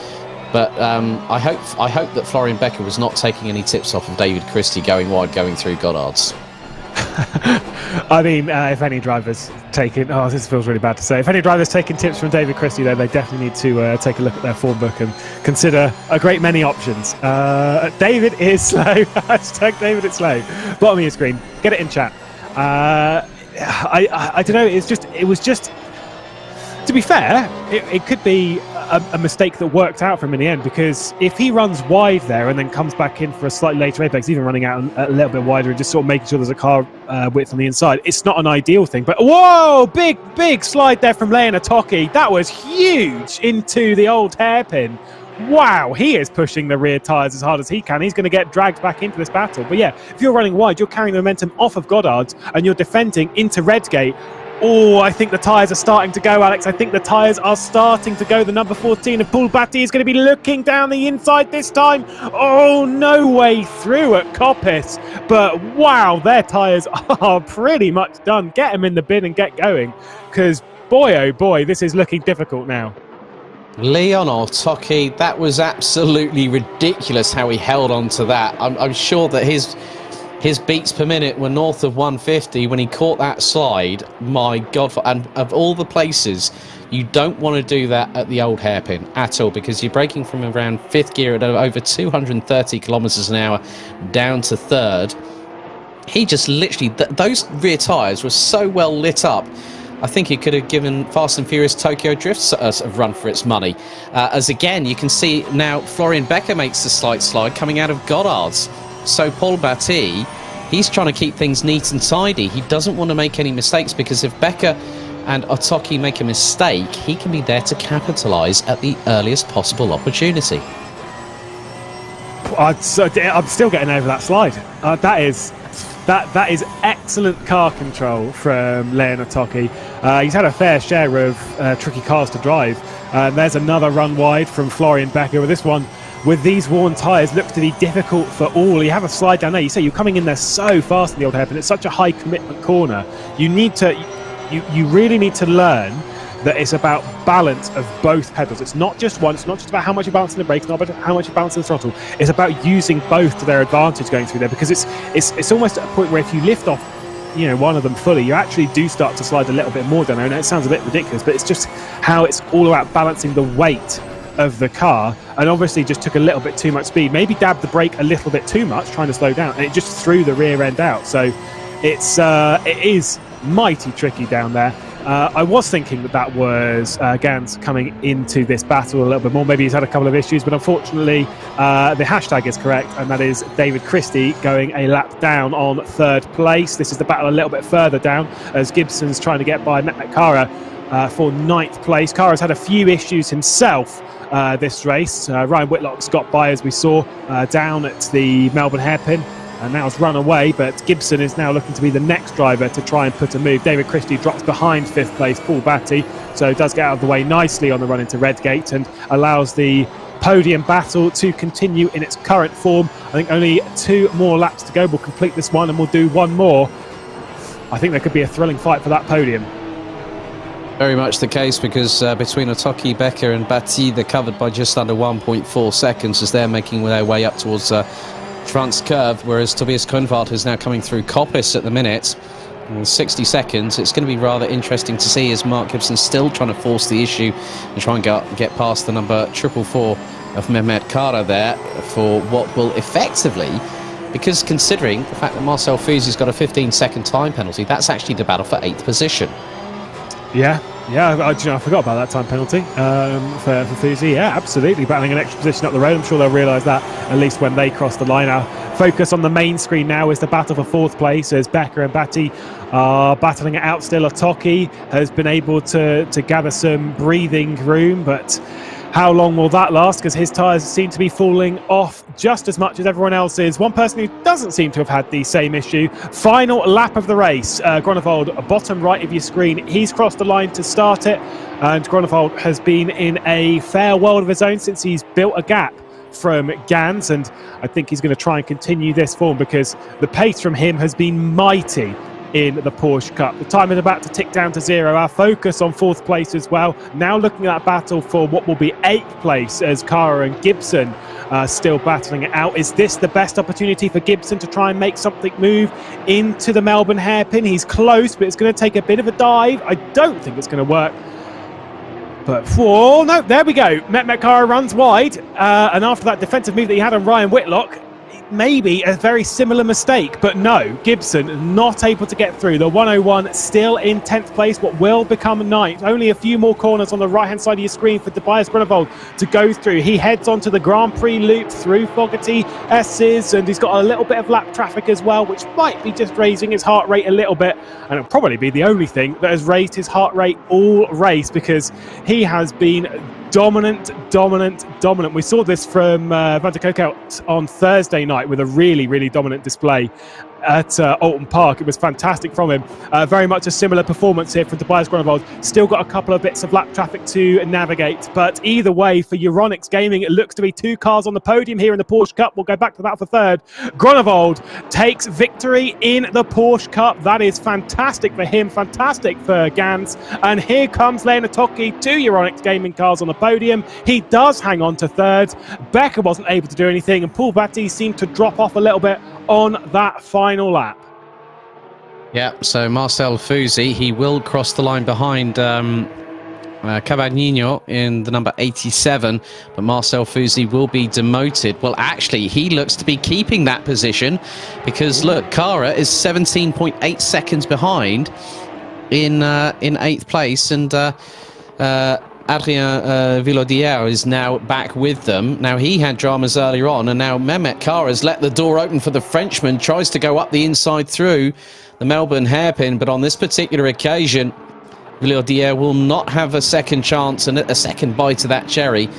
But I hope that Florian Becker was not taking any tips off of David Christie going wide, going through Goddard's. I mean, if any drivers taking... this feels really bad to say. If any drivers taking tips from David Christie, though, they definitely need to take a look at their form book and consider a great many options. David is slow. Hashtag David is slow. Bottom of your screen. Get it in chat. I don't know. It was just... To be fair, it could be a mistake that worked out for him in the end, because if he runs wide there and then comes back in for a slightly later apex, even running out a little bit wider and just sort of making sure there's a car width on the inside, it's not an ideal thing. But whoa, big slide there from Leon Atoki. That was huge into the old hairpin. Wow, he is pushing the rear tyres as hard as he can. He's going to get dragged back into this battle. But yeah, if you're running wide, you're carrying the momentum off of Goddard's and you're defending into Redgate. Oh, I think the tyres are starting to go, Alex. I think the tyres are starting to go. The number 14 of Paul Batti is going to be looking down the inside this time. Oh, no way through at Coppice. But wow, their tyres are pretty much done. Get them in the bin and get going, because boy, oh boy, this is looking difficult now. Leon Ortocki, that was absolutely ridiculous how he held on to that. I'm sure that his beats per minute were north of 150 when he caught that slide. My God, and of all the places, you don't want to do that at the old hairpin at all, because you're braking from around 5th gear at over 230 kilometers an hour down to 3rd. He just literally, those rear tyres were so well lit up. I think it could have given Fast and Furious Tokyo Drift a run for its money. As again, you can see now Florian Becker makes the slight slide coming out of Goddard's. So Paul Batti, he's trying to keep things neat and tidy. He doesn't want to make any mistakes, because if Becker and Otoki make a mistake, he can be there to capitalise at the earliest possible opportunity. I'm still getting over that slide. That is excellent car control from Leon Otoki. He's had a fair share of tricky cars to drive. There's another run wide from Florian Becker. With this one, with these worn tyres, looks to be difficult for all. You have a slide down there. You say you're coming in there so fast in the old hairpin. It's such a high commitment corner. You really need to learn that it's about balance of both pedals. It's not just one. It's not just about how much you're balancing the brakes, not about how much you're balancing the throttle. It's about using both to their advantage going through there, because it's almost at a point where if you lift off one of them fully, you actually do start to slide a little bit more down there. And it sounds a bit ridiculous, but it's just how it's all about balancing the weight of the car, and obviously just took a little bit too much speed, maybe dabbed the brake a little bit too much trying to slow down, and it just threw the rear end out. So it is mighty tricky down there. I was thinking that was Gans coming into this battle a little bit more. Maybe he's had a couple of issues, but unfortunately the hashtag is correct, and that is David Christie going a lap down on 3rd place. This is the battle a little bit further down, as Gibson's trying to get by Mehmet Kara for 9th place. Kara's had a few issues himself this race. Ryan Whitlock's got by, as we saw, down at the Melbourne hairpin, and now has run away, but Gibson is now looking to be the next driver to try and put a move. David Christie drops behind 5th place Paul Batti, so does get out of the way nicely on the run into Redgate, and allows the podium battle to continue in its current form. I think only 2 more laps to go. We'll complete this one and we'll do one more. I think there could be a thrilling fight for that podium. Very much the case, because between Otoki, Becker and Batti, they're covered by just under 1.4 seconds as they're making their way up towards France Curve, whereas Tobias Grunwald is now coming through Coppice at the minute. 60 seconds. It's going to be rather interesting to see as Mark Gibson's still trying to force the issue and try and get past the number 444 of Mehmet Kara there for what will effectively, because considering the fact that Marcel Fuzi's got a 15-second time penalty, that's actually the battle for 8th position. Yeah, I forgot about that time penalty for Fuzi. Yeah, absolutely, battling an extra position up the road. I'm sure they'll realise that at least when they cross the line. Our focus on the main screen now is the battle for 4th place as Becker and Batty are battling it out still. Otoki has been able to gather some breathing room, but how long will that last? Because his tyres seem to be falling off just as much as everyone else's. One person who doesn't seem to have had the same issue. Final lap of the race. Groenewold, bottom right of your screen. He's crossed the line to start it. And Groenewold has been in a fair world of his own since he's built a gap from Gans. And I think he's going to try and continue this form because the pace from him has been mighty in the Porsche Cup. The time is about to tick down to 0. Our focus on 4th place as well. Now looking at that battle for what will be 8th place as Kara and Gibson still battling it out. Is this the best opportunity for Gibson to try and make something move into the Melbourne hairpin? He's close, but it's going to take a bit of a dive. I don't think it's going to work. But, oh no, there we go. Mehmet Kara runs wide. And after that defensive move that he had on Ryan Whitlock, maybe a very similar mistake, but no, Gibson not able to get through. The 101 still in 10th place, what will become 9th. Only a few more corners on the right-hand side of your screen for Tobias Groenewold to go through. He heads onto the Grand Prix loop through Fogarty, S's, and he's got a little bit of lap traffic as well, which might be just raising his heart rate a little bit, and it'll probably be the only thing that has raised his heart rate all race because he has been dominant. We saw this from Van der Koekout on Thursday night with a really dominant display at Alton Park. It was fantastic from him. Very much a similar performance here from Tobias Groenewold. Still got a couple of bits of lap traffic to navigate, but either way for Euronics Gaming, it looks to be 2 cars on the podium here in the Porsche Cup. We'll go back to that for 3rd. Groenewold takes victory in the Porsche Cup. That is fantastic for him, fantastic for Gans. And here comes Leonard Toki, 2 Euronics Gaming cars on the podium. He does hang on to 3rd. Becker wasn't able to do anything, and Paul Batty seemed to drop off a little bit on that final lap. Yeah, so Marcel Fuzi, he will cross the line behind Cavagnino in the number 87, but Marcel Fuzi will be demoted. Well, actually, he looks to be keeping that position because, look, Kara is 17.8 seconds behind in 8th place, and Adrien Villaudière is now back with them. Now, he had dramas earlier on, and now Mehmet Kara has let the door open for the Frenchman, tries to go up the inside through the Melbourne hairpin, but on this particular occasion, Villaudière will not have a second chance and a second bite of that cherry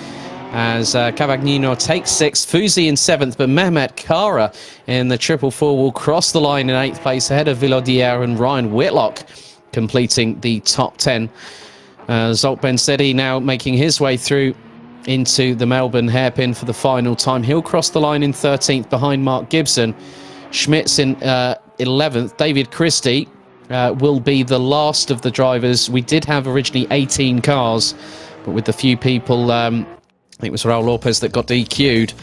as Cavagnino takes 6th, Fuzi in 7th, but Mehmet Kara in the 444 will cross the line in 8th place ahead of Villaudière and Ryan Whitlock completing the top 10. Zolt Bensteady now making his way through into the Melbourne hairpin for the final time. He'll cross the line in 13th behind Mark Gibson. Schmitz in 11th. David Christie will be the last of the drivers. We did have originally 18 cars, but with the few people, I think it was Raul Lopez that got DQ'd.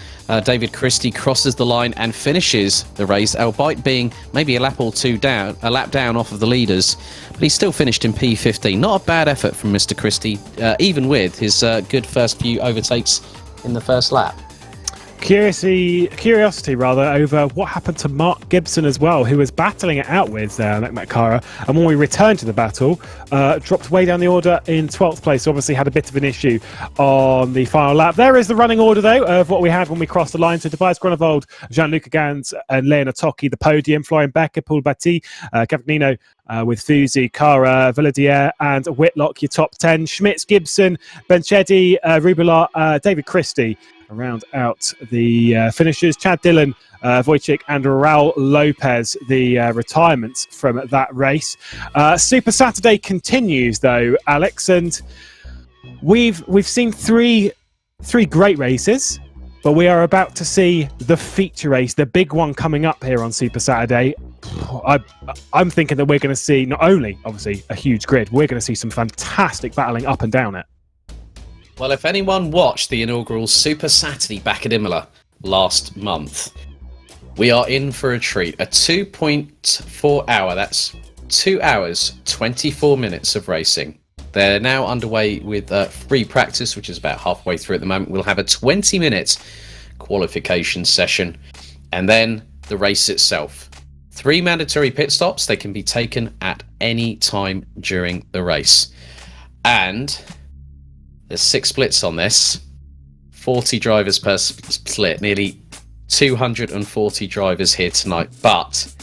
David Christie crosses the line and finishes the race, albeit being maybe a lap or two down, a lap down off of the leaders, but he still finished in P15. Not a bad effort from Mr. Christie, even with his good first few overtakes in the first lap. Curiosity over what happened to Mark Gibson as well, who was battling it out with Mehmet Kara, and when we returned to the battle, dropped way down the order in 12th place. Obviously had a bit of an issue on the final lap. There is the running order though of what we had when we crossed the line. So Tobias Groenewold, Gianluca Gans and Leonard Toki the podium, Florian Becker, Paul Batty, Cavagnino with Fuzi, Kara, Villaudière and Whitlock, your top 10. Schmitz, Gibson, Benchetti, Rubilar, David Christie round out the finishers. Chad Dillon, Wojcik and Raul Lopez, the retirements from that race. Super Saturday continues though, Alex, and we've seen three great races, but we are about to see the feature race, the big one coming up here on Super Saturday. I'm thinking that we're going to see not only obviously a huge grid, we're going to see some fantastic battling up and down it. Well, if anyone watched the inaugural Super Saturday back at Imola last month, we are in for a treat. A 2.4 hour, that's 2 hours, 24 minutes of racing. They're now underway with free practice, which is about halfway through at the moment. We'll have a 20-minute qualification session, and then the race itself. 3 mandatory pit stops. They can be taken at any time during the race. And there's 6 splits on this. 40 drivers per split. Nearly 240 drivers here tonight. But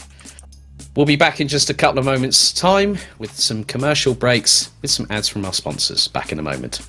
we'll be back in just a couple of moments' time with some commercial breaks, with some ads from our sponsors. Back in a moment.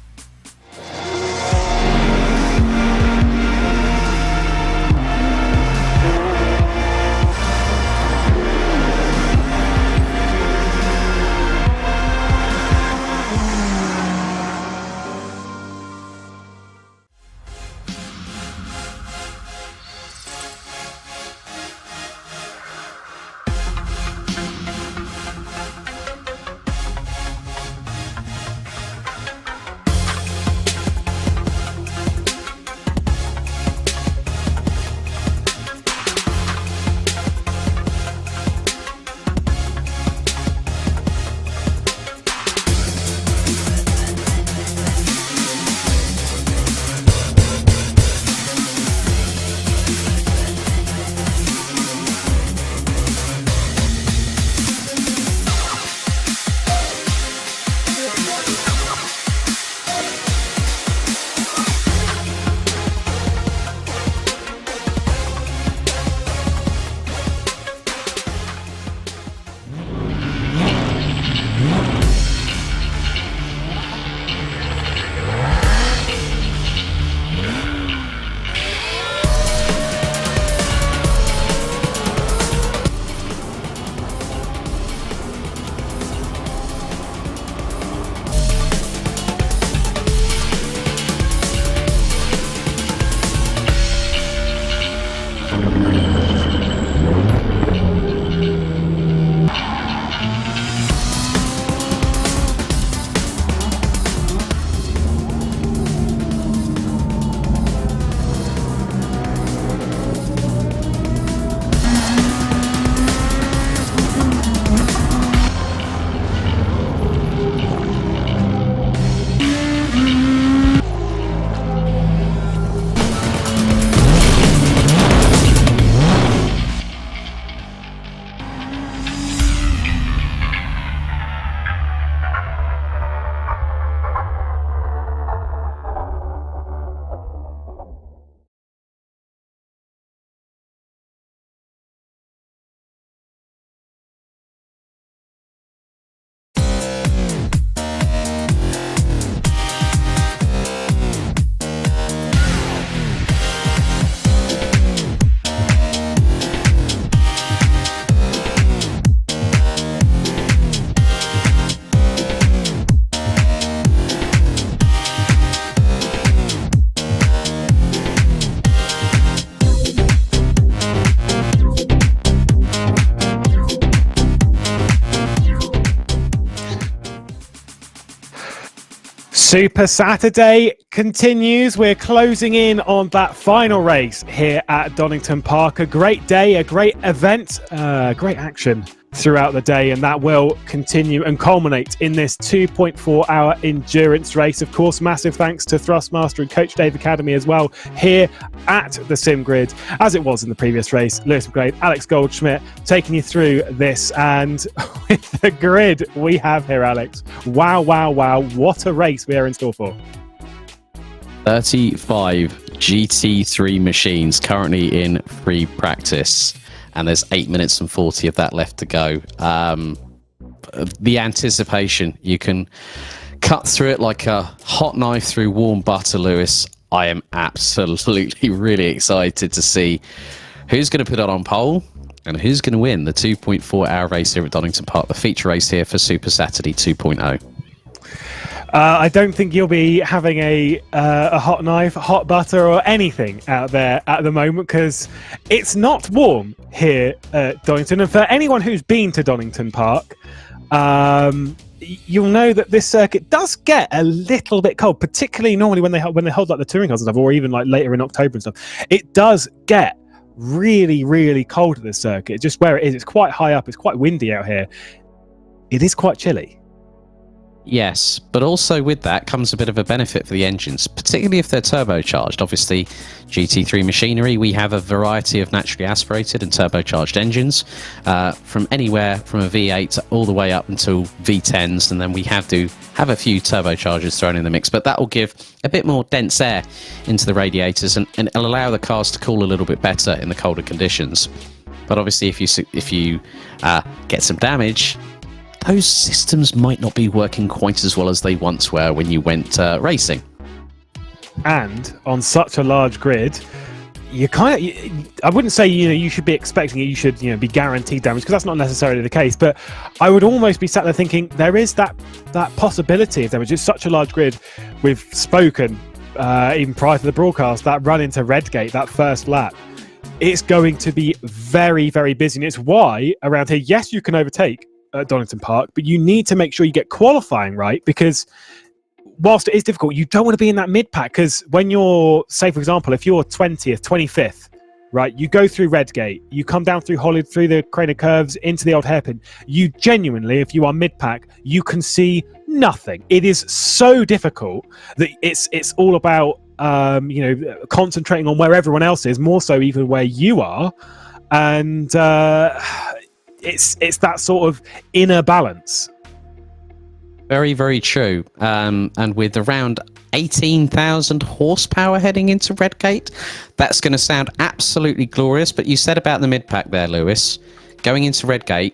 Super Saturday continues. We're closing in on that final race here at Donington Park. A great day, a great event, great action throughout the day, and that will continue and culminate in this 2.4-hour endurance race. Of course, massive thanks to Thrustmaster and Coach Dave Academy as well here at the Sim Grid, as it was in the previous race. Lewis McGlade, Alex Goldschmidt taking you through this, and with the grid we have here, Alex, wow, what a race we are in store for. 35 GT3 machines currently in free practice, and there's 8 minutes and 40 of that left to go. The anticipation, you can cut through it like a hot knife through warm butter, Lewis. I am absolutely really excited to see who's going to put it on pole and who's going to win the 2.4-hour race here at Donington Park, the feature race here for Super Saturday 2.0. I don't think you'll be having a hot knife, hot butter or anything out there at the moment, because it's not warm here at Donington. And for anyone who's been to Donington Park, you'll know that this circuit does get a little bit cold, particularly normally when they hold like the touring cars and stuff, or even like later in October and stuff. It does get really, really cold at this circuit. Just where it is, it's quite high up, it's quite windy out here. it is quite chilly. Yes, but also with that comes a bit of a benefit for the engines, particularly if they're turbocharged. Obviously, GT3 machinery, we have a variety of naturally aspirated and turbocharged engines, from anywhere from a V8 all the way up until V10s, and then we have a few turbochargers thrown in the mix, but that will give a bit more dense air into the radiators and it'll allow the cars to cool a little bit better in the colder conditions. But obviously, if you get some damage, those systems might not be working quite as well as they once were when you went racing. And on such a large grid, I wouldn't say you should be expecting it. You should be guaranteed damage, because that's not necessarily the case. But I would almost be sat there thinking there is that possibility of damage. It's such a large grid. We've spoken even prior to the broadcast, that run into Redgate, that first lap. It's going to be very, very busy, and it's why around here, yes, you can overtake at Donington Park, but you need to make sure you get qualifying right, because whilst it is difficult, you don't want to be in that mid pack, because when you're, say for example, if you're 20th, 25th, right, you go through Redgate, you come down through Hollywood, through the Craner Curves into the old hairpin, you genuinely, if you are mid pack, you can see nothing. It is so difficult that it's all about concentrating on where everyone else is, more so even where you are, and it's that sort of inner balance. Very, very true. And with around 18,000 horsepower heading into Redgate, that's going to sound absolutely glorious. But you said about the mid-pack there, Lewis, going into Redgate,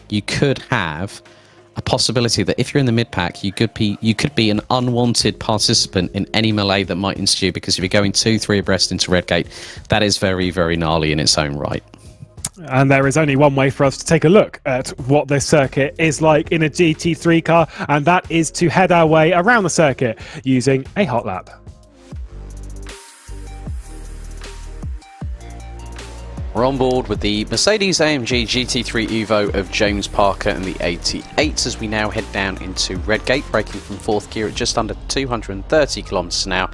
you could have a possibility that if you're in the mid-pack, you could be an unwanted participant in any melee that might ensue, because if you're going 2-3 abreast into Redgate, that is very, very gnarly in its own right. And there is only one way for us to take a look at what this circuit is like in a GT3 car, and that is to head our way around the circuit using a hot lap. We're on board with the Mercedes-AMG GT3 Evo of James Parker and the 88 as we now head down into Redgate, braking from fourth gear at just under 230 kilometers an hour.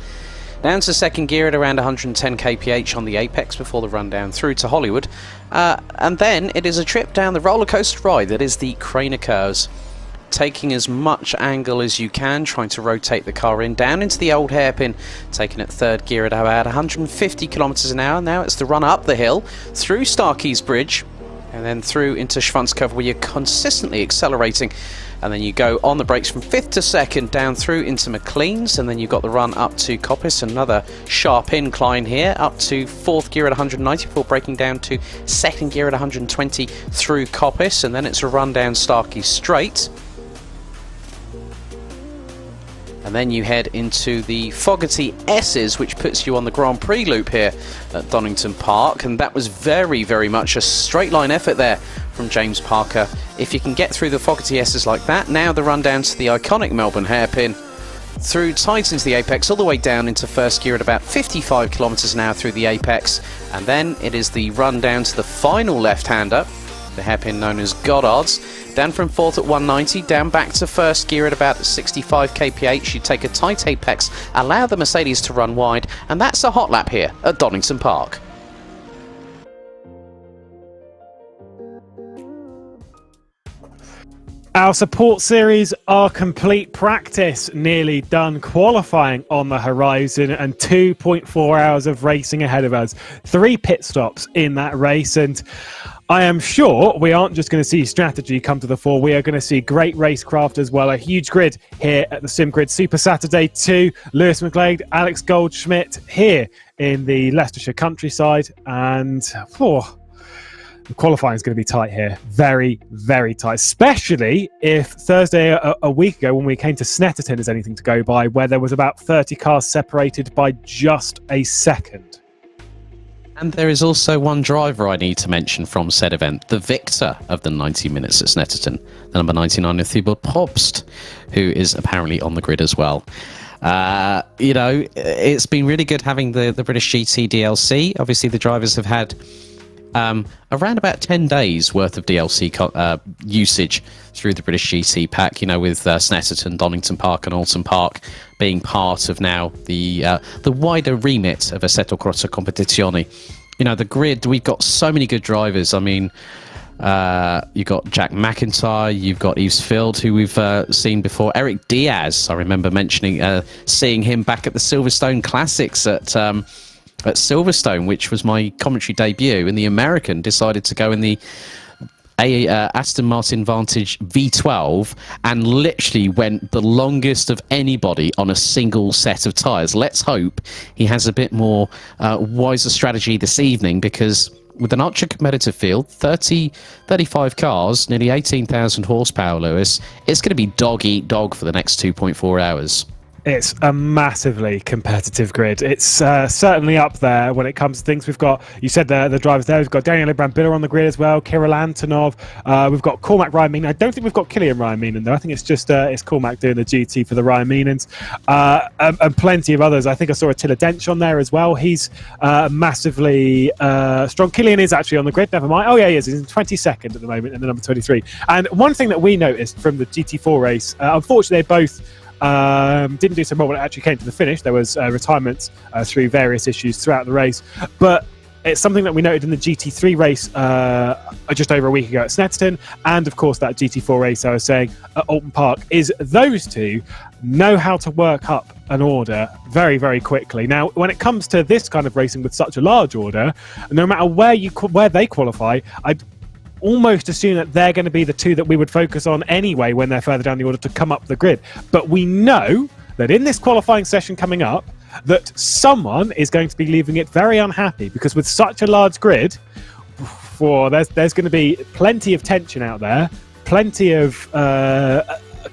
Down to second gear at around 110 kph on the apex before the run down through to Hollywood. And then it is a trip down the roller coaster ride that is the Craner Curves. Taking as much angle as you can, trying to rotate the car in, down into the old hairpin, taking at third gear at about 150 kilometers an hour. Now it's the run up the hill, through Starkeys Bridge, and then through into Schwanzkopf, where you're consistently accelerating. And then you go on the brakes from 5th to 2nd, down through into McLean's, and then you've got the run up to Coppice, another sharp incline here, up to 4th gear at 190 before braking down to 2nd gear at 120 through Coppice, and then it's a run down Starkey Straight. And then you head into the Fogarty S's, which puts you on the Grand Prix loop here at Donington Park. And that was very, very much a straight line effort there from James Parker. If you can get through the Fogarty S's like that, now the run down to the iconic Melbourne hairpin, through tight into the apex, all the way down into first gear at about 55 kilometers an hour through the apex. And then it is the run down to the final left-hander, the hairpin known as Goddard's. Down from 4th at 190, down back to first gear at about 65 kph. You take a tight apex, allow the Mercedes to run wide, and that's a hot lap here at Donington Park. Our support series are complete, practice nearly done, qualifying on the horizon, and 2.4 hours of racing ahead of us. 3 pit stops in that race, and I am sure we aren't just going to see strategy come to the fore. We are going to see great racecraft as well. A huge grid here at the SimGrid Super Saturday 2. Lewis McGlade, Alex Goldschmidt here in the Leicestershire countryside. And the qualifying is going to be tight here. Very, very tight. Especially if Thursday a week ago when we came to Snetterton is anything to go by, where there was about 30 cars separated by just a second. And there is also one driver I need to mention from said event, the victor of the 90 minutes at Snetterton, the number 99 of Thibaut Probst, who is apparently on the grid as well. It's been really good having the British GT DLC. Obviously, the drivers have had around about 10 days worth of DLC usage through the British GT pack, with Snetterton, Donington Park and Alton Park being part of now the wider remit of Assetto Corsa Competizione. The grid, we've got so many good drivers. I mean, You've got Jack McIntyre, you've got Yves Field, who we've seen before. Eric Diaz, I remember mentioning, seeing him back at the Silverstone Classics at Silverstone, which was my commentary debut, and the American decided to go in the Aston Martin Vantage V12 and literally went the longest of anybody on a single set of tyres. Let's hope he has a bit more wiser strategy this evening, because with an ultra-competitive field, 35 cars, nearly 18,000 horsepower, Lewis, it's going to be dog-eat-dog for the next 2.4 hours. It's a massively competitive grid. It's certainly up there when it comes to things. We've got, you said the drivers there, we've got Daniel Brambilla on the grid as well, Kirill Antonov, we've got Cormac Ryan-Meenan. I don't think we've got Killian Ryan-Meenan though. I think it's just it's Cormac doing the duty for the Ryan-Meenans, and plenty of others. I think I saw Attila Dench on there as well. He's massively strong. Killian is actually on the grid, never mind. Oh yeah, he is. He's in 22nd at the moment in the number 23. And one thing that we noticed from the GT4 race, unfortunately they both didn't do so well when it actually came to the finish. There was retirements through various issues throughout the race, but it's something that we noted in the GT3 race just over a week ago at Snetterton, and of course that GT4 race I was saying at Alton Park, is those two know how to work up an order very, very quickly. Now, when it comes to this kind of racing with such a large order, no matter where they qualify, I'd almost assume that they're going to be the two that we would focus on anyway when they're further down the order to come up the grid. But we know that in this qualifying session coming up, that someone is going to be leaving it very unhappy, because with such a large grid, there's going to be plenty of tension out there, plenty of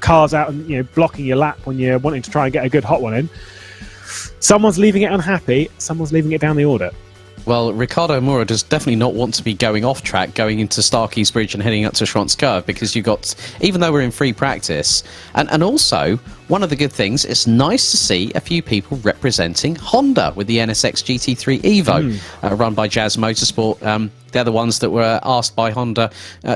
cars out and blocking your lap when you're wanting to try and get a good hot one in. Someone's leaving it unhappy, someone's leaving it down the order. Well, Ricardo Moura does definitely not want to be going off track, going into Starkeys Bridge and heading up to Schrontz Curve, because you've got, even though we're in free practice, and also, one of the good things, it's nice to see a few people representing Honda with the NSX GT3 Evo, run by Jazz Motorsport. They're the ones that were asked by Honda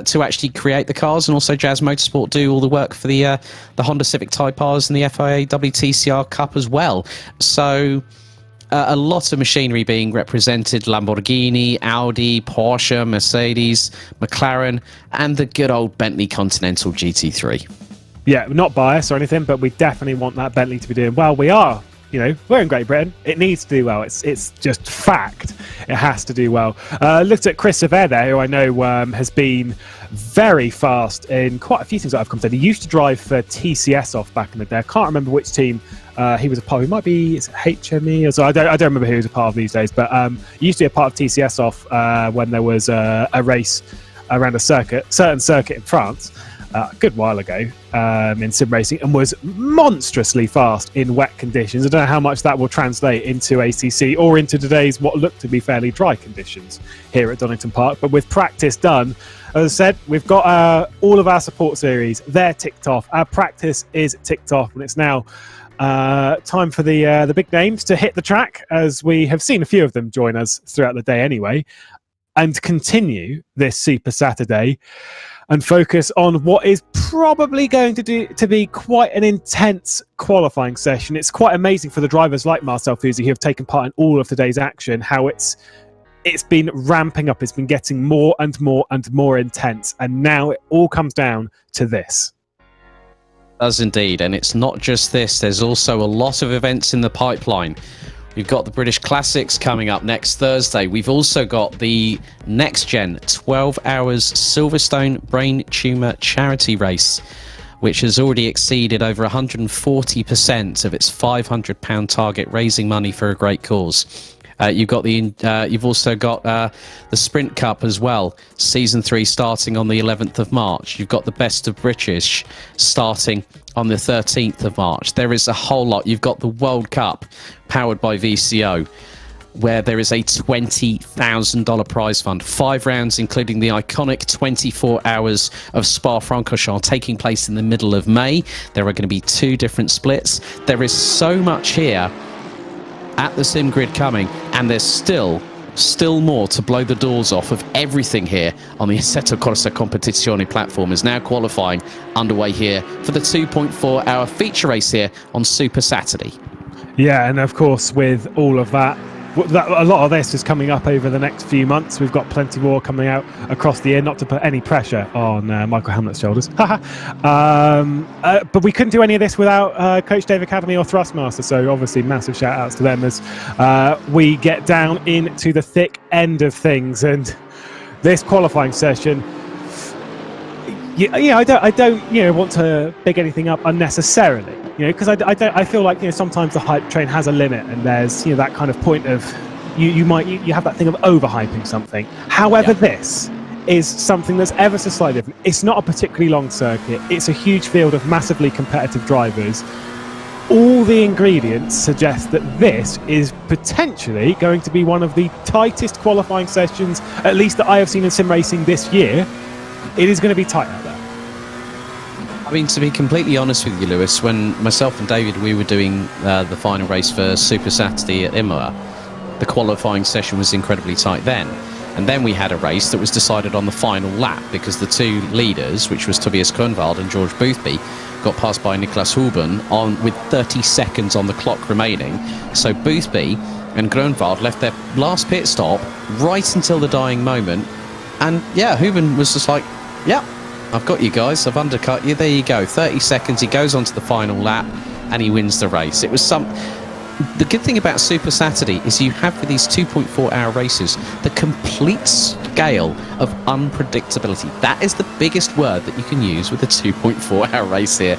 to actually create the cars, and also Jazz Motorsport do all the work for the Honda Civic Type Rs and the FIA WTCR Cup as well. So a lot of machinery being represented: Lamborghini, Audi, Porsche, Mercedes, McLaren, and the good old Bentley Continental GT3. Yeah, not biased or anything, but we definitely want that Bentley to be doing well. We are, we're in Great Britain. It needs to do well. It's just fact. It has to do well. Looked at Chris Sever there, who I know has been very fast in quite a few things that I've commented. He used to drive for TCS off back in the day. I can't remember which team he was a part of. He might be HME or so. I don't remember who he was a part of these days, but he used to be a part of TCS off when there was a race around a certain circuit in France a good while ago in sim racing, and was monstrously fast in wet conditions. I don't know how much that will translate into ACC or into today's what look to be fairly dry conditions here at Donington Park. But with practice done, as I said, we've got all of our support series. They're ticked off. Our practice is ticked off, and it's now time for the big names to hit the track, as we have seen a few of them join us throughout the day anyway, and continue this Super Saturday and focus on what is probably going to be quite an intense qualifying session. It's quite amazing for the drivers like Marcel Fusy, who have taken part in all of today's action, how it's been ramping up. It's been getting more and more and more intense, and now it all comes down to this. It does indeed, and it's not just this. There's also a lot of events in the pipeline. We've got the British Classics coming up next Thursday. We've also got the Next Gen 12 Hours Silverstone Brain Tumour Charity Race, which has already exceeded over 140% of its £500 target, raising money for a great cause. You've also got the Sprint Cup as well, Season 3 starting on the 11th of March. You've got the Best of British starting on the 13th of March. There is a whole lot. You've got the World Cup powered by VCO, where there is a $20,000 prize fund. 5 rounds, including the iconic 24 hours of Spa-Francorchamps taking place in the middle of May. There are going to be 2 different splits. There is so much here at the sim grid coming, and there's still more to blow the doors off of everything here on the Assetto Corsa Competizione platform. Is now qualifying underway here for the 2.4 hour feature race here on Super Saturday. Yeah, and of course with all of that, a lot of this is coming up over the next few months. We've got plenty more coming out across the year, not to put any pressure on Michael Hamlet's shoulders. But we couldn't do any of this without Coach Dave Academy or Thrustmaster, so obviously massive shout outs to them as we get down into the thick end of things. And this qualifying session, I don't want to big anything up unnecessarily, because I feel like sometimes the hype train has a limit, and there's that kind of point of you have that thing of overhyping something. However, this is something that's ever so slightly different. It's not a particularly long circuit. It's a huge field of massively competitive drivers. All the ingredients suggest that this is potentially going to be one of the tightest qualifying sessions, at least that I have seen in sim racing this year. It is going to be tight out there. I mean, to be completely honest with you, Lewis, when myself and David, we were doing the final race for Super Saturday at Imola, the qualifying session was incredibly tight then. And then we had a race that was decided on the final lap because the two leaders, which was Tobias Grunwald and George Boothby, got passed by Niklas Huben with 30 seconds on the clock remaining. So Boothby and Grunwald left their last pit stop right until the dying moment. And yeah, Huben was just like, yeah, I've got you guys, I've undercut you, there you go. 30 seconds, he goes on to the final lap and he wins the race. It was the good thing about Super Saturday is you have for these 2.4 hour races the complete scale of unpredictability. That is the biggest word that you can use with a 2.4 hour race here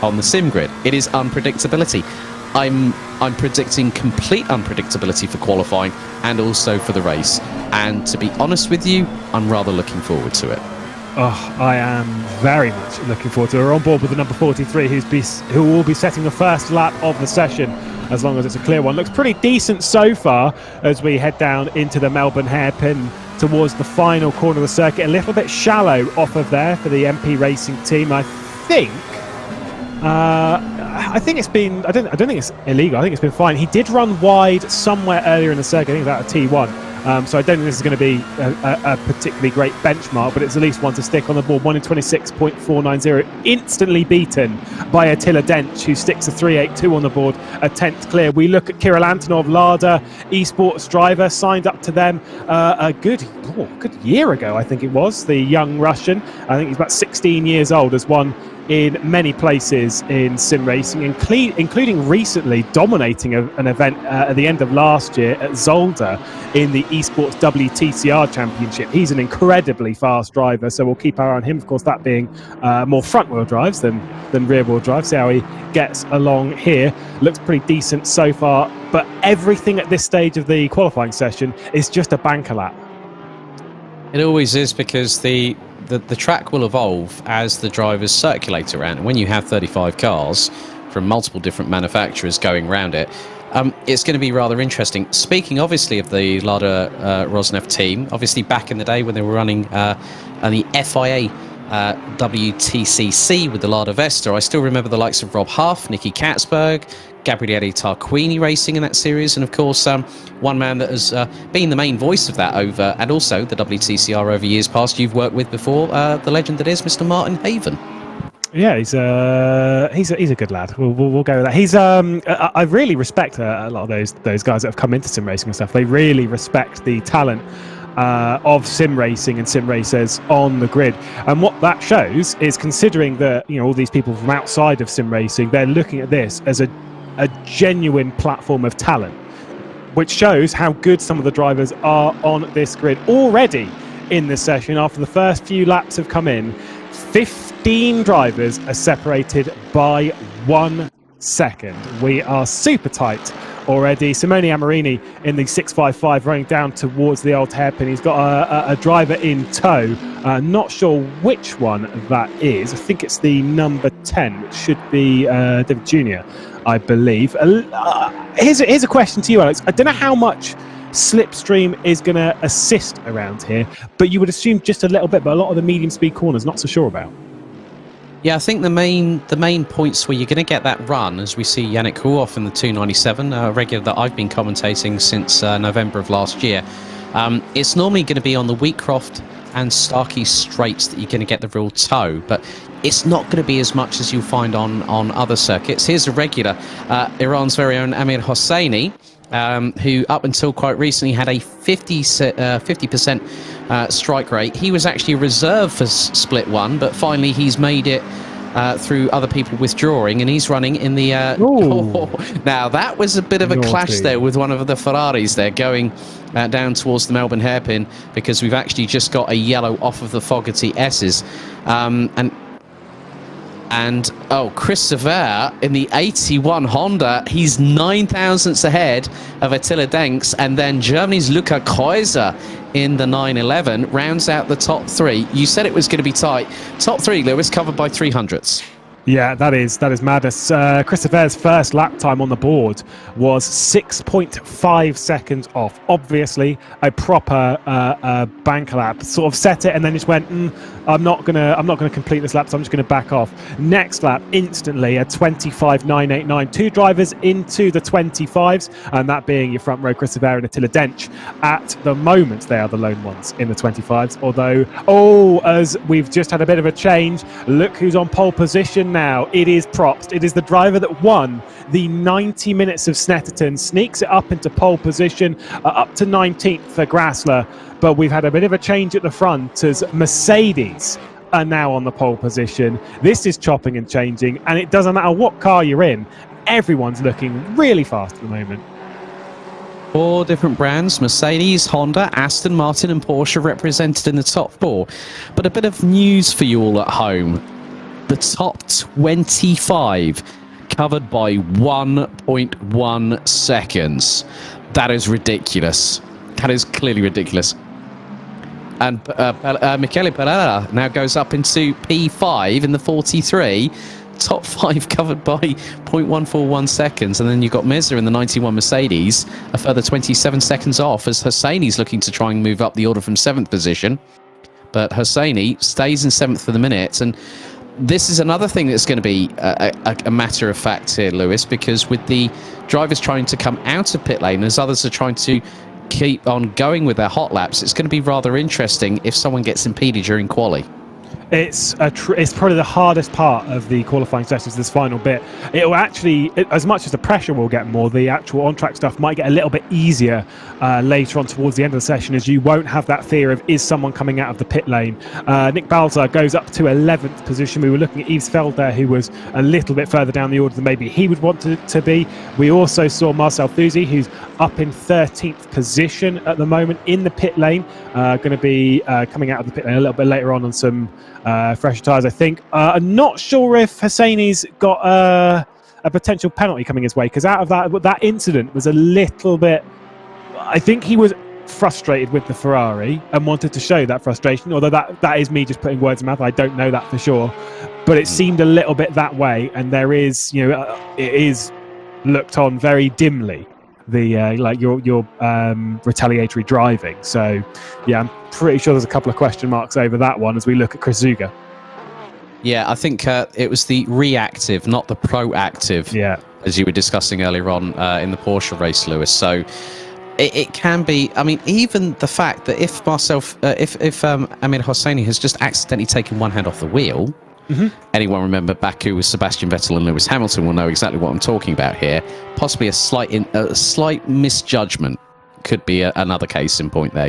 on the sim grid. It is unpredictability. I'm predicting complete unpredictability for qualifying and also for the race. And to be honest with you, I'm rather looking forward to it. Oh, I am very much looking forward to it. We're on board with the number 43 who will be setting the first lap of the session, as long as it's a clear one. Looks pretty decent so far as we head down into the Melbourne hairpin towards the final corner of the circuit. A little bit shallow off of there for the MP Racing team. I think it's been, I don't think it's illegal. I think it's been fine. He did run wide somewhere earlier in the circuit. I think that a T1. So I don't think this is going to be a particularly great benchmark, but it's at least one to stick on the board. 1 in 26.490, instantly beaten by Attila Dench, who sticks a 3.82 on the board, a 10th clear. We look at Kirill Antonov, Lada esports driver, signed up to them a good year ago, I think it was. The young Russian, I think he's about 16 years old, has won in many places in sim racing, including recently dominating an event at the end of last year at Zolder in the esports WTCR championship. He's an incredibly fast driver, so we'll keep our eye on him. Of course, that being more front wheel drives than rear wheel drives. See how he gets along here. Looks pretty decent so far, but everything at this stage of the qualifying session is just a banker lap. It always is, because the track will evolve as the drivers circulate around. And when you have 35 cars from multiple different manufacturers going around it, it's going to be rather interesting. Speaking obviously of the Lada Rosneft team, obviously back in the day when they were running on the FIA WTCC with the Lada Vesta, I still remember the likes of Rob Huff, Nicky Katzberg, Gabriele Tarquini racing in that series, and of course one man that has been the main voice of that over, and also the WTCR over years past, you've worked with before, the legend that is Mr. Martin Haven. Yeah, he's a good lad. We'll go with that. He's I really respect a lot of those guys that have come into sim racing and stuff. They really respect the talent of sim racing and sim racers on the grid, and what that shows is, considering that all these people from outside of sim racing, they're looking at this as a genuine platform of talent, which shows how good some of the drivers are on this grid already in this session. After the first few laps have come in, 15 drivers are separated by 1 second. We are super tight already. Simone Amorini in the 655 running down towards the old hairpin. He's got a driver in tow. Not sure which one that is. I think it's the number 10, which should be David Jr., I believe. Here's a question to you, Alex. I don't know how much Slipstream is going to assist around here, but you would assume just a little bit, but a lot of the medium speed corners, not so sure about. Yeah, I think the main points where you're going to get that run, as we see Yannick Ruoff in the 297, a regular that I've been commentating since November of last year. It's normally going to be on the Wheatcroft and Starkey straights that you're going to get the real toe, but it's not going to be as much as you'll find on other circuits. Here's a regular, Iran's very own Amir Hosseini, who up until quite recently had a 50% strike rate. He was actually a reserve for split one, but finally he's made it through other people withdrawing, and he's running in the... now, that was a bit of a clash there with one of the Ferraris there, going down towards the Melbourne hairpin, because we've actually just got a yellow off of the Fogarty S's. And Christopher in the 81 Honda, he's 9 thousandths ahead of Attila Denks, and then Germany's Luca Kreuzer in the 911 rounds out the top three. You said it was going to be tight. Top three, Lewis, covered by 300ths. Yeah, that is madness. Christopher's first lap time on the board was 6.5 seconds off. Obviously, a proper banker lap. Sort of set it and then just went, I'm not gonna complete this lap, so I'm just gonna back off. Next lap, instantly a 25.989. Two drivers into the 25s, and that being your front row Christopher and Attila Dench. At the moment, they are the lone ones in the 25s. Although, as we've just had a bit of a change, look who's on pole position now. It is Probst. It is the driver that won the 90 minutes of Snetterton, sneaks it up into pole position, up to 19th for Grassler. But we've had a bit of a change at the front as Mercedes are now on the pole position. This is chopping and changing, and it doesn't matter what car you're in. Everyone's looking really fast at the moment. 4 different brands, Mercedes, Honda, Aston Martin and Porsche represented in the top 4. But a bit of news for you all at home. The top 25 covered by 1.1 seconds. That is ridiculous. That is clearly ridiculous. And Michele Pereira now goes up into P5 in the 43. Top 5 covered by 0.141 seconds. And then you've got Mizza in the 91 Mercedes, a further 27 seconds off, as Hosseini's looking to try and move up the order from 7th position. But Hosseini stays in 7th for the minute. And this is another thing that's going to be a matter of fact here, Lewis, because with the drivers trying to come out of pit lane as others are trying to keep on going with their hot laps, it's going to be rather interesting if someone gets impeded during quali. It's probably the hardest part of the qualifying sessions, this final bit. It will actually, as much as the pressure will get more, the actual on-track stuff might get a little bit easier later on towards the end of the session, as you won't have that fear of, is someone coming out of the pit lane? Nick Balzer goes up to 11th position. We were looking at Yves Feld there, who was a little bit further down the order than maybe he would want to be. We also saw Marcel Thusi, who's up in 13th position at the moment in the pit lane, going to be coming out of the pit lane a little bit later on some fresher tyres, I think. I'm not sure if Hosseini's got a potential penalty coming his way, because out of that incident was a little bit... I think he was frustrated with the Ferrari and wanted to show that frustration, although that is me just putting words in my mouth. I don't know that for sure, but it seemed a little bit that way, and there is, it is looked on very dimly, the like your retaliatory driving. So yeah, I'm pretty sure there's a couple of question marks over that one as we look at Chris Zuger. Yeah, I think it was the reactive, not the proactive. Yeah, as you were discussing earlier on in the Porsche race, Lewis. So it can be. I mean, even the fact that if Amir Hosseini has just accidentally taken one hand off the wheel. Mm-hmm. Anyone remember Baku with Sebastian Vettel and Lewis Hamilton will know exactly what I'm talking about here. Possibly a slight misjudgment could be another case in point there.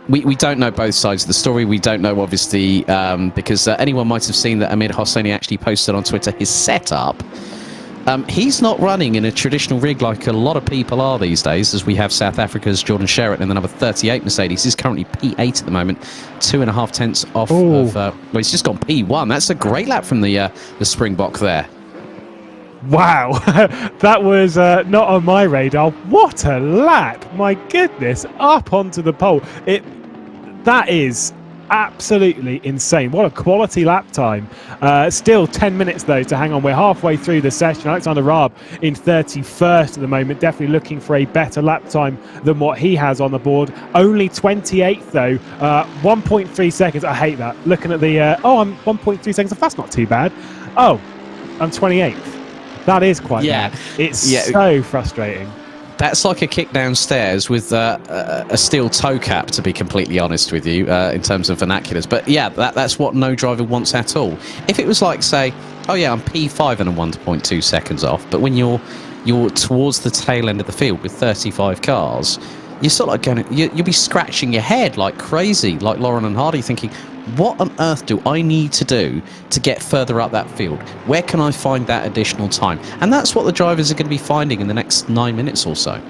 We don't know both sides of the story. We don't know, obviously, because anyone might have seen that Amir Hosseini actually posted on Twitter his setup. He's not running in a traditional rig like a lot of people are these days, as we have South Africa's Jordan Sherritt in the number 38 Mercedes. He's currently P8 at the moment, 2.5 tenths off of... well, he's just gone P1. That's a great lap from the Springbok there. Wow, that was not on my radar. What a lap! My goodness, up onto the pole. That is absolutely insane. What a quality lap time. Still 10 minutes though to hang on. We're halfway through the session. Alexander Raab in 31st at the moment, definitely looking for a better lap time than what he has on the board. Only 28th though, 1.3 seconds. I hate that. Looking at the I'm 1.3 seconds. That's not too bad. Oh, I'm 28th. That is quite bad. It's so frustrating. That's like a kick downstairs with a steel toe cap, to be completely honest with you, in terms of vernaculars. But yeah, that's what no driver wants at all. If it was like, say, oh yeah, I'm P5 and I'm 1.2 seconds off, but when you're you're towards the tail end of the field with 35 cars, you're sort of like you'll be scratching your head like crazy, like Lauren and Hardy, thinking, what on earth do I need to do to get further up that field? Where can I find that additional time? And that's what the drivers are going to be finding in the next 9 minutes or so.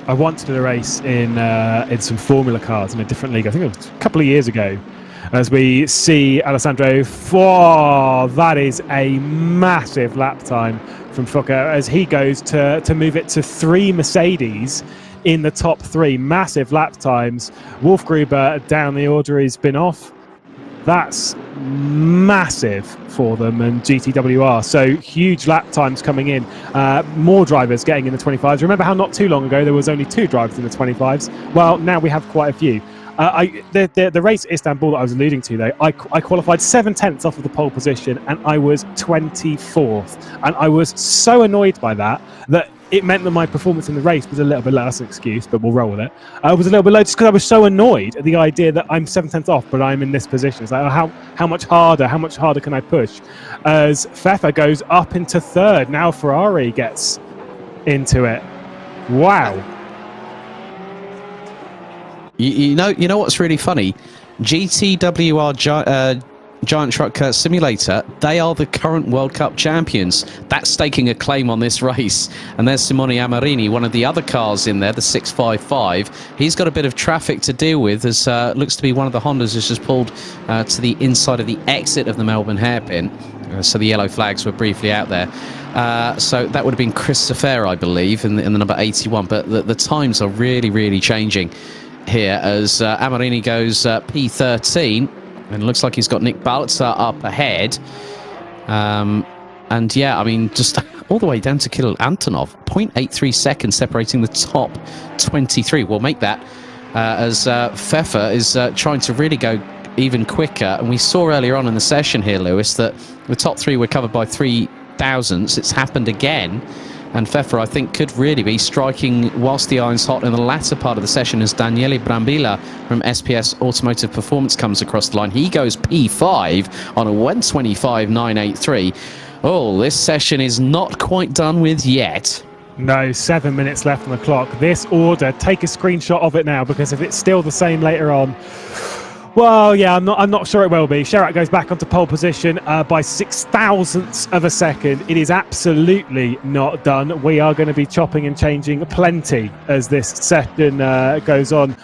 I once did a race in some Formula cars in a different league. I think it was a couple of years ago. As we see Alessandro, that is a massive lap time from Fuka as he goes to move it to 3 Mercedes in the top 3. Massive lap times. Wolfgruber down the order, he's been off. That's massive for them and GTWR. So huge lap times coming in. More drivers getting in the 25s. Remember how not too long ago there was only 2 drivers in the 25s? Well, now we have quite a few. The race Istanbul that I was alluding to, though, I qualified 7/10 off of the pole position and I was 24th. And I was so annoyed by that it meant that my performance in the race was a little bit low. That's an excuse, but we'll roll with it. I was a little bit low just because I was so annoyed at the idea that I'm 7/10 off, but I'm in this position. It's like, how much harder can I push? As Fefa goes up into 3rd. Now Ferrari gets into it. Wow. You know what's really funny? GTWR Giant Truck Simulator, they are the current World Cup champions. That's staking a claim on this race. And there's Simone Amarini, one of the other cars in there, the 655. He's got a bit of traffic to deal with, as looks to be one of the Hondas has just pulled to the inside of the exit of the Melbourne hairpin. So the yellow flags were briefly out there. So that would have been Christopher, I believe, in the number 81. But the times are really, really changing here as Amarini goes P13. And it looks like he's got Nick Balzer up ahead. And yeah, I mean, just all the way down to Kirill Antonov. 0.83 seconds separating the top 23. We'll make that as Fefa is trying to really go even quicker. And we saw earlier on in the session here, Lewis, that the top 3 were covered by 3 thousandths. It's happened again. And Fefa, I think, could really be striking whilst the iron's hot in the latter part of the session as Daniele Brambilla from SPS Automotive Performance comes across the line. He goes P5 on a 1:25.983. Oh, this session is not quite done with yet. No, 7 minutes left on the clock. This order, take a screenshot of it now, because if it's still the same later on, well, yeah, I'm not sure it will be. Sherratt goes back onto pole position by 6,000ths of a second. It is absolutely not done. We are going to be chopping and changing plenty as this session goes on.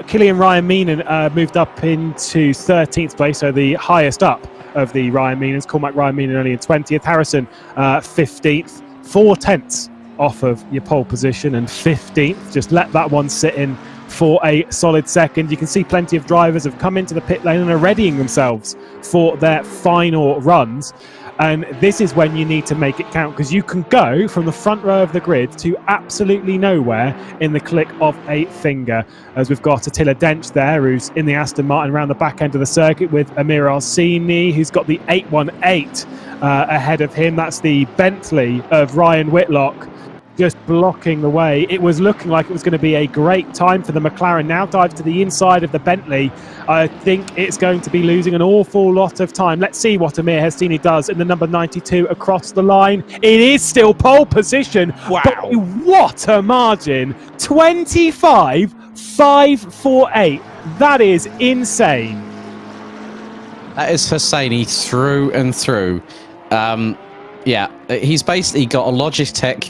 Killian Ryan Meenan moved up into 13th place, so the highest up of the Ryan Meenans. Cormac Ryan Meenan only in 20th. Harrison 15th. 4/10 off of your pole position and 15th. Just let that one sit in for a solid second. You can see plenty of drivers have come into the pit lane and are readying themselves for their final runs. And this is when you need to make it count, because you can go from the front row of the grid to absolutely nowhere in the click of a finger. As we've got Attila Dench there, who's in the Aston Martin around the back end of the circuit with Amir Arsini, who's got the 818 ahead of him. That's the Bentley of Ryan Whitlock, just blocking the way. It was looking like it was going to be a great time for the McLaren. Now dives to the inside of the Bentley. I think it's going to be losing an awful lot of time. Let's see what Amir Hestini does in the number 92 across the line. It is still pole position. Wow. But what a margin. 25.548. That is insane. That is Hosseini through and through. Yeah, he's basically got a Logitech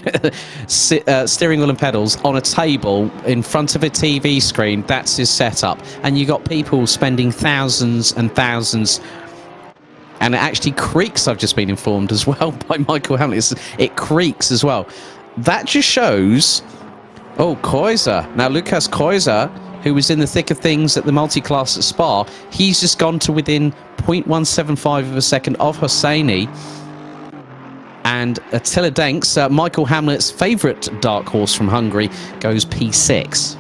steering wheel and pedals on a table in front of a TV screen. That's his setup. And you got people spending thousands and thousands. And it actually creaks, I've just been informed as well by Michael Hamlet. It creaks as well. That just shows... Oh, Koiser. Now, Lucas Koiser, who was in the thick of things at the multi-class at Spa, he's just gone to within 0.175 of a second of Hosseini. And Attila Denks, Michael Hamlet's favourite dark horse from Hungary, goes P6.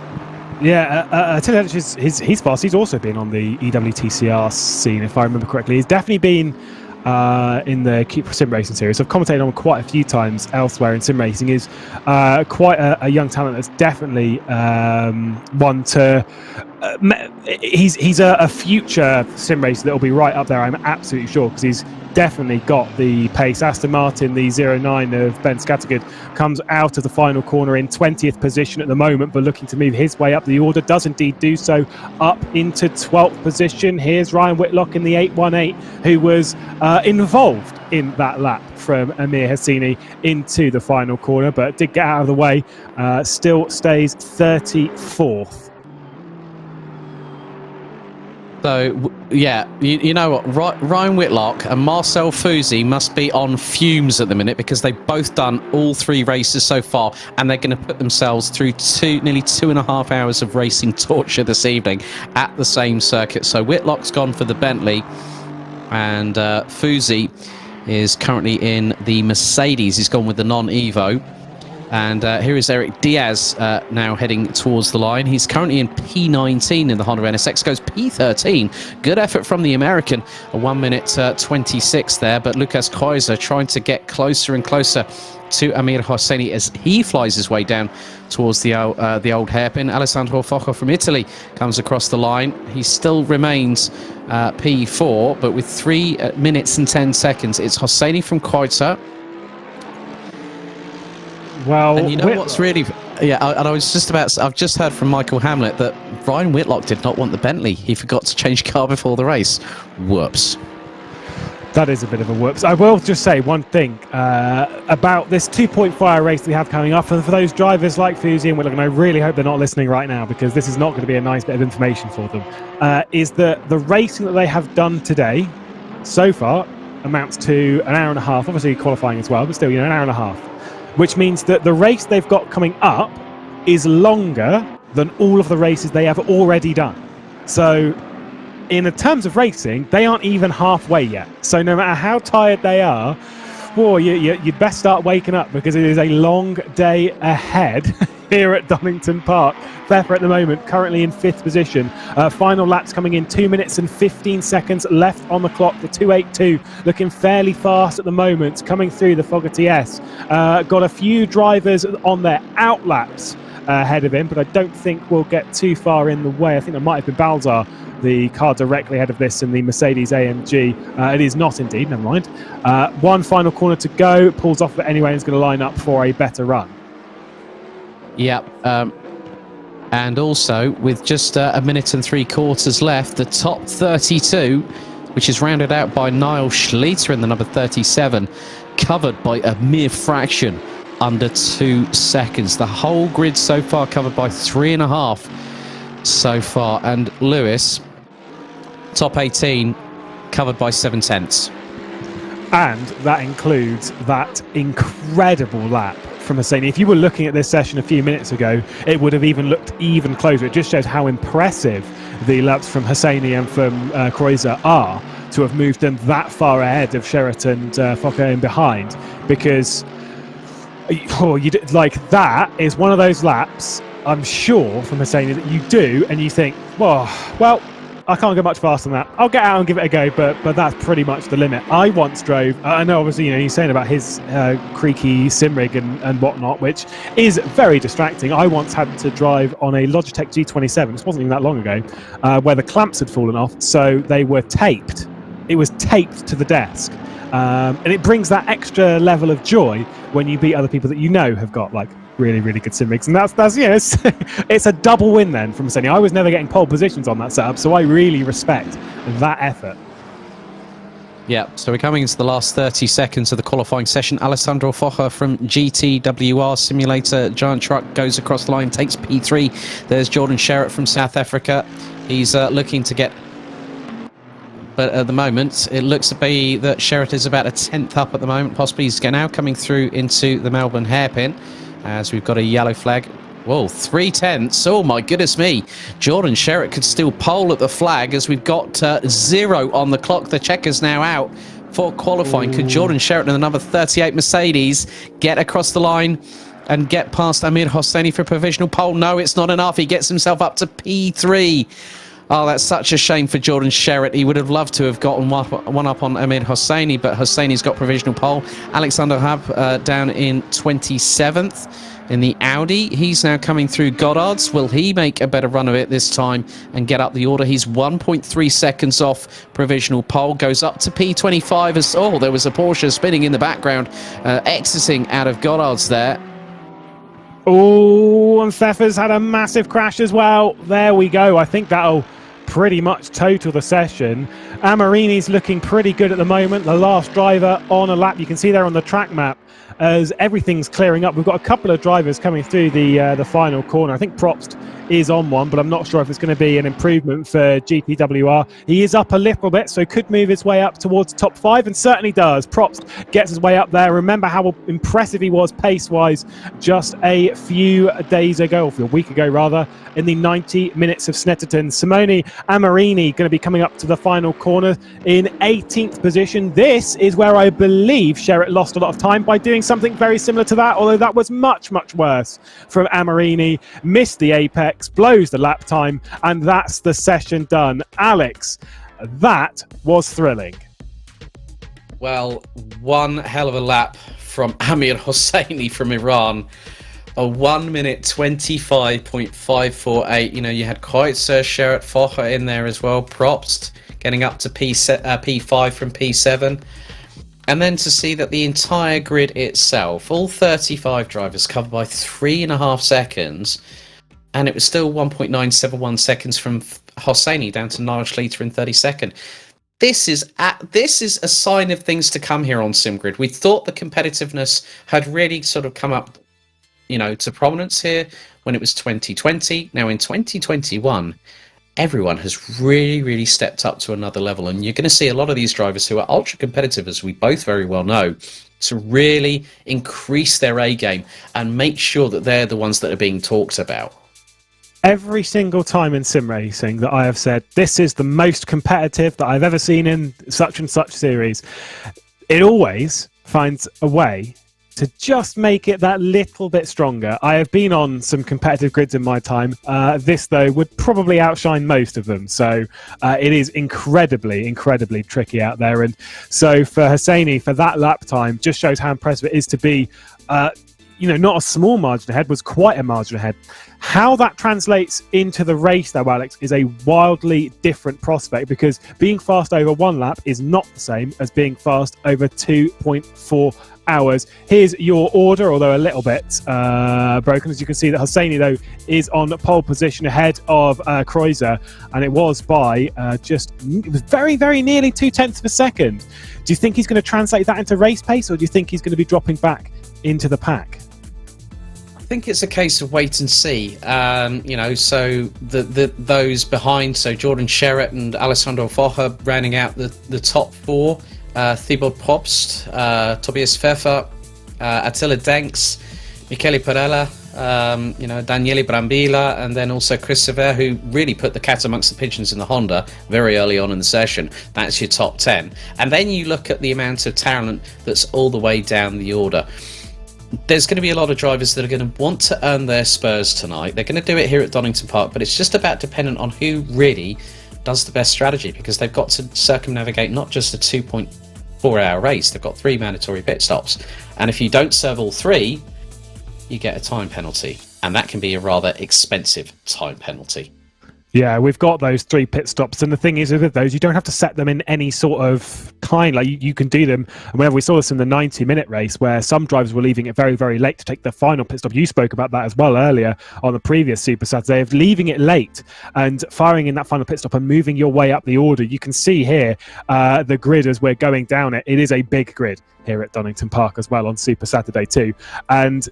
Yeah, Attila Denks, he's fast. He's also been on the EWTCR scene, if I remember correctly. He's definitely been in the Keep Sim Racing series. I've commentated on quite a few times elsewhere in sim racing. Is quite a young talent that's definitely one to he's a future sim racer that will be right up there, I'm absolutely sure, because he's definitely got the pace. Aston Martin, the 09 of Ben Scattergood, comes out of the final corner in 20th position at the moment, but looking to move his way up the order, does indeed do so up into 12th position. Here's Ryan Whitlock in the 818, who was involved in that lap from Amir Hassini into the final corner, but did get out of the way, still stays 34th. So, yeah, you know what? Ryan Whitlock and Marcel Fusi must be on fumes at the minute, because they've both done all 3 races so far, and they're going to put themselves through nearly 2.5 hours of racing torture this evening at the same circuit. So Whitlock's gone for the Bentley, and Fusi is currently in the Mercedes. He's gone with the non-Evo. And here is Eric Diaz now heading towards the line. He's currently in P19 in the Honda NSX, goes P13. Good effort from the American, a 1 minute 26 there. But Lucas Kreuzer trying to get closer and closer to Amir Hosseini as he flies his way down towards the old hairpin. Alessandro Focco from Italy comes across the line. He still remains P4, but with 3 minutes and 10 seconds, it's Hosseini from Kreuzer. Well, and you know what's really... Yeah, and I was just about... I've just heard from Michael Hamlet that Ryan Whitlock did not want the Bentley. He forgot to change car before the race. Whoops. That is a bit of a whoops. I will just say one thing about this 2.5 race that we have coming up. And for those drivers like Fusi and Whitlock, and I really hope they're not listening right now, because this is not going to be a nice bit of information for them, is that the racing that they have done today so far amounts to an hour and a half. Obviously qualifying as well, but still, an hour and a half. Which means that the race they've got coming up is longer than all of the races they have already done. So in terms of racing, they aren't even halfway yet. So no matter how tired they are, you'd best start waking up, because it is a long day ahead here at Donington Park. Pfeffer at the moment currently in 5th position. Final laps coming in, 2 minutes and 15 seconds left on the clock. The 282 looking fairly fast at the moment, coming through the Fogarty S. Got a few drivers on their out laps ahead of him, but I don't think we'll get too far in the way. I think there might have been Balzar, the car directly ahead of this, in the Mercedes AMG. It is not indeed, never mind. One final corner to go, pulls off it anyway and is going to line up for a better run. Yeah, and also with just 1 minute and 3/4 left, the top 32, which is rounded out by Niall Schleter in the number 37, covered by a mere fraction under 2 seconds. The whole grid so far covered by 3.5 so far, and Lewis, top 18, covered by 7/10. And that includes that incredible lap from Hosseini. If you were looking at this session a few minutes ago, it would have even looked even closer. It just shows how impressive the laps from Hosseini and from Kreuzer are, to have moved them that far ahead of Sheraton and Focco in behind, because that is one of those laps, I'm sure, from Hosseini that you do and you think, well, I can't go much faster than that. I'll get out and give it a go, but that's pretty much the limit. I once drove, I know obviously, he's saying about his creaky sim rig and whatnot, which is very distracting. I once had to drive on a Logitech G27, this wasn't even that long ago, where the clamps had fallen off, so they were taped. It was taped to the desk. And it brings that extra level of joy when you beat other people that have got really, really good sim rigs, and that's it's a double win then from Hosseini. I was never getting pole positions on that setup, so I really respect that effort. Yeah, so we're coming into the last 30 seconds of the qualifying session. Alessandro Focco from GTWR Simulator Giant Truck goes across the line, takes P3. There's Jordan Sherratt from South Africa. He's looking to get... But at the moment, it looks to be that Sherratt is about a 10th up at the moment. Possibly he's now coming through into the Melbourne hairpin, as we've got a yellow flag. Whoa, 3/10. Oh my goodness me. Jordan Sherratt could still pole at the flag, as we've got 0 on the clock. The checker's now out for qualifying. Could Jordan Sherratt in the number 38 Mercedes get across the line and get past Amir Hosseini for a provisional pole? No, it's not enough. He gets himself up to P3. Oh, that's such a shame for Jordan Sherratt. He would have loved to have gotten one up on Amir Hosseini, but Hosseini's got provisional pole. Alexander Hab down in 27th. in the Audi. He's now coming through Goddard's. Will he make a better run of it this time and get up the order? He's 1.3 seconds off provisional pole. Goes up to P25 as, oh, there was a Porsche spinning in the background, exiting out of Goddard's there. Oh, and Pfeffer's had a massive crash as well. There we go. I think that'll pretty much total the session. Amarini's looking pretty good at the moment. The last driver on a lap. You can see there on the track map as everything's clearing up. We've got a couple of drivers coming through the final corner. I think Probst is on one, but I'm not sure if it's going to be an improvement for GPWR. He is up a little bit, so could move his way up towards top 5, and certainly does. Probst gets his way up there. Remember how impressive he was pace-wise just a few days ago, or a week ago rather, in the 90 minutes of Snetterton. Simone Amarini going to be coming up to the final corner in 18th position. This is where I believe Sherritt lost a lot of time by doing something very similar to that, although that was much, much worse from Amarini. Missed the apex, blows the lap time, and that's the session done. Alex, that was thrilling. Well, one hell of a lap from Amir Hosseini from Iran. A 1 minute 25.548. You know, you had Kreutzer, Sherritt, Focher in there as well. Probst getting up to P5 from P7. And then to see that the entire grid itself, all 35 drivers covered by 3.5 seconds, and it was still 1.971 seconds from Hosseini down to Nigel Schlitter in 32nd. This is a sign of things to come here on SimGrid. We thought the competitiveness had really sort of come up, you know, to prominence here when it was 2020. Now in 2021, everyone has really, really stepped up to another level, and you're going to see a lot of these drivers who are ultra competitive, as we both very well know, to really increase their A game and make sure that they're the ones that are being talked about. Every single time in sim racing that I have said, this is the most competitive that I've ever seen in such and such series, it always finds a way to just make it that little bit stronger. I have been on some competitive grids in my time. This, though, would probably outshine most of them. So it is incredibly, incredibly tricky out there. And so for Hosseini, for that lap time, just shows how impressive it is to be, you know, not a small margin ahead, was quite a margin ahead. How that translates into the race, though, Alex, is a wildly different prospect, because being fast over one lap is not the same as being fast over 2.4 hours. Here's your order, although a little bit broken. As you can see, that Hosseini, though, is on pole position ahead of Kreuzer, and it was by it was very, very nearly 0.2 of a second. Do you think he's going to translate that into race pace, or do you think he's going to be dropping back into the pack? I think it's a case of wait and see. You know, so those behind, so Jordan Sherritt and Alessandro Focher rounding out the top four. Thibaut Probst, Tobias Pfeffer, Attila Denks, Michele Perella, you know, Daniele Brambilla, and then also Chris Sever, who really put the cat amongst the pigeons in the Honda very early on in the session. That's your top 10. And then you look at the amount of talent that's all the way down the order. There's going to be a lot of drivers that are going to want to earn their spurs tonight. They're going to do it here at Donington Park, but it's just about dependent on who really does the best strategy, because they've got to circumnavigate not just a 2.4-hour race. They've got 3 mandatory pit stops, and if you don't serve all 3, you get a time penalty, and that can be a rather expensive time penalty. Yeah, we've got those 3 pit stops, and the thing is with those, you don't have to set them in any sort of kind. Like you can do them. And whenever we saw this in the 90-minute race, where some drivers were leaving it very, very late to take their final pit stop. You spoke about that as well earlier on the previous Super Saturday, of leaving it late and firing in that final pit stop and moving your way up the order. You can see here the grid as we're going down it. It is a big grid here at Donington Park as well on Super Saturday too. And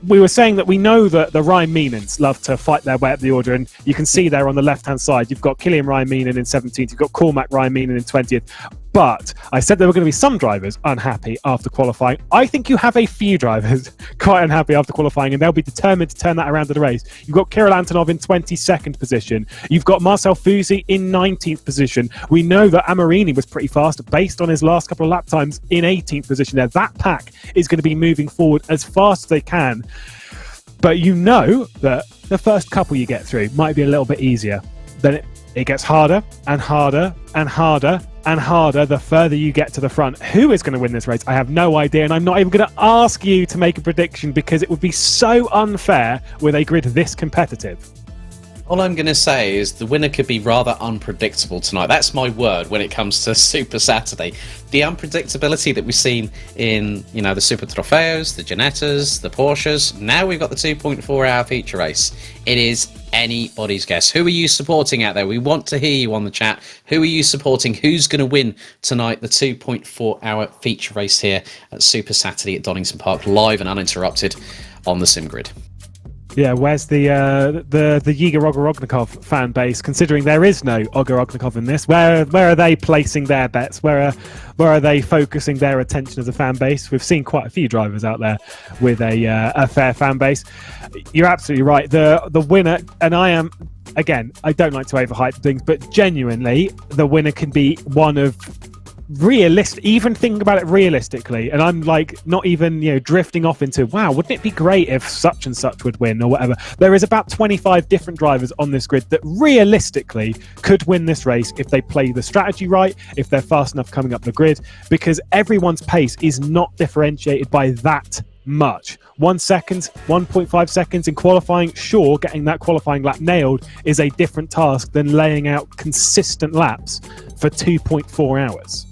we were saying that we know that the Rhein-Meanens love to fight their way up the order, and you can see there on the left-hand side, you've got Kilian Rhein-Meenen in 17th, you've got Cormac Rhein-Meenen in 20th. But I said there were going to be some drivers unhappy after qualifying. I think you have a few drivers quite unhappy after qualifying, and they'll be determined to turn that around in the race. You've got Kirill Antonov in 22nd position. You've got Marcel Fusi in 19th position. We know that Amarini was pretty fast based on his last couple of lap times in 18th position there. That pack is going to be moving forward as fast as they can. But you know that the first couple you get through might be a little bit easier. Then it gets harder and harder and harder and harder the further you get to the front. Who is going to win this race? I have no idea, and I'm not even going to ask you to make a prediction because it would be so unfair with a grid this competitive. All I'm going to say is the winner could be rather unpredictable tonight. That's my word when it comes to Super Saturday. The unpredictability that we've seen in, the Super Trofeos, the Ginettas, the Porsches. Now we've got the 2.4-hour feature race. It is anybody's guess. Who are you supporting out there? We want to hear you on the chat. Who are you supporting? Who's going to win tonight? The 2.4-hour feature race here at Super Saturday at Donington Park, live and uninterrupted on the sim grid. Yeah, where's the Yiga Ogorognikov fan base? Considering there is no Ogorognikov in this, where are they placing their bets? Where are they focusing their attention as a fan base? We've seen quite a few drivers out there with a fair fan base. You're absolutely right. The winner, and I don't like to overhype things, but genuinely, the winner can be one of realistic, even thinking about it realistically, and I'm like not even drifting off into wow, wouldn't it be great if such and such would win or whatever. There is about 25 different drivers on this grid that realistically could win this race if they play the strategy right, if they're fast enough coming up the grid, because everyone's pace is not differentiated by that much. 1 second, 1.5 seconds in qualifying, sure, getting that qualifying lap nailed is a different task than laying out consistent laps for 2.4 hours.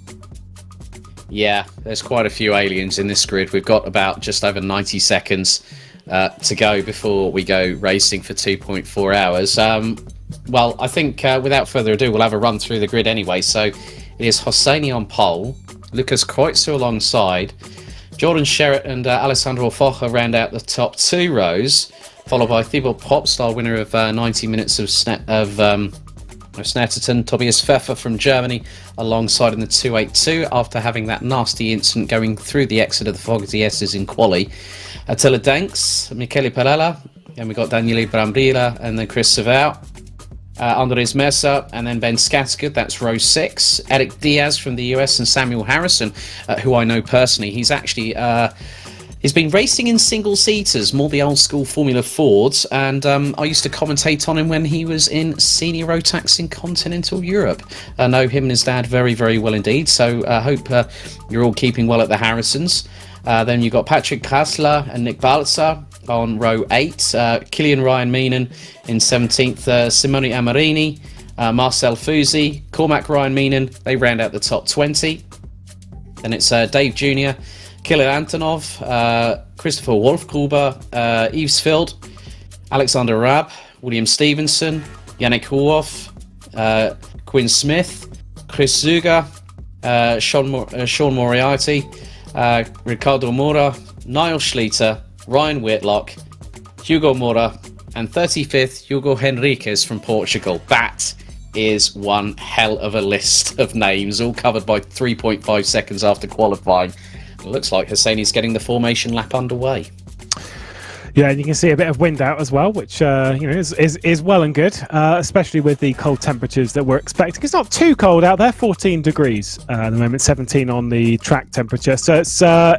Yeah, there's quite a few aliens in this grid. We've got about just over 90 seconds to go before we go racing for 2.4 hours. Well, I think without further ado, we'll have a run through the grid anyway. So it is Hosseini on pole, Lucas Kreutzer alongside, Jordan Sherritt and Alessandro Focha round out the top two rows, followed by Thibaut Popstar, winner of 90 minutes of Snetterton, Tobias Pfeffer from Germany alongside in the 282 after having that nasty incident going through the exit of the Fogarty S's in quali. Attila Danks, Michele Perella, and we got Daniele Brambilla and then Chris Savau, Andres Mercer, and then Ben Scattergood, that's row 6. Eric Diaz from the US and Samuel Harrison, who I know personally. He's actually he's been racing in single-seaters, more the old-school Formula Fords, and I used to commentate on him when he was in senior Rotax in continental Europe. I know him and his dad very, very well indeed, so I hope you're all keeping well at the Harrisons. Then you've got Patrick Kassler and Nick Balzer on row 8, Killian Ryan Meenan in 17th, Simone Amarini, Marcel Fusi, Cormac Ryan Meenan, they round out the top 20. Then it's Dave Jr., Kirill Antonov, Christopher Wolfgruber, Yves Field, Alexander Raab, William Stevenson, Yannick Huoff, Quinn Smith, Chris Zuger, Sean Moriarty, Ricardo Mora, Niall Schleter, Ryan Whitlock, Hugo Mora, and 35th, Hugo Henriquez from Portugal. That is one hell of a list of names, all covered by 3.5 seconds after qualifying. It looks like Hosseini's getting the formation lap underway. Yeah, and you can see a bit of wind out as well, which is well and good, especially with the cold temperatures that we're expecting. It's not too cold out there, 14 degrees at the moment, 17 on the track temperature. So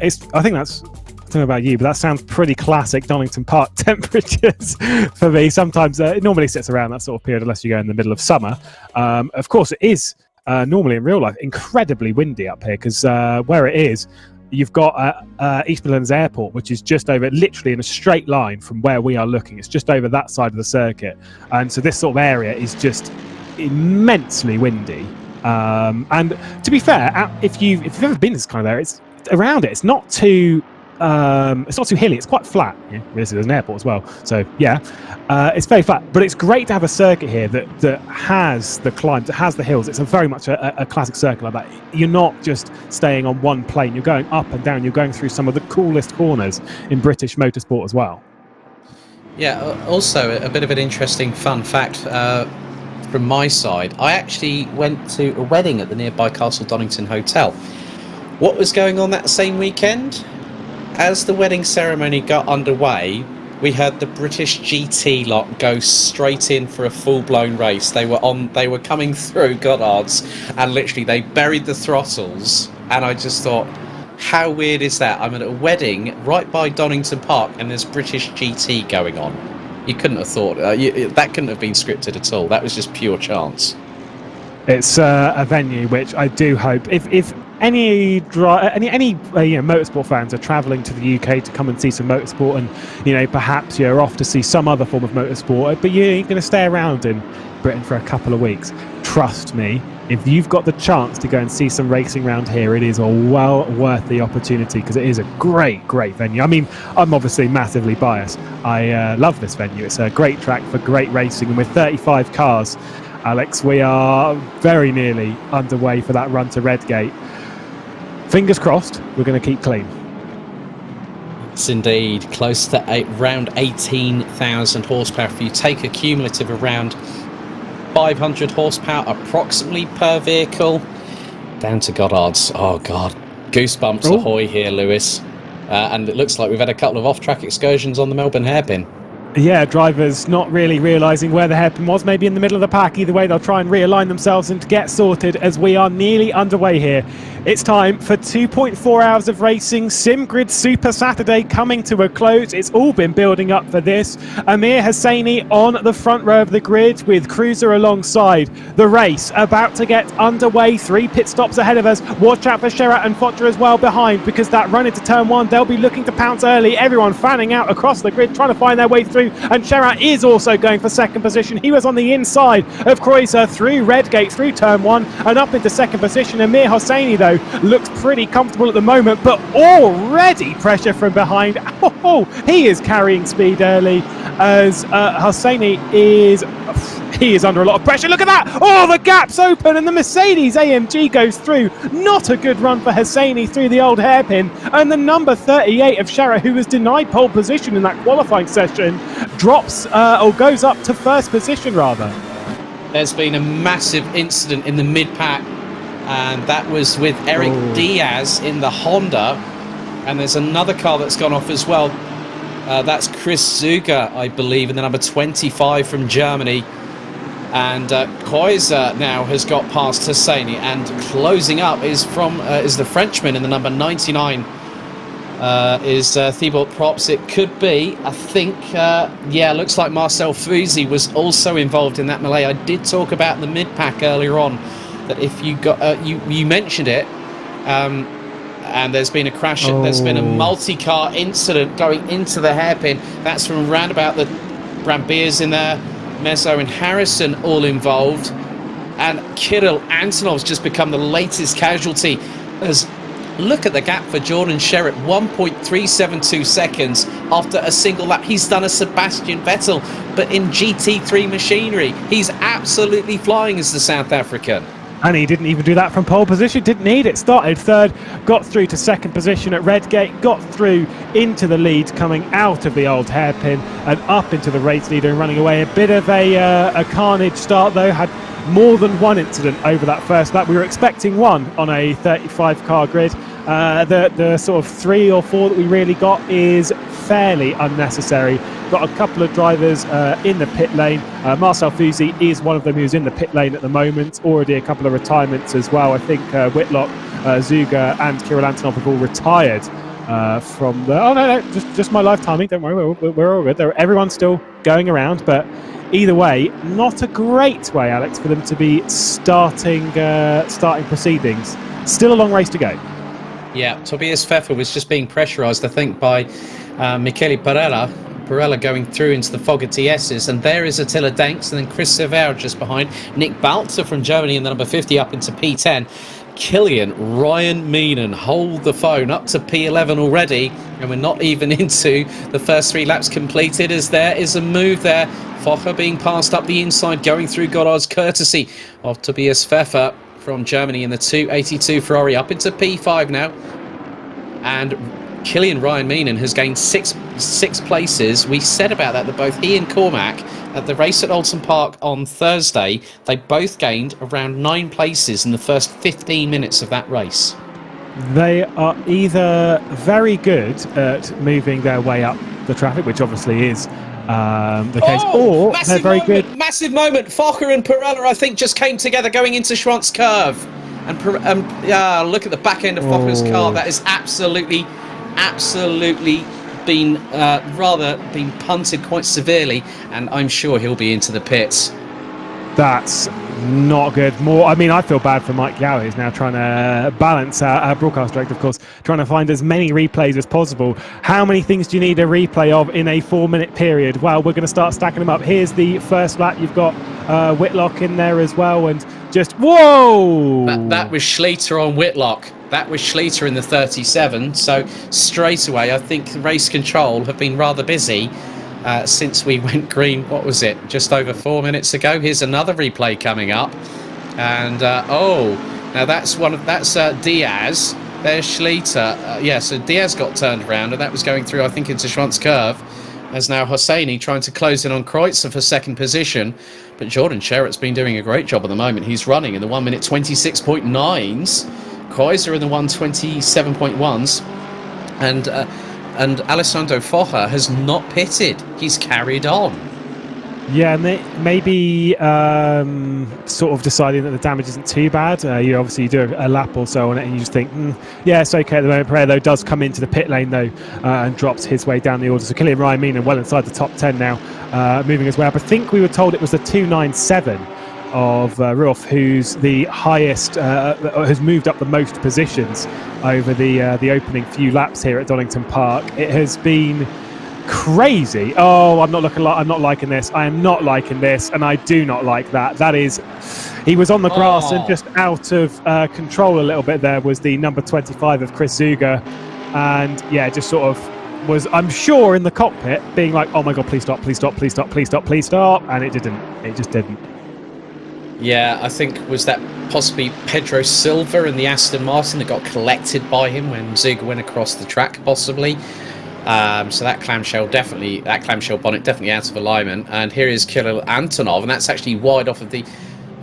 it's I think that's, I don't know about you, but that sounds pretty classic Donington Park temperatures for me. Sometimes it normally sits around that sort of period unless you go in the middle of summer. Of course, it is normally in real life incredibly windy up here because where it is, you've got East Midlands Airport, which is just over, literally in a straight line from where we are looking. It's just over that side of the circuit. And so this sort of area is just immensely windy. And to be fair, if you've ever been to this kind of area, it's around it. It's not too hilly. It's quite flat. Yeah, there's an airport as well. So yeah, it's very flat. But it's great to have a circuit here that has the climbs, that has the hills. It's very much a classic circuit like that. You're not just staying on one plane. You're going up and down. You're going through some of the coolest corners in British motorsport as well. Yeah. Also, a bit of an interesting fun fact from my side. I actually went to a wedding at the nearby Castle Donington Hotel. What was going on that same weekend? As the wedding ceremony got underway, we heard the British GT lot go straight in for a full-blown race. They were coming through Goddard's, and literally they buried the throttles. And I just thought, how weird is that? I'm at a wedding right by Donington Park, and there's British GT going on. You couldn't have thought that couldn't have been scripted at all. That was just pure chance. It's a venue which I do hope, if any motorsport fans are travelling to the UK to come and see some motorsport, and perhaps you're off to see some other form of motorsport, but you're going to stay around in Britain for a couple of weeks. Trust me, if you've got the chance to go and see some racing around here, it is well worth the opportunity, because it is a great venue. I mean, I'm obviously massively biased. I love this venue. It's a great track for great racing, and with 35 cars, Alex, we are very nearly underway for that run to Redgate. Fingers crossed, we're going to keep clean. It's indeed close to around 18,000 horsepower. If you take a cumulative around 500 horsepower approximately per vehicle, down to Goddard's. Oh God, goosebumps ahoy here, Lewis. And it looks like we've had a couple of off-track excursions on the Melbourne hairpin. Yeah, drivers not really realising where the hairpin was, maybe in the middle of the pack. Either way, they'll try and realign themselves and get sorted as we are nearly underway here. It's time for 2.4 hours of racing. SimGrid Super Saturday coming to a close. It's all been building up for this. Amir Hosseini on the front row of the grid with Cruiser alongside. The race about to get underway. 3 pit stops ahead of us. Watch out for Sherat and Focher as well behind, because that run into turn 1, they'll be looking to pounce early. Everyone fanning out across the grid, trying to find their way through. And Sherat is also going for second position. He was on the inside of Cruiser through Redgate, through turn 1 and up into second position. Amir Hosseini, though, looks pretty comfortable at the moment, but already pressure from behind. He is carrying speed early as Hosseini is under a lot of pressure. Look at that! Oh, the gap's open and the Mercedes AMG goes through. Not a good run for Hosseini through the old hairpin. And the number 38 of Sherat, who was denied pole position in that qualifying session, drops or goes up to first position rather. There's been a massive incident in the mid-pack, and that was with Eric Diaz in the Honda, and there's another car that's gone off as well. That's Chris Zuger, I believe, in the number 25 from Germany. And Koiser now has got past Hosseini, and closing up is the Frenchman in the number 99. Is Thibaut Props. It could be, I think, looks like Marcel Fusi was also involved in that melee. I did talk about the mid-pack earlier on, that if you got, you mentioned it, and there's been a crash, there's been a multi-car incident going into the hairpin. That's from round about the Brambiers in there, Mezzo and Harrison all involved, and Kirill Antonov's just become the latest casualty. As look at the gap for Jordan Sherat, 1.372 seconds after a single lap. He's done a Sebastian Vettel, but in GT3 machinery. He's absolutely flying as the South African. And he didn't even do that from pole position, didn't need it. Started third, got through to second position at Redgate, got through into the lead, coming out of the old hairpin and up into the race leader and running away. A bit of a carnage start though, had more than one incident over that first lap. We were expecting one on a 35 car grid. The sort of 3 or 4 that we really got is fairly unnecessary. Got a couple of drivers in the pit lane. Marcel Fusi is one of them who's in the pit lane at the moment. Already a couple of retirements as well. I think Whitlock, Zuger and Kirill Antonov have all retired from the... Oh, no, just my life timing. Don't worry, we're all good. Everyone's still going around, but either way, not a great way, Alex, for them to be starting proceedings. Still a long race to go. Yeah, Tobias Pfeffer was just being pressurised, I think, by Michele Perella. Perella going through into the fog of TS's, and there is Attila Danks, and then Chris Sever just behind. Nick Balzer from Germany in the number 50 up into P10. Killian Ryan Meenan hold the phone up to P11 already, and we're not even into the first 3 laps completed, as there is a move there. Focher being passed up the inside, going through Goddard's courtesy of Tobias Pfeffer from Germany in the 282 Ferrari up into P5 now. And Killian Ryan Meenan has gained six places. We said about that both he and Cormac at the race at Oulton Park on Thursday, they both gained around 9 places in the first 15 minutes of that race. They are either very good at moving their way up the traffic, which obviously is the case, or they're very good. Massive moment. Focher and Perella, I think, just came together going into Schwantz Curve. And look at the back end of Focher's car. That is absolutely been punted quite severely, and I'm sure he'll be into the pits. That's not good. I feel bad for Mike Yao, who's now trying to balance our broadcast director, of course, trying to find as many replays as possible. How many things do you need a replay of in a 4-minute period? Well, we're going to start stacking them up. Here's the first lap. You've got Whitlock in there as well, and just whoa! That was Schleter on Whitlock. That was Schleter in the 37. So straight away, I think race control have been rather busy. Since we went green, what was it, just over 4 minutes ago? Here's another replay coming up, and now that's Diaz. There's Schleter. So Diaz got turned around, and that was going through, I think, into Schwantz curve. As now Hosseini trying to close in on Kreuzer for second position, but Jordan Sherritt's been doing a great job at the moment. He's running in the 1 minute 26.9s, Kreuzer in the 1:27.1s, and Alessandro Focha has not pitted. He's carried on. Yeah, maybe sort of deciding that the damage isn't too bad. You do a lap or so on it and you just think, yeah, it's okay at the moment. Pereira, though, does come into the pit lane, though, and drops his way down the order. So Kylian Raiminen well inside the top 10 now, moving as well. But I think we were told it was the 297 of Ruoff, who's the highest, has moved up the most positions over the opening few laps here at Donington Park. It has been crazy. I'm not liking this. I am not liking this, and I do not like that. He was on the grass and just out of control a little bit. There was the number 25 of Chris Zuger, and yeah, just sort of was, I'm sure, in the cockpit being like, oh my god, please stop, please stop, please stop, please stop, please stop, and it just didn't. Yeah, I think was that possibly Pedro Silva in the Aston Martin that got collected by him when Zuger went across the track, possibly. So that clamshell bonnet definitely out of alignment. And here is Kirill Antonov, and that's actually wide off of the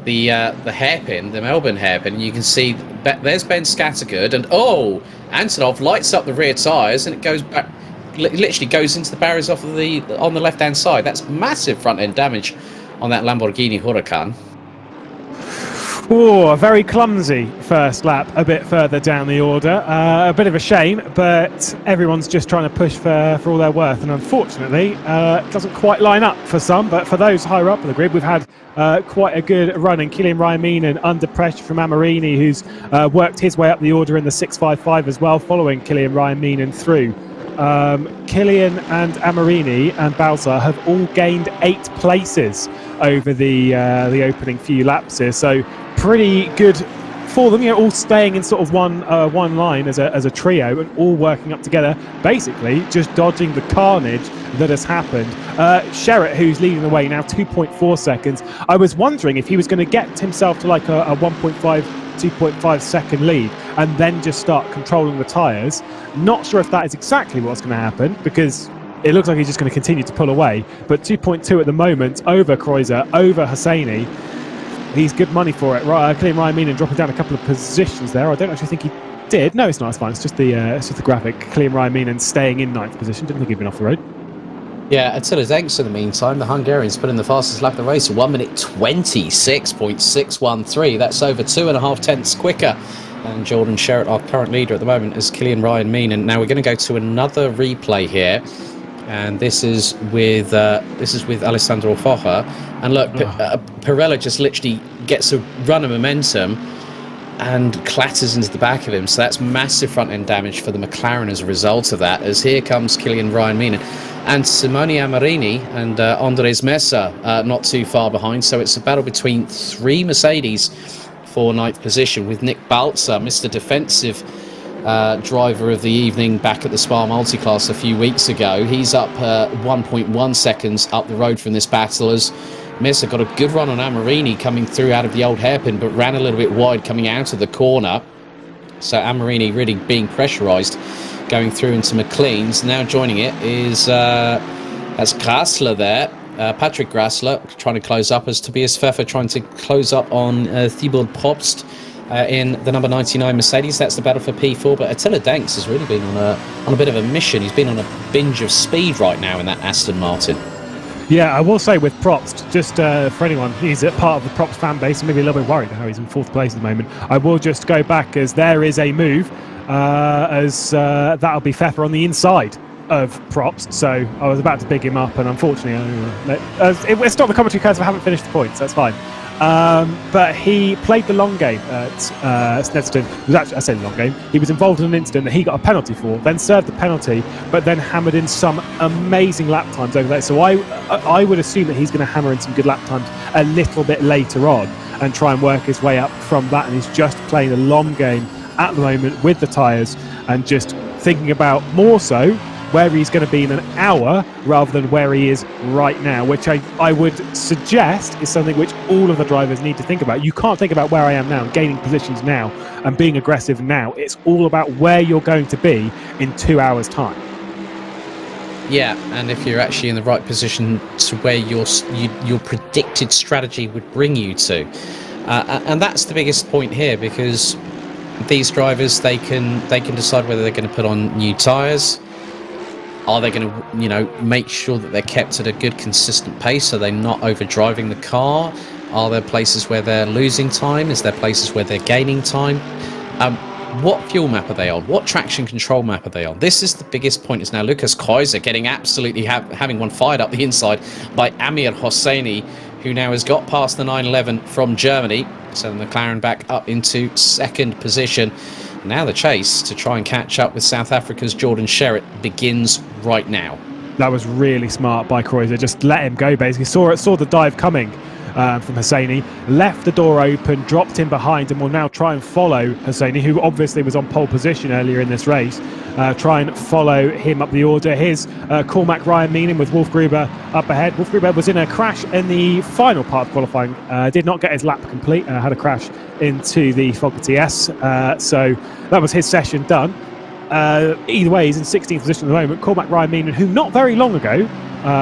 hairpin, the Melbourne hairpin. And you can see there's Ben Scattergood, and Antonov lights up the rear tyres, and it goes back, literally goes into the barriers on the left hand side. That's massive front end damage on that Lamborghini Huracan. A very clumsy first lap a bit further down the order. A bit of a shame, but everyone's just trying to push for all their worth, and unfortunately it doesn't quite line up for some, but for those higher up in the grid, we've had quite a good run, and Kylian Raiminen under pressure from Amorini, who's worked his way up the order in the 655 as well, following Kylian Raiminen through. Kylian and Amorini and Balsa have all gained 8 places over the opening few laps here, so pretty good for them. All staying in sort of one line as a trio and all working up together, basically just dodging the carnage that has happened. Sherritt, who's leading the way now, 2.4 seconds. I was wondering if he was going to get himself to like a 2.5 second lead and then just start controlling the tyres. Not sure if that is exactly what's going to happen, because it looks like he's just going to continue to pull away. But 2.2 at the moment over Kreuzer, over Hosseini. He's good money for it. Right, Kylian Raiminen dropping down a couple of positions there. I don't actually think he did. No, it's not. It's fine. It's just the graphic. Kylian Raiminen staying in 9th position. Didn't think he'd been off the road. Yeah, Attila Denks in the meantime, the Hungarian's put in the fastest lap of the race, 1 minute 26.613. That's over 2.5 tenths quicker. And Jordan Sherritt, our current leader at the moment, is Kylian Raiminen. Now we're going to go to another replay here, and this is with Alessandro Focha. And look, Pirella just literally gets a run of momentum and clatters into the back of him. So that's massive front end damage for the McLaren as a result of that. As here comes Kylian Raiminen and Simone Amorini and Andres Mesa not too far behind. So it's a battle between 3 Mercedes for 9th position, with Nick Balzer, Mr. Defensive driver of the evening, back at the Spa Multiclass a few weeks ago. He's up 1.1 seconds up the road from this battle, as Mesa got a good run on Amorini coming through out of the old hairpin, but ran a little bit wide coming out of the corner. So Amorini really being pressurised going through into McLean's. Now joining it is that's Grassler there. Patrick Grassler trying to close up, as Tobias Pfeffer trying to close up on Thibaut Probst in the number 99 Mercedes. That's the battle for P4, but Attila Denks has really been on a bit of a mission. He's been on a binge of speed right now in that Aston Martin. Yeah, I will say with Probst, just for anyone who's a part of the Probst fan base and maybe a little bit worried how he's in 4th place at the moment, I will just go back, as there is a move, that'll be Pfeffer on the inside of Probst. So I was about to big him up, and unfortunately it's not the commentary because I haven't finished the points. That's fine. But he played the long game at Snetterton. It was actually, I say long game. He was involved in an incident that he got a penalty for, then served the penalty, but then hammered in some amazing lap times over there. So I would assume that he's going to hammer in some good lap times a little bit later on and try and work his way up from that. And he's just playing the long game at the moment with the tyres and just thinking about more so where he's going to be in an hour rather than where he is right now, which I would suggest is something which all of the drivers need to think about. You can't think about where I am now, gaining positions now and being aggressive now. It's all about where you're going to be in 2 hours' time. Yeah, and if you're actually in the right position to where your predicted strategy would bring you to. And that's the biggest point here, because these drivers, they can decide whether they're going to put on new tyres. Are they going to, make sure that they're kept at a good, consistent pace so they're not overdriving the car? Are there places where they're losing time? Is there places where they're gaining time? What fuel map are they on? What traction control map are they on? This is the biggest point. Is now Lucas Kaiser getting absolutely having one fired up the inside by Amir Hosseini, who now has got past the 911 from Germany, sending the McLaren back up into second position. Now the chase to try and catch up with South Africa's Jordan Sherritt begins right now. That was really smart by Kreuzer. Just let him go, basically. Saw the dive coming from Hosseini, left the door open, dropped in behind, and will now try and follow Hosseini, who obviously was on pole position earlier in this race. Try and follow him up the order. Here's Cormac Ryan Meenan with Wolf Gruber up ahead. Wolf Gruber was in a crash in the final part of qualifying. Did not get his lap complete. Had a crash into the Fogarty S. So that was his session done. Either way, he's in 16th position at the moment. Cormac Ryan Meenan, who not very long ago,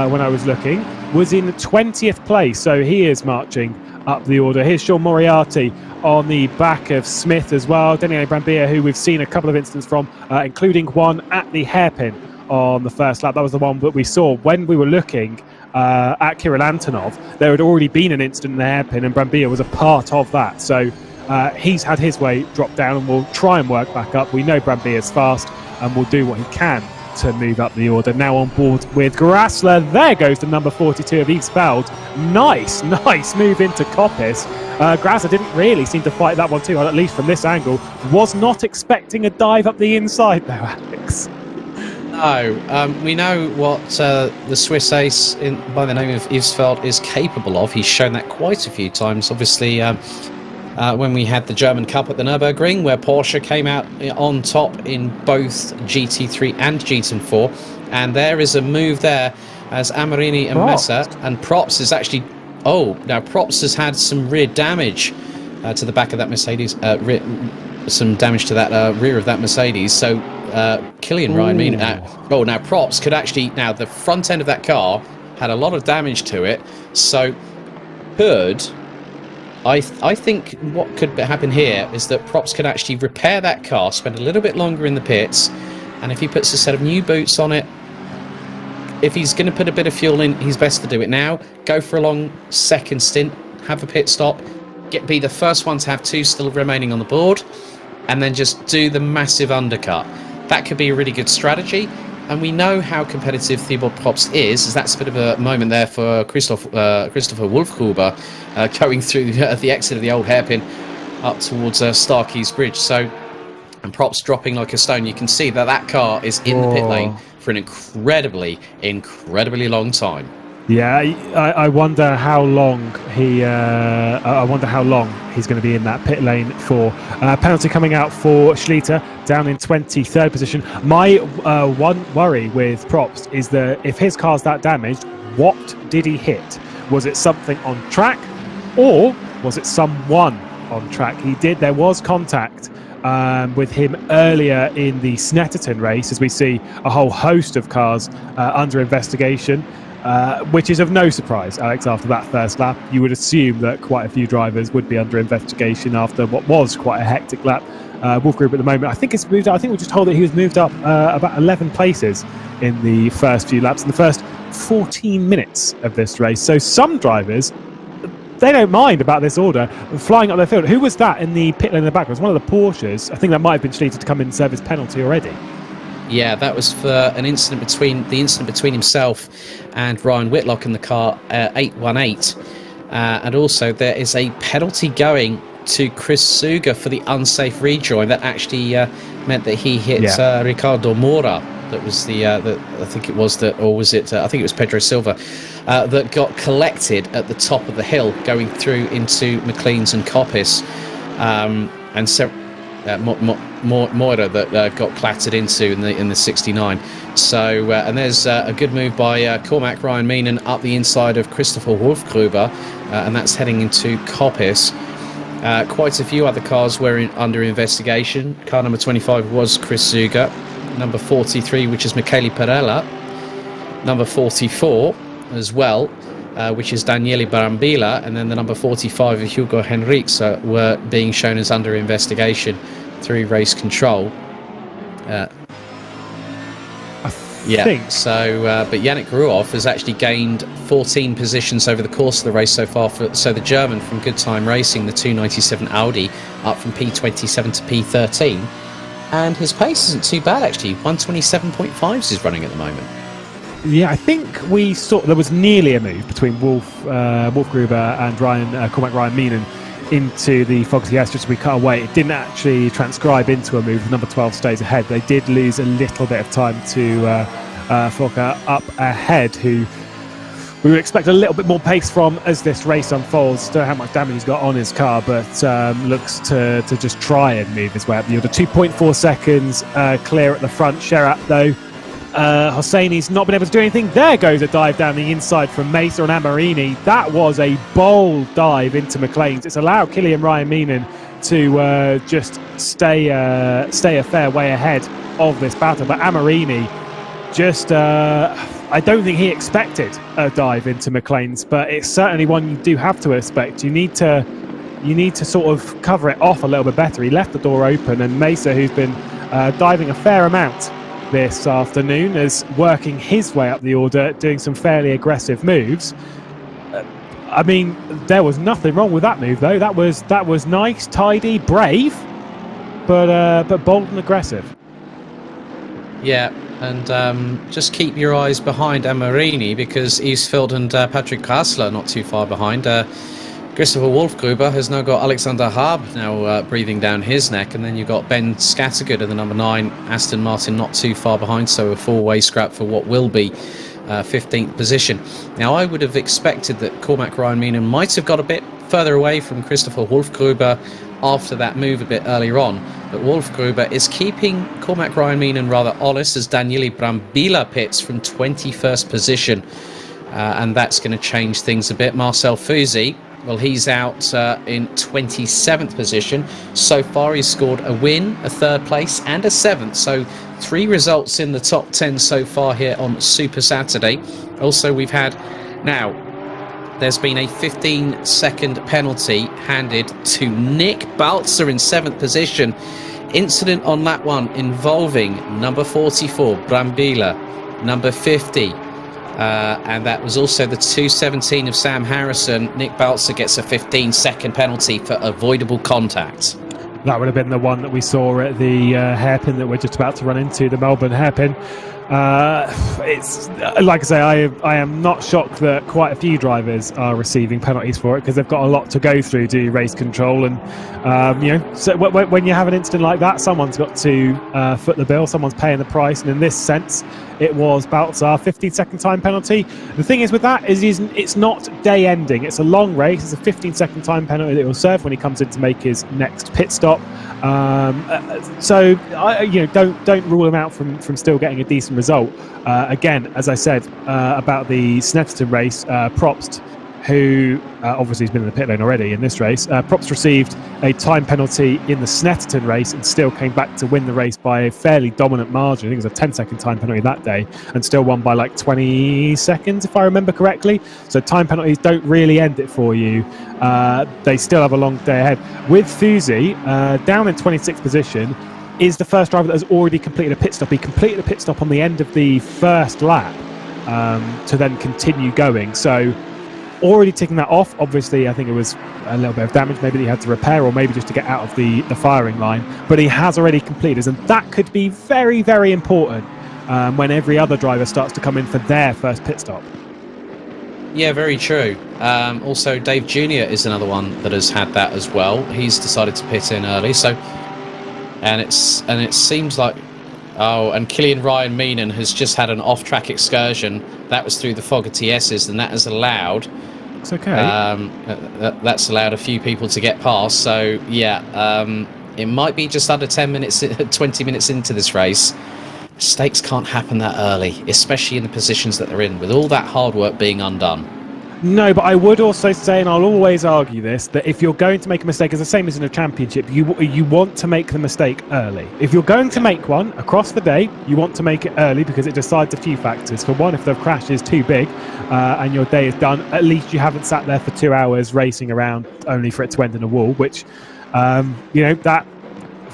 when I was looking, was in 20th place. So he is marching up the order. Here's Sean Moriarty on the back of Smith as well. Daniele Brambilla, who we've seen a couple of incidents from, including one at the hairpin on the first lap. That was the one that we saw when we were looking at Kirill Antonov. There had already been an incident in the hairpin, and Brambilla was a part of that. So he's had his way dropped down and will try and work back up. We know Brambilla's fast and will do what he can to move up the order. Now on board with Grassler. There goes the number 42 of Eastfeld. Nice move into Coppice. Grassler didn't really seem to fight that one too, at least from this angle. Was not expecting a dive up the inside though, Alex. No, we know what the Swiss ace by the name of Eastfeld is capable of. He's shown that quite a few times. Obviously, when we had the German Cup at the Nürburgring, where Porsche came out on top in both GT3 and GT4, and there is a move there as Amarini and Messer, and Props is actually... Oh, now Props has had some rear damage to the back of that Mercedes, some damage to that rear of that Mercedes, so Killian Ryan, now Props could actually... Now, the front end of that car had a lot of damage to it, so I think what could happen here is that Props could actually repair that car, spend a little bit longer in the pits, and if he puts a set of new boots on it, if he's going to put a bit of fuel in, he's best to do it now. Go for a long second stint, have a pit stop, be the first one to have two still remaining on the board, and then just do the massive undercut. That could be a really good strategy. And we know how competitive Thibaut Props is, as that's a bit of a moment there for Christopher Wolfgruber going through the exit of the old hairpin up towards Starkey's Bridge. So, and Props dropping like a stone. You can see that car is in the pit lane for an incredibly long time. Yeah, I wonder how long he's going to be in that pit lane for. Penalty coming out for Schlitter, down in 23rd position. My one worry with Props is that if his car's that damaged, what did he hit? Was it something on track, or was it someone on track? There was contact with him earlier in the Snetterton race, as we see a whole host of cars under investigation. Which is of no surprise, Alex, after that first lap. You would assume that quite a few drivers would be under investigation after what was quite a hectic lap. Wolf Group at the moment, I think it's moved up. I think we're just told that he was moved up about 11 places in the first few laps, in the first 14 minutes of this race. So some drivers, they don't mind about this order, flying up their field. Who was that in the pit lane in the back? It was one of the Porsches. I think that might have been Schlitter to come in and serve his penalty already. Yeah, that was for an incident between himself and Ryan Whitlock in the car 818. And also there is a penalty going to Chris Suga for the unsafe rejoin. That actually meant that he hit Ricardo Mora. That was the I think it was that, or was it? I think it was Pedro Silva that got collected at the top of the hill, going through into McLean's and Coppice, and so Moira that got clattered into in the 69. So and there's a good move by Cormac Ryan Meenan up the inside of Christopher Wolfgruber, and that's heading into Coppice. Quite a few other cars were under investigation. Car number 25 was Chris Zuga. Number 43, which is Michele Perella. Number 44 as well, which is Daniele Barambilla. And then the number 45 of Hugo Henriques were being shown as under investigation through race control. So but Yannick Ruoff has actually gained 14 positions over the course of the race so far. So the German from Good Time Racing, the 297 Audi, up from P27 to P13. And his pace isn't too bad, actually. 127.5s is running at the moment. Yeah, I think we saw there was nearly a move between Wolfgruber and Cormac Ryan Meenan into the Fogarty S just as we cut away. It didn't actually transcribe into a move. Number 12 stays ahead. They did lose a little bit of time to Fokker up ahead, who we would expect a little bit more pace from as this race unfolds. Don't know how much damage he's got on his car, but looks to just try and move his way up the order. 2.4 seconds clear at the front. Sherat, though, Hosseini's not been able to do anything. There goes a dive down the inside from Mesa and Amarini. That was a bold dive into McLean's. It's allowed Killian Ryan Meenan to just stay a fair way ahead of this battle. But Amarini just... I don't think he expected a dive into McLean's, but it's certainly one you do have to expect. You need to sort of cover it off a little bit better. He left the door open, and Mesa, who's been diving a fair amount this afternoon, is working his way up the order, doing some fairly aggressive moves. I mean, there was nothing wrong with that move, though. That was nice, tidy, brave, but bold and aggressive. Yeah. And just keep your eyes behind Amarini, because Eastfield and Patrick Kassler not too far behind. Christopher Wolfgruber has now got Alexander Haab now breathing down his neck, and then you've got Ben Scattergood in the number 9, Aston Martin not too far behind, so a four-way scrap for what will be 15th position. Now, I would have expected that Cormac Ryan Meenan might have got a bit further away from Christopher Wolfgruber after that move a bit earlier on, but Wolfgruber is keeping Cormac Ryan Meenan rather honest as Daniele Brambilla pits from 21st position, and that's going to change things a bit. Marcel Fusi, well, he's out in 27th position. So far he's scored a win, a 3rd place and a 7th, so 3 results in the top 10 so far here on Super Saturday. Also, we've had now there's been a 15-second penalty handed to Nick Balzer in 7th position. Incident on that one involving number 44, Brambilla, number 50, and that was also the 217 of Sam Harrison. Nick Balzer gets a 15-second penalty for avoidable contact. That would have been the one that we saw at the hairpin that we're just about to run into, the Melbourne hairpin. It's like I say, I am not shocked that quite a few drivers are receiving penalties for it, because they've got a lot to go through to race control, and so when you have an incident like that, someone's got to foot the bill, someone's paying the price, and in this sense it was Baltzar. 15-second time penalty. The thing is with that is it's not day ending, it's a long race. It's a 15-second time penalty that he'll serve when he comes in to make his next pit stop. So don't rule him out from still getting a decent result. Again, as I said about the Snetterton race, Probst, who obviously has been in the pit lane already in this race, Probst received a time penalty in the Snetterton race and still came back to win the race by a fairly dominant margin. I think it was a 10-second time penalty that day, and still won by like 20 seconds if I remember correctly. So time penalties don't really end it for you. They still have a long day ahead. With Fusi down in 26th position, is the first driver that has already completed a pit stop. He completed a pit stop on the end of the first lap to then continue going. So already ticking that off. Obviously, I think it was a little bit of damage maybe that he had to repair, or maybe just to get out of the firing line. But he has already completed, and that could be very, very important when every other driver starts to come in for their first pit stop. Yeah, very true. Also, Dave Jr. is another one that has had that as well. He's decided to pit in early, so and it seems like and Killian Ryan Meenan has just had an off-track excursion. That was through the fog of TSs, and that has allowed. It's okay. That's allowed a few people to get past. So yeah, it might be just under 10 minutes, 20 minutes into this race. Mistakes can't happen that early, especially in the positions that they're in, with all that hard work being undone. No, but I would also say, and I'll always argue this, that if you're going to make a mistake, it's the same as in a championship, you want to make the mistake early. If you're going to make one across the day, you want to make it early because it decides a few factors. For one, if the crash is too big and your day is done, at least you haven't sat there for 2 hours racing around only for it to end in a wall, which, that...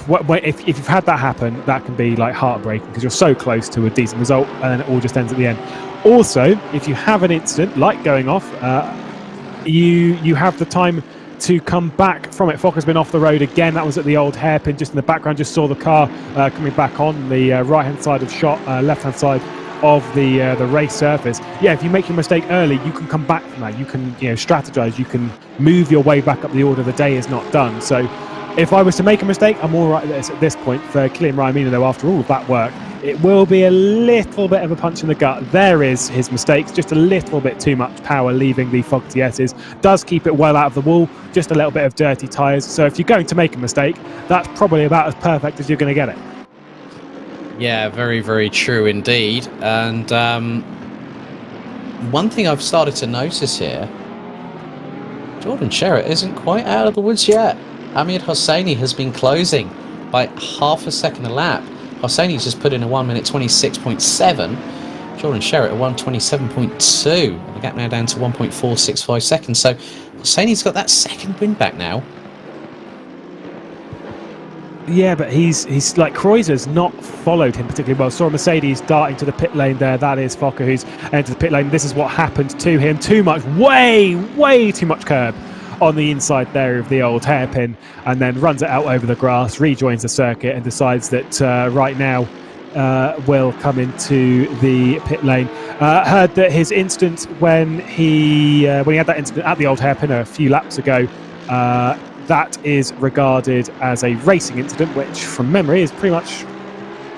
If you've had that happen, that can be like heartbreaking because you're so close to a decent result and then it all just ends at the end. Also, if you have an incident like going off, you have the time to come back from it. Focker's been off the road again. That was at the old hairpin just in the background. Just saw the car coming back on the right-hand side of shot, left-hand side of the race surface. Yeah, if you make your mistake early, you can come back from that. You can strategize. You can move your way back up the order. The day is not done. So if I was to make a mistake, I'm all right at this point. For Killian Ryan Meenan, though, after all of that work, it will be a little bit of a punch in the gut. There is his mistakes, just a little bit too much power leaving the fog TSs. Does keep it well out of the wall, just a little bit of dirty tyres. So if you're going to make a mistake, that's probably about as perfect as you're going to get it. Yeah, very, very true indeed. And one thing I've started to notice here, Jordan Sherritt isn't quite out of the woods yet. Amir Hosseini has been closing by half a second a lap. Hosseini's just put in a 1 minute 26.7. Jordan Sherritt a 1:27.2. The gap now down to 1.465 seconds. So Hosseini's got that second win back now. Yeah, but he's like Kreuzer's not followed him particularly well. Saw a Mercedes darting to the pit lane there. That is Fokker who's entered the pit lane. This is what happened to him. Too much, way too much curb on the inside there of the old hairpin, and then runs it out over the grass, rejoins the circuit, and decides that right now will come into the pit lane. Heard that his incident when he had that incident at the old hairpin a few laps ago, that is regarded as a racing incident, which from memory is pretty much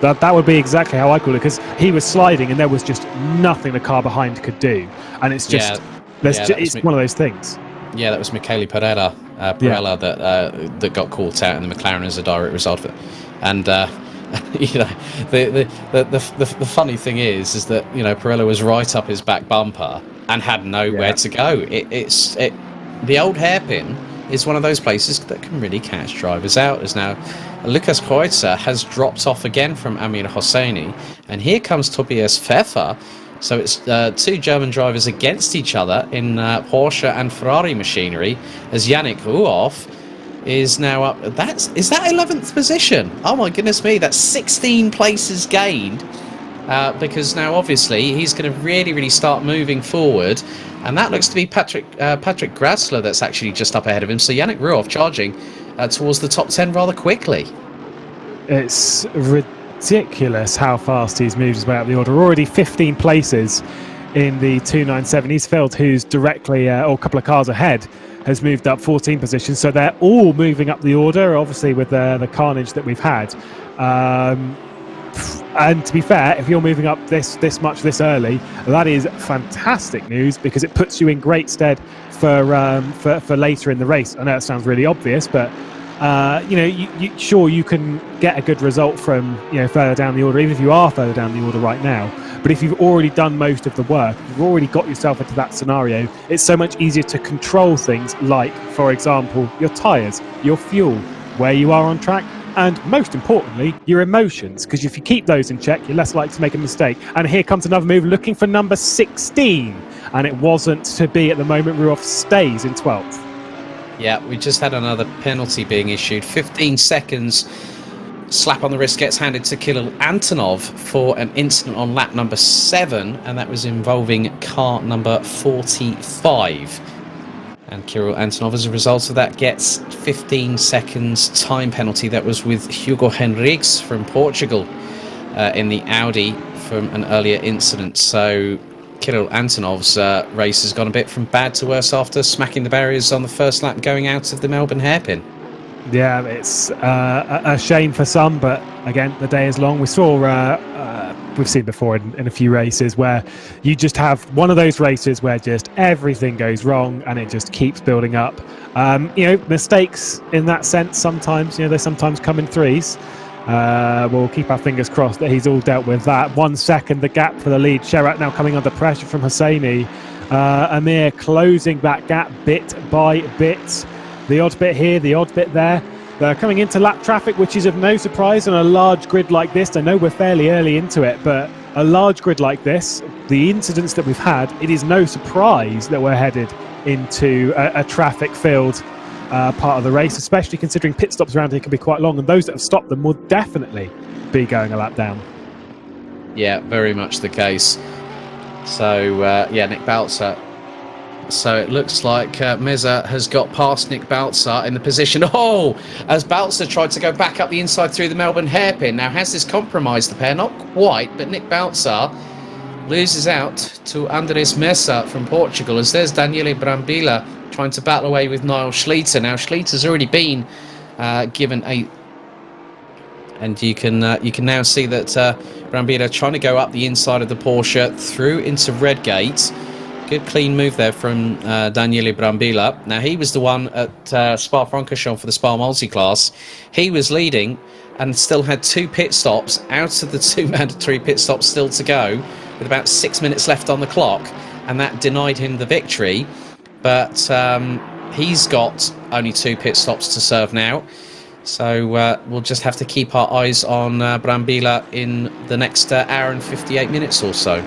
that would be exactly how I call it, because he was sliding and there was just nothing the car behind could do, and it's just it's one of those things. Yeah, that was Michele Perella that got caught out in the McLaren as a direct result of it. And the funny thing is that Perella was right up his back bumper and had nowhere to go. The old hairpin is one of ththose places that can really catch drivers out. As now Lukas Kreuzer has dropped off again from Amir Hosseini, and here comes Tobias Pfeffer. So it's two German drivers against each other in Porsche and Ferrari machinery, as Yannick Ruoff is now up. Is that 11th position? Oh my goodness me, that's 16 places gained, because now obviously he's going to really start moving forward, and that looks to be Patrick Grassler that's actually just up ahead of him. So Yannick Ruoff charging towards the top 10 rather quickly. It's ridiculous how fast he's moved his way up the order. Already 15 places in the 297. Eastfeld, who's directly or a couple of cars ahead, has moved up 14 positions. So they're all moving up the order, obviously with the carnage that we've had. And to be fair, if you're moving up this much this early, that is fantastic news, because it puts you in great stead for later in the race. I know it sounds really obvious, but you can get a good result from further down the order, even if you are further down the order right now. But if you've already done most of the work, you've already got yourself into that scenario, it's so much easier to control things like, for example, your tyres, your fuel, where you are on track, and most importantly, your emotions, because if you keep those in check, you're less likely to make a mistake. And here comes another move looking for number 16, and it wasn't to be at the moment. Ruoff stays in 12th. Yeah, we just had another penalty being issued. 15 seconds. Slap on the wrist gets handed to Kirill Antonov for an incident on lap number 7, and that was involving car number 45. And Kirill Antonov, as a result of that, gets 15 seconds time penalty. That was with Hugo Henriques from Portugal in the Audi from an earlier incident. So Kirill Antonov's race has gone a bit from bad to worse after smacking the barriers on the first lap going out of the Melbourne hairpin. Yeah, it's a shame for some, but again, the day is long. We saw, we've seen before in a few races where you just have one of those races where just everything goes wrong and it just keeps building up. Mistakes in that sense sometimes, they sometimes come in threes. We'll keep our fingers crossed that he's all dealt with that. 1 second, the gap for the lead. Sherat now coming under pressure from Hosseini. Amir closing that gap bit by bit. The odd bit here, the odd bit there. They're coming into lap traffic, which is of no surprise on a large grid like this. I know we're fairly early into it, but a large grid like this, the incidents that we've had, it is no surprise that we're headed into a traffic-filled part of the race, especially considering pit stops around here can be quite long, and those that have stopped them will definitely be going a lap down. Yeah, very much the case. So, Nick Balzer. So it looks like Meza has got past Nick Balzer in the position. As Balzer tried to go back up the inside through the Melbourne hairpin. Now, has this compromised the pair? Not quite, but Nick Balzer loses out to Andres Meza from Portugal, as there's Daniele Brambilla trying to battle away with Niall Schleter. Now, Schleter's already been given a... And you can now see that Brambilla trying to go up the inside of the Porsche through into Redgate. Good clean move there from Daniele Brambilla. Now, he was the one at Spa-Francorchamps for the Spa multi-class. He was leading and still had 2 pit stops out of the 2 mandatory pit stops still to go, with about 6 minutes left on the clock, and that denied him the victory. But he's got only 2 pit stops to serve now. So we'll just have to keep our eyes on Brambilla in the next hour and 58 minutes or so.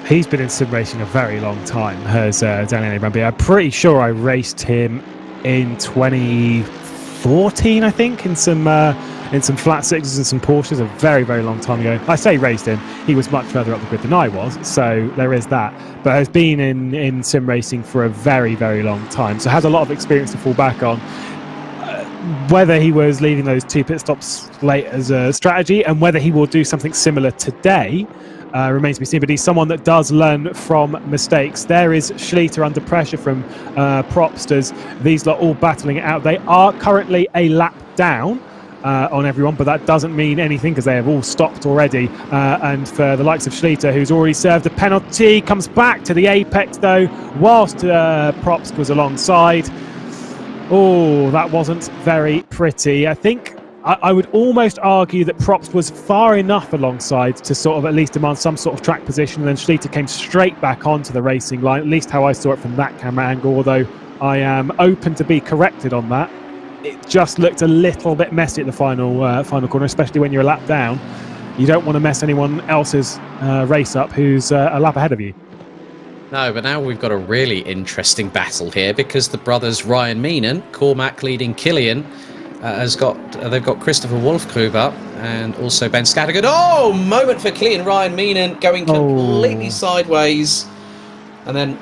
He's been in sim racing a very long time, has Daniele Brambilla. I'm pretty sure I raced him in 2014, I think, in some flat sixes and some Porsches a very, very long time ago. I say raced him, he was much further up the grid than I was, so there is that. But has been in sim racing for a very, very long time, so has a lot of experience to fall back on. Whether he was leading those 2 pit stops late as a strategy and whether he will do something similar today remains to be seen, but he's someone that does learn from mistakes. There is Schleter under pressure from Probst as these lot all battling it out. They are currently a lap down on everyone, but that doesn't mean anything because they have all stopped already. And for the likes of Schleter, who's already served a penalty, comes back to the apex though, whilst Probst was alongside. Oh, that wasn't very pretty. I think I would almost argue that Probst was far enough alongside to sort of at least demand some sort of track position, and then Schleter came straight back onto the racing line, at least how I saw it from that camera angle, although I am open to be corrected on that. It just looked a little bit messy at the final corner, especially when you're a lap down. You don't want to mess anyone else's race up who's a lap ahead of you. No, but now we've got a really interesting battle here because the brothers Ryan Meenan, Cormac leading Killian, they've got Christopher Wolfgruber and also Ben Scattergood. Moment for Killian. Ryan Meenan going completely sideways, and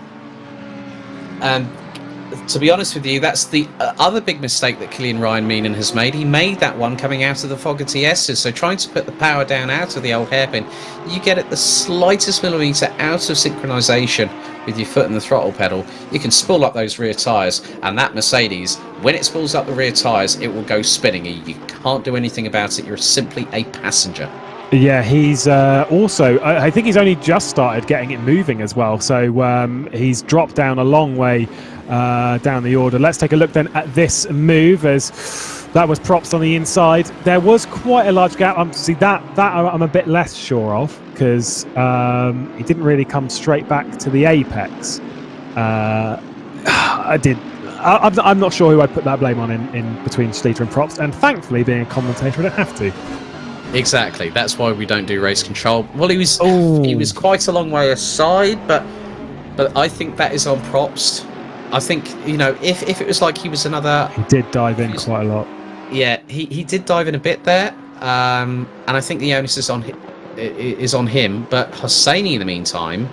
to be honest with you, that's the other big mistake that Ryan Meenan has made. He made that one coming out of the Fogarty S's, so trying to put the power down out of the old hairpin, you get it the slightest millimetre out of synchronisation with your foot and the throttle pedal, you can spool up those rear tyres, and that Mercedes, when it spools up the rear tyres, it will go spinning. You can't do anything about it. You're simply a passenger. Yeah, he's also, I think he's only just started getting it moving as well, so he's dropped down a long way down the order. Let's take a look then at this move, as that was Probst on the inside. There was quite a large gap. See, that I'm a bit less sure of, because he didn't really come straight back to the apex. I'm not sure who I'd put that blame on in between Schleter and Probst, and thankfully, being a commentator, I don't have to. Exactly. That's why we don't do race control. Well, he was quite a long way aside, but I think that is on Probst. I think, if it was like he was another... He did dive in quite a lot. Yeah, he did dive in a bit there, and I think the onus is on him. But Hosseini, in the meantime,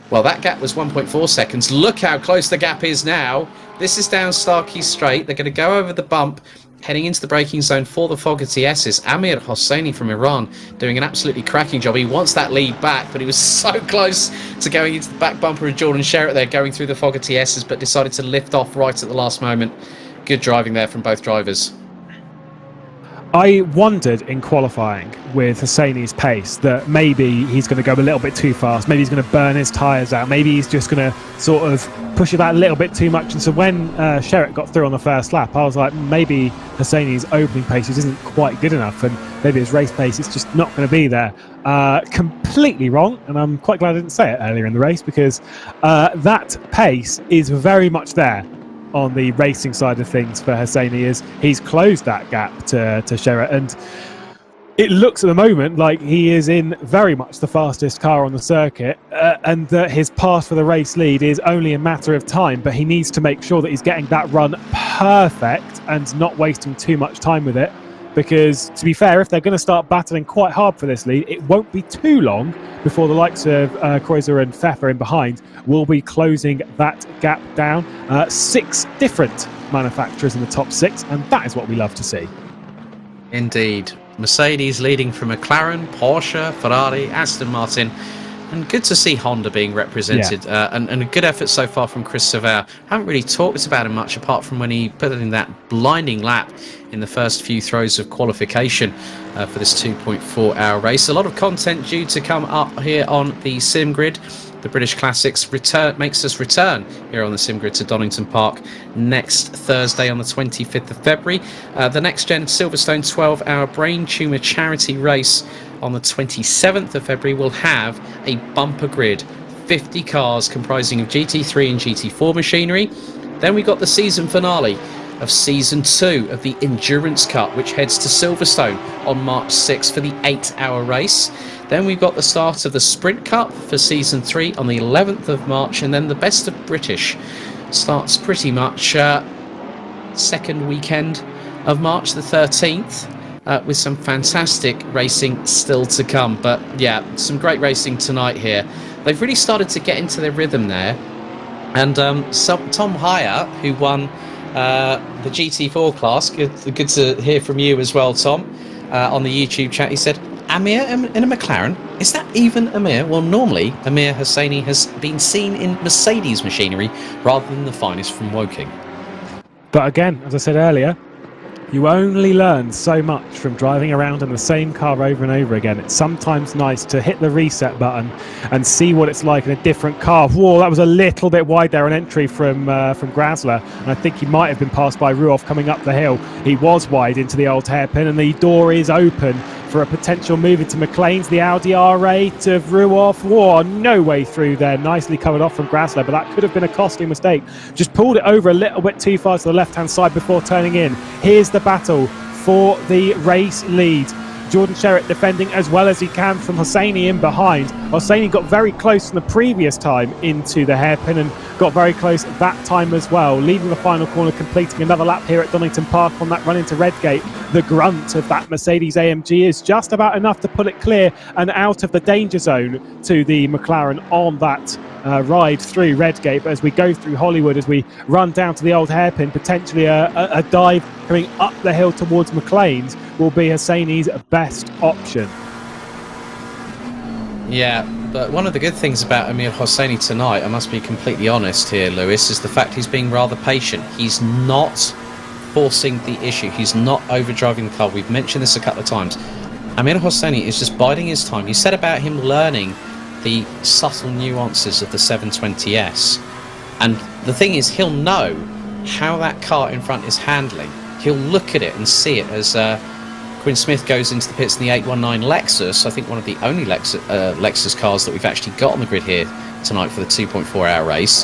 well, that gap was 1.4 seconds. Look how close the gap is now. This is down Starkey Straight. They're going to go over the bump Heading into the braking zone for the Fogarty S's, Amir Hosseini from Iran doing an absolutely cracking job. He wants that lead back, but he was so close to going into the back bumper of Jordan Sherritt there, going through the Fogarty S's, but decided to lift off right at the last moment. Good driving there from both drivers. I wondered in qualifying with Hosseini's pace that maybe he's going to go a little bit too fast, maybe he's going to burn his tyres out, maybe he's just going to sort of push it out a little bit too much. And so when Sherritt got through on the first lap, I was like, maybe Hosseini's opening pace isn't quite good enough, and maybe his race pace is just not going to be there. Completely wrong, and I'm quite glad I didn't say it earlier in the race, because that pace is very much there on the racing side of things for Hosseini. Is he's closed that gap to Sherritt, and it looks at the moment like he is in very much the fastest car on the circuit, and that his pass for the race lead is only a matter of time, but he needs to make sure that he's getting that run perfect and not wasting too much time with it, because to be fair, if they're going to start battling quite hard for this lead, it won't be too long before the likes of Kreuzer and Pfeffer in behind will be closing that gap down. 6 different manufacturers in the top 6, and that is what we love to see. Indeed. Mercedes leading from McLaren, Porsche, Ferrari, Aston Martin, and good to see Honda being represented. And a good effort so far from Chris Sauvaire. Haven't really talked about him much apart from when he put in that blinding lap in the first few throws of qualification for this 2.4 hour race. A lot of content due to come up here on the sim grid. The British Classics makes us return here on the sim grid to Donington Park next Thursday on the 25th of February. The Next Gen Silverstone 12-hour brain tumour charity race on the 27th of February will have a bumper grid, 50 cars comprising of GT3 and GT4 machinery. Then we got the season finale of Season 2 of the Endurance Cup, which heads to Silverstone on March 6th for the 8-hour race. Then we've got the start of the Sprint Cup for Season 3 on the 11th of March, and then the Best of British starts pretty much second weekend of March the 13th, with some fantastic racing still to come. But yeah, some great racing tonight here. They've really started to get into their rhythm there. And Tom Hyer, who won the GT4 class, good to hear from you as well, Tom, on the YouTube chat. He said, Amir in a McLaren? Is that even Amir? Well, normally Amir Hosseini has been seen in Mercedes machinery rather than the finest from Woking. But again, as I said earlier, you only learn so much from driving around in the same car over and over again. It's sometimes nice to hit the reset button and see what it's like in a different car. Whoa, that was a little bit wide there on entry from Grasler, and I think he might have been passed by Ruoff coming up the hill. He was wide into the old hairpin, and the door is open for a potential move into McLaren's, the Audi R8 of Ruoff. Whoa, no way through there. Nicely covered off from Grasler, but that could have been a costly mistake. Just pulled it over a little bit too far to the left-hand side before turning in. Here's the battle for the race lead. Jordan Sherritt defending as well as he can from Hosseini in behind. Hosseini got very close in the previous time into the hairpin and got very close that time as well, leaving the final corner, completing another lap here at Donington Park on that run into Redgate. The grunt of that Mercedes AMG is just about enough to pull it clear and out of the danger zone to the McLaren on that ride through Redgate. But as we go through Hollywood, as we run down to the old hairpin, potentially a dive coming up the hill towards McLaren's will be Hosseini's best option. Yeah, but one of the good things about Amir Hosseini tonight, I must be completely honest here, Lewis, is the fact he's being rather patient. He's not forcing the issue. He's not overdriving the car. We've mentioned this a couple of times. Amir Hosseini is just biding his time. You said about him learning the subtle nuances of the 720S. And the thing is, he'll know how that car in front is handling. He'll look at it and see it as Quinn Smith goes into the pits in the 819 Lexus. I think one of the only Lexus cars that we've actually got on the grid here tonight for the 2.4 hour race.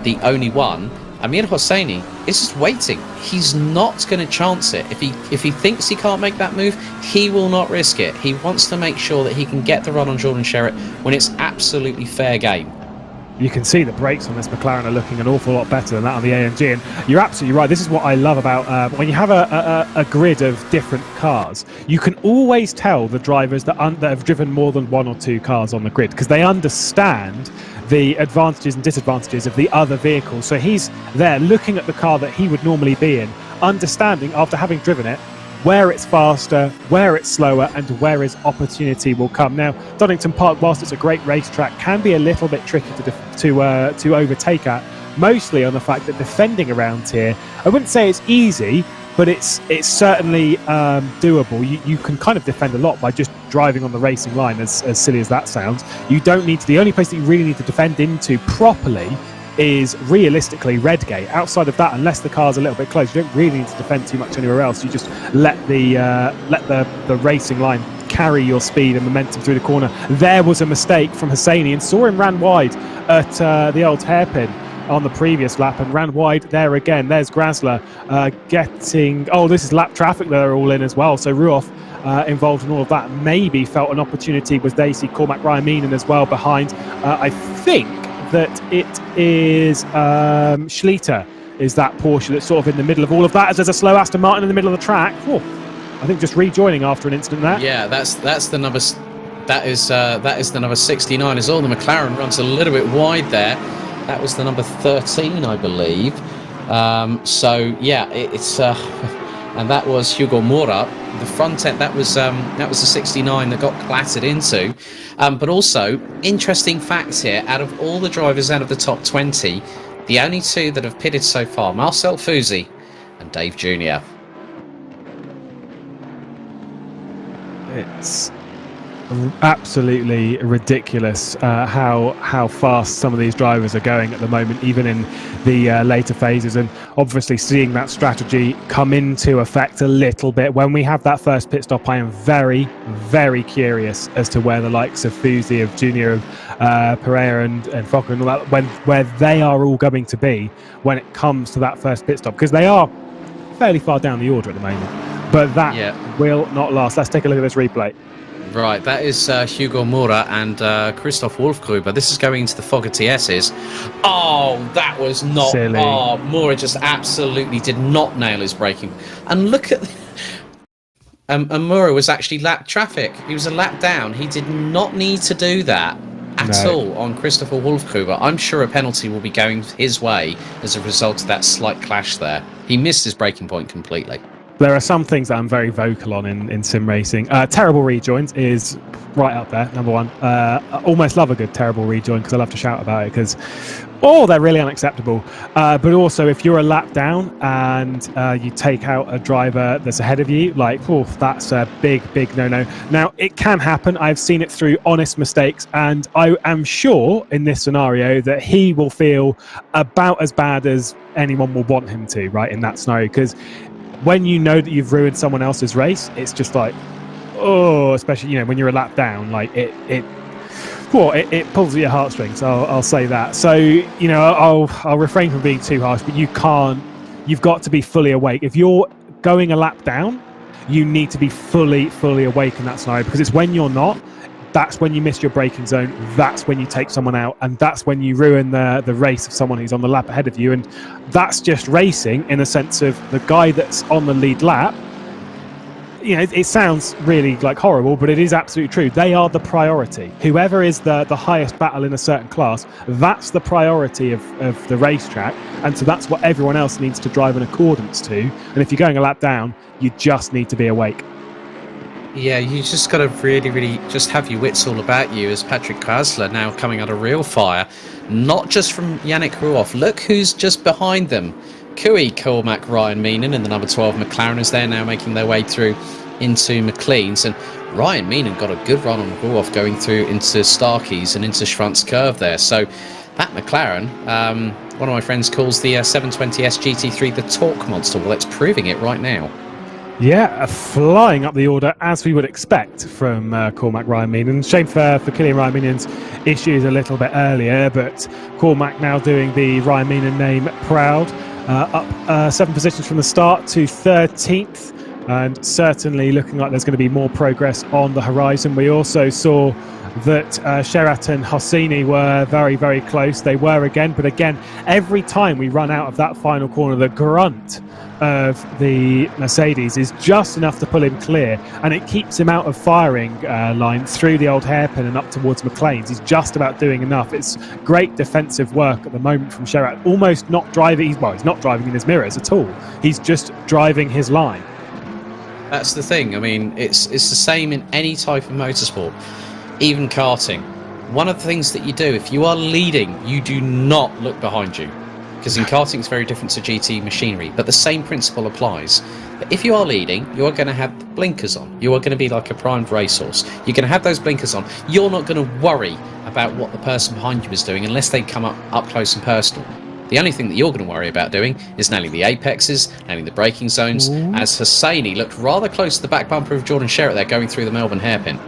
The only one. Amir Hosseini is just waiting. He's not going to chance it. If he thinks he can't make that move, he will not risk it. He wants to make sure that he can get the run on Jordan Sherritt when it's absolutely fair game. You can see the brakes on this McLaren are looking an awful lot better than that on the AMG, and you're absolutely right. This is what I love about when you have a grid of different cars. You can always tell the drivers that have driven more than one or two cars on the grid, because they understand the advantages and disadvantages of the other vehicles. So he's there looking at the car that he would normally be in, understanding after having driven it where it's faster, where it's slower, and where his opportunity will come. Now, Donington Park, whilst it's a great racetrack, can be a little bit tricky to overtake at, mostly on the fact that defending around here, I wouldn't say it's easy, but it's certainly doable. You can kind of defend a lot by just driving on the racing line, as silly as that sounds. You don't need to. The only place that you really need to defend into properly is realistically Redgate. Outside of that, unless the car's a little bit close, you don't really need to defend too much anywhere else. You just let the racing line carry your speed and momentum through the corner. There was a mistake from Hosseini, and saw him ran wide at the old hairpin on the previous lap, and ran wide there again. There's Grasler getting... Oh, this is lap traffic that they're all in as well. So Ruoff involved in all of that. Maybe felt an opportunity with Daisy, Cormac, Ryan Meenan as well behind. I think that it is Schlitter is that Porsche that's sort of in the middle of all of that, as there's a slow Aston Martin in the middle of the track. Oh, I think just rejoining after an incident there. Yeah, that's the number. That is the number 69 as well. The McLaren runs a little bit wide there. That was the number 13, I believe. So yeah, it's and that was Hugo Mora. The front end, that was the 69 that got clattered into. But also, interesting facts here, out of all the drivers out of the top 20, the only two that have pitted so far, Marcel Fusi and Dave Jr. It's absolutely ridiculous how fast some of these drivers are going at the moment, even in the later phases, and obviously seeing that strategy come into effect a little bit. When we have that first pit stop, I am very, very curious as to where the likes of Fusi, of Junior, of Pereira and Fokker and all that, where they are all going to be when it comes to that first pit stop, because they are fairly far down the order at the moment, but that will not last. Let's take a look at this replay. Right, that is Hugo Mora and Christoph Wolfgruber. This is going into the Fogger TSs. Oh, that was not... Silly. Oh, Mora just absolutely did not nail his braking. And look at... and Mora was actually lap traffic. He was a lap down. He did not need to do that at all on Christopher Wolfgruber. I'm sure a penalty will be going his way as a result of that slight clash there. He missed his braking point completely. There are some things that I'm very vocal on in sim racing. Terrible rejoins is right up there, number one. I almost love a good terrible rejoin because I love to shout about it because, they're really unacceptable. But also, if you're a lap down and you take out a driver that's ahead of you, that's a big, big no-no. Now, it can happen. I've seen it through honest mistakes, and I am sure in this scenario that he will feel about as bad as anyone will want him to, right, in that scenario, because when you know that you've ruined someone else's race, it's just like, especially, when you're a lap down, it pulls at your heartstrings. I'll say that. So, I'll refrain from being too harsh, but you've got to be fully awake. If you're going a lap down, you need to be fully awake in that scenario, because it's when you're not, that's when you miss your braking zone, that's when you take someone out, and that's when you ruin the race of someone who's on the lap ahead of you. And that's just racing in the sense of the guy that's on the lead lap. It sounds really horrible, but it is absolutely true. They are the priority. Whoever is the highest battle in a certain class, that's the priority of the racetrack, and so that's what everyone else needs to drive in accordance to. And if you're going a lap down, you just need to be awake. Yeah, you just got to really just have your wits all about you, as Patrick Krasler now coming under real fire, not just from Yannick Ruoff. Look who's just behind them. Kui, Cormac, Ryan Meenan and the number 12 McLaren, as they're now making their way through into McLean's. And Ryan Meenan got a good run on Ruoff going through into Starkeys and into Schwantz Curve there. So that McLaren, one of my friends calls the 720S GT3 the torque monster. Well, it's proving it right now. Yeah, flying up the order as we would expect from Cormac, Ryan Meenan. Shame for Killian Ryan Meenan's issues a little bit earlier, but Cormac now doing the Ryan Meenan name proud. Up 7 positions from the start to 13th. and certainly looking like there's going to be more progress on the horizon. We also saw that Sherat and Hosseini were very, very close. They were again, but again, every time we run out of that final corner, the grunt of the Mercedes is just enough to pull him clear, and it keeps him out of firing line through the old hairpin and up towards McLaren's. He's just about doing enough. It's great defensive work at the moment from Sherat, almost not driving. He's not driving in his mirrors at all. He's just driving his line. That's the thing. I mean, it's the same in any type of motorsport, even karting. One of the things that you do, if you are leading, you do not look behind you. Because in karting it's very different to GT machinery, but the same principle applies. But if you are leading, you are going to have the blinkers on. You are going to be like a primed racehorse. You're going to have those blinkers on. You're not going to worry about what the person behind you is doing unless they come up close and personal. The only thing that you're going to worry about doing is nailing the apexes, nailing the braking zones, as Hosseini looked rather close to the back bumper of Jordan Sherratt there going through the Melbourne hairpin.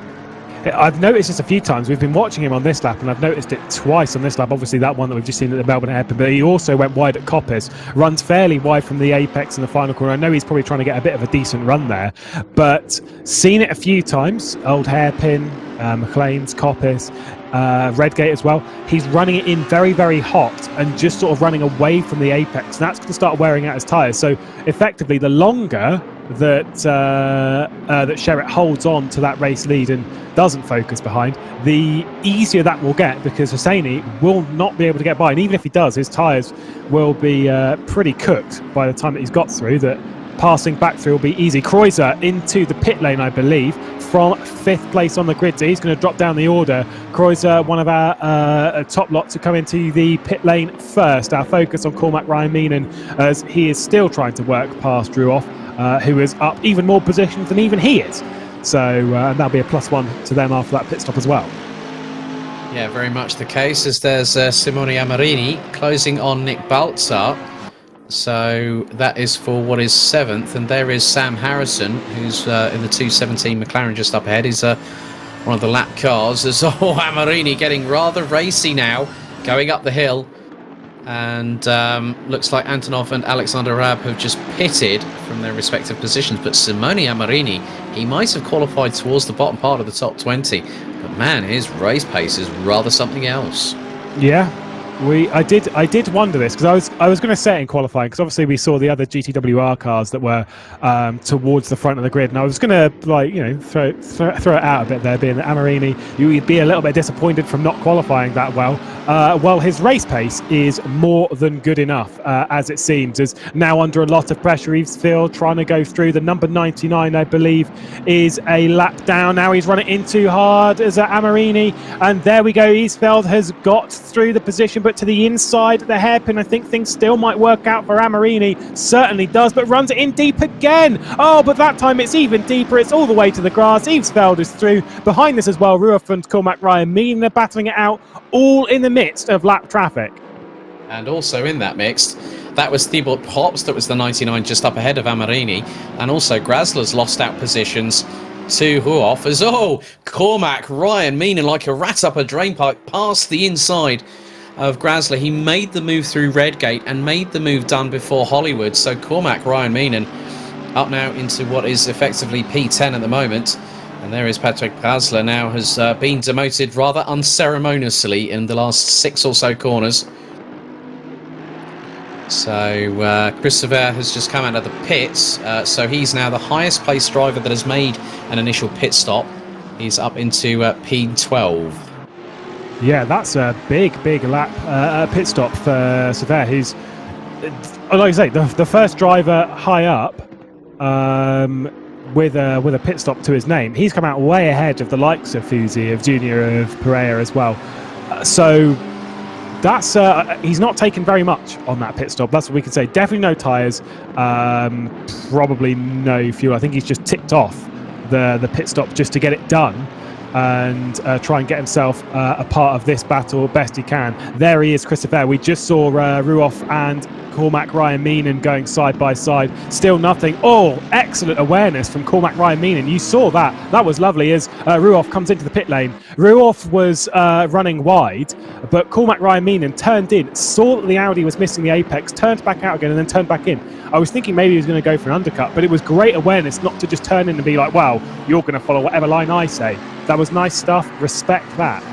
I've noticed this a few times. We've been watching him on this lap, and I've noticed it twice on this lap. Obviously, that one that we've just seen at the Melbourne hairpin, but he also went wide at Coppice, runs fairly wide from the apex in the final corner. I know he's probably trying to get a bit of a decent run there, but seen it a few times. Old hairpin, McLaren's, Coppice, Redgate as well. He's running it in very, very hot and just sort of running away from the apex, and that's going to start wearing out his tyres. So effectively, the longer that Sherratt holds on to that race lead and doesn't focus behind, the easier that will get, because Hosseini will not be able to get by, and even if he does, his tyres will be pretty cooked by the time that he's got through. That passing back through will be easy. Kreuzer into the pit lane, I believe, from 5th place on the grid, so he's going to drop down the order. Kreuzer, one of our top lot to come into the pit lane first. Our focus on Cormac Ryan Meenan, as he is still trying to work past Drew off, who is up even more positions than even he is. So that'll be a +1 to them after that pit stop as well. Yeah, very much the case, as there's Simone Amarini closing on Nick Baltzar. So that is for what is 7th, and there is Sam Harrison, who's in the 217 McLaren just up ahead. He's one of the lap cars. There's Amarini getting rather racy now, going up the hill. And looks like Antonov and Alexander Raab have just pitted from their respective positions. But Simone Amarini, he might have qualified towards the bottom part of the top 20. But man, his race pace is rather something else. Yeah. I did wonder this, because I was going to say it in qualifying, because obviously we saw the other GTWR cars that were towards the front of the grid, and I was going to throw it out a bit there, being that Amarini, you'd be a little bit disappointed from not qualifying that well. Well, his race pace is more than good enough, as it seems. Is now under a lot of pressure. Eavesfield trying to go through. The number 99, I believe, is a lap down. Now he's running in too hard as Amarini, and there we go. Eavesfield has got through the position, but to the inside, the hairpin. I think things still might work out for Amarini. Certainly does, but runs it in deep again. Oh, but that time it's even deeper. It's all the way to the grass. Eavesfield is through. Behind this as well, Ruoff and Cormac Ryan Meenan are battling it out, all in the midst of lap traffic. And also in that mix, that was Thibaut Pops, that was the 99 just up ahead of Amarini. And also Grasler's lost out positions to Ruoff, as Cormac Ryan Meenan, like a rat up a drain pipe, past the inside of Grasler. He made the move through Redgate and made the move done before Hollywood. So Cormac Ryan Meenan up now into what is effectively P10 at the moment. And there is Patrick Grasler, now has been demoted rather unceremoniously in the last 6 or so corners. So Chris Sever has just come out of the pits, so he's now the highest placed driver that has made an initial pit stop. He's up into P12. Yeah, that's a big lap pit stop for Sever, who's, like I say, the first driver high up with a pit stop to his name. He's come out way ahead of the likes of Fusi, of Junior, of Pereira as well. So that's he's not taken very much on that pit stop. That's what we can say. Definitely no tyres, probably no fuel. I think he's just ticked off the pit stop just to get it done. and try and get himself a part of this battle best he can. There he is, Christopher. We just saw Ruoff and Cormac Ryan Meenan going side by side. Still nothing. Oh, excellent awareness from Cormac Ryan Meenan. You saw that. That was lovely as Ruoff comes into the pit lane. Ruoff was running wide, but Cormac Ryan Meenan turned in, saw that the Audi was missing the apex, turned back out again and then turned back in. I was thinking maybe he was going to go for an undercut, but it was great awareness not to just turn in and be like, well, you're going to follow whatever line I say. That was nice stuff. Respect that.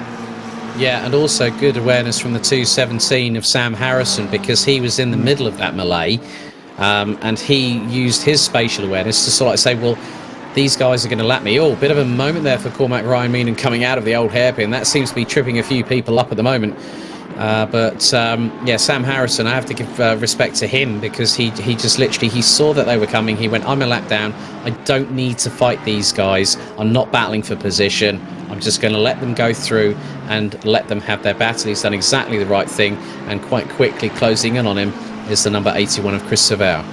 Yeah, and also good awareness from the 217 of Sam Harrison, because he was in the middle of that melee, and he used his spatial awareness to sort of say, well, these guys are going to lap me. Oh, bit of a moment there for Cormac Ryan Meenan coming out of the old hairpin. That seems to be tripping a few people up at the moment. Yeah, Sam Harrison, I have to give respect to him, because he just literally, he saw that they were coming. He went, I'm a lap down. I don't need to fight these guys. I'm not battling for position. I'm just going to let them go through and let them have their battle. He's done exactly the right thing, and quite quickly closing in on him is the number 81 of Chris Savard.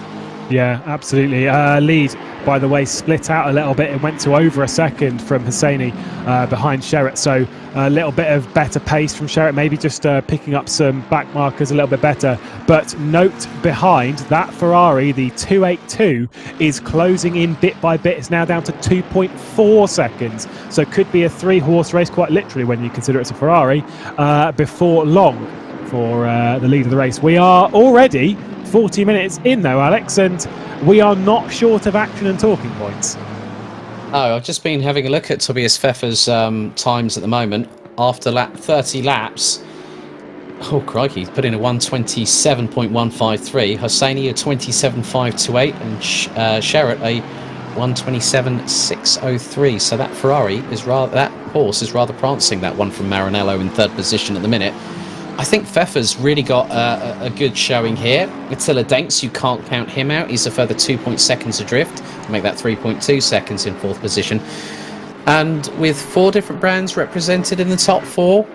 Yeah, absolutely. Lead, by the way, split out a little bit. It went to over a second from Hosseini behind Sherratt. So a little bit of better pace from Sherratt, maybe just picking up some back markers a little bit better. But note behind that Ferrari, the 282, is closing in bit by bit. It's now down to 2.4 seconds. So could be a 3-horse race, quite literally, when you consider it's a Ferrari, before long for the lead of the race. We are already 40 minutes in though, Alex, and we are not short of action and talking points. Oh, I've just been having a look at Tobias Pfeffer's times at the moment. After 30 laps, oh crikey, he's put in a 127.153, Hosseini a 27.528, and Sherratt a 127.603. So that Ferrari is rather, that horse is rather prancing, that one from Maranello in third position at the minute. I think Pfeffer's really got a good showing here. Attila Denks, you can't count him out. He's a further 2 seconds adrift to make that 3.2 seconds in fourth position. And with 4 different brands represented in the top 4,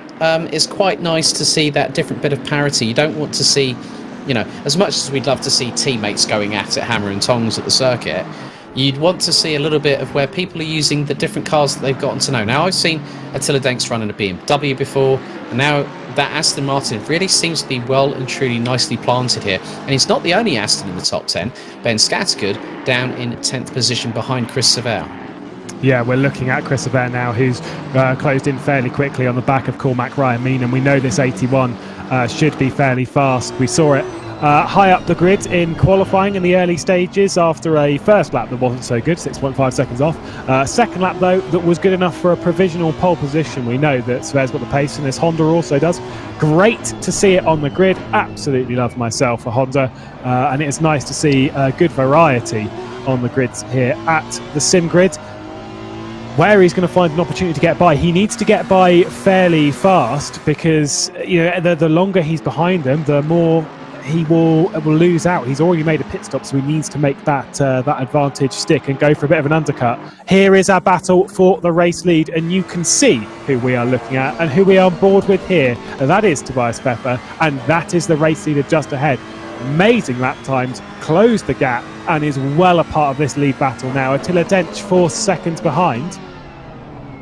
it's quite nice to see that different bit of parity. You don't want to see, you know, as much as we'd love to see teammates going at it hammer and tongs at the circuit, you'd want to see a little bit of where people are using the different cars that they've gotten to know. Now, I've seen Attila Denks run in a BMW before, and now that Aston Martin really seems to be well and truly nicely planted here. And he's not the only Aston in the top 10. Ben Scattergood down in 10th position behind Chris Savard. Yeah, we're looking at Chris Savard now, who's closed in fairly quickly on the back of Cormac Ryan Meenan. We know this 81 should be fairly fast. We saw it high up the grid in qualifying in the early stages after a first lap that wasn't so good, 6.5 seconds off. Second lap, though, that was good enough for a provisional pole position. We know that Savard's got the pace, and this Honda also does. Great to see it on the grid. Absolutely love myself a Honda, and it's nice to see good variety on the grids here at the Sim Grid. Where he's going to find an opportunity to get by, he needs to get by fairly fast, because you know the longer he's behind them, the more he will lose out. He's already made a pit stop, so he needs to make that advantage stick and go for a bit of an undercut. Here is our battle for the race lead, and you can see who we are looking at and who we are on board with here. That is Tobias Pfeffer, and that is the race leader just ahead. Amazing lap times, closed the gap, and is well a part of this lead battle now. Attila Dench 4 seconds behind.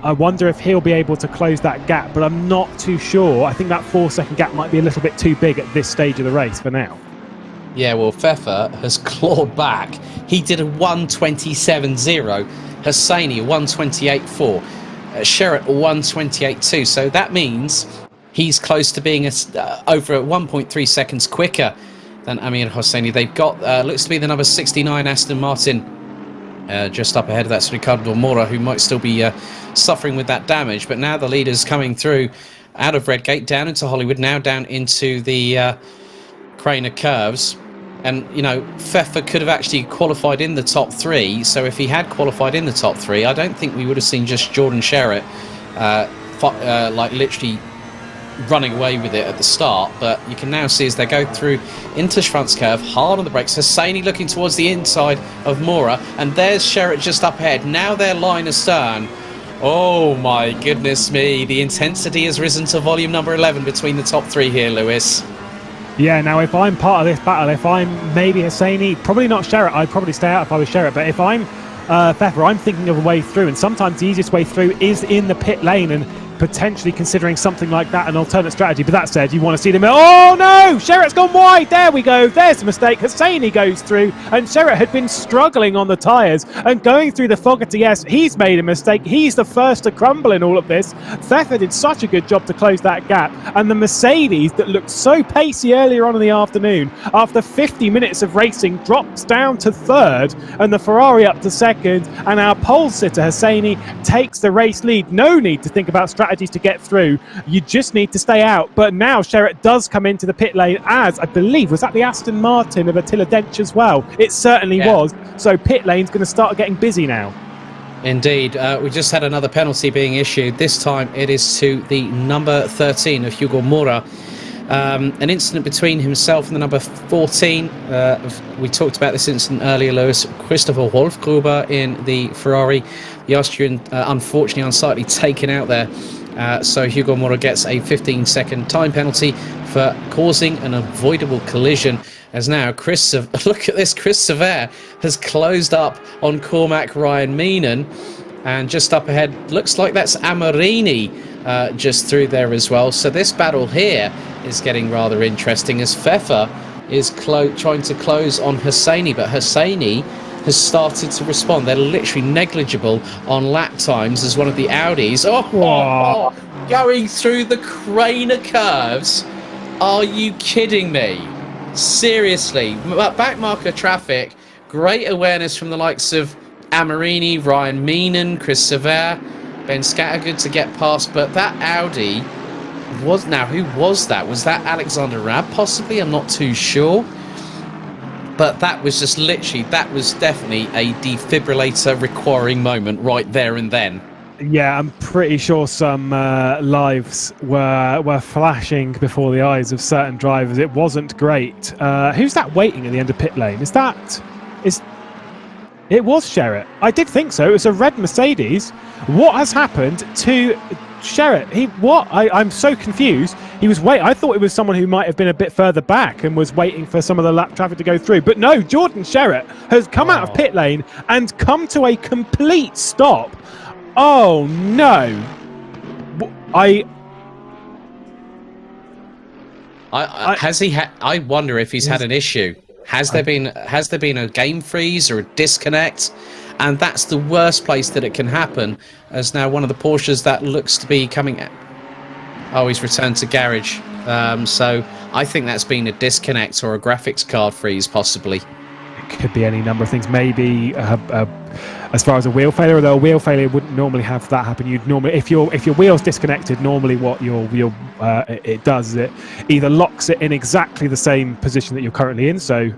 I wonder if he'll be able to close that gap, but I'm not too sure. I think that 4-second gap might be a little bit too big at this stage of the race for now. Yeah, well, Pfeffer has clawed back. He did a 127.0, Hosseini a 128.4, Sherratt a 128.2. So that means he's close to being over 1.3 seconds quicker than Amir Hosseini. They've got, looks to be the number 69 Aston Martin just up ahead of that, Ricardo Mora, who might still be suffering with that damage. But now the leader's coming through out of Redgate, down into Hollywood, now down into the Craner curves. And, you know, Pfeffer could have actually qualified in the top 3. So if he had qualified in the top 3, I don't think we would have seen just Jordan Sherratt like literally running away with it at the start. But you can now see as they go through into Schwanz curve, hard on the brakes. Hosseini looking towards the inside of Mora, and there's Sherratt just up ahead. Now they're line astern. Oh my goodness me, the intensity has risen to volume number 11 between the top 3 here, Lewis. Yeah, now if I'm part of this battle, if I'm maybe Hosseini, probably not Sherratt, I'd probably stay out if I was Sherratt, but if I'm Pfeffer, I'm thinking of a way through, and sometimes the easiest way through is in the pit lane, and potentially considering something like that an alternate strategy. But that said, you want to see them. Oh no! Sherritt's gone wide. There we go. There's a mistake. Hosseini goes through, and Sherritt had been struggling on the tyres and going through the Fogarty S. He's made a mistake. He's the first to crumble in all of this. Pfeffer did such a good job to close that gap, and the Mercedes that looked so pacey earlier on in the afternoon, after 50 minutes of racing, drops down to third, and the Ferrari up to second, and our pole sitter Hosseini takes the race lead. No need to think about strategies to get through. You just need to stay out. But now Sherritt does come into the pit lane, as I believe, was that the Aston Martin of Attila Dench as well? It certainly was. So pit lane's going to start getting busy now. Indeed. We just had another penalty being issued. This time it is to the number 13 of Hugo Mora. An incident between himself and the number 14. We talked about this incident earlier, Lewis. Christopher Wolfgruber in the Ferrari. The Austrian, unfortunately, unsightly taken out there. So Hugo Mora gets a 15-second time penalty for causing an avoidable collision. As now, look at this, Chris Sever has closed up on Cormac Ryan Meenan. And just up ahead, looks like that's Amorini just through there as well. So this battle here is getting rather interesting, as Pfeffer is trying to close on Hosseini, but Hosseini has started to respond. They're literally negligible on lap times as one of the Audis. Going through the crane of curves. Are you kidding me? Seriously, back marker traffic, great awareness from the likes of Amorini, Ryan Meenan, Chris Sever, Ben Scattergood to get past, but that Audi was... Now, who was that? Was that Alexander Rabb, possibly? I'm not too sure. But that was just literally, that was definitely a defibrillator requiring moment right there and then. Yeah, I'm pretty sure some lives were flashing before the eyes of certain drivers. It wasn't great. Who's that waiting at the end of pit lane? It was Sherritt. I did think so. It was a red Mercedes. What has happened to Sherritt? I'm so confused. He was I thought it was someone who might have been a bit further back and was waiting for some of the lap traffic to go through. But no, Jordan Sherritt has come out of pit lane and come to a complete stop. Oh no! I wonder if he's had an issue. Has there been a game freeze or a disconnect? And that's the worst place that it can happen, as now one of the Porsches that looks to be coming out. Oh, he's returned to garage. So I think that's been a disconnect or a graphics card freeze, possibly. It could be any number of things. Maybe as far as a wheel failure, although a wheel failure wouldn't normally have that happen. You'd normally, if your wheel's disconnected, normally what it does is it either locks it in exactly the same position that you're currently in. So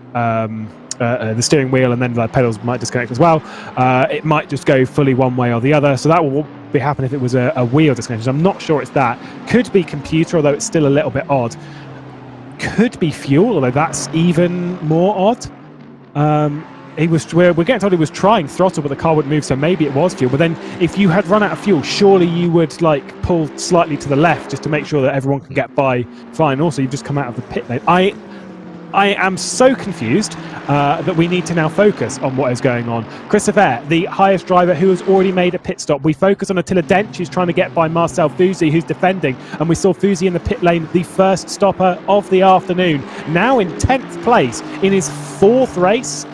the steering wheel and then the pedals might disconnect as well. It might just go fully one way or the other. So that will be happen if it was a wheel disconnection. I'm not sure it's that. Could be computer, although it's still a little bit odd. Could be fuel, although that's even more odd. We're getting told he was trying throttle, but the car wouldn't move, so maybe it was fuel. But then if you had run out of fuel, surely you would pull slightly to the left just to make sure that everyone can get by fine. Also, you've just come out of the pit lane. I am so confused that we need to now focus on what is going on. Chris Sever, the highest driver who has already made a pit stop. We focus on Attila Dench, who's trying to get by Marcel Fusi, who's defending. And we saw Fusi in the pit lane, the first stopper of the afternoon. Now in 10th place in his 4th race,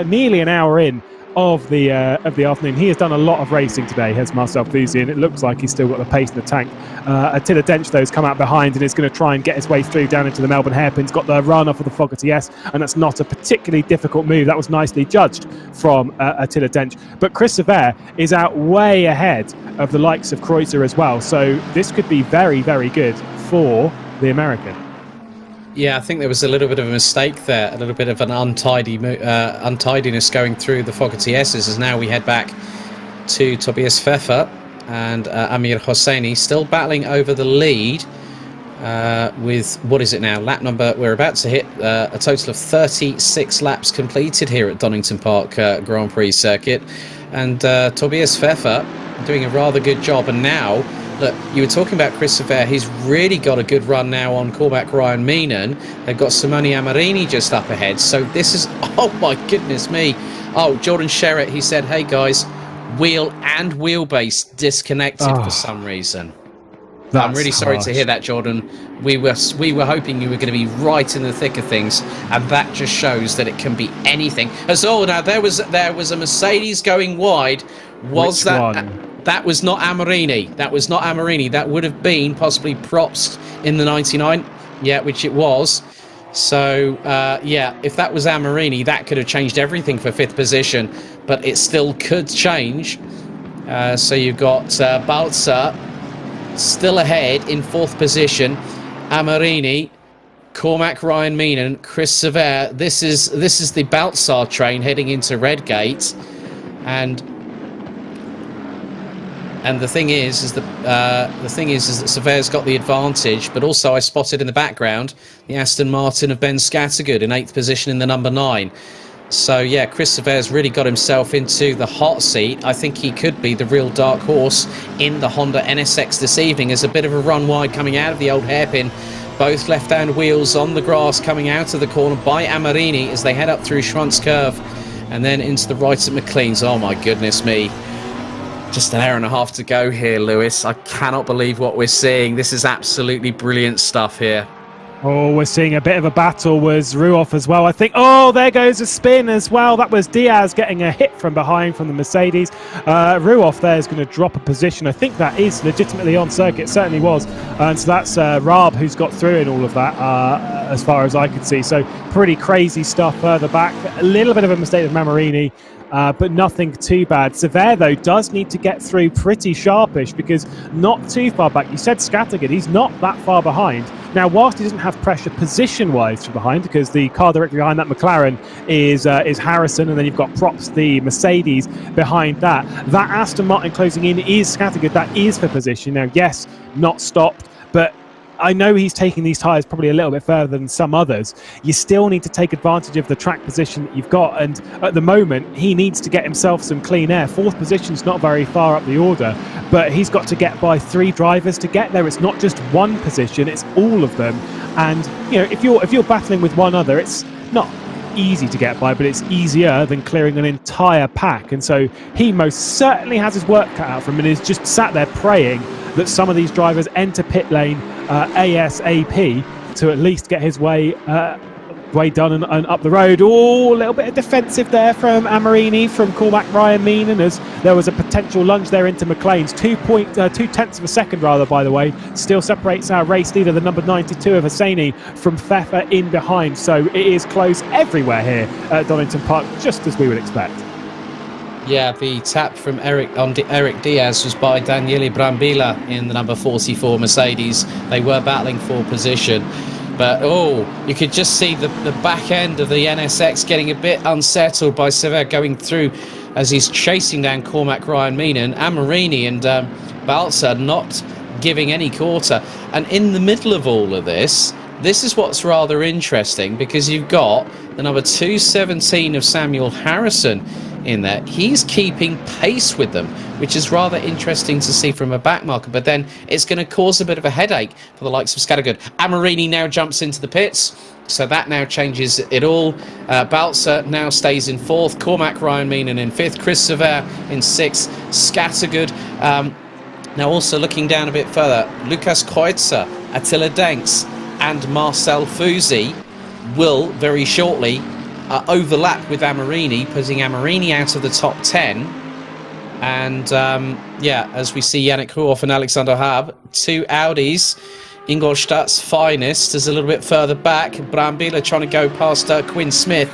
nearly an hour in of the afternoon. He has done a lot of racing today, has Marcel Fusi, and it looks like he's still got the pace in the tank. Attila Dench, though, has come out behind and is going to try and get his way through down into the Melbourne hairpins. Got the run off of the Fogarty S, and that's not a particularly difficult move. That was nicely judged from Attila Dench. But Chris Sever is out way ahead of the likes of Kreuzer as well. So this could be very, very good for the American. Yeah, I think there was a little bit of a mistake there, a little bit of an untidiness going through the Fogarty S's, as now we head back to Tobias Pfeffer and Amir Hosseini still battling over the lead with, what is it now, lap number, we're about to hit a total of 36 laps completed here at Donington Park Grand Prix circuit, and Tobias Pfeffer doing a rather good job. And now look, you were talking about Chris Severe. He's really got a good run now on Cormac Ryan Meenan. They've got Simone Amarini just up ahead. So this is, oh my goodness me. Oh, Jordan Sherritt, he said, hey guys, wheel and wheelbase disconnected for some reason. I'm really sorry to hear that, Jordan. We were hoping you were going to be right in the thick of things, and that just shows that it can be anything. As all now, there was a Mercedes going wide. Was Which that one? That was not Amarini. That was not Amarini. That would have been possibly Probst in the 99. Yeah, which it was. So, yeah, if that was Amarini, that could have changed everything for 5th position, but it still could change. So you've got Balzer still ahead in 4th position. Amarini, Cormac Ryan Meenan, Chris Severe. This is the Baltzar train heading into Redgate, and the thing is that Severe's got the advantage, but also I spotted in the background the Aston Martin of Ben Scattergood in 8th position in the number 9. So yeah, Chris Severe's really got himself into the hot seat. I think he could be the real dark horse in the Honda NSX this evening. There's a bit of a run wide coming out of the old hairpin. Both left-hand wheels on the grass coming out of the corner by Amarini as they head up through Schwantz Curve and then into the right at McLean's. Oh my goodness me. Just an hour and a half to go here, Lewis. I cannot believe what we're seeing. This is absolutely brilliant stuff here. Oh, we're seeing a bit of a battle with Ruoff as well. I think, oh, there goes a spin as well. That was Diaz getting a hit from behind from the Mercedes. Ruoff there is going to drop a position. I think that is legitimately on circuit. It certainly was. And so that's Raab who's got through in all of that, as far as I could see. So pretty crazy stuff further back. A little bit of a mistake with Mamarini. But nothing too bad. Severe, though, does need to get through pretty sharpish because not too far back. You said Scattergood, he's not that far behind. Now, whilst he doesn't have pressure position-wise from behind, because the car directly behind that McLaren is Harrison, and then you've got Probst, the Mercedes, behind that. That Aston Martin closing in is Scattergood. That is for position. Now, yes, not stopped, but I know he's taking these tyres probably a little bit further than some others. You still need to take advantage of the track position that you've got, and at the moment he needs to get himself some clean air. 4th position's not very far up the order, but he's got to get by 3 drivers to get there. It's not just one position, it's all of them. And you know, if you're battling with one other, it's not easy to get by, but it's easier than clearing an entire pack. And so he most certainly has his work cut out for him and is just sat there praying that some of these drivers enter pit lane ASAP to at least get his way done and up the road. Oh, a little bit of defensive there from Amarini, from Cormac Ryan Meenan, as there was a potential lunge there into McLean's. 2/10 of a second, rather, by the way, still separates our race leader, the number 92 of Hosseini, from Pfeffer in behind. So it is close everywhere here at Donington Park, just as we would expect. Yeah, the tap from Eric Diaz was by Daniele Brambilla in the number 44 Mercedes. They were battling for position. But, oh, you could just see the back end of the NSX getting a bit unsettled by Severe going through as he's chasing down Cormac Ryan Meenan. Amarini and Balzer not giving any quarter. And in the middle of all of this is what's rather interesting, because you've got the number 217 of Samuel Harrison in there. He's keeping pace with them, which is rather interesting to see from a back marker, but then it's going to cause a bit of a headache for the likes of Scattergood. Amarini now jumps into the pits, so that now changes it all. Balzer now stays in 4th, Cormac Ryan Meenan in 5th, Chris Severe in 6th, Scattergood. Now also looking down a bit further, Lucas Kreutzer, Attila Denks and Marcel Fusi will very shortly overlap with Amarini, putting Amarini out of the top 10. And yeah, as we see Yannick Ruoff and Alexander Haab, 2 Audis, Ingolstadt's finest, is a little bit further back. Brambilla trying to go past Quinn Smith,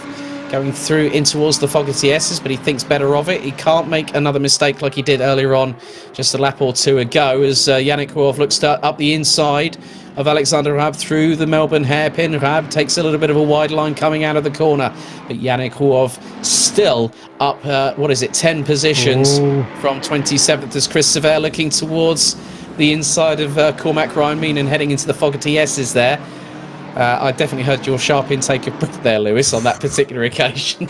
going through in towards the Fogarty S's, but he thinks better of it. He can't make another mistake like he did earlier on, just a lap or 2 ago, as Yannick Ruoff looks up the inside of Alexander Raab through the Melbourne hairpin. Raab takes a little bit of a wide line coming out of the corner, but Yannick Ruoff still up, 10 positions from 27th, as Chris Severe looking towards the inside of Cormac Ryan Meenan, heading into the Fogarty S's there. I definitely heard your sharp intake of breath there, Lewis, on that particular occasion.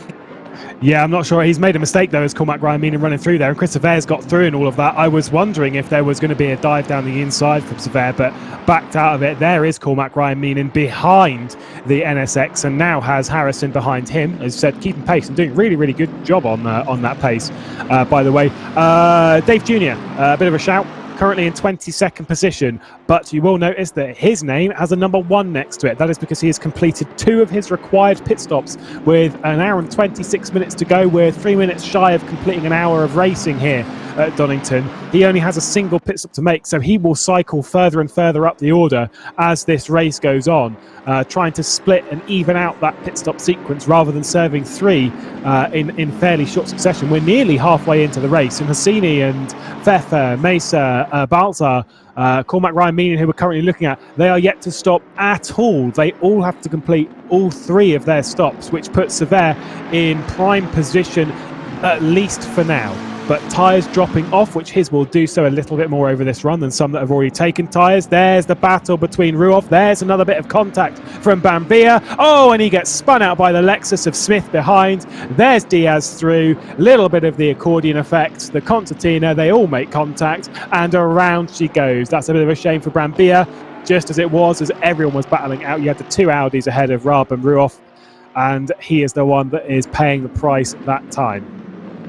Yeah, I'm not sure. He's made a mistake, though, as Cormac Ryan Meenan running through there, and Chris Severe's got through and all of that. I was wondering if there was going to be a dive down the inside from Severe, but backed out of it. There is Cormac Ryan Meenan behind the NSX, and now has Harrison behind him. As I said, keeping pace and doing really, really good job on that pace, by the way. Dave Jr., a bit of a shout. Currently in 22nd position, but you will notice that his name has a number 1 next to it. That is because he has completed 2 of his required pit stops with an hour and 26 minutes to go. We're 3 minutes shy of completing an hour of racing here at Donington. He only has a single pit stop to make, so he will cycle further and further up the order as this race goes on, trying to split and even out that pit stop sequence rather than serving 3 in fairly short succession. We're nearly halfway into the race, and Hassini and Pfeffer, Mesa, Baltzar, Cormac Ryan Meenan, who we're currently looking at, they are yet to stop at all. They all have to complete all 3 of their stops, which puts Severe in prime position, at least for now. But tyres dropping off, which his will do so a little bit more over this run than some that have already taken tyres. There's the battle between Ruoff. There's another bit of contact from Bambia. Oh, and he gets spun out by the Lexus of Smith behind. There's Diaz through. Little bit of the accordion effect. The concertina, they all make contact, and around she goes. That's a bit of a shame for Bambia, just as it was, as everyone was battling out. You had the 2 Audis ahead of Raab and Ruoff, and he is the one that is paying the price that time.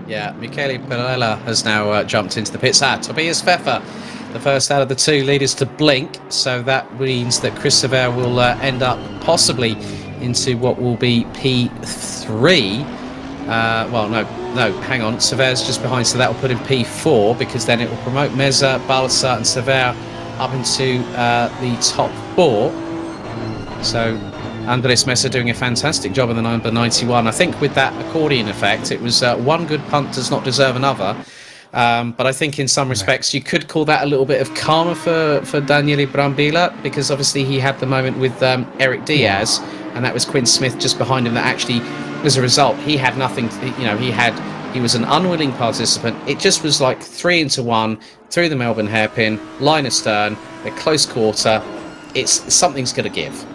Yeah, Michele Perella has now jumped into the pits. Tobias Pfeffer, the first out of the 2 leaders to blink, so that means that Chris Severe will end up possibly into what will be P3. Well, no, hang on. Severe's just behind, so that will put him P4, because then it will promote Meza, Baltzar and Severe up into the top 4. So Andres Mesa doing a fantastic job in the number 91. I think with that accordion effect, it was one good punt does not deserve another. But I think in some respects you could call that a little bit of karma for Daniele Brambilla, because obviously he had the moment with Eric Diaz, and that was Quinn Smith just behind him. That actually, as a result, he had nothing. He was an unwilling participant. It just was like 3 into 1 through the Melbourne hairpin, line astern, a close quarter. Something's going to give.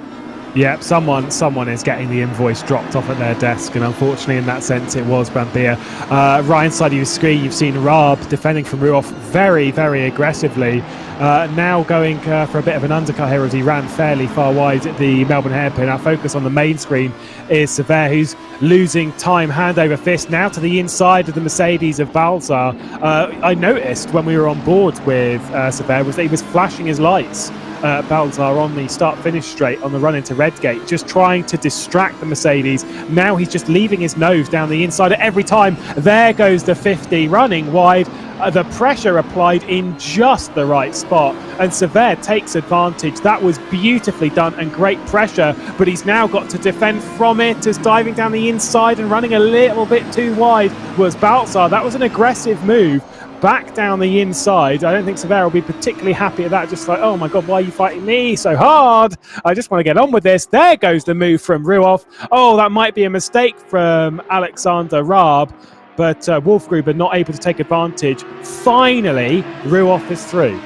Yeah, someone is getting the invoice dropped off at their desk, and unfortunately in that sense it was Bambia. Right inside of your screen you've seen Raab defending from Ruoff very, very aggressively. Now going for a bit of an undercut here as he ran fairly far wide at the Melbourne hairpin. Our focus on the main screen is Severe, who's losing time hand over fist now to the inside of the Mercedes of Baltzar. I noticed when we were on board with Severe was that he was flashing his lights. Baltzar on the start-finish straight on the run into Redgate, just trying to distract the Mercedes. Now he's just leaving his nose down the inside at every time. There goes the 50 running wide. The pressure applied in just the right spot, and Severe takes advantage. That was beautifully done and great pressure, but he's now got to defend from it, as diving down the inside and running a little bit too wide was Baltzar. That was an aggressive move back down the inside. I don't think Severe will be particularly happy at that. Just like, oh my god, why are you fighting me so hard? I just want to get on with this. There goes the move from Ruoff. Oh, that might be a mistake from Alexander Raab, but Wolfgruber not able to take advantage. Finally, Ruoff is through.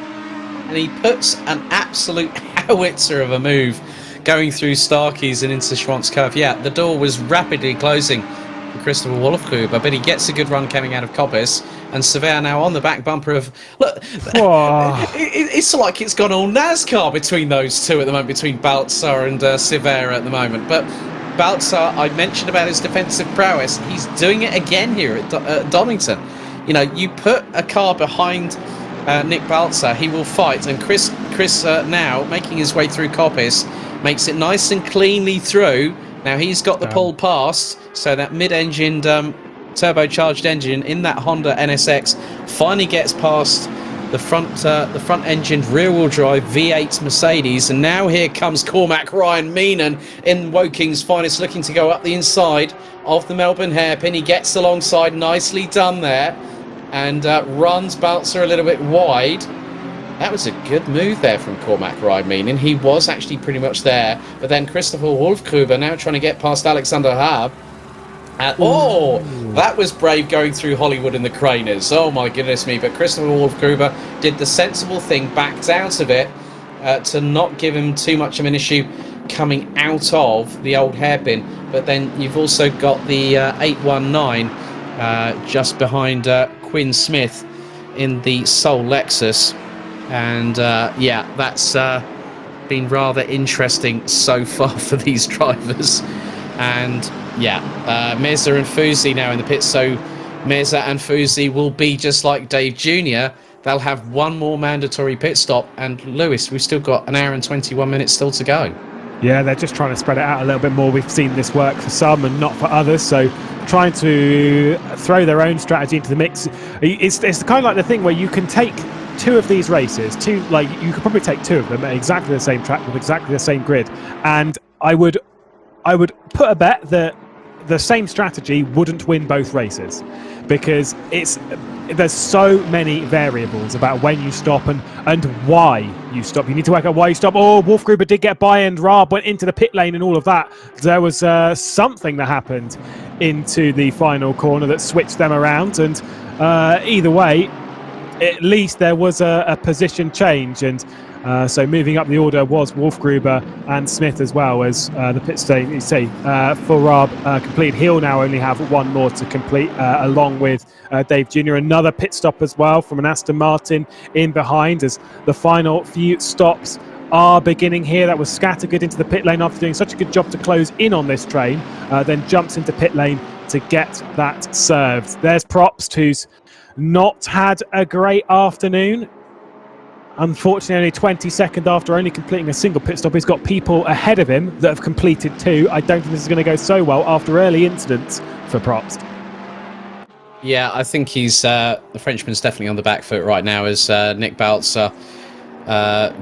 And he puts an absolute howitzer of a move going through Starkeys and into Schwantz Curve. Yeah, the door was rapidly closing for Christopher Wolfgruber, but he gets a good run coming out of Coppice, and Severe now on the back bumper of... Look, it's like it's gone all NASCAR between those two at the moment, between Baltzar and Severe at the moment. But Baltzar, I mentioned about his defensive prowess. He's doing it again here at Donington. You know, you put a car behind Nick Baltzar, he will fight, and Chris now making his way through Coppice makes it nice and cleanly through. Now he's got the pull past, so that mid-engined turbocharged engine in that Honda NSX finally gets past the front-engined rear-wheel drive V8 Mercedes, and now here comes Cormac Ryan Meenan in Woking's finest, looking to go up the inside of the Melbourne hairpin. He gets alongside, nicely done there, and runs Baltzar a little bit wide. That was a good move there from Cormac Ryan Meenan. He was actually pretty much there, but then Christopher Wolfgruber now trying to get past Alexander Raab. Oh, that was brave going through Hollywood and the Craners. Oh my goodness me. But Christopher Wolfgruber did the sensible thing, backed out of it to not give him too much of an issue coming out of the old hairpin, but then you've also got the 819 just behind Quinn Smith in the Soul Lexus, and yeah, that's been rather interesting so far for these drivers. And yeah, Meza and Fuzi now in the pits, so Meza and Fuzi will be just like Dave Jr. They'll have one more mandatory pit stop, and Lewis, we've still got an hour and 21 minutes still to go. Yeah, they're just trying to spread it out a little bit more. We've seen this work for some and not for others, so trying to throw their own strategy into the mix. It's kind of like the thing where you can take two of these races, you could probably take two of them at exactly the same track with exactly the same grid, and I would put a bet that the same strategy wouldn't win both races, because there's so many variables about when you stop and why you stop. You need to work out why you stop. Oh, Wolfgruber did get by and Raab went into the pit lane and all of that. There was something that happened into the final corner that switched them around, and either way, at least there was a position change, and so moving up the order was Wolfgruber and Smith, as well as the pit stop. You say for Raab complete. He'll now only have one more to complete, along with Dave Jr. Another pit stop as well from an Aston Martin in behind, as the final few stops are beginning here. That was Scattergood into the pit lane after doing such a good job to close in on this train, then jumps into pit lane to get that served. There's Probst, who's not had a great afternoon. Unfortunately, only 22nd after only completing a single pit stop. He's got people ahead of him that have completed two. I don't think this is going to go so well after early incidents for Probst. Yeah, I think he's the Frenchman's definitely on the back foot right now, as Nick Baltzer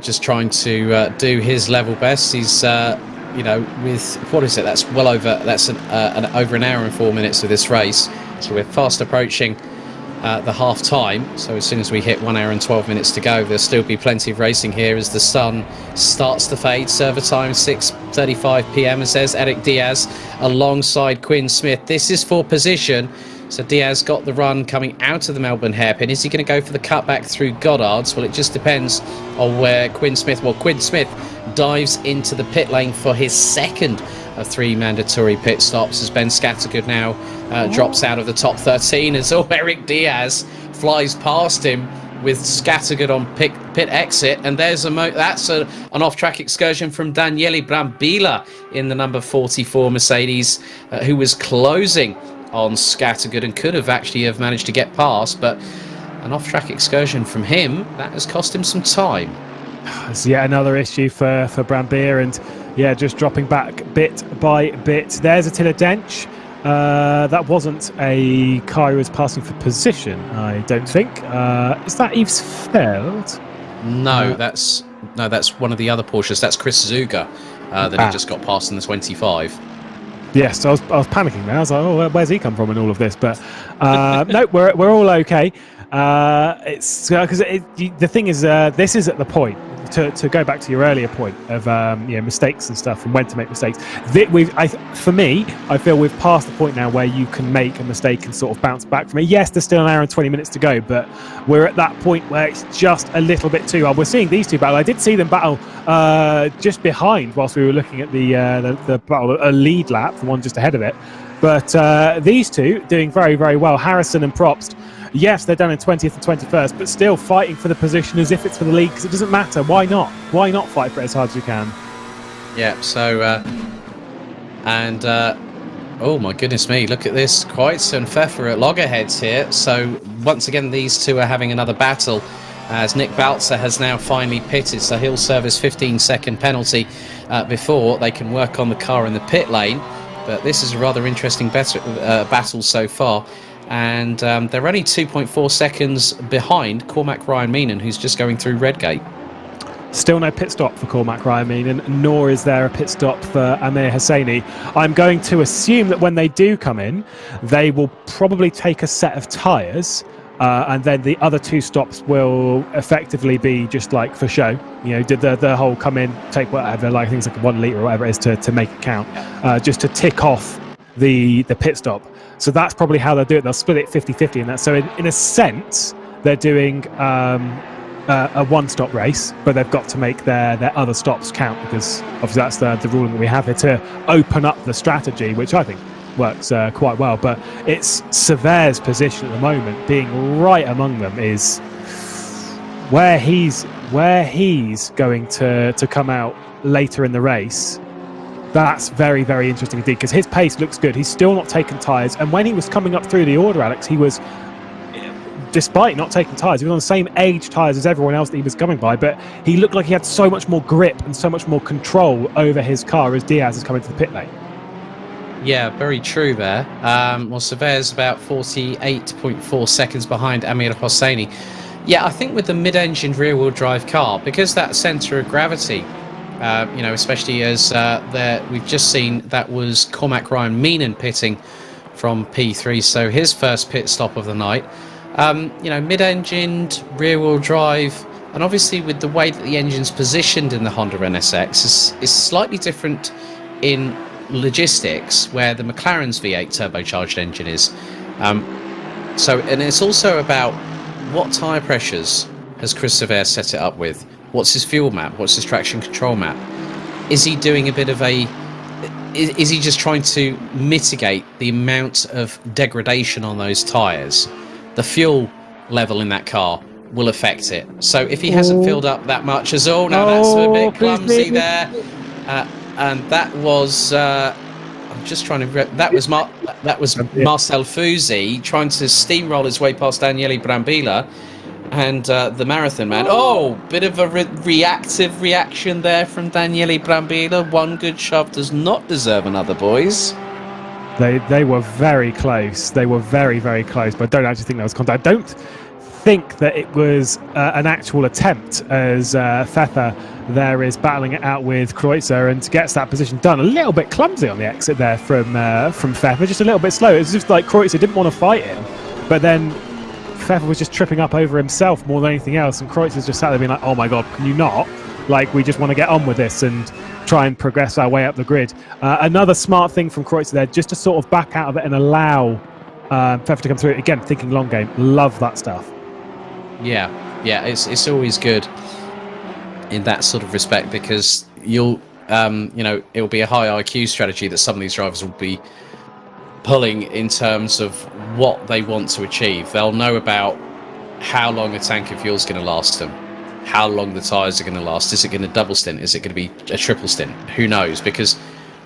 just trying to do his level best. He's with what is it? That's well over. That's over an hour and 4 minutes of this race. So we're fast approaching the half time. So as soon as we hit 1 hour and 12 minutes to go, there'll still be plenty of racing here as the sun starts to fade. Server time 6:35 p.m. and says Eric Diaz alongside Quinn Smith. This is for position. So Diaz got the run coming out of the Melbourne hairpin. Is he going to go for the cutback through Goddard's? Well, it just depends on where Quinn Smith dives into the pit lane for his second of 3 mandatory pit stops, as Ben Scattergood now drops out of the top 13 as Eric Diaz flies past him with Scattergood on pit exit, and there's an off-track excursion from Daniele Brambilla in the number 44 Mercedes, who was closing on Scattergood and could have actually managed to get past, but an off-track excursion from him that has cost him some time. It's yet another issue for Brambilla, and yeah, just dropping back bit by bit. There's Attila Dench. That wasn't a car who was passing for position, I don't think. Is that Yves Feld? No, that's one of the other Porsches. That's Chris Zuger that he just got past in the 25. Yes, I was panicking there. I was like, oh, where's he come from in all of this? But no, we're all okay. It's because the thing is, this is at the point to go back to your earlier point of mistakes and stuff and when to make mistakes. For me, I feel we've passed the point now where you can make a mistake and sort of bounce back from it. Yes, there's still an hour and 20 minutes to go, but we're at that point where it's just a little bit too hard. We're seeing these two battle. I did see them battle just behind whilst we were looking at the battle, a lead lap, the one just ahead of it. But these two doing very, very well. Harrison and Probst. Yes, they're down in 20th and 21st, but still fighting for the position as if it's for the league, because it doesn't matter. Why not? Why not fight for it as hard as you can? Yeah, so, oh my goodness me, look at this. Kreutzer and Pfeffer at loggerheads here. So, once again, these two are having another battle, as Nick Baltzer has now finally pitted, so he'll serve his 15-second penalty before they can work on the car in the pit lane. But this is a rather interesting battle so far. And they're only 2.4 seconds behind Cormac Ryan Meenan, who's just going through Redgate. Still no pit stop for Cormac Ryan Meenan, nor is there a pit stop for Amir Hosseini. I'm going to assume that when they do come in, they will probably take a set of tyres, and then the other two stops will effectively be just like for show. You know, did the whole come in, take whatever, like things like 1 litre or whatever it is to make it count, just to tick off the pit stop. So that's probably how they'll do it. They'll split it 50-50 in that. So in a sense, they're doing a one-stop race, but they've got to make their other stops count, because obviously that's the ruling that we have here to open up the strategy, which I think works quite well. But it's Sever's position at the moment, being right among them, is where he's going to come out later in the race. That's very, very interesting indeed, because his pace looks good. He's still not taken tyres, and when he was coming up through the order, Alex, he was, despite not taking tyres, he was on the same age tyres as everyone else that he was coming by, but he looked like he had so much more grip and so much more control over his car as Diaz is coming to the pit lane. Yeah, very true there. Well, Sever's about 48.4 seconds behind Amir Hosseini. Yeah, I think with the mid-engined rear-wheel drive car, because that centre of gravity, especially as we've just seen that was Cormac Ryan Meenan pitting from P3, so his first pit stop of the night. Mid-engined rear-wheel drive, and obviously with the way that the engine's positioned in the Honda NSX is slightly different in logistics, where the McLaren's V8 turbocharged engine is. And it's also about what tyre pressures has Chris Sever set it up with? What's his fuel map? What's his traction control map? Is he doing a bit of is he just trying to mitigate the amount of degradation on those tyres? The fuel level in that car will affect it. So if he hasn't filled up that much as all, that's a bit clumsy there. And that was I'm just trying to. That was Marcel Fusi trying to steamroll his way past Daniele Brambilla, and the marathon man. Oh, bit of a reactive reaction there from Daniele Brambilla. One good shove does not deserve another, boys. They were very close. They were very, very close, but I don't actually think that was contact. I don't think that it was an actual attempt, as Pfeffer there is battling it out with Kreutzer and gets that position done. A little bit clumsy on the exit there from Pfeffer, just a little bit slow. It was just like Kreutzer didn't want to fight him, but then Pfeffer was just tripping up over himself more than anything else, and Kreutzer's just sat there being like, oh my god, can you not? Like, we just want to get on with this and try and progress our way up the grid. Another smart thing from Kreutzer there, just to sort of back out of it and allow Pfeffer to come through. Again, thinking long game. Love that stuff. Yeah, it's always good in that sort of respect, because you'll it'll be a high IQ strategy that some of these drivers will be pulling in terms of what they want to achieve. They'll know about how long a tank of fuel is going to last them, how long the tyres are going to last. Is it going to double stint? Is it going to be a triple stint? Who knows? Because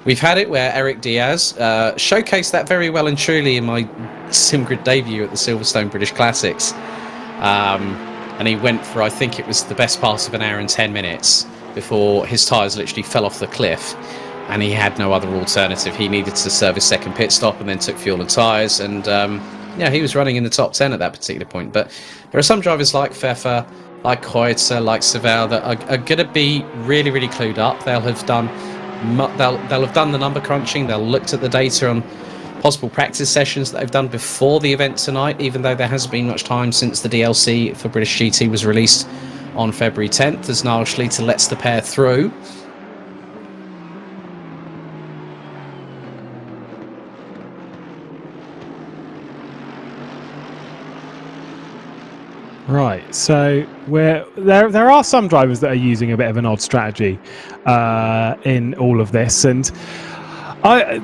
we've had it where Eric Diaz showcased that very well and truly in my SimGrid debut at the Silverstone British Classics. And he went for, I think it was the best part of an hour and 10 minutes before his tyres literally fell off the cliff, and he had no other alternative. He needed to serve his second pit stop and then took fuel and tyres, and he was running in the top 10 at that particular point. But there are some drivers like Pfeffer, like Kreutzer, like Seville that are going to be really, really clued up. They'll have done the number crunching. They'll looked at the data on possible practice sessions that they've done before the event tonight, even though there hasn't been much time since the DLC for British GT was released on February 10th, as Niall Schleter lets the pair through. Right, so there are some drivers that are using a bit of an odd strategy in all of this, and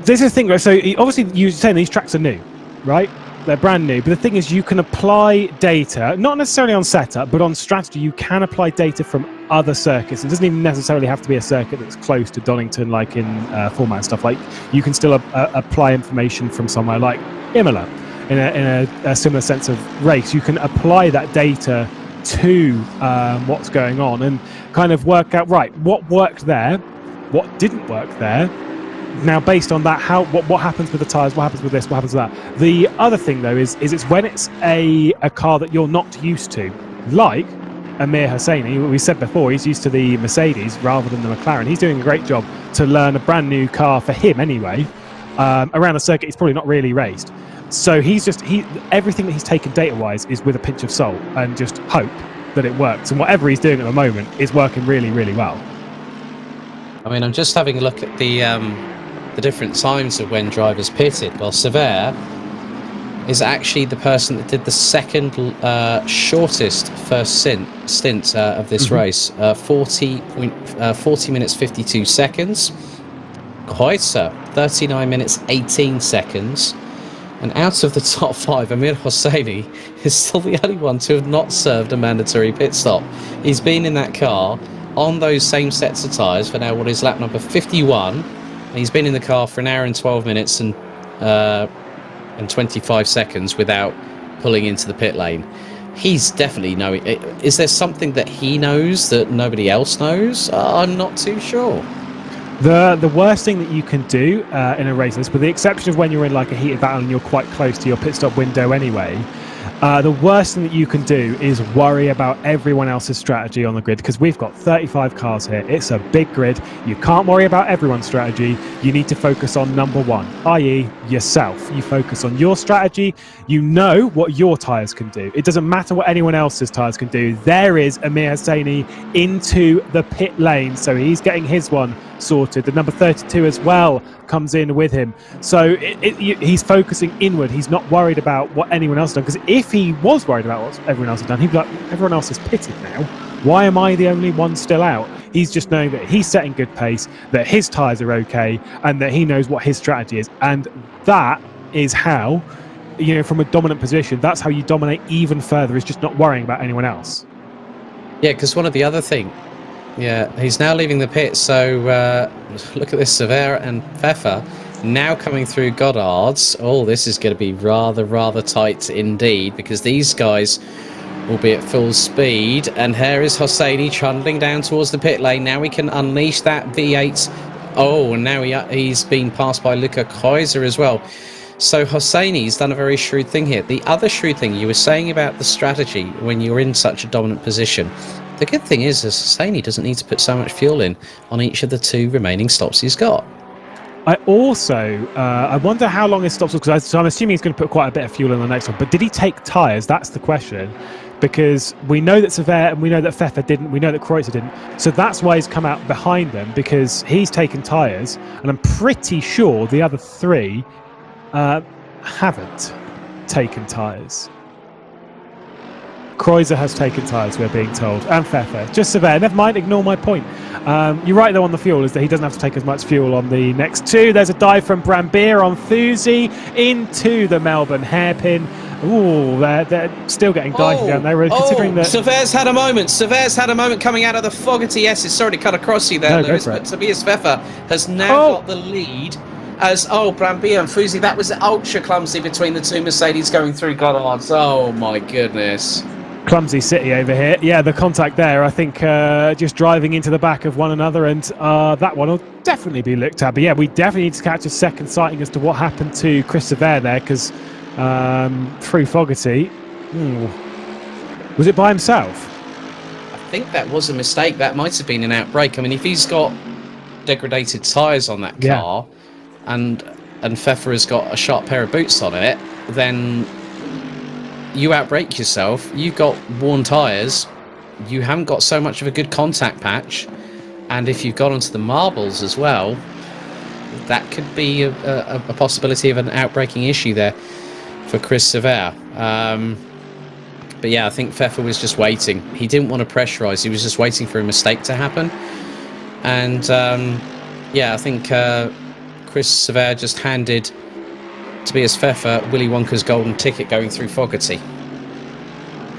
this is the thing. So obviously you're saying these tracks are new, right? They're brand new, but the thing is, you can apply data, not necessarily on setup, but on strategy. You can apply data from other circuits. It doesn't even necessarily have to be a circuit that's close to Donington, like in format stuff. Like, you can still apply information from somewhere like Imola. In a similar sense of race, you can apply that data to what's going on and kind of work out, right, what worked there, what didn't work there. Now, based on that, what happens with the tyres, what happens with this, what happens with that. The other thing, though, is it's when it's a car that you're not used to, like Amir Hosseini. We said before, he's used to the Mercedes rather than the McLaren. He's doing a great job to learn a brand new car for him anyway, around a circuit he's probably not really raced. So everything that he's taken data-wise is with a pinch of salt and just hope that it works. And whatever he's doing at the moment is working really, really well. I mean, I'm just having a look at the different times of when drivers pitted. Well, Sever is actually the person that did the second shortest first stint of this race, 40 minutes 52 seconds. Corsa, 39 minutes 18 seconds. And out of the top 5, Amir Hosseini is still the only one to have not served a mandatory pit stop. He's been in that car on those same sets of tyres for now what is lap number 51. And he's been in the car for an hour and 12 minutes and 25 seconds without pulling into the pit lane. He's definitely knowing. Is there something that he knows that nobody else knows? I'm not too sure. The worst thing that you can do in a race like this, with the exception of when you're in like a heated battle and you're quite close to your pit stop window anyway, the worst thing that you can do is worry about everyone else's strategy on the grid, because we've got 35 cars here. It's a big grid. You can't worry about everyone's strategy. You need to focus on number one, i.e. yourself. You focus on your strategy. You know what your tyres can do. It doesn't matter what anyone else's tyres can do. There is Amir Hosseini into the pit lane, so he's getting his one sorted. The number 32 as well comes in with him. So he's focusing inward. He's not worried about what anyone else has done, because if he was worried about what everyone else has done, he'd be like, everyone else is pitted now. Why am I the only one still out? He's just knowing that he's setting good pace, that his tyres are okay, and that he knows what his strategy is. And that is how, from a dominant position, that's how you dominate even further, is just not worrying about anyone else. Yeah, because one of the other things, he's now leaving the pit, so look at this, Severa and Pfeffer now coming through Goddard's. Oh, this is going to be rather tight indeed, because these guys will be at full speed, and here is Hosseini trundling down towards the pit lane. Now we can unleash that V8. Oh, and now he's been passed by Luca Kaiser as well. So Hosseini's done a very shrewd thing here. The other shrewd thing you were saying about the strategy when you're in such a dominant position, the good thing is Hosseini doesn't need to put so much fuel in on each of the 2 remaining stops he's got. I also, I wonder how long his stops was, because I'm assuming he's going to put quite a bit of fuel in the next one. But did he take tyres? That's the question. Because we know that Severa and we know that Pfeffer didn't, we know that Kreuzer didn't. So that's why he's come out behind them, because he's taken tyres. And I'm pretty sure the other 3 haven't taken tyres. Kreuzer has taken tyres, we're being told, and Pfeffer. Just Severa, never mind, ignore my point. You're right though on the fuel, is that he doesn't have to take as much fuel on the next 2. There's a dive from Brambilla on Thusi into the Melbourne hairpin. Ooh, they're still getting divey down there. Considering that Severa's had a moment. Severa's had a moment coming out of the Fogarty. Yes, it's sorry to cut across you there, Lewis, but Tobias Pfeffer has now got the lead. As Brambilla and Thusi, that was ultra clumsy between the 2 Mercedes going through Goddard's. Oh my goodness. Clumsy city over here. Yeah, the contact there, I think, just driving into the back of one another, and that one will definitely be looked at. But yeah, we definitely need to catch a second sighting as to what happened to Chris Severa there, because through Fogarty, was it by himself? I think that was a mistake. That might have been an outbreak. I mean, if he's got degraded tyres on that car, and Pfeffer has got a sharp pair of boots on it, then you outbrake yourself. You've got worn tyres. You haven't got so much of a good contact patch, and if you've got onto the marbles as well, that could be a possibility of an outbreaking issue there for Chris Severa. But yeah, I think Pfeffer was just waiting. He didn't want to pressurise. He was just waiting for a mistake to happen. And I think Chris Severa just handed Tobias Pfeffer Willy Wonka's golden ticket going through Fogarty.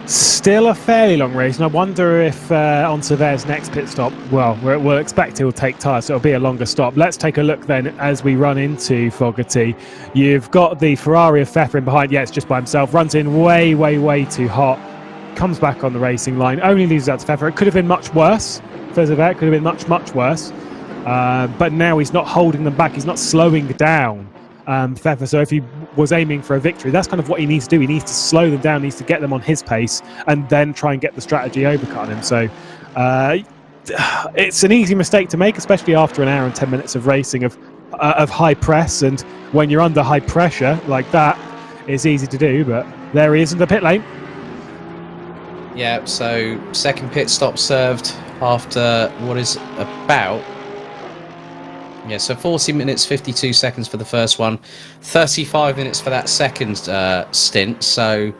Still a fairly long race, and I wonder if on Severa's next pit stop, well, we'll expect he'll take tyres, so it'll be a longer stop. Let's take a look then as we run into Fogarty. You've got the Ferrari of Pfeffer in behind. Yeah, it's just by himself. Runs in way too hot. Comes back on the racing line. Only loses out to Pfeffer. It could have been much worse for Severa. It could have been much worse. But now he's not holding them back. He's not slowing down Pfeffer. So if he was aiming for a victory, that's kind of what he needs to do. He needs to slow them down, needs to get them on his pace, and then try and get the strategy overcut on him. So it's an easy mistake to make, especially after an hour and 10 minutes of racing of high press. And when you're under high pressure like that, it's easy to do. But there he is in the pit lane. Yeah, so second pit stop served after what is about Yeah, so 40 minutes, 52 seconds for the first one, 35 minutes for that second stint. So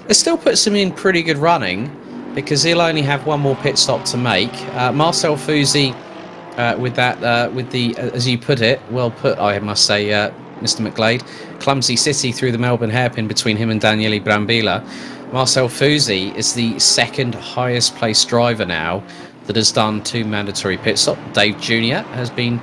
it still puts him in pretty good running because he'll only have one more pit stop to make. Marcel Fusi, with the, as you put it, well put, I must say, Mr. McGlade, clumsy city through the Melbourne hairpin between him and Daniele Brambilla. Marcel Fusi is the second highest placed driver now that has done 2 mandatory pit stops. Dave Jr. has been...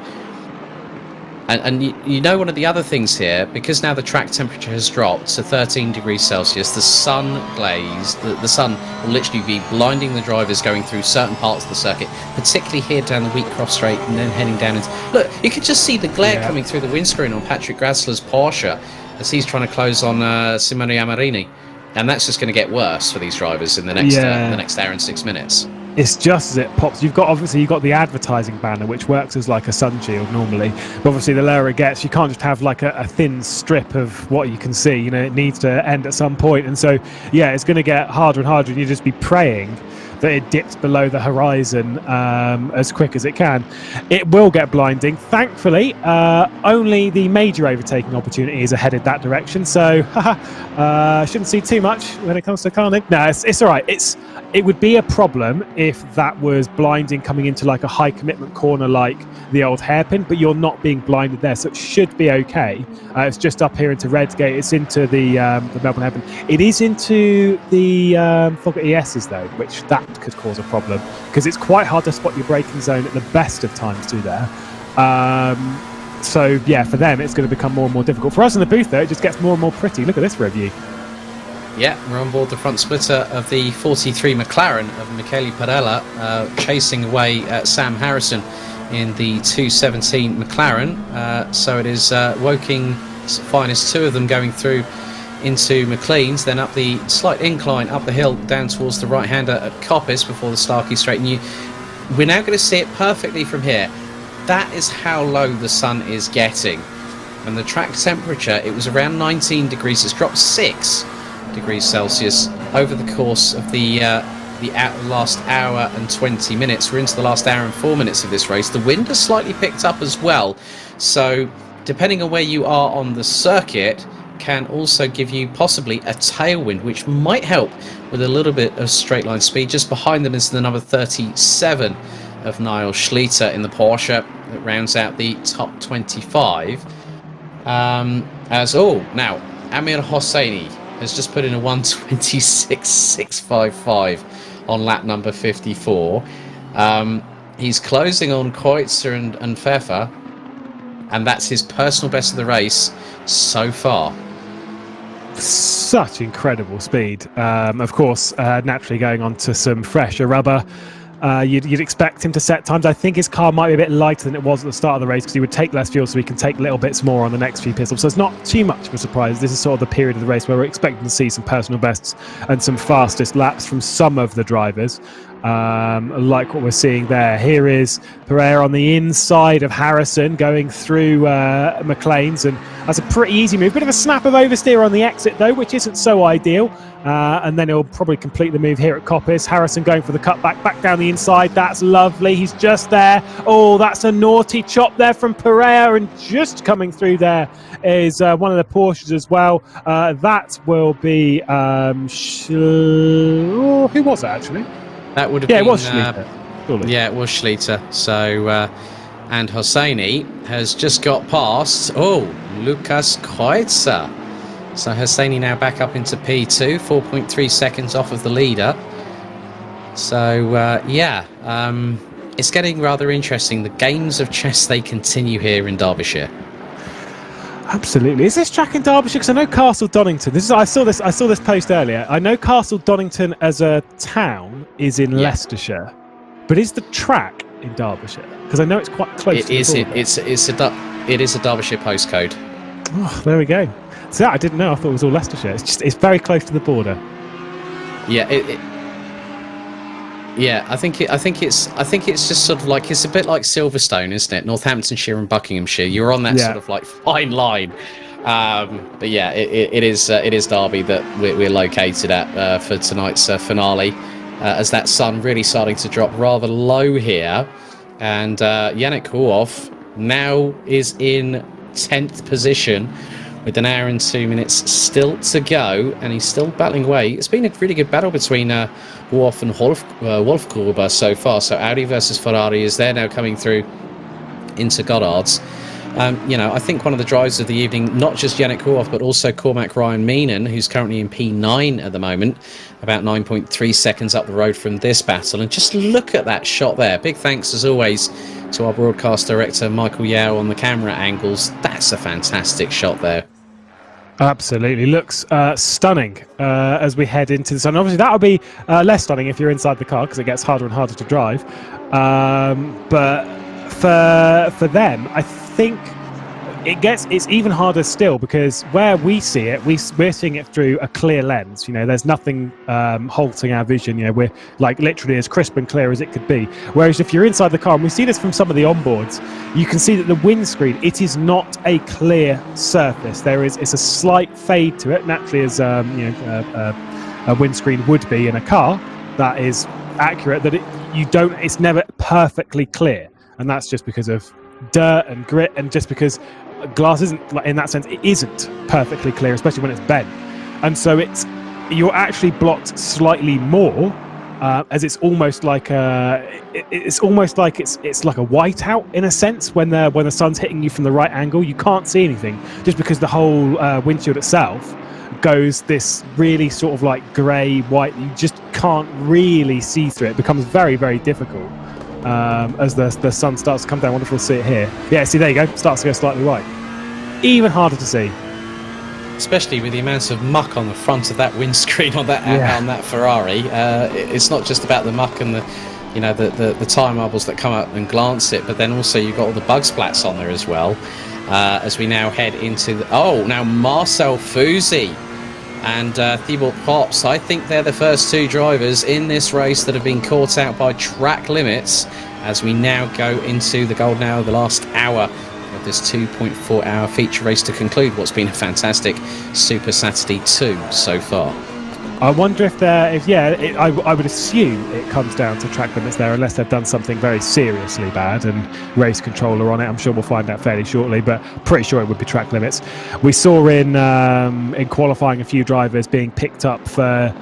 And you know, one of the other things here, because now the track temperature has dropped to 13 degrees Celsius, the sun glaze, the sun will literally be blinding the drivers going through certain parts of the circuit, particularly here down the Wheatcroft Straight and then heading down into... Look, you can just see the glare coming through the windscreen on Patrick Grassler's Porsche as he's trying to close on Simone Amarini. And that's just going to get worse for these drivers in the next hour and 6 minutes. It's just as it pops. You've got the advertising banner, which works as like a sun shield normally. But obviously, the lower it gets, you can't just have like a thin strip of what you can see. You know, it needs to end at some point. And so, yeah, it's going to get harder and harder. And you just be praying that it dips below the horizon as quick as it can. It will get blinding. Thankfully, only the major overtaking opportunities are headed that direction. So, shouldn't see too much when it comes to carnage. No, it's all right. It would be a problem if that was blinding coming into like a high commitment corner like the old hairpin, but you're not being blinded there, so it should be okay. It's just up here into Redgate. It's into the Melbourne hairpin. It is into the Fogger ESs though, which that could cause a problem because it's quite hard to spot your braking zone at the best of times through there. So yeah, for them it's going to become more and more difficult. For us in the booth though, it just gets more and more pretty. Look at this review. Yeah, we're on board the front splitter of the 43 McLaren of Michele Parella, chasing away Sam Harrison in the 217 McLaren. So it is Woking's finest, 2 of them going through into McLean's, then up the slight incline up the hill down towards the right-hander at Coppice before the Starkey Straight. And we're now going to see it perfectly from here. That is how low the sun is getting. And the track temperature, it was around 19 degrees. It's dropped 6 degrees Celsius over the course of the last hour and 20 minutes. We're into the last hour and 4 minutes of this race. The wind has slightly picked up as well, so depending on where you are on the circuit can also give you possibly a tailwind, which might help with a little bit of straight line speed. Just behind them is the number 37 of Niall Schlitter in the Porsche that rounds out the top 25. Now Amir Hosseini has just put in a 1:26.655 on lap number 54. He's closing on Kreutzer and Pfeffer, and that's his personal best of the race so far. Such incredible speed. Of course, naturally going on to some fresher rubber. You'd expect him to set times. I think his car might be a bit lighter than it was at the start of the race because he would take less fuel, so he can take little bits more on the next few pit stops. So it's not too much of a surprise. This is sort of the period of the race where we're expecting to see some personal bests and some fastest laps from some of the drivers, like what we're seeing there. Here is Pereira on the inside of Harrison going through McLean's, and that's a pretty easy move. Bit of a snap of oversteer on the exit though, which isn't so ideal. And then he'll probably complete the move here at Coppice. Harrison going for the cutback back down the inside. That's lovely. He's just there. Oh, that's a naughty chop there from Pereira, and just coming through there is one of the Porsches as well. That will be who was it actually? That would have been... it was Schlitter. Yeah, it was Schlitter. So, and Hosseini has just got past, Lukas Kreutzer. So Hosseini now back up into P2, 4.3 seconds off of the leader. So, it's getting rather interesting. The games of chess, they continue here in Derbyshire. Absolutely. Is this track in Derbyshire? Because I know Castle Donington. I saw this post earlier. I know Castle Donington as a town is in Leicestershire, but is the track in Derbyshire? Because I know it's quite close. It is a Derbyshire postcode. Oh, there we go. So I didn't know. I thought it was all Leicestershire. It's very close to the border. Yeah. I think it's just sort of like, it's a bit like Silverstone, isn't it? Northamptonshire and Buckinghamshire. You're on that sort of like fine line. But yeah, it is Derby that we're located at for tonight's finale. As that sun really starting to drop rather low here, and Yannick Kouoff now is in 10th position with an hour and 2 minutes still to go, and he's still battling away. It's been a really good battle between Wolf and Wolfgruber so far. So Audi versus Ferrari is there now coming through into Goddard's. I think one of the drives of the evening, not just Yannick Kouroff, but also Cormac Ryan Meenan, who's currently in P9 at the moment, about 9.3 seconds up the road from this battle. And just look at that shot there. Big thanks, as always, to our broadcast director, Michael Yao, on the camera angles. That's a fantastic shot there. Absolutely. Looks stunning as we head into the sun. Obviously, that'll be less stunning if you're inside the car because it gets harder and harder to drive. But for them, I think it's even harder still, because where we see it, we're seeing it through a clear lens. There's nothing halting our vision. We're like literally as crisp and clear as it could be. Whereas if you're inside the car, and we see this from some of the onboards, you can see that the windscreen, it is not a clear surface. It's a slight fade to it, naturally, as a windscreen would be in a car that is accurate. That it's never perfectly clear, and that's just because of dirt and grit, and just because glass isn't, in that sense, it isn't perfectly clear, especially when it's bent. And so you're actually blocked slightly more, as it's almost like it's like a whiteout in a sense when the sun's hitting you from the right angle. You can't see anything just because the whole windshield itself goes this really sort of like grey white. You just can't really see through it. It becomes very, very difficult as the sun starts to come down. I wonder if we'll see it here. Yeah, see, there you go. Starts to go slightly white. Even harder to see. Especially with the amounts of muck on the front of that windscreen on that Ferrari. It's not just about the muck and the tyre marbles that come up and glance it, but then also you've got all the bug splats on there as well. As we now head into now Marcel Fusi and Thibaut Pops. I think they're the first two drivers in this race that have been caught out by track limits, as we now go into the golden hour, the last hour of this 2.4 hour feature race to conclude what's been a fantastic Super Saturday 2 so far. I wonder I would assume it comes down to track limits there, unless they've done something very seriously bad and race controller on it. I'm sure we'll find out fairly shortly, but pretty sure it would be track limits. We saw in qualifying a few drivers being picked up for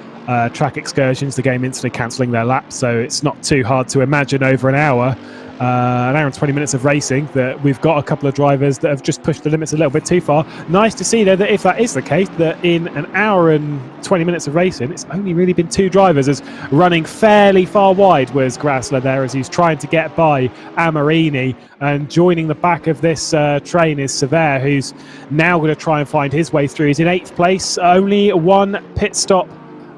track excursions, the game instantly cancelling their laps, so it's not too hard to imagine over an hour and 20 minutes of racing that we've got a couple of drivers that have just pushed the limits a little bit too far. Nice to see, though, that if that is the case, that in an hour and 20 minutes of racing, it's only really been two drivers, as running fairly far wide was Grassler there, as he's trying to get by Amarini, and joining the back of this train is Sever, who's now going to try and find his way through. He's in 8th place, only one pit stop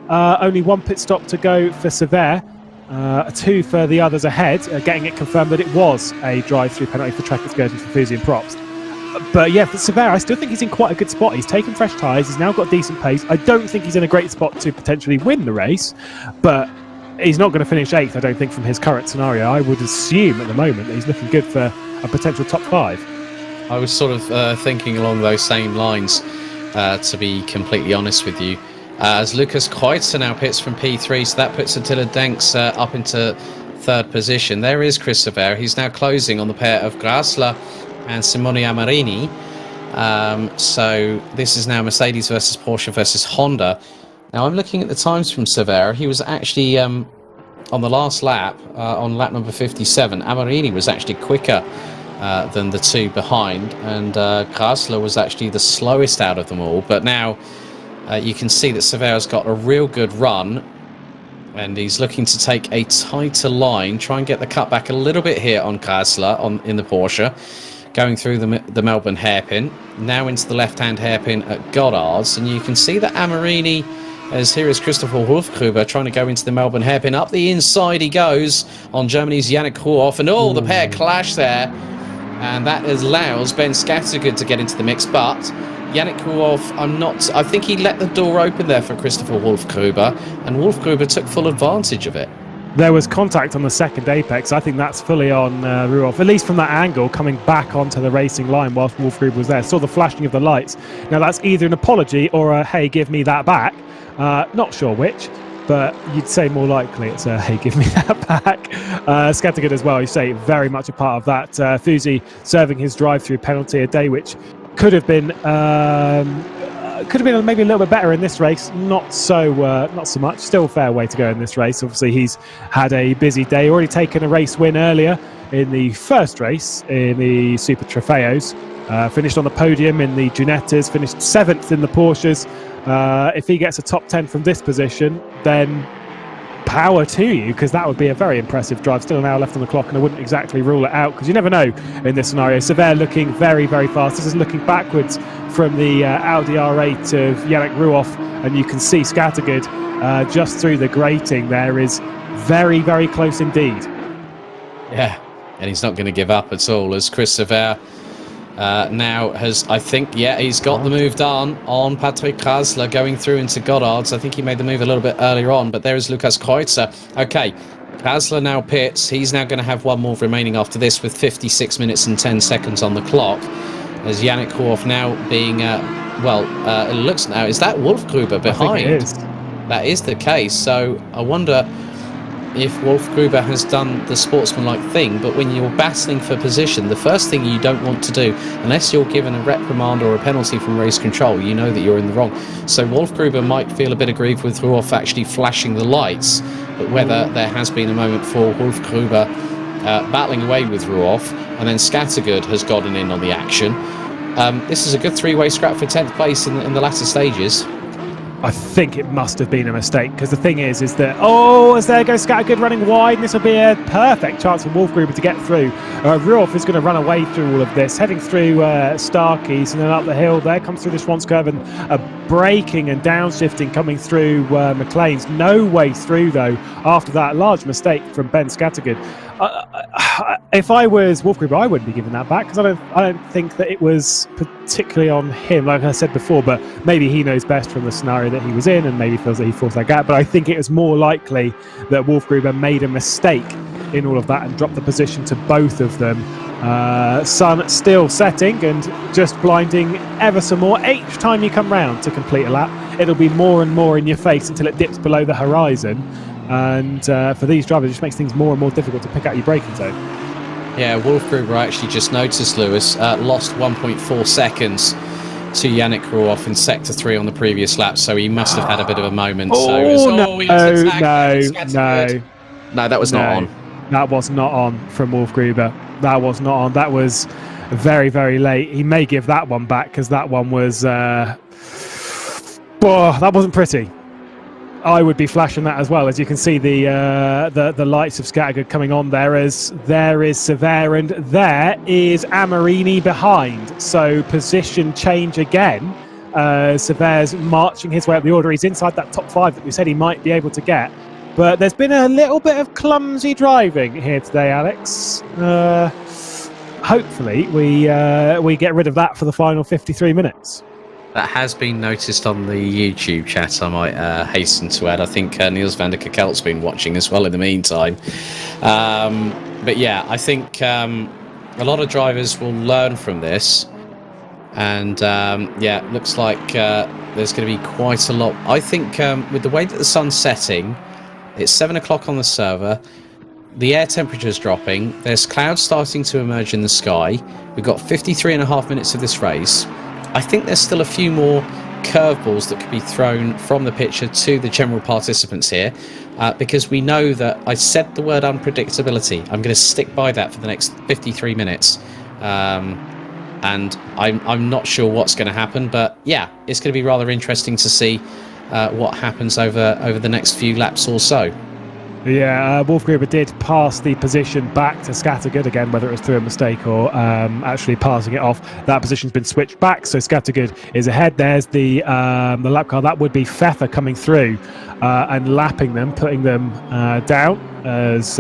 to go for Sever. 2 for the others ahead, getting it confirmed that it was a drive-through penalty for track excursions for Fusi and Props. But yeah, for Sever, I still think he's in quite a good spot. He's taken fresh tyres, he's now got decent pace. I don't think he's in a great spot to potentially win the race, but he's not going to finish 8th, I don't think, from his current scenario. I would assume at the moment that he's looking good for a potential top 5. I was sort of thinking along those same lines, to be completely honest with you. As Lucas Kreutzer now pits from P3, so that puts Attila Denks up into 3rd position. There is Chris Sever. He's now closing on the pair of Grassler and Simone Amarini. So this is now Mercedes versus Porsche versus Honda. Now I'm looking at the times from Sever. He was actually on the last lap, on lap number 57. Amarini was actually quicker than the two behind, and Grassler was actually the slowest out of them all. But now you can see that Sever's got a real good run, and he's looking to take a tighter line, try and get the cut back a little bit here on Grassler in the Porsche, going through the Melbourne hairpin, now into the left-hand hairpin at Goddard's, and you can see that Amarini, as here is Christopher Wolfgruber trying to go into the Melbourne hairpin. Up the inside he goes on Germany's Yannick Kouroff, and the pair clash there, and that allows Ben Scattergood to get into the mix, but Yannick Kouroff, I think he let the door open there for Christopher Wolfgruber, and Wolfgruber took full advantage of it. There was contact on the second apex. I think that's fully on Ruoff, at least from that angle, coming back onto the racing line whilst Wolfgruber was there. Saw the flashing of the lights. Now that's either an apology or a, hey, give me that back. Not sure which. but you'd say more likely it's hey, give me that back. Scattergood as well, you say, very much a part of that. Fusi serving his drive-through penalty, a day which could have been maybe a little bit better in this race. Not so much. Still a fair way to go in this race. Obviously, he's had a busy day. Already taken a race win earlier in the first race in the Super Trofeos. Finished on the podium in the Ginettas. Finished 7th in the Porsches. If he gets a top 10 from this position, then power to you, because that would be a very impressive drive. Still an hour left on the clock, and I wouldn't exactly rule it out, because you never know in this scenario. Sever looking very, very fast. This is looking backwards from the Audi R8 of Yannick Ruoff, and you can see Scattergood just through the grating there is very, very close indeed. Yeah, and he's not going to give up at all, as Chris Sever now has, I think, he's got the move done on Patrick Krasler going through into Goddard's. I think he made the move a little bit earlier on, but there is Lukas Kreuzer. Okay, Krasler now pits. He's now going to have one move remaining after this with 56 minutes and 10 seconds on the clock. As Yannick Ruoff now being, it looks now, is that Wolfgruber behind? I think it is. That is the case, so I wonder if Wolfgruber has done the sportsmanlike thing, but when you're battling for position, the first thing you don't want to do, unless you're given a reprimand or a penalty from race control, you know that you're in the wrong. So Wolfgruber might feel a bit aggrieved with Ruoff actually flashing the lights, but whether there has been a moment for Wolfgruber battling away with Ruoff, and then Scattergood has gotten in on the action. This is a good three-way scrap for 10th place in the latter stages. I think it must have been a mistake, because the thing is that, as there goes Scattergood running wide, and this will be a perfect chance for Wolfgruber to get through. Ruoff is going to run away through all of this, heading through Starkeys and then up the hill. There comes through the Schwanz curve, and braking and downshifting coming through McLean's. No way through, though, after that large mistake from Ben Scattergood. If I was Wolfgruber, I wouldn't be giving that back, because I don't think that it was particularly on him, like I said before, but maybe he knows best from the scenario that he was in, and maybe feels that he forced that gap. But I think it was more likely that Wolfgruber made a mistake in all of that and dropped the position to both of them. Sun still setting and just blinding ever so more. Each time you come round to complete a lap, it'll be more and more in your face until it dips below the horizon. And for these drivers, it just makes things more and more difficult to pick out your braking zone. Yeah, Wolfgruber actually just noticed, Lewis, lost 1.4 seconds to Yannick Ruoff in Sector 3 on the previous lap, so he must have had a bit of a moment. No, that was not on. That was not on from Wolfgruber. That was not on. That was very, very late. He may give that one back, because that one was... that wasn't pretty. I would be flashing that as well. As you can see, the lights of Scattergood coming on there, as there is Sever and there is Amorini behind. So position change again. Sever's marching his way up the order. He's inside that top 5 that we said he might be able to get. But there's been a little bit of clumsy driving here today, Alex. Hopefully we get rid of that for the final 53 minutes. That has been noticed on the YouTube chat, I might hasten to add. I think Niels van der Kekelt's been watching as well in the meantime. But yeah, I think a lot of drivers will learn from this. And looks like there's going to be quite a lot. I think with the way that the sun's setting, it's 7 o'clock on the server. The air temperature is dropping. There's clouds starting to emerge in the sky. We've got 53.5 minutes of this race. I think there's still a few more curveballs that could be thrown from the picture to the general participants here, because we know that I said the word unpredictability. I'm going to stick by that for the next 53 minutes. And I'm not sure what's going to happen, but yeah, it's going to be rather interesting to see what happens over the next few laps or so. Yeah, Wolfgruber did pass the position back to Scattergood again, whether it was through a mistake or actually passing it off. That position's been switched back, so Scattergood is ahead. There's the lap car. That would be Pfeffer coming through and lapping them, putting them down as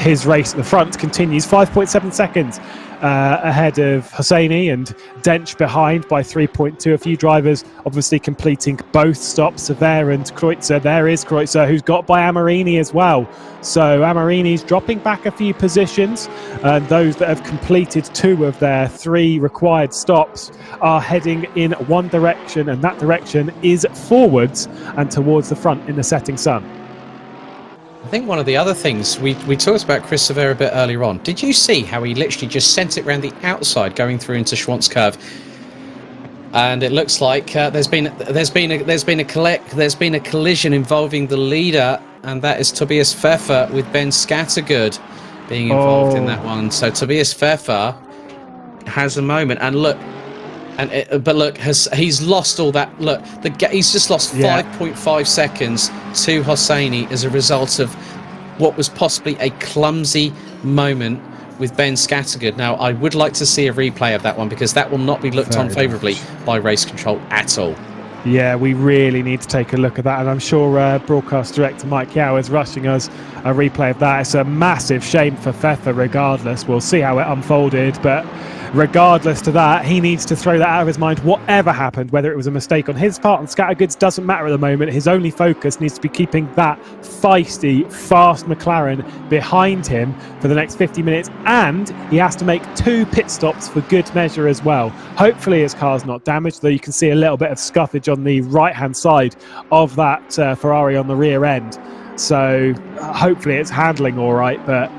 his race at the front continues. 5.7 seconds ahead of Hosseini, and Dench behind by 3.2. A few drivers obviously completing both stops, Sever and Kreuzer. There is Kreuzer, who's got by Amorini as well. So Amorini's dropping back a few positions, and those that have completed 2 of their 3 required stops are heading in one direction, and that direction is forwards and towards the front in the setting sun. I think one of the other things, we talked about Christopher a bit earlier on. Did you see how he literally just sent it around the outside going through into Schwantz curve? And it looks like there's been a collision involving the leader, and that is Tobias Pfeffer with Ben Scattergood being involved in that one. So Tobias Pfeffer has a moment, and look, he's lost all that. Look, he's just lost 5.5 seconds to Hosseini as a result of what was possibly a clumsy moment with Ben Scattergood. Now, I would like to see a replay of that one, because that will not be looked on favourably by race control at all. Yeah, we really need to take a look at that, and I'm sure broadcast director Mike Yao is rushing us a replay of that. It's a massive shame for Pfeffer regardless. We'll see how it unfolded, but regardless to that, he needs to throw that out of his mind. Whatever happened, whether it was a mistake on his part, on Scattergood's, doesn't matter at the moment. His only focus needs to be keeping that feisty, fast McLaren behind him for the next 50 minutes, and he has to make 2 pit stops for good measure as well. Hopefully his car's not damaged, though you can see a little bit of scuffage on the right-hand side of that Ferrari on the rear end. So hopefully it's handling all right, but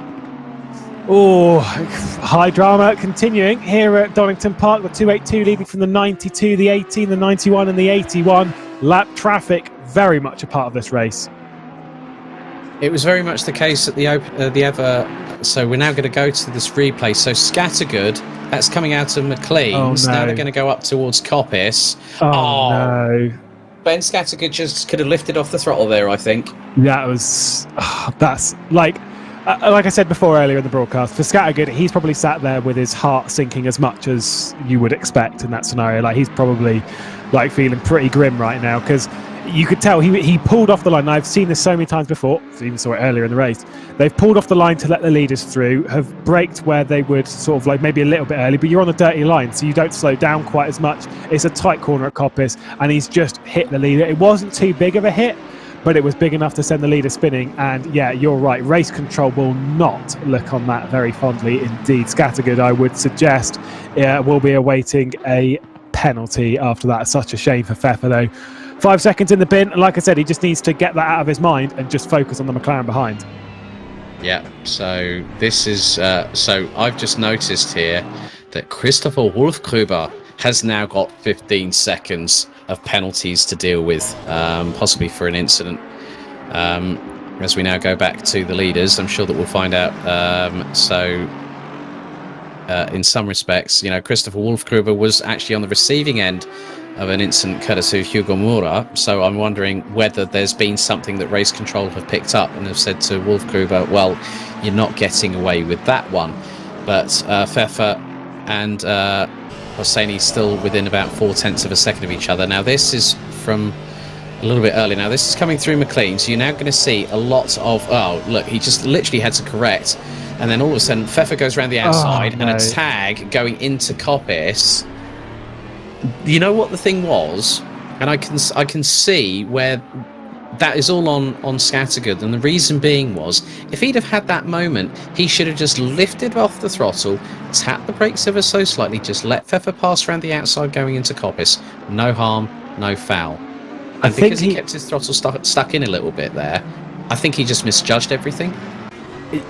high drama continuing here at Donington Park. The 282 leading from the 92, the 18, the 91 and the 81. Lap traffic very much a part of this race. It was very much the case at so we're now going to go to this replay. So Scattergood, that's coming out of McLean's. Now they're going to go up towards Coppice. No. Ben Scattergood just could have lifted off the throttle there, I think. That was... that's like I said before earlier in the broadcast, for Scattergood, he's probably sat there with his heart sinking as much as you would expect in that scenario. Like, he's probably like feeling pretty grim right now, because you could tell he pulled off the line. I've seen this so many times before, so even saw it earlier in the race. They've pulled off the line to let the leaders through, have braked where they would sort of like maybe a little bit early, but you're on a dirty line, so you don't slow down quite as much. It's a tight corner at Coppice, and he's just hit the leader. It wasn't too big of a hit, but it was big enough to send the leader spinning. And yeah, you're right, race control will not look on that very fondly indeed. Scattergood, I would suggest, will be awaiting a penalty after that. Such a shame for Pfeffer though. 5 seconds in the bin, and like I said, he just needs to get that out of his mind and just focus on the McLaren behind. Yeah, so this is so I've just noticed here that Christopher Wolfgruber has now got 15 seconds of penalties to deal with, possibly for an incident. As we now go back to the leaders, I'm sure that we'll find out. In some respects, Christopher Wolfgruber was actually on the receiving end of an incident courtesy of Hugo Mura. So I'm wondering whether there's been something that race control have picked up and have said to Wolfgruber, well, you're not getting away with that one. But Pfeffer and Hosseini still within about 0.4 of a second of each other. Now this is from a little bit earlier. Now this is coming through McLean, so you're now going to see a lot of, oh look, he just literally had to correct, and then all of a sudden Pfeffer goes around the outside and a tag going into Coppice. You know what the thing was, and I can see where that is all on Scattergood, and the reason being was, if he'd have had that moment, he should have just lifted off the throttle, tapped the brakes ever so slightly, just let Pfeffer pass around the outside going into Coppice. No harm, no foul. And because he kept his throttle stuck in a little bit there, I think he just misjudged everything.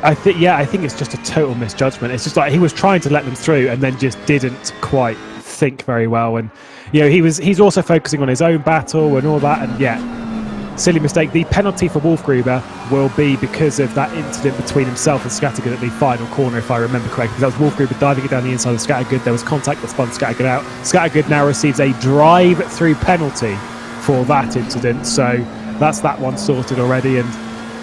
I think it's just a total misjudgment. It's just like he was trying to let them through and then just didn't quite think very well, and he's also focusing on his own battle and all that, and silly mistake. The penalty for Wolfgruber will be because of that incident between himself and Scattergood at the final corner, if I remember correctly. That was Wolfgruber diving it down the inside of Scattergood. There was contact that spun Scattergood out. Scattergood now receives a drive-through penalty for that incident, so that's that one sorted already. And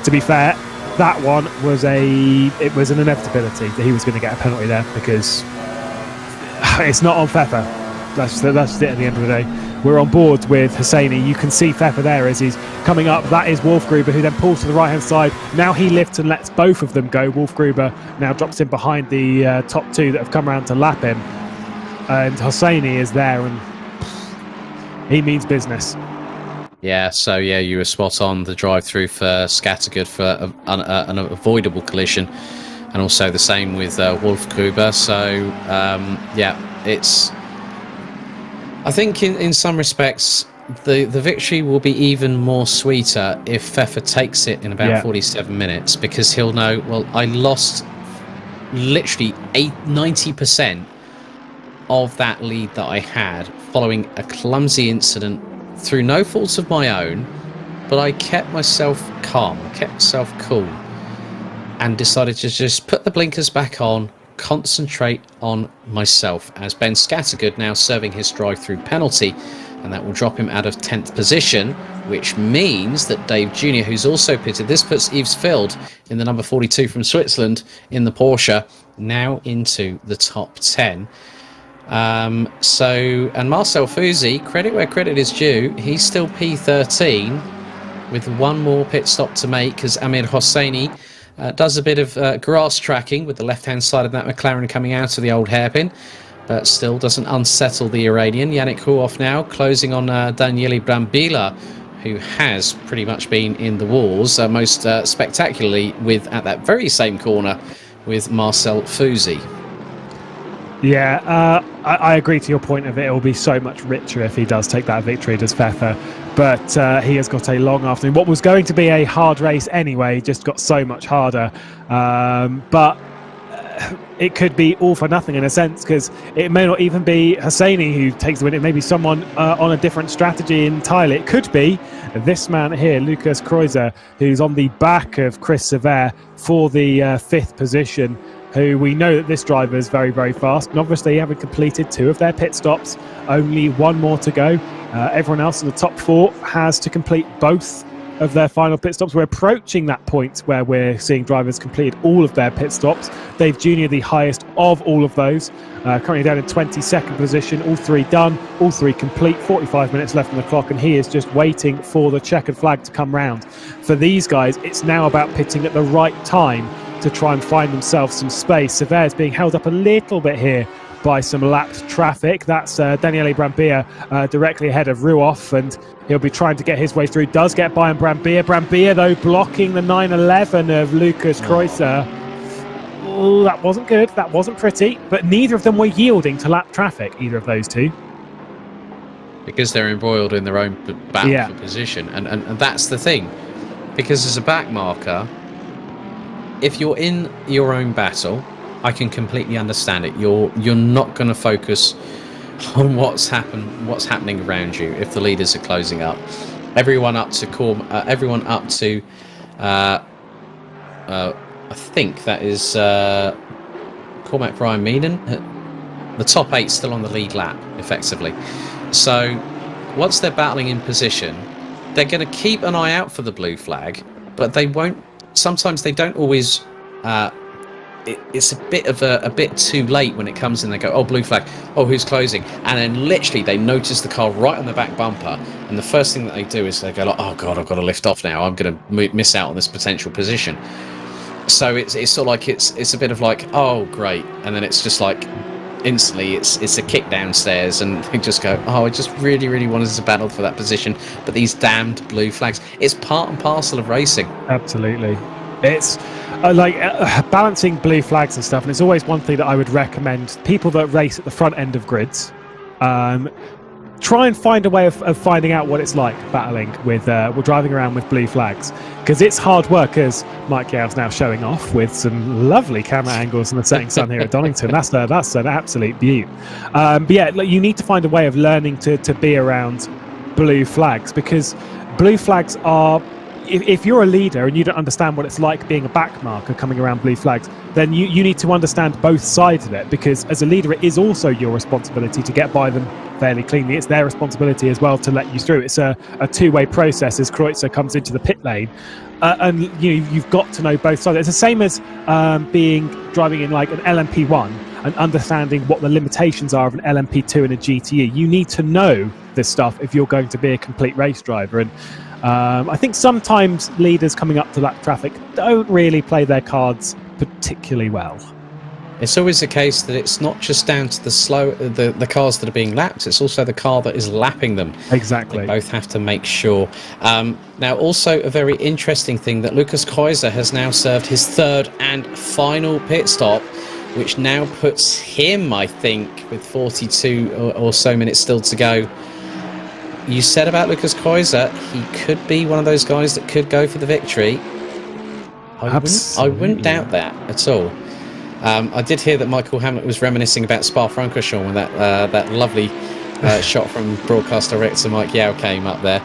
to be fair, that one was it was an inevitability that he was going to get a penalty there, because it's not on Pfeffer. That's it at the end of the day. We're on board with Hosseini. You can see Pfeffer there as he's coming up. That is Wolfgruber, who then pulls to the right hand side. Now he lifts and lets both of them go. Wolfgruber now drops in behind the top two that have come around to lap him, and Hosseini is there, and he means business. Yeah, so you were spot on. The drive-through for Scattergood for an avoidable collision, and also the same with Wolfgruber. So it's. I think in some respects, the victory will be even more sweeter if Pfeffer takes it in about 47 minutes, because he'll know, well, I lost literally 90% of that lead that I had following a clumsy incident through no fault of my own, but I kept myself calm, kept myself cool, and decided to just put the blinkers back on, concentrate on myself, as Ben Scattergood now serving his drive-through penalty, and that will drop him out of 10th position, which means that Dave Jr., who's also pitted, this puts Yves Field in the number 42 from Switzerland in the Porsche, now into the top 10. And Marcel Fusi, credit where credit is due, he's still P13 with one more pit stop to make, as Amir Hosseini does a bit of grass tracking with the left-hand side of that McLaren coming out of the old hairpin, but still doesn't unsettle the Iranian. Yannick Huoff now closing on Daniele Brambilla, who has pretty much been in the wars, most spectacularly with, at that very same corner, with Marcel Fusi. Yeah, I agree to your point of it will be so much richer if he does take that victory, does Pfeffer. But he has got a long afternoon. What was going to be a hard race anyway just got so much harder. But it could be all for nothing in a sense, because it may not even be Hosseini who takes the win. It may be someone on a different strategy entirely. It could be this man here, Lucas Kreuzer, who's on the back of Chris Sever for the 5th position, who we know that this driver is very, very fast. And obviously, having completed 2 of their pit stops, only 1 more to go. Everyone else in the top 4 has to complete both of their final pit stops. We're approaching that point where we're seeing drivers complete all of their pit stops. Dave Jr., the highest of all of those, currently down in 22nd position, all 3 done, all 3 complete, 45 minutes left on the clock, and he is just waiting for the checkered flag to come round. For these guys, it's now about pitting at the right time to try and find themselves some space. Sever is being held up a little bit here by some lapped traffic. That's Daniele Brambilla directly ahead of Ruoff, and he'll be trying to get his way through. Does get by on Brambilla. Brambilla, though, blocking the 911 of Lucas Kreuzer. Oh, that wasn't good. That wasn't pretty. But neither of them were yielding to lap traffic, either of those two. Because they're embroiled in their own battle for position. And that's the thing. Because as a back marker, if you're in your own battle, I can completely understand it. You're not going to focus on what's happening around you if the leaders are closing up. Everyone up to I think that is Cormac Brian Meenan. The top 8 still on the lead lap, effectively. So once they're battling in position, they're going to keep an eye out for the blue flag, but they won't. Sometimes they don't always. It's a bit too late when it comes in. They go, oh, blue flag, oh, who's closing? And then literally they notice the car right on the back bumper, and the first thing that they do is they go, like, oh god, I've got to lift off now. I'm going to miss out on this potential position. So it's sort of like it's a bit of like, oh great, and then it's just like instantly it's a kick downstairs, and they just go, oh, I just really wanted to battle for that position, but these damned blue flags. It's part and parcel of racing. Absolutely. It's balancing blue flags and stuff, and it's always one thing that I would recommend people that race at the front end of grids. Try and find a way of finding out what it's like battling with driving around with blue flags, because it's hard work, as Mike Yale's now showing off with some lovely camera angles in the setting sun here at Donington. That's an absolute beaut. But yeah, you need to find a way of learning to be around blue flags, because blue flags are, if you're a leader and you don't understand what it's like being a back marker coming around blue flags, then you need to understand both sides of it, because as a leader it is also your responsibility to get by them fairly cleanly. It's their responsibility as well to let you through. It's a two-way process as Kreuzer comes into the pit lane, and you've got to know both sides. It's the same as driving in like an LMP1 and understanding what the limitations are of an LMP2 and a GTE. You need to know this stuff if you're going to be a complete race driver. And I think sometimes leaders coming up to lap traffic don't really play their cards particularly well. It's always the case that it's not just down to the cars that are being lapped, it's also the car that is lapping them. Exactly. They both have to make sure. Now, also a very interesting thing that Lucas Kreuzer has now served his 3rd and final pit stop, which now puts him, I think, with 42 or so minutes still to go, you said about Lucas Kreuzer, he could be one of those guys that could go for the victory. I wouldn't doubt that at all. I did hear that Michael Hamlet was reminiscing about Spa-Francorchamps when that lovely shot from broadcast director Mike Yao came up there.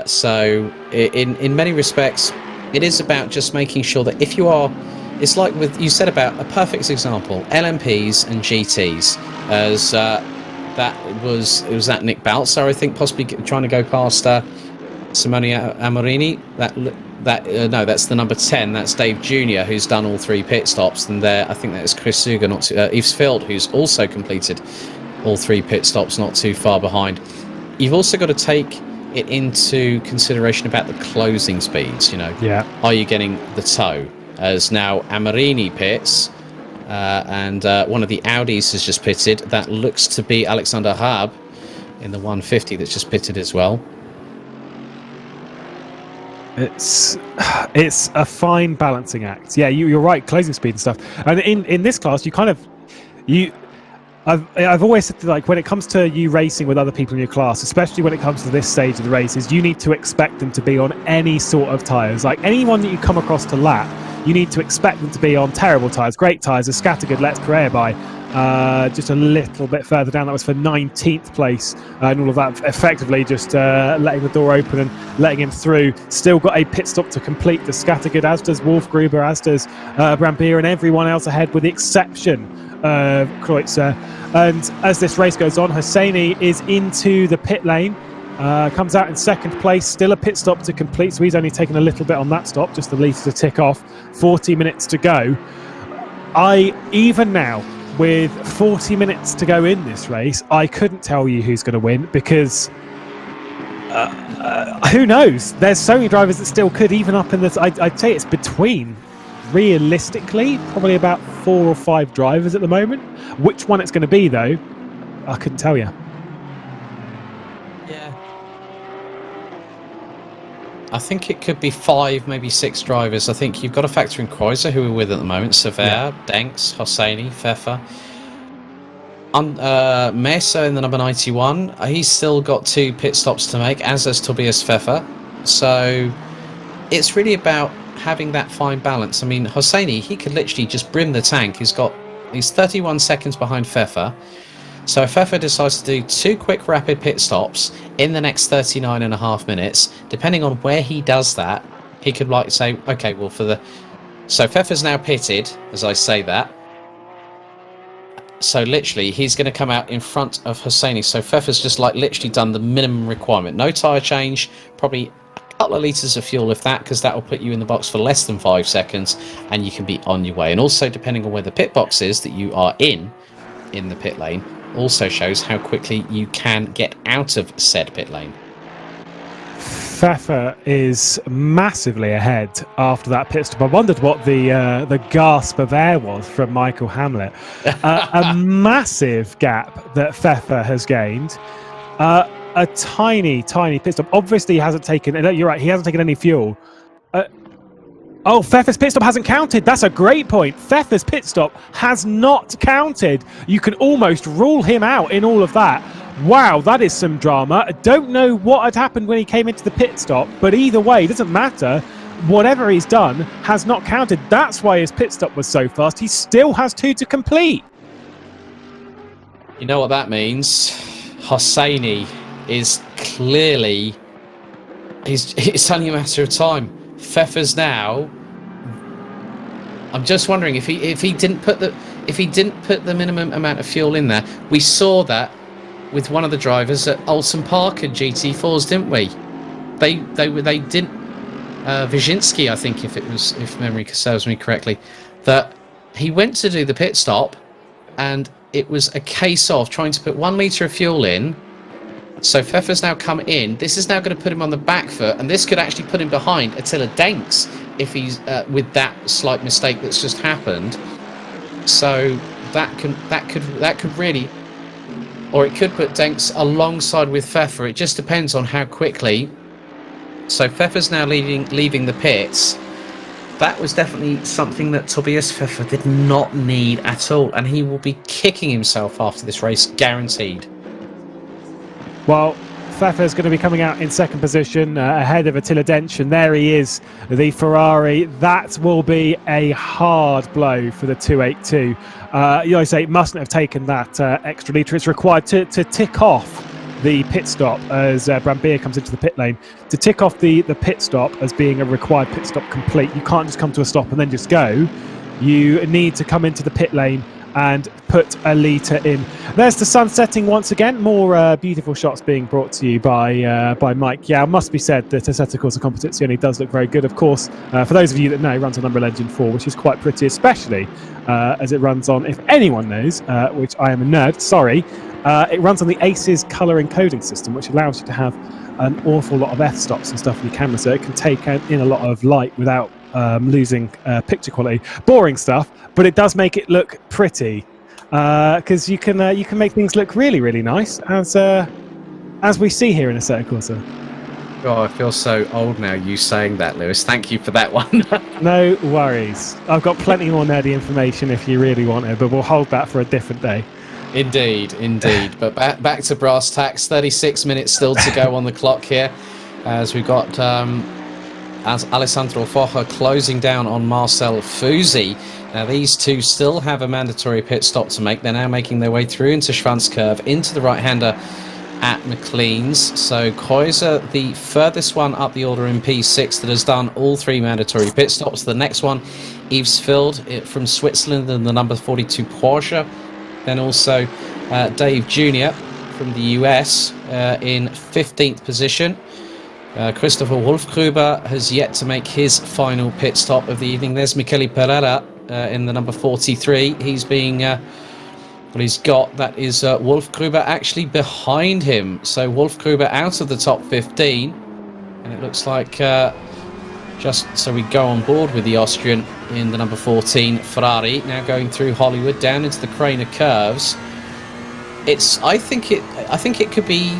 So in many respects, it is about just making sure that if you are, it's like with you said about a perfect example, LMPs and GTs, as it was that Nick Baltzar, I think, possibly trying to go past Simone Amorini. No, that's the number 10. That's Dave Jr., who's done all 3 pit stops, and there I think that is Chris Suger, not Yves Field, who's also completed all 3 pit stops, not too far behind. You've also got to take it into consideration about the closing speeds. Are you getting the toe? As now Amorini pits, and one of the Audis has just pitted. That looks to be Alexander Raab in the 150 that's just pitted as well. It's a fine balancing act. Yeah, you're right. Closing speed and stuff. And in this class, I've always said, like, when it comes to you racing with other people in your class, especially when it comes to this stage of the races, you need to expect them to be on any sort of tyres. Like, anyone that you come across to lap, you need to expect them to be on terrible tyres, great tyres, a Scattergood Let's Correa by just a little bit further down. That was for 19th place, and all of that effectively just letting the door open and letting him through. Still got a pit stop to complete. The Scattergood, as does Wolfgruber, as does Brampier, and everyone else ahead with the exception of Kreuzer. And as this race goes on, Hosseini is into the pit lane. Comes out in 2nd place, still a pit stop to complete, so he's only taken a little bit on that stop, just the lead to tick off. 40 minutes to go. Even now, with 40 minutes to go in this race, I couldn't tell you who's going to win, because who knows? There's so many drivers that still could, even up in this. I'd say it's between, realistically, probably about 4 or 5 drivers at the moment. Which one it's going to be, though, I couldn't tell you. Yeah. I think it could be 5, maybe 6 drivers. I think you've got to factor in Kreuzer, who we're with at the moment, Sever, Denks, Hosseini, Pfeffer. Mesa in the number 91, he's still got 2 pit stops to make, as has Tobias Pfeffer. So it's really about having that fine balance. I mean, Hosseini, he could literally just brim the tank. He's 31 seconds behind Pfeffer. So if Pfeffer decides to do 2 quick rapid pit stops in the next 39.5 minutes, depending on where he does that, he could say, okay, well, so Pfeffer's now pitted, as I say that. So literally, he's going to come out in front of Hosseini. So Pfeffer's just literally done the minimum requirement. No tyre change, probably a couple of litres of fuel, if that, because that will put you in the box for less than 5 seconds, and you can be on your way. And also, depending on where the pit box is that you are in the pit lane, also shows how quickly you can get out of said pit lane. Pfeffer is massively ahead after that pit stop. I wondered what the gasp of air was from Michael Hamlet. A massive gap that Pfeffer has gained. A tiny pit stop. Obviously, he hasn't taken. You're right. He hasn't taken any fuel. Pfeffer's pit stop hasn't counted. That's a great point. Pfeffer's pit stop has not counted. You can almost rule him out in all of that. Wow, that is some drama. I don't know what had happened when he came into the pit stop, but either way, it doesn't matter. Whatever he's done has not counted. That's why his pit stop was so fast. He still has 2 to complete. You know what that means? Hosseini is clearly... It's only a matter of time. Pfeffer's now. I'm just wondering if he didn't put the minimum amount of fuel in there. We saw that with one of the drivers at Olsen Park and GT4s, didn't we? They didn't. Wyszynski, I think, if memory serves me correctly, that he went to do the pit stop, and it was a case of trying to put 1 litre of fuel in. So Pfeffer's now come in. This is now going to put him on the back foot, and this could actually put him behind Attila Denks if he's with that slight mistake that's just happened. So that could really, or it could put Denks alongside with Pfeffer. It just depends on how quickly. So Pfeffer's now leaving the pits. That was definitely something that Tobias Pfeffer did not need at all, and he will be kicking himself after this race, guaranteed. Well, Pfeffer's going to be coming out in second position ahead of Attila Dench, and there he is, the Ferrari. That will be a hard blow for the 282. I say it mustn't have taken that extra litre. It's required to tick off the pit stop as Brambilla comes into the pit lane. To tick off the pit stop as being a required pit stop complete, you can't just come to a stop and then just go. You need to come into the pit lane and put a litre in. There's the sun setting once again. More beautiful shots being brought to you by Mike. Yeah, it must be said that Assetto Corsa Competizione does look very good. Of course, for those of you that know, it runs on Unreal Engine 4, which is quite pretty, especially as it runs on, if anyone knows, which I am a nerd, sorry, it runs on the ACES colour encoding system, which allows you to have an awful lot of f-stops and stuff in your camera, so it can take in a lot of light without losing picture quality. Boring stuff, but it does make it look pretty, because you can make things look really, really nice, as we see here in Assetto Corsa. Oh, I feel so old now, you saying that, Lewis. Thank you for that one. No worries. I've got plenty more nerdy information if you really want it, but we'll hold that for a different day. Indeed. But back to brass tacks. 36 minutes still to go on the clock here, as we've got as Alessandro Focha closing down on Marcel Fusi. Now these two still have a mandatory pit stop to make. They're now making their way through into Schwanzkurve, into the right-hander at McLean's. So Kreuzer, the furthest one up the order in P6 that has done all three mandatory pit stops. The next one, Yves Field from Switzerland and the number 42 Porsche. Then also Dave Jr. from the US in 15th position. Christopher Wolfgruber has yet to make his final pit stop of the evening. There's Michele Pereira in the number 43. He's being, what he's got, that is Wolfgruber actually behind him. So Wolfgruber out of the top 15. And it looks like, just so we go on board with the Austrian in the number 14 Ferrari, now going through Hollywood down into the Craner curves. I think it could be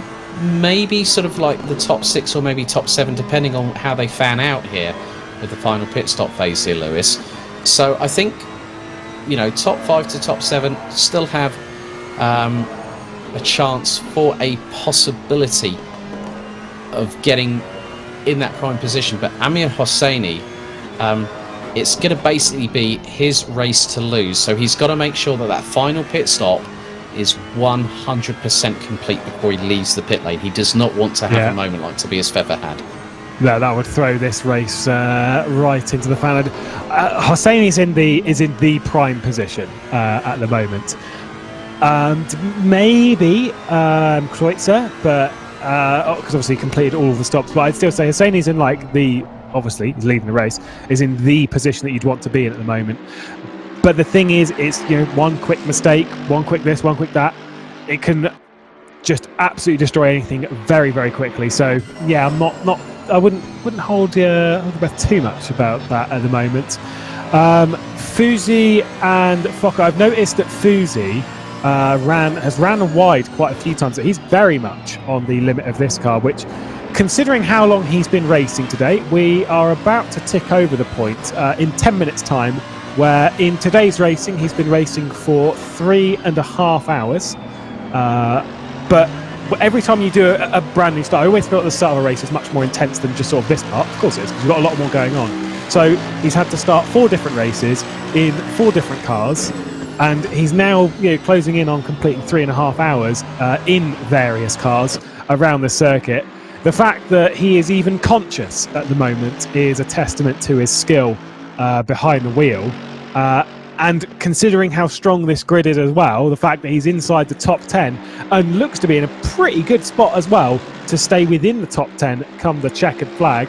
maybe sort of like the top 6 or maybe top 7, depending on how they fan out here with the final pit stop phase here, Lewis. So I think, top 5 to top 7 still have a chance for a possibility of getting in that prime position. But Amir Hosseini, it's going to basically be his race to lose. So he's got to make sure that final pit stop is 100% complete before he leaves the pit lane. He does not want to have a moment like Tobias Pfeffer had. No, that would throw this race right into the fan. Hosseini is in the prime position at the moment. Maybe Kreuzer, but because obviously he completed all of the stops. But I'd still say Hosseini's in obviously he's leading the race, is in the position that you'd want to be in at the moment. But the thing is, it's one quick mistake, one quick this, one quick that. It can just absolutely destroy anything very, very quickly. So yeah, I wouldn't hold your breath too much about that at the moment. Fusi and Fokker. I've noticed that Fusi has ran wide quite a few times. He's very much on the limit of this car, which, considering how long he's been racing today, we are about to tick over the point in 10 minutes' time, where in today's racing he's been racing for 3.5 hours. But every time you do a brand new start, I always feel at the start of a race is much more intense than just sort of this part. Of course it is, because you've got a lot more going on. So he's had to start 4 different races in 4 different cars, and he's now closing in on completing 3.5 hours in various cars around the circuit. The fact that he is even conscious at the moment is a testament to his skill behind the wheel. And considering how strong this grid is as well, the fact that he's inside the top 10 and looks to be in a pretty good spot as well to stay within the top 10 come the checkered flag.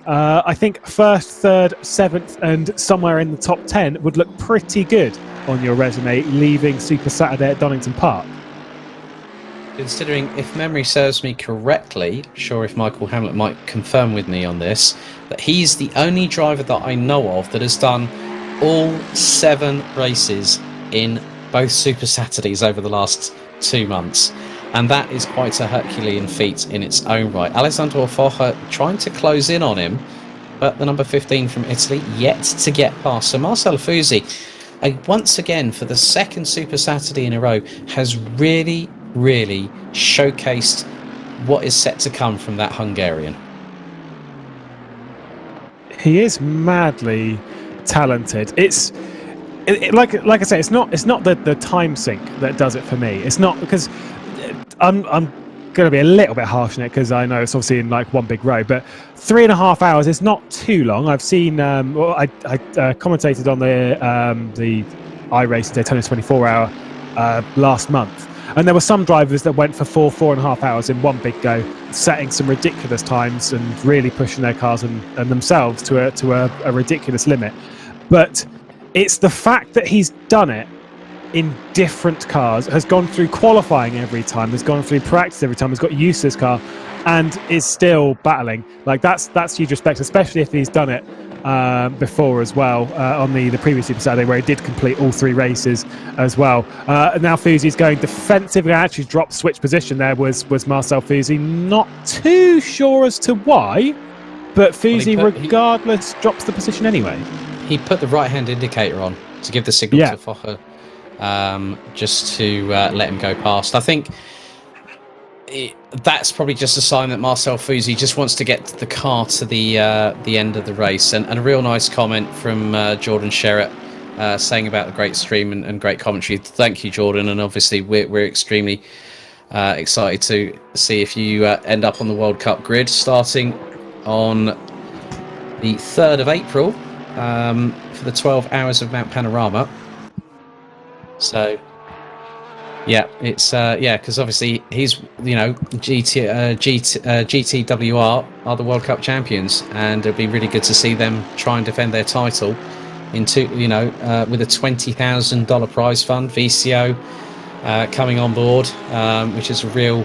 I think 1st, 3rd, 7th and somewhere in the top 10 would look pretty good on your resume leaving Super Saturday at Donington Park. Considering, if memory serves me correctly, sure if Michael Hamlet might confirm with me on this, that he's the only driver that I know of that has done all 7 races in both Super Saturdays over the last 2 months. And that is quite a Herculean feat in its own right. Alessandro Focha trying to close in on him, but the number 15 from Italy yet to get past. So Marcel Fusi, once again, for the 2nd Super Saturday in a row, has really showcased what is set to come from that Hungarian? He is madly talented. Like I say, it's not the time sink that does it for me. It's not because I'm going to be a little bit harsh on it because I know it's obviously in like one big row, but 3.5 hours is not too long. I've seen I commentated on the iRace Daytona 24-hour last month, and there were some drivers that went for 4.5 hours in one big go, setting some ridiculous times and really pushing their cars and themselves to a ridiculous limit. But it's the fact that he's done it in different cars, has gone through qualifying every time, has gone through practice every time, has got used to his car, and is still battling. Like that's huge respect, especially if he's done it before as well on the previous Super Saturday, where he did complete all 3 races as well. Now Fusi's going defensive. Actually dropped switch position there was Marcel Fusi. Not too sure as to why, but Fusi regardless drops the position anyway. He put the right-hand indicator on to give the signal to Focher, just to let him go past. I think that's probably just a sign that Marcel Fusi just wants to get the car to the end of the race. And a real nice comment from Jordan Sherratt saying about the great stream and great commentary. Thank you, Jordan. And obviously we're extremely excited to see if you end up on the World Cup grid starting on the 3rd of April for the 12 hours of Mount Panorama. So yeah, it's because obviously he's GTWR are the World Cup champions, and it'd be really good to see them try and defend their title with a $20,000 prize fund, VCO coming on board, which is a real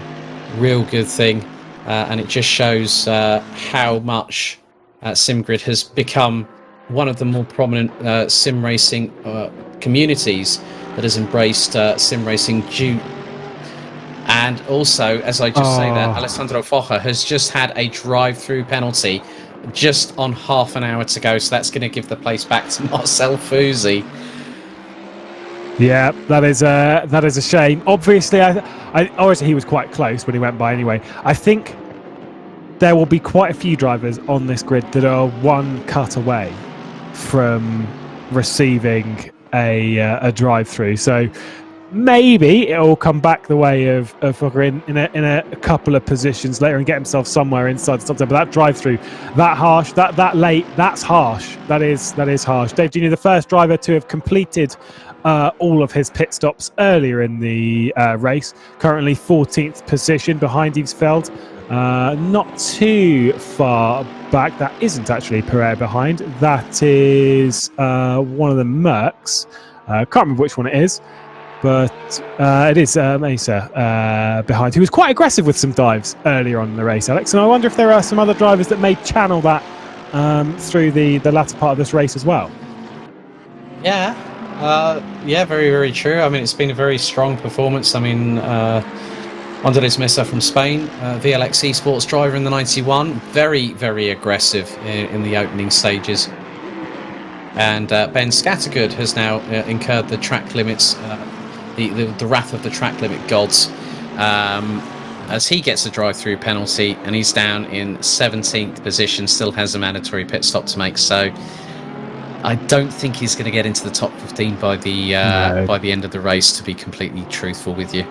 good thing, and it just shows how much SimGrid has become one of the more prominent sim racing communities that has embraced sim racing and also, as I just say that, Alessandro Focher has just had a drive-through penalty just on half an hour to go, so that's going to give the place back to Marcel Fusi. Yeah, that is a shame. Obviously, obviously he was quite close when he went by anyway. I think there will be quite a few drivers on this grid that are one cut away from receiving a drive-through. So maybe it will come back the way of Fokker in a couple of positions later and get himself somewhere inside the top 10. But that drive-through, that harsh, that late, that's harsh. That is harsh. Dave Jr., the first driver to have completed all of his pit stops earlier in the race. Currently 14th position behind Yves Veld. Not too far back. That isn't actually Pereira behind. That is one of the Mercs. Can't remember which one it is, but it is Mesa behind, who was quite aggressive with some dives earlier on in the race, Alex. And I wonder if there are some other drivers that may channel that through the latter part of this race as well. Yeah, very, very true. I mean, it's been a very strong performance. I mean, Andres Mesa from Spain, VLX Esports driver in the 91, very, very aggressive in the opening stages. And Ben Scattergood has now incurred the track limits, the wrath of the track limit gods, as he gets a drive-through penalty, and he's down in 17th position, still has a mandatory pit stop to make. So I don't think he's going to get into the top 15 by the end of the race, to be completely truthful with you.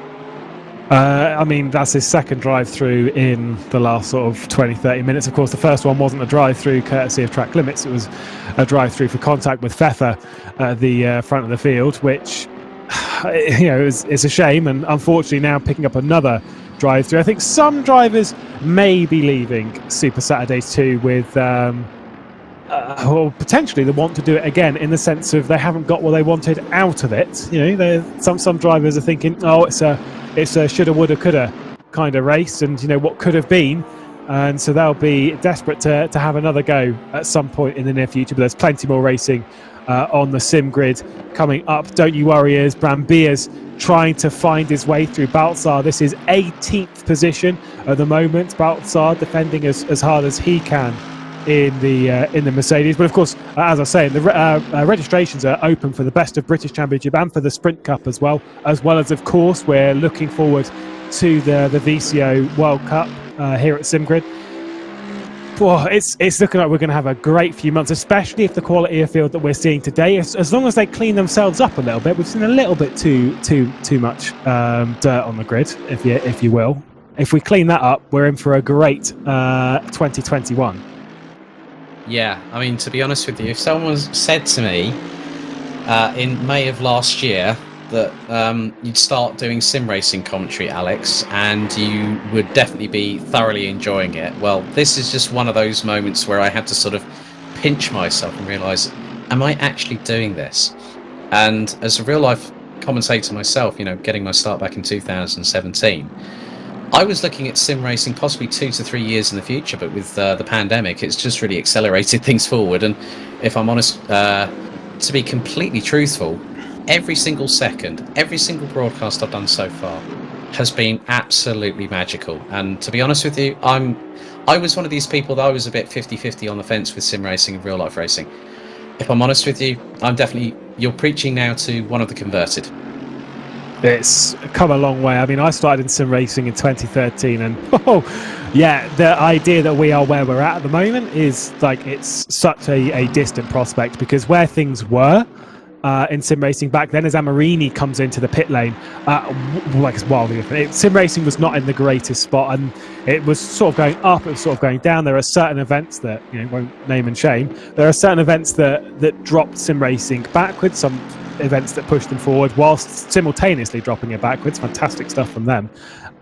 I mean, that's his second drive-through in the last sort of 20-30 minutes. Of course, the first one wasn't a drive-through courtesy of track limits. It was a drive-through for contact with Pfeffer at the front of the field, which, is a shame. And unfortunately now picking up another drive-through. I think some drivers may be leaving Super Saturdays 2 with... potentially they want to do it again, in the sense of they haven't got what they wanted out of it. Some drivers are thinking, it's a shoulda, woulda, coulda kind of race, and what could have been, and so they'll be desperate to have another go at some point in the near future. But there's plenty more racing on the sim grid coming up. Don't you worry, as Brambia's trying to find his way through Baltzar. This is 18th position at the moment. Baltzar defending as hard as he can in the Mercedes. But of course, as I say, the registrations are open for the Best of British Championship and for the Sprint Cup as well as of course we're looking forward to the VCO World Cup here at SimGrid. Well, it's looking like we're going to have a great few months, especially if the quality of field that we're seeing today, as long as they clean themselves up a little bit. We've seen a little bit too much dirt on the grid, if you will. If we clean that up, we're in for a great 2021. Yeah, I mean, to be honest with you, if someone said to me in May of last year that you'd start doing sim racing commentary, Alex, and you would definitely be thoroughly enjoying it, well, this is just one of those moments where I had to sort of pinch myself and realise, am I actually doing this? And as a real life commentator myself, getting my start back in 2017, I was looking at sim racing possibly 2 to 3 years in the future, but with the pandemic, it's just really accelerated things forward. And if I'm honest, to be completely truthful, every single second, every single broadcast I've done so far has been absolutely magical. And to be honest with you, I was one of these people that I was a bit 50-50 on the fence with sim racing and real life racing. If I'm honest with you, you're preaching now to one of the converted. It's come a long way. I mean, I started in sim racing in 2013, and the idea that we are where we're at the moment is like it's such a distant prospect, because where things were in sim racing back then, as Amorini comes into the pit lane, it's wildly different. Sim racing was not in the greatest spot, and it was sort of going up, it was sort of going down. There are certain events that won't name and shame. There are certain events that dropped sim racing backwards. Some events that pushed them forward whilst simultaneously dropping it backwards. Fantastic stuff from them.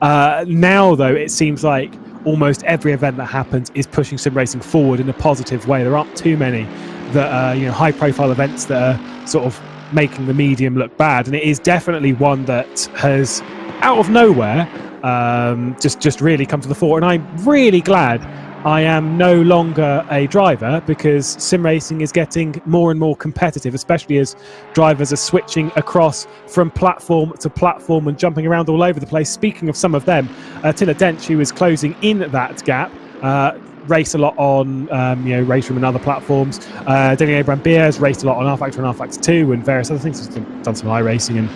Now, though, it seems like almost every event that happens is pushing sim racing forward in a positive way. There aren't too many that are high-profile events that are sort of making the medium look bad, and it is definitely one that has, out of nowhere, just really come to the fore. And I'm really glad I am no longer a driver, because sim racing is getting more and more competitive, especially as drivers are switching across from platform to platform and jumping around all over the place. Speaking of some of them, Attila Dench, who is closing in that gap, race a lot on Race Room and other platforms. Daniele Brambilla has raced a lot on R-Factor and R-Factor 2 and various other things. He's done some iRacing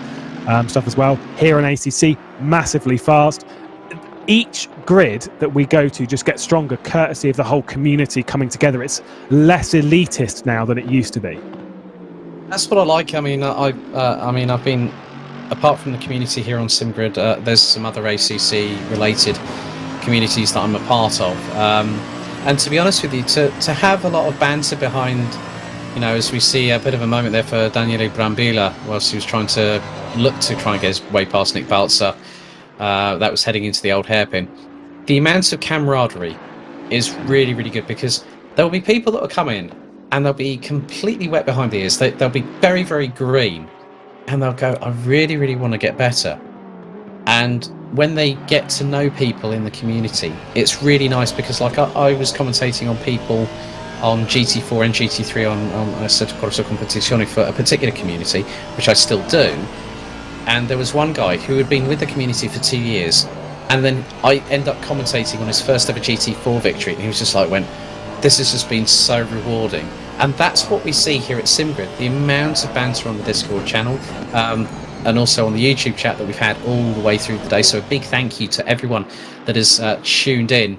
and stuff as well. Here on ACC, massively fast. Each grid that we go to just gets stronger, courtesy of the whole community coming together. It's less elitist now than it used to be. That's what I like. I mean, I've been, apart from the community here on SimGrid, there's some other ACC-related communities that I'm a part of. And to be honest with you, to have a lot of banter behind, as we see a bit of a moment there for Daniele Brambilla, whilst he was trying to try and get his way past Nick Balzer, that was heading into the old hairpin. The amount of camaraderie is really, really good, because there'll be people that will come in and they'll be completely wet behind the ears. They'll be very, very green, and they'll go, I really, really want to get better. And when they get to know people in the community, it's really nice, because like I was commentating on people on GT4 and GT3 on Assetto Corsa Competizione for a particular community, which I still do. And there was one guy who had been with the community for 2 years, and then I end up commentating on his first ever GT4 victory, and he was just like, this has just been so rewarding. And that's what we see here at SimGrid, the amount of banter on the Discord channel, and also on the YouTube chat that we've had all the way through the day. So a big thank you to everyone that has tuned in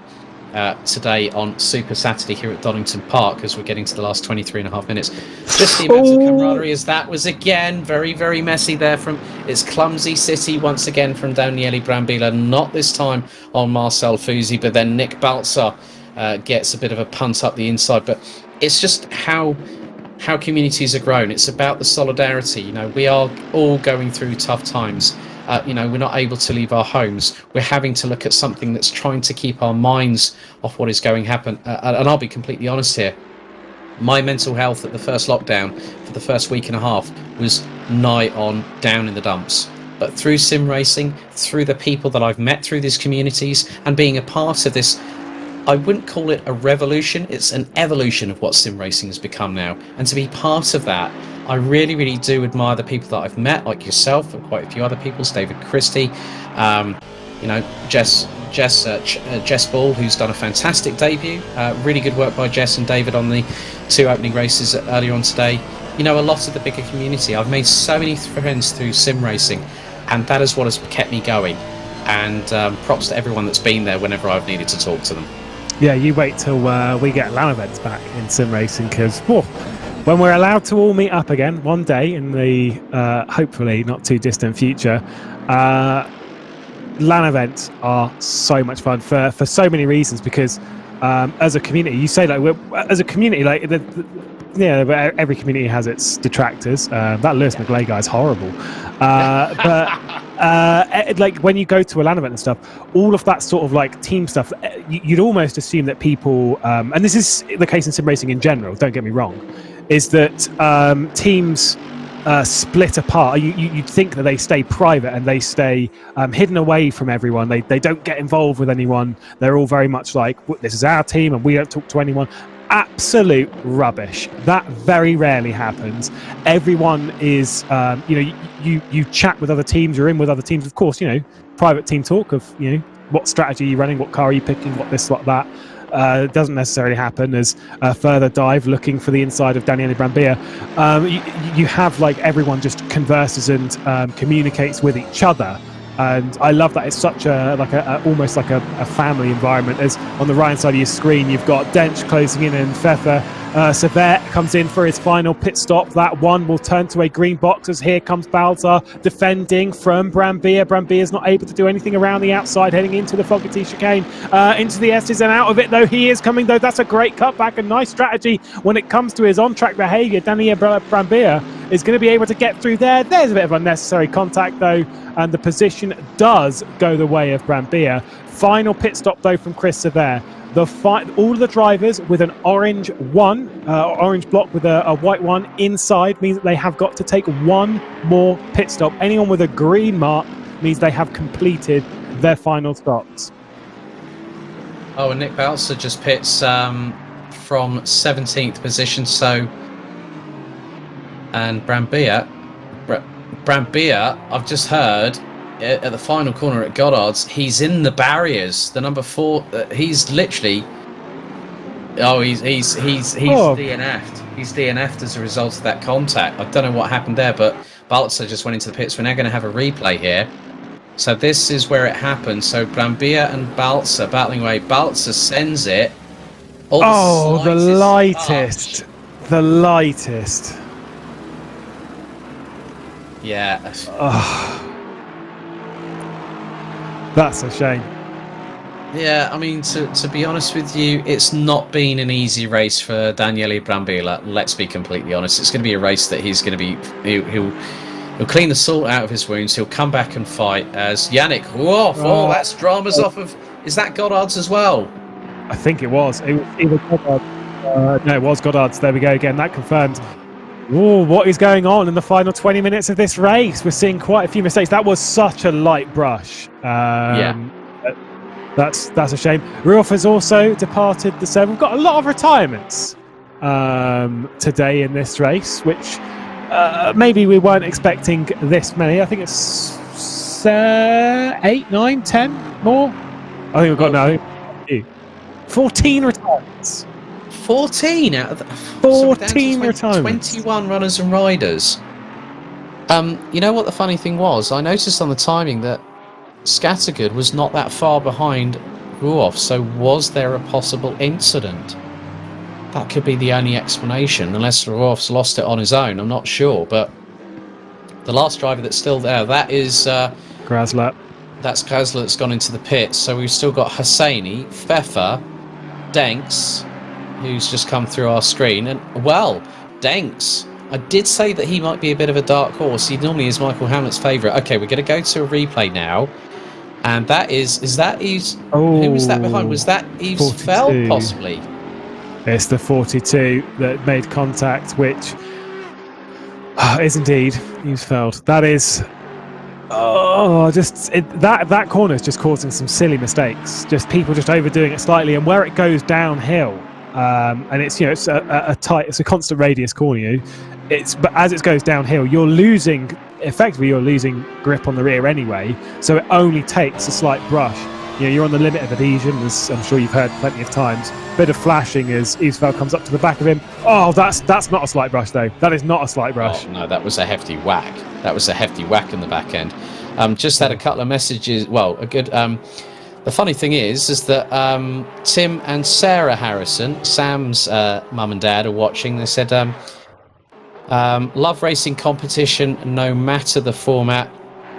today on Super Saturday here at Donington Park, as we're getting to the last 23.5 minutes. Just the amount of camaraderie, as that was again very, very messy there from It's Clumsy City once again from Daniele Brambilla, not this time on Marcel Fusi, but then Nick Balzer gets a bit of a punt up the inside. But it's just how communities are grown. It's about the solidarity. We are all going through tough times. We're not able to leave our homes. We're having to look at something that's trying to keep our minds off what is going to happen. And I'll be completely honest here. My mental health at the first lockdown for the first week and a half was nigh on down in the dumps. But through sim racing, through the people that I've met through these communities, and being a part of this, I wouldn't call it a revolution, it's an evolution of what sim racing has become now. And to be part of that, I really, really do admire the people that I've met, like yourself and quite a few other people, David Christie, Jess Ball, who's done a fantastic debut. Really good work by Jess and David on the 2 opening races earlier on today. A lot of the bigger community. I've made so many friends through sim racing, and that is what has kept me going. and props to everyone that's been there whenever I've needed to talk to them. Yeah, you wait till we get LAN events back in sim racing, because when we're allowed to all meet up again one day in the hopefully not too distant future, LAN events are so much fun for so many reasons, because as a community, you say like as a community, like every community has its detractors. That Lewis McGlade guy is horrible, but like when you go to a LAN event and stuff, all of that sort of like team stuff, you'd almost assume that people, and this is the case in sim racing in general, don't get me wrong, is that teams split apart. You'd think that they stay private and they stay hidden away from everyone. They don't get involved with anyone. They're all very much like, this is our team and we don't talk to anyone. Absolute rubbish. That very rarely happens. Everyone is, you chat with other teams, you're in with other teams, of course, private team talk of, what strategy are you running, what car are you picking, what this, what that. Doesn't necessarily happen as a further dive looking for the inside of Daniele Brambilla. You have like everyone just converses and communicates with each other. And I love that it's such almost like a family environment. As on the right hand side of your screen, you've got Dench closing in, and Feather Sevet comes in for his final pit stop. That one will turn to a green box as here comes Balzar defending from Brambilla. Brambilla's not able to do anything around the outside, heading into the Fogarty chicane, into the S's, and out of it though he is coming though. That's a great cutback, a nice strategy when it comes to his on-track behaviour. Daniele Brambilla is going to be able to get through there. There's a bit of unnecessary contact though, and the position does go the way of Brambilla. Final pit stop though from Chris Sever. All of the drivers with an orange block with a white one inside means that they have got to take one more pit stop. Anyone with a green mark means they have completed their final stops. Oh, and Nick Balsa just pits from 17th position, so... And Brambilla, I've just heard at the final corner at Goddard's, he's in the barriers. The number 4, he's literally. Oh, he's DNF'd. He's DNF'd as a result of that contact. I don't know what happened there, but Balsa just went into the pits. We're now going to have a replay here. So this is where it happened. So Brambilla and Balsa battling away. Balsa sends it. The lightest. The lightest. Yeah. That's a shame. Yeah, I mean, to be honest with you, it's not been an easy race for Daniele Brambilla. Let's be completely honest. It's going to be a race that he's going to be... He'll clean the salt out of his wounds. He'll come back and fight as Yannick. Oh, that's dramas off of... Is that Goddard's as well? I think it was. It was either Goddard. No, it was Goddard's. There we go again. That confirmed. Oh, what is going on in the final 20 minutes of this race? We're seeing quite a few mistakes. That was such a light brush. That's a shame. Ruoff has also departed the 7. We've got a lot of retirements today in this race, which maybe we weren't expecting this many. I think it's 8, 9, 10 more. I think we've got 14 retirements. 14 out of the 14 retirements. 21 runners and riders. You know what the funny thing was? I noticed on the timing that Scattergood was not that far behind Ruoff, so was there a possible incident? That could be the only explanation, unless Ruoff's lost it on his own. I'm not sure, but the last driver that's still there, that is Grasler. That's Grasler that's gone into the pits. So we've still got Hosseini, Pfeffer, Denks, who's just come through our screen, and well, Denks. I did say that he might be a bit of a dark horse. He normally is Michael Hamlet's favourite. Okay, we're going to go to a replay now, and that is that Yves? Who was that behind? Was that Yves Feld possibly? It's the 42 that made contact, which is indeed Yves Feld. That is, that corner is just causing some silly mistakes. Just people just overdoing it slightly, and where it goes downhill. And it's a tight, it's a constant radius corner. But as it goes downhill, you're losing grip on the rear anyway. So it only takes a slight brush. You're on the limit of adhesion, as I'm sure you've heard plenty of times. Bit of flashing as Eastfeld comes up to the back of him. Oh, that's not a slight brush though. That is not a slight brush. Oh, no, that was a hefty whack. That was a hefty whack in the back end. Just had a couple of messages. Well, a good. The funny thing is that Tim and Sarah Harrison, Sam's mum and dad, are watching. They said, love racing competition no matter the format.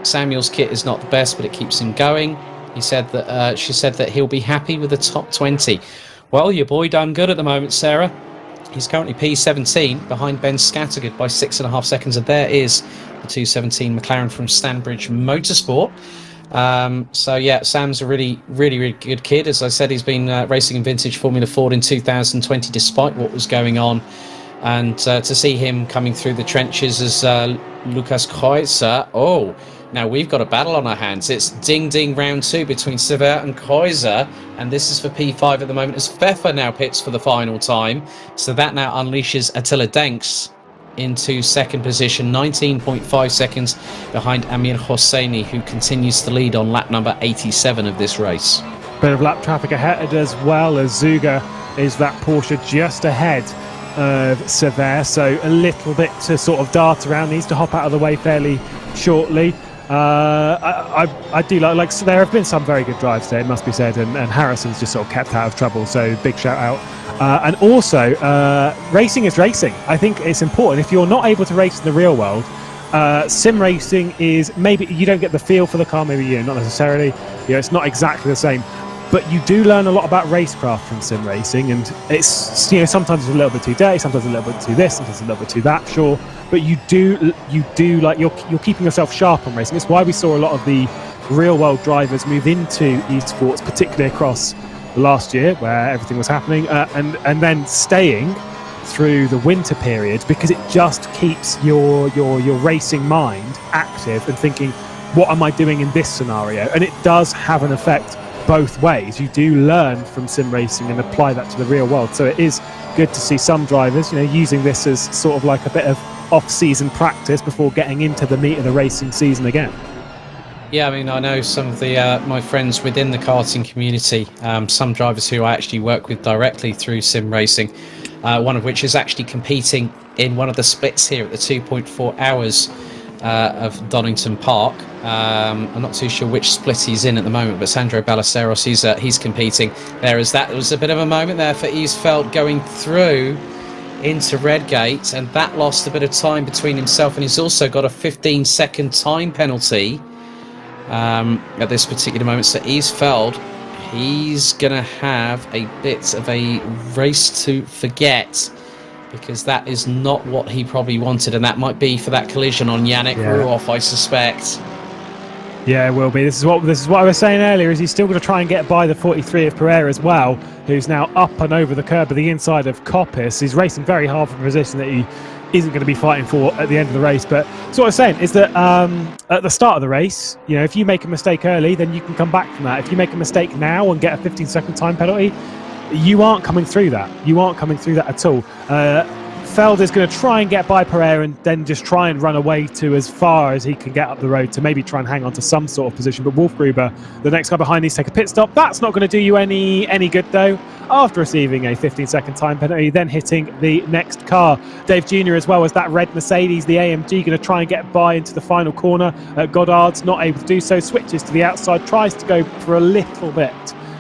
Samuel's kit is not the best, but it keeps him going. He said that she said that he'll be happy with the top 20. Well, your boy done good at the moment, Sarah. He's currently P17 behind Ben Scattergood by 6.5 seconds, and there is the 217 McLaren from Stanbridge Motorsport. So yeah, Sam's a really good kid. As I said, he's been racing in vintage Formula Ford in 2020 despite what was going on, and to see him coming through the trenches as Lucas Kreuzer. Oh, now we've got a battle on our hands. It's ding round 2 between Sever and Kreuzer, and this is for P5 at the moment as Pfeffer now pits for the final time. So that now unleashes Attila Denks into second position, 19.5 seconds behind Amir Hosseini, who continues to lead on lap number 87 of this race. Bit of lap traffic ahead as well, as Zuga is that Porsche just ahead of Sever, so a little bit to sort of dart around, needs to hop out of the way fairly shortly. I do like so there have been some very good drives today, it must be said, and Harrison's just sort of kept out of trouble, so big shout out. And also, racing is racing. I think it's important. If you're not able to race in the real world, sim racing is, maybe you don't get the feel for the car, maybe not necessarily, it's not exactly the same, but you do learn a lot about racecraft from sim racing, and it's sometimes it's a little bit too dirty, sometimes a little bit too this, sometimes a little bit too that, sure, but you do like you're keeping yourself sharp on racing. It's why we saw a lot of the real world drivers move into esports, particularly across last year where everything was happening, and then staying through the winter period, because it just keeps your racing mind active and thinking, what am I doing in this scenario? And it does have an effect both ways. You do learn from sim racing and apply that to the real world, so it is good to see some drivers using this as sort of like a bit of off-season practice before getting into the meat of the racing season again. Yeah, I mean, I know some of the my friends within the karting community, some drivers who I actually work with directly through sim racing, one of which is actually competing in one of the splits here at the 2.4 hours of Donington Park. I'm not too sure which split he's in at the moment, but Sandro Ballesteros, he's competing there. As that was a bit of a moment there for Eastveld going through into Redgate, and that lost a bit of time between himself, and he's also got a 15-second time penalty at this particular moment. So Eastveld, he's going to have a bit of a race to forget, because that is not what he probably wanted, and that might be for that collision on Yannick Ruoff, I suspect. Yeah, it will be. This is what I was saying earlier, is he's still going to try and get by the 43 of Pereira as well, who's now up and over the curb of the inside of Coppice. He's racing very hard for a position that he isn't going to be fighting for at the end of the race. But so what I was saying is that at the start of the race, if you make a mistake early, then you can come back from that. If you make a mistake now and get a 15-second time penalty, you aren't coming through that. You aren't coming through that at all. Feld is going to try and get by Pereira and then just try and run away to as far as he can get up the road to maybe try and hang on to some sort of position. But Wolfgruber, the next guy behind, needs to take a pit stop. That's not going to do you any good, though. After receiving a 15-second time penalty, then hitting the next car. Dave Jr. as well as that red Mercedes, the AMG, going to try and get by into the final corner. Goddard's not able to do so, switches to the outside, tries to go for a little bit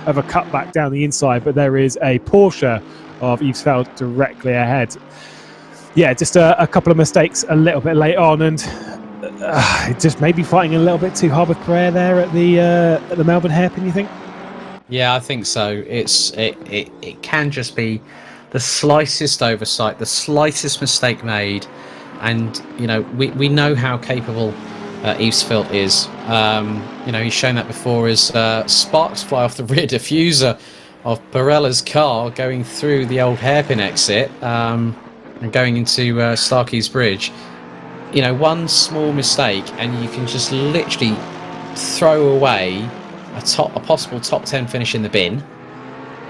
of a cutback down the inside, but there is a Porsche of Eastveld directly ahead. Yeah, just a couple of mistakes a little bit late on, and just maybe fighting a little bit too hard with Pereira there at the Melbourne hairpin, you think? Yeah, I think so. It can just be the slightest oversight, the slightest mistake made, and we know how capable Eastveld is. He's shown that before as sparks fly off the rear diffuser of Barella's car going through the old hairpin exit. And going into Starkey's Bridge, one small mistake and you can just literally throw away a possible top 10 finish in the bin.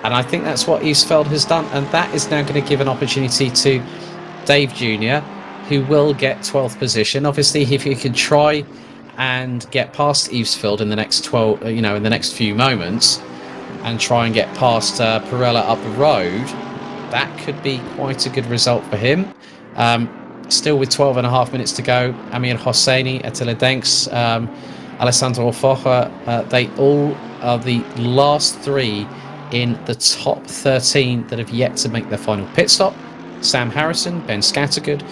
And I think that's what Eastveld has done, and that is now going to give an opportunity to Dave Jr., who will get 12th position. Obviously, if he can try and get past Eastveld in the next in the next few moments, and try and get past Perella up the road, that could be quite a good result for him. Still with 12.5 minutes to go, Amir Hosseini, Attila Denks, Alessandro Focha. They all are the last 3 in the top 13 that have yet to make their final pit stop. Sam Harrison, Ben Scattergood,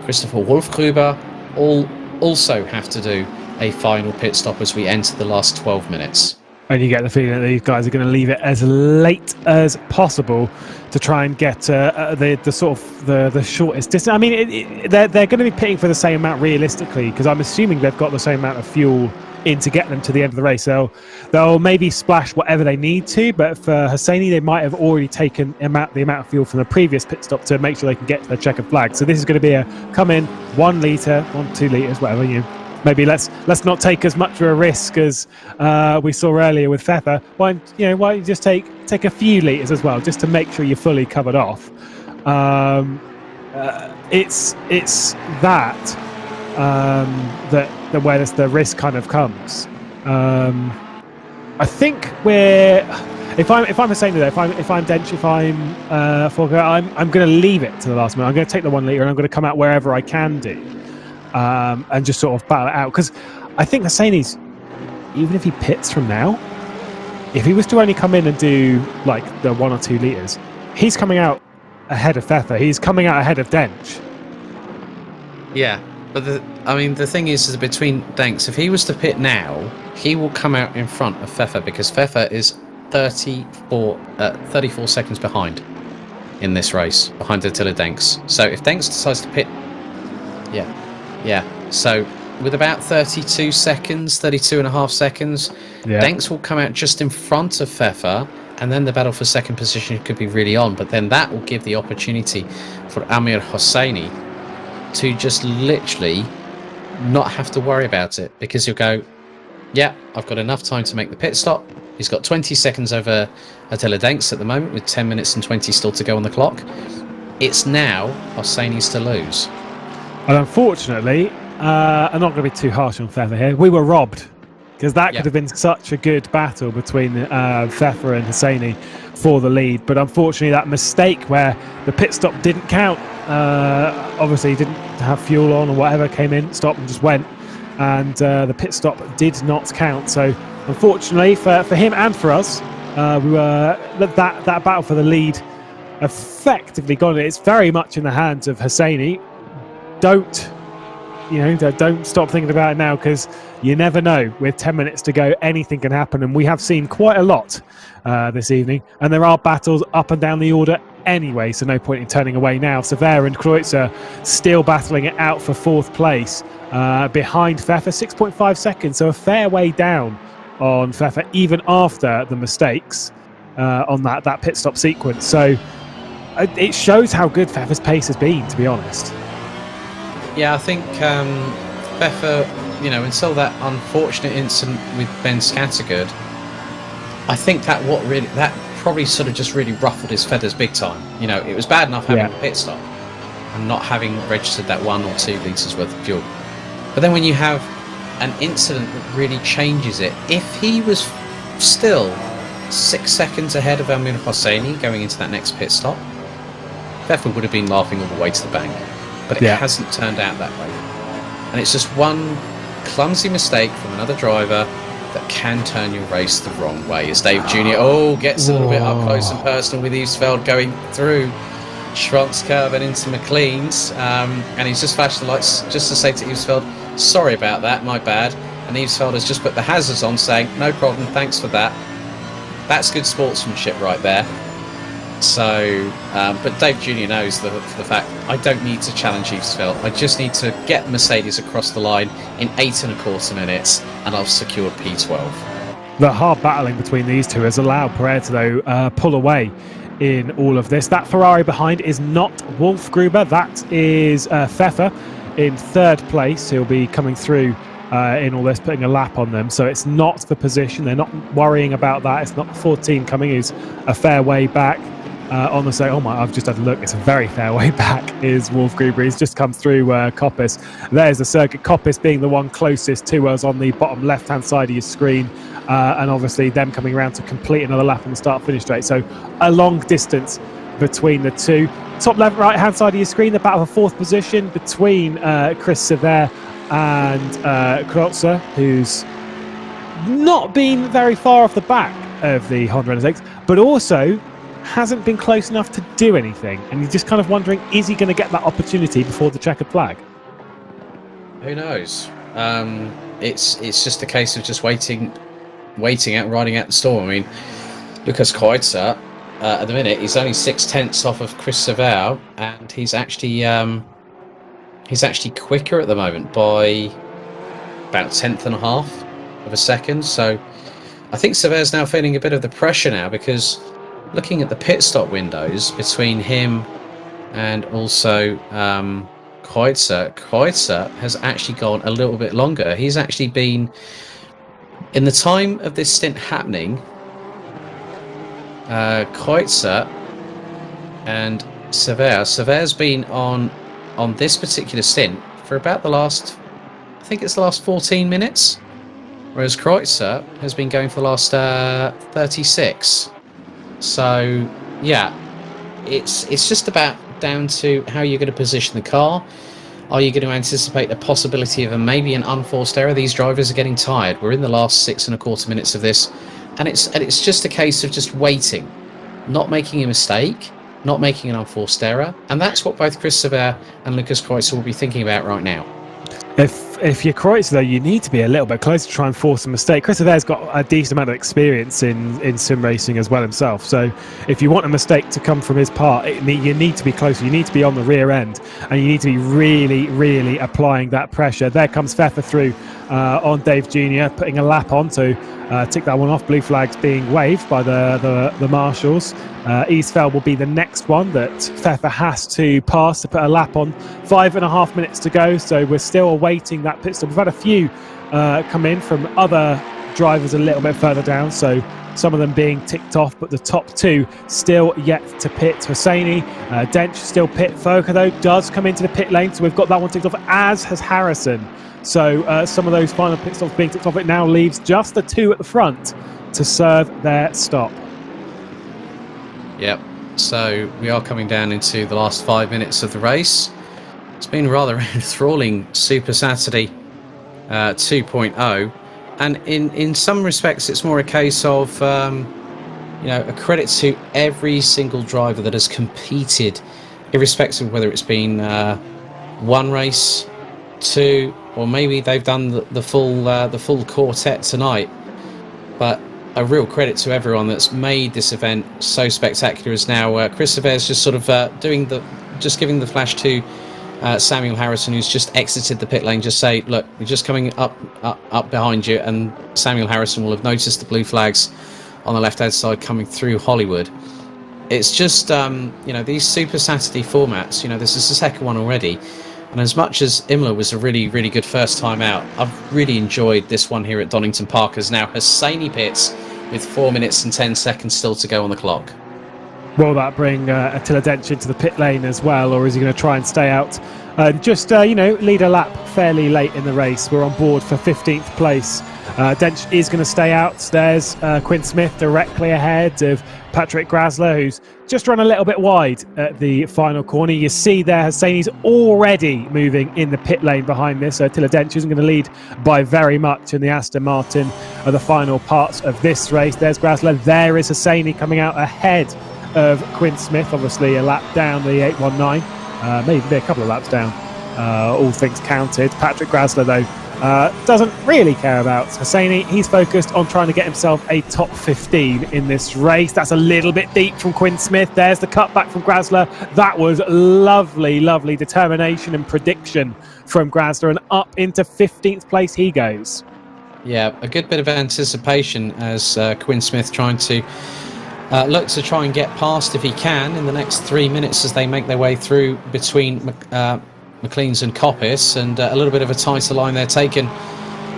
Christopher Wolfgruber all also have to do a final pit stop as we enter the last 12 minutes. And you get the feeling that these guys are going to leave it as late as possible to try and get the sort of the shortest distance. I mean, they're going to be pitting for the same amount realistically, because I'm assuming they've got the same amount of fuel in to get them to the end of the race. They'll maybe splash whatever they need to, but for Hosseini, they might have already taken the amount of fuel from the previous pit stop to make sure they can get to their checkered flag. So this is going to be a come in 1 litre, 2 litres, whatever you. Maybe let's not take as much of a risk as we saw earlier with Pfeffer. Why don't you just take a few litres as well, just to make sure you're fully covered off. It's that where the risk kind of comes. I think if I'm Hosseini though, if I'm Dench, if I'm Forger, I'm going to leave it to the last minute. I'm going to take the 1 litre and I'm going to come out wherever I can do. And just sort of battle it out, because I think Hosseini's, even if he pits from now, if he was to only come in and do like the 1 or 2 litres, he's coming out ahead of Pfeffer. He's coming out ahead of Dench. Yeah, but the thing is between Denks, if he was to pit now, he will come out in front of Pfeffer, because Pfeffer is 34 seconds behind in this race, behind Attila Denks. So if Denks decides to pit, yeah. So with about 32 and a half seconds, Denks will come out just in front of Pfeffer, and then the battle for second position could be really on. But then that will give the opportunity for Amir Hosseini to just literally not have to worry about it, because he'll go, yeah, I've got enough time to make the pit stop. He's got 20 seconds over Attila Denks at the moment, with 10 minutes and 20 still to go on the clock. It's now Hosseini's to lose. And unfortunately, I'm not going to be too harsh on Pfeffer here. We were robbed, because that could have been such a good battle between Pfeffer and Hosseini for the lead. But unfortunately, that mistake where the pit stop didn't count, obviously he didn't have fuel on or whatever, came in, stopped and just went. And the pit stop did not count. So unfortunately for him and for us, we were that battle for the lead effectively gone. It's very much in the hands of Hosseini. Don't stop thinking about it now, because you never know. With 10 minutes to go, anything can happen, and we have seen quite a lot this evening, and there are battles up and down the order anyway, so no point in turning away now. Sever and Kreutzer still battling it out for 4th place behind Pfeffer, 6.5 seconds, so a fair way down on Pfeffer even after the mistakes on that pit stop sequence. So it shows how good Pfeffer's pace has been, to be honest. Yeah, I think Pfeffer, until that unfortunate incident with Ben Scattergood, I think that probably sort of just really ruffled his feathers big time. It was bad enough having a pit stop and not having registered that 1 or 2 litres worth of fuel. But then when you have an incident that really changes it, if he was still 6 seconds ahead of Amir Hosseini going into that next pit stop, Pfeffer would have been laughing all the way to the bank. But it hasn't turned out that way. And it's just one clumsy mistake from another driver that can turn your race the wrong way. As Dave Jr. Gets a little bit up close and personal with Eavesfeld going through Schrott's curve and into McLean's. And he's just flashed the lights just to say to Eavesfeld, sorry about that, my bad. And Eavesfeld has just put the hazards on, saying, no problem, thanks for that. That's good sportsmanship right there. So, but Dave Jr. knows the fact I don't need to challenge Eavesfeld. I just need to get Mercedes across the line in 8.25 minutes, and I've secured P12. The hard battling between these two has allowed Pareto, though, pull away in all of this. That Ferrari behind is not Wolfgruber. That is Pfeffer in 3rd place. He'll be coming through in all this, putting a lap on them. So it's not the position. They're not worrying about that. It's not the 14 coming, who's a fair way back. On the say, I've just had a look. It's a very fair way back. Is Wolfgruber? He's just come through Koppis. There's the circuit. Koppis being the one closest to us on the bottom left-hand side of your screen, and obviously them coming around to complete another lap on the start-finish straight. So a long distance between the two. Top left, right-hand side of your screen. The battle for 4th position between Chris Sever and Kreutzer, who's not been very far off the back of the Honda NSX, but also hasn't been close enough to do anything. And you're just kind of wondering, is he going to get that opportunity before the checkered flag? Who knows? It's just a case of just waiting out, riding out the storm. I mean, Lucas Kreuzer, at the minute, he's only 0.6 off of Chris Savard, and he's actually quicker at the moment by about 0.1/10 of a second. So I think Savard's now feeling a bit of the pressure now, because looking at the pit stop windows between him and also Kreuzer has actually gone a little bit longer. He's actually been, in the time of this stint happening, Kreuzer and Savard's been on this particular stint for about the last, I think it's the last 14 minutes, whereas Kreuzer has been going for the last 36. So yeah, it's just about down to how you're going to position the car. Are you going to anticipate the possibility of maybe an unforced error? These drivers are getting tired. We're in the last 6.25 minutes of this, and it's just a case of just waiting, not making a mistake, not making an unforced error, and that's what both Chris Savard and Lucas Kreuzer will be thinking about right now. If you're Kreuzer, though, you need to be a little bit closer to try and force a mistake. Chris Savard's got a decent amount of experience in sim racing as well himself. So if you want a mistake to come from his part, you need to be closer. You need to be on the rear end, and you need to be really, really applying that pressure. There comes Pfeffer through on Dave Jr., putting a lap on to tick that one off. Blue flags being waved by the marshals. Eastfeld will be the next one that Pfeffer has to pass to put a lap on. 5.5 minutes to go, so we're still awaiting that pit stop. We've had a few come in from other drivers a little bit further down, so some of them being ticked off, but the top two still yet to pit. Hosseini, Dench still pit. Foka, though, does come into the pit lane, so we've got that one ticked off, as has Harrison. So some of those final pit stops being ticked off. It now leaves just the two at the front to serve their stop. Yep, so we are coming down into the last 5 minutes of the race. It's been rather enthralling Super Saturday 2.0, and in some respects it's more a case of a credit to every single driver that has competed, irrespective of whether it's been one race, two, or maybe they've done the full quartet tonight. But a real credit to everyone that's made this event so spectacular. Is now Chris Savard's just sort of giving the flash to Samuel Harrison, who's just exited the pit lane. Just say, look, we're just coming up behind you, and Samuel Harrison will have noticed the blue flags on the left-hand side coming through Hollywood. It's just these Super Saturday formats. This is the second one already. And as much as Imola was a really, really good first time out, I've really enjoyed this one here at Donington Park, as now Hosseini pits with 4 minutes and 10 seconds still to go on the clock. Will that bring Attila Dench into the pit lane as well, or is he going to try and stay out and just lead a lap fairly late in the race? We're on board for 15th place. Dench is going to stay out. There's Quinn Smith directly ahead of Patrick Grasler, who's just run a little bit wide at the final corner. You see there Hosseini's already moving in the pit lane behind this. Attila Dench isn't going to lead by very much in the Aston Martin of the final parts of this race. There's Grasler. There is Hosseini coming out ahead of Quinn Smith, obviously a lap down the 819, maybe a couple of laps down, all things counted. Patrick Grasler, though, doesn't really care about Hosseini. He's focused on trying to get himself a top 15 in this race. That's a little bit deep from Quinn Smith. There's the cutback from Grasler. That was lovely, lovely determination and prediction from Grasler, and up into 15th place he goes. Yeah, a good bit of anticipation as Quinn Smith trying to look to try and get past, if he can, in the next 3 minutes as they make their way through between McLean's and Coppice, and a little bit of a tighter line there taken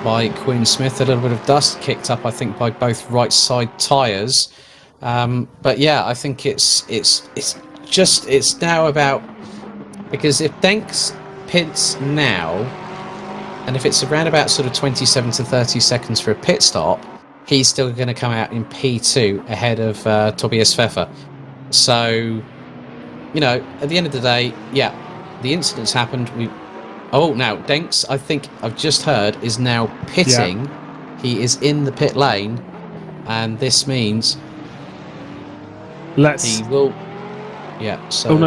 by Quinn Smith. A little bit of dust kicked up, I think, by both right side tyres. But yeah, I think it's now about, because if Denks pits now, and if it's around about sort of 27 to 30 seconds for a pit stop, he's still going to come out in P2 ahead of Tobias Pfeffer. So, at the end of the day, yeah, the incident's happened. Now Denks, I think I've just heard, is now pitting He is in the pit lane, and this means he will. Yeah. So.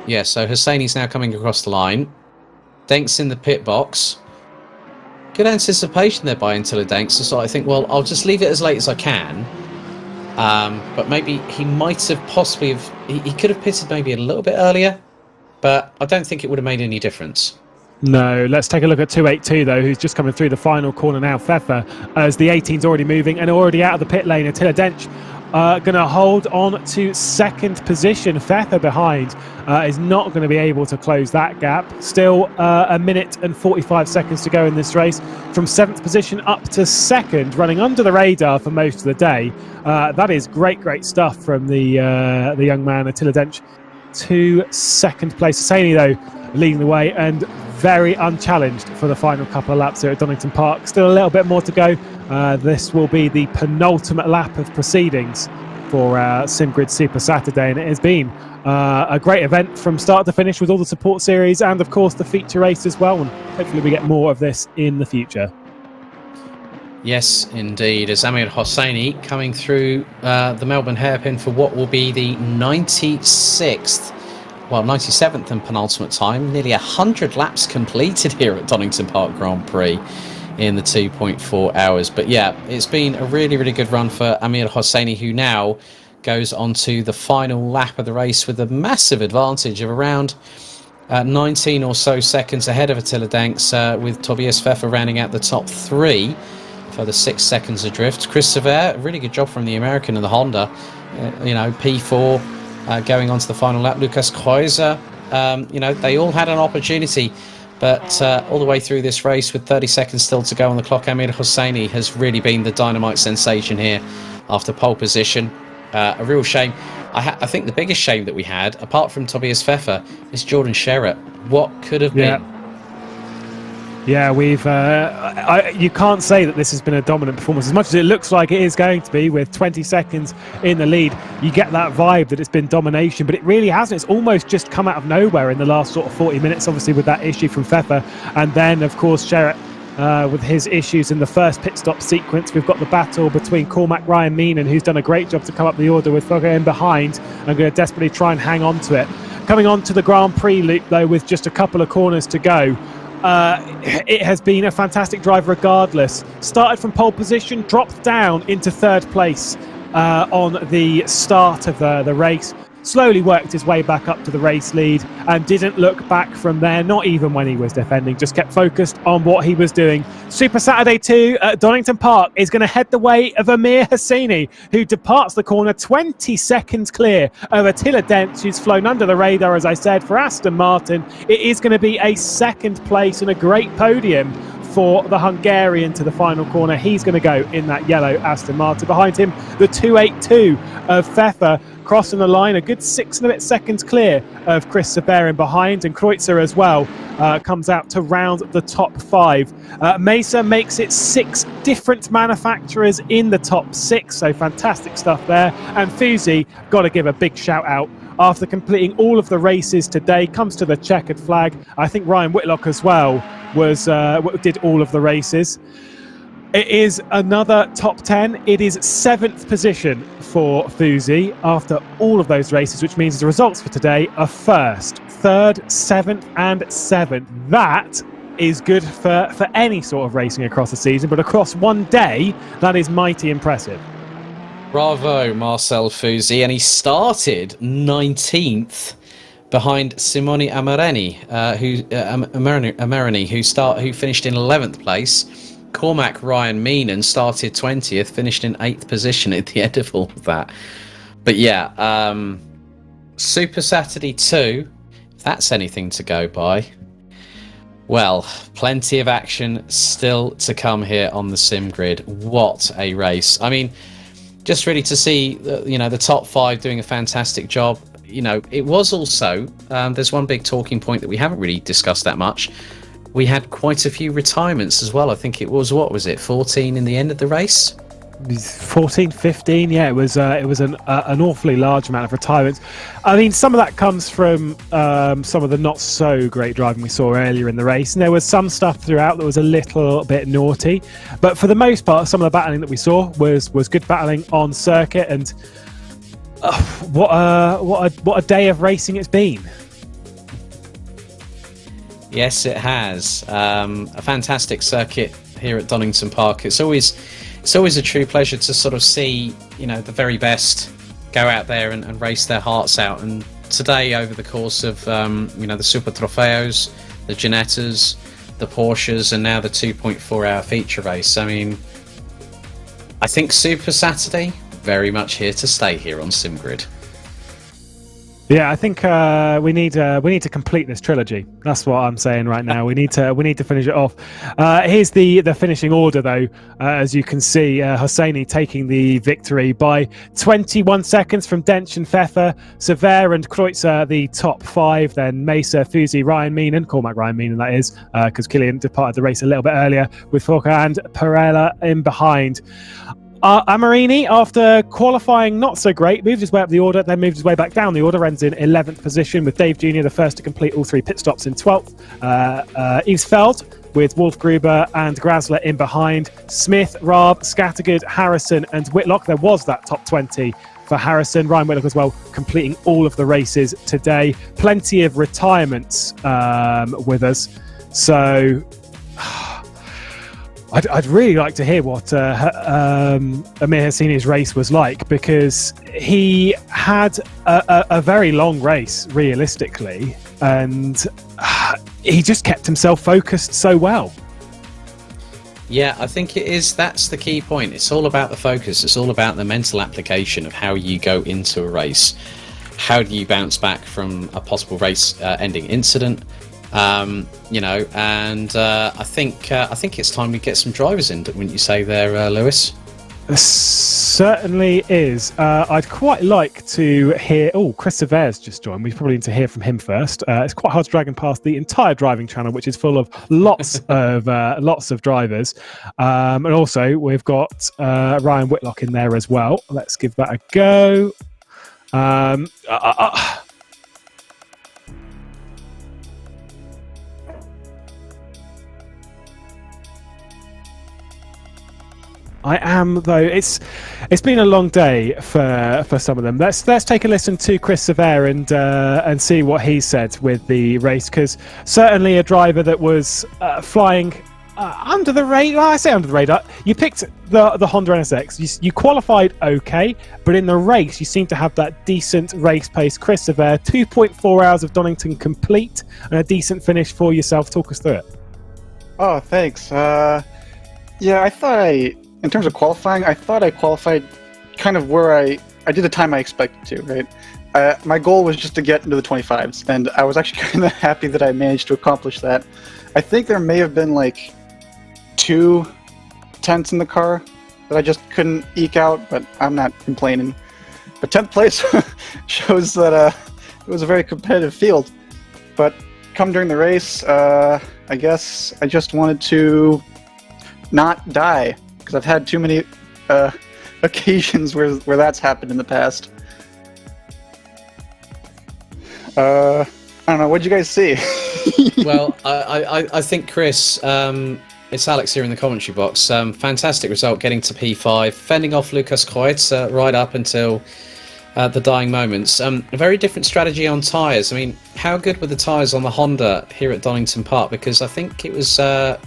Yeah. So Hosseini's now coming across the line. Denk's in the pit box. Good anticipation there by Attila Denk. So I think, well, I'll just leave it as late as I can. But maybe he might have possibly have. He could have pitted maybe a little bit earlier, but I don't think it would have made any difference. No, let's take a look at 282 though, who's just coming through the final corner now. Pfeffer, as the 18's already moving and already out of the pit lane. Attila Dench going to hold on to second position. Pfeffer behind is not going to be able to close that gap. Still a minute and 45 seconds to go in this race. From 7th position up to 2nd, running under the radar for most of the day. That is great stuff from the young man, Attila Dench, to 2nd place. Hosseini though leading the way and very unchallenged for the final couple of laps here at Donington Park. Still a little bit more to go. This will be the penultimate lap of proceedings for SimGrid Super Saturday, and it has been a great event from start to finish with all the support series and of course the feature race as well, and hopefully we get more of this in the future. Yes, indeed. As Amir Hosseini coming through the Melbourne hairpin for what will be the 97th and penultimate time. Nearly 100 laps completed here at Donington Park Grand Prix in the 2.4 hours. But yeah, it's been a really good run for Amir Hosseini, who now goes on to the final lap of the race with a massive advantage of around 19 or so seconds ahead of Attila Danks, with Tobias Pfeffer rounding out the top 3 for the 6 seconds adrift. Chris Sever, really good job from the American and the Honda. P4 going on to the final lap. Lucas Kreuzer, they all had an opportunity, but all the way through this race with 30 seconds still to go on the clock, Amir Hosseini has really been the dynamite sensation here after pole position. A real shame. I think the biggest shame that we had, apart from Tobias Pfeffer, is Jordan Sherratt. What could have been? Yeah, we've. You can't say that this has been a dominant performance as much as it looks like it is going to be. With 20 seconds in the lead, you get that vibe that it's been domination, but it really hasn't. It's almost just come out of nowhere in the last sort of 40 minutes. Obviously, with that issue from Pfeffer, and then of course Sherratt with his issues in the first pit stop sequence. We've got the battle between Cormac, Ryan Meenan, who's done a great job to come up the order with Fogger in behind and going to desperately try and hang on to it. Coming on to the Grand Prix loop though, with just a couple of corners to go. It has been a fantastic drive regardless. Started from pole position, dropped down into 3rd place on the start of the race. Slowly worked his way back up to the race lead and didn't look back from there, not even when he was defending, just kept focused on what he was doing. Super Saturday 2 at Donington Park is going to head the way of Amir Hosseini, who departs the corner 20 seconds clear of Attila Dent, who's flown under the radar, as I said, for Aston Martin. It is going to be a 2nd place and a great podium for the Hungarian to the final corner. He's going to go in that yellow Aston Martin. Behind him, the 282 of Pfeffer crossing the line, a good 6 and a bit seconds clear of Chris Severin behind, and Kreuzer as well comes out to round the top 5. Mesa makes it 6 different manufacturers in the top 6, so fantastic stuff there. And Fusi, got to give a big shout out after completing all of the races today, comes to the checkered flag. I think Ryan Whitlock as well did all of the races. It is another top 10. It is 7th position for Fusi after all of those races, which means the results for today are 1st, 3rd, 7th and 7th. That is good for any sort of racing across the season, but across one day, that is mighty impressive. Bravo, Marcel Fusi, and he started 19th behind Simone Amareni, who finished in 11th place. Cormac Ryan Meenan started 20th, finished in 8th position at the end of all of that. But yeah, Super Saturday 2, if that's anything to go by. Well, plenty of action still to come here on the Sim Grid. What a race. I mean, just really to see the top 5 doing a fantastic job. It was also, there's one big talking point that we haven't really discussed that much. We had quite a few retirements as well. I think it was, 14 in the end of the race? 14, 15. Yeah, it was an awfully large amount of retirements. I mean, some of that comes from some of the not so great driving we saw earlier in the race, and there was some stuff throughout that was a little bit naughty. But for the most part, some of the battling that we saw was good battling on circuit, and what a day of racing it's been. Yes, it has. A fantastic circuit here at Donington Park. It's always a true pleasure to sort of see, the very best go out there and race their hearts out. And today, over the course of, the Super Trofeos, the Ginettas, the Porsches, and now the 2.4-hour feature race. I mean, I think Super Saturday, very much here to stay here on SimGrid. Yeah, I think we need to complete this trilogy. That's what I'm saying right now. We need to finish it off. Here's the finishing order, though. As you can see, Hosseini taking the victory by 21 seconds from Dench and Pfeffer, Sever and Kreutzer the top 5. Then Mesa, Fusi, Ryan Meenan, Cormac Ryan Meenan that is, because Killian departed the race a little bit earlier, with Forca and Perella in behind. Amarini, after qualifying not so great, moved his way up the order, then moved his way back down the order, ends in 11th position, with Dave Jr. the first to complete all 3 pit stops in 12th. Yves Feld with Wolf Gruber and Grasler in behind. Smith, Raab, Scattergood, Harrison and Whitlock. There was that top 20 for Harrison. Ryan Whitlock as well, completing all of the races today. Plenty of retirements with us. So I'd really like to hear what Amir Hosseini's race was like, because he had a very long race, realistically, and he just kept himself focused so well. Yeah, I think that's the key point. It's all about the focus. It's all about the mental application of how you go into a race. How do you bounce back from a possible race ending incident? And I think it's time we get some drivers in, wouldn't you say there, Lewis? Certainly is. I'd quite like to hear... Oh, Chris Sever's just joined. We probably need to hear from him first. It's quite hard to drag him past the entire driving channel, which is full of lots of drivers. And also, we've got Ryan Whitlock in there as well. Let's give that a go. I am, though. It's been a long day for some of them. Let's take a listen to Chris Sever and see what he said with the race, because certainly a driver that was flying under the radar. I say under the radar. You picked the Honda NSX. You qualified okay, but in the race you seem to have that decent race pace. Chris Sever, 2.4 hours of Donington complete and a decent finish for yourself. Talk us through it. Oh, thanks. In terms of qualifying, I thought I qualified kind of where I did the time I expected to, right? My goal was just to get into the 25s, and I was actually kind of happy that I managed to accomplish that. I think there may have been like 2 tenths in the car that I just couldn't eke out, but I'm not complaining. But 10th place shows that it was a very competitive field. But come during the race, I guess I just wanted to not die, because I've had too many occasions where that's happened in the past. I don't know. What'd you guys see? Well, I think, Chris, it's Alex here in the commentary box. Fantastic result, getting to P5, fending off Lucas Kreutz right up until the dying moments. A very different strategy on tyres. I mean, how good were the tyres on the Honda here at Donington Park? Because I think it was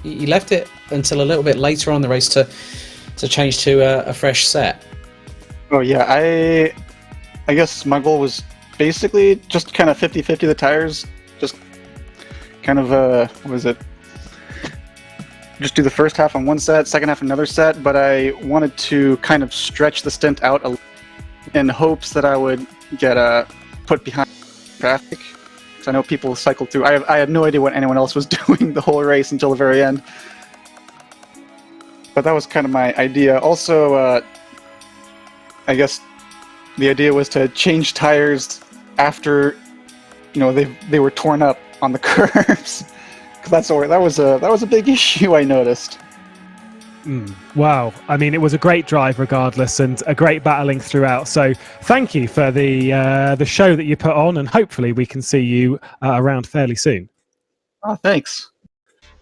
you left it until a little bit later on the race to change to a fresh set. Oh yeah, I guess my goal was basically just kind of 50-50 the tires. Just kind of what was it? Just do the first half on one set, second half another set. But I wanted to kind of stretch the stint out in hopes that I would get put behind traffic. Because I know people cycled through. I had no idea what anyone else was doing the whole race until the very end. But that was kind of my idea. Also, I guess the idea was to change tires after, they were torn up on the curves. Because that was a big issue I noticed. Wow. I mean, it was a great drive regardless, and a great battling throughout. So thank you for the show that you put on, and hopefully we can see you around fairly soon. Oh, thanks.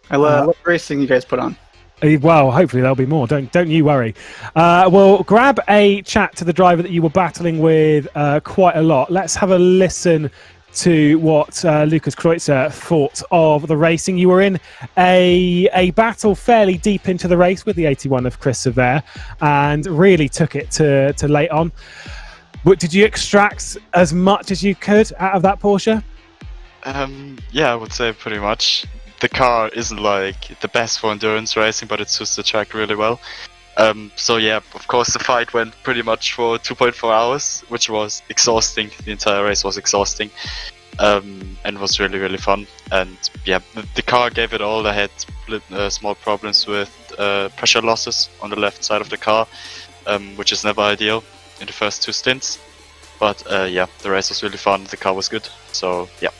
I love racing you guys put on. Well, hopefully there'll be more. Don't you worry. We'll grab a chat to the driver that you were battling with quite a lot. Let's have a listen to what Lucas Kreutzer thought of the racing. You were in a battle fairly deep into the race with the 81 of Chris Sever and really took it to late on. But did you extract as much as you could out of that Porsche? Yeah, I would say pretty much. The car isn't like the best for endurance racing, but it suits the track really well. So yeah, of course the fight went pretty much for 2.4 hours, which was exhausting. The entire race was exhausting, and was really, really fun. And yeah, the car gave it all. I had small problems with pressure losses on the left side of the car, which is never ideal in the first 2 stints. But yeah, the race was really fun. The car was good. So yeah.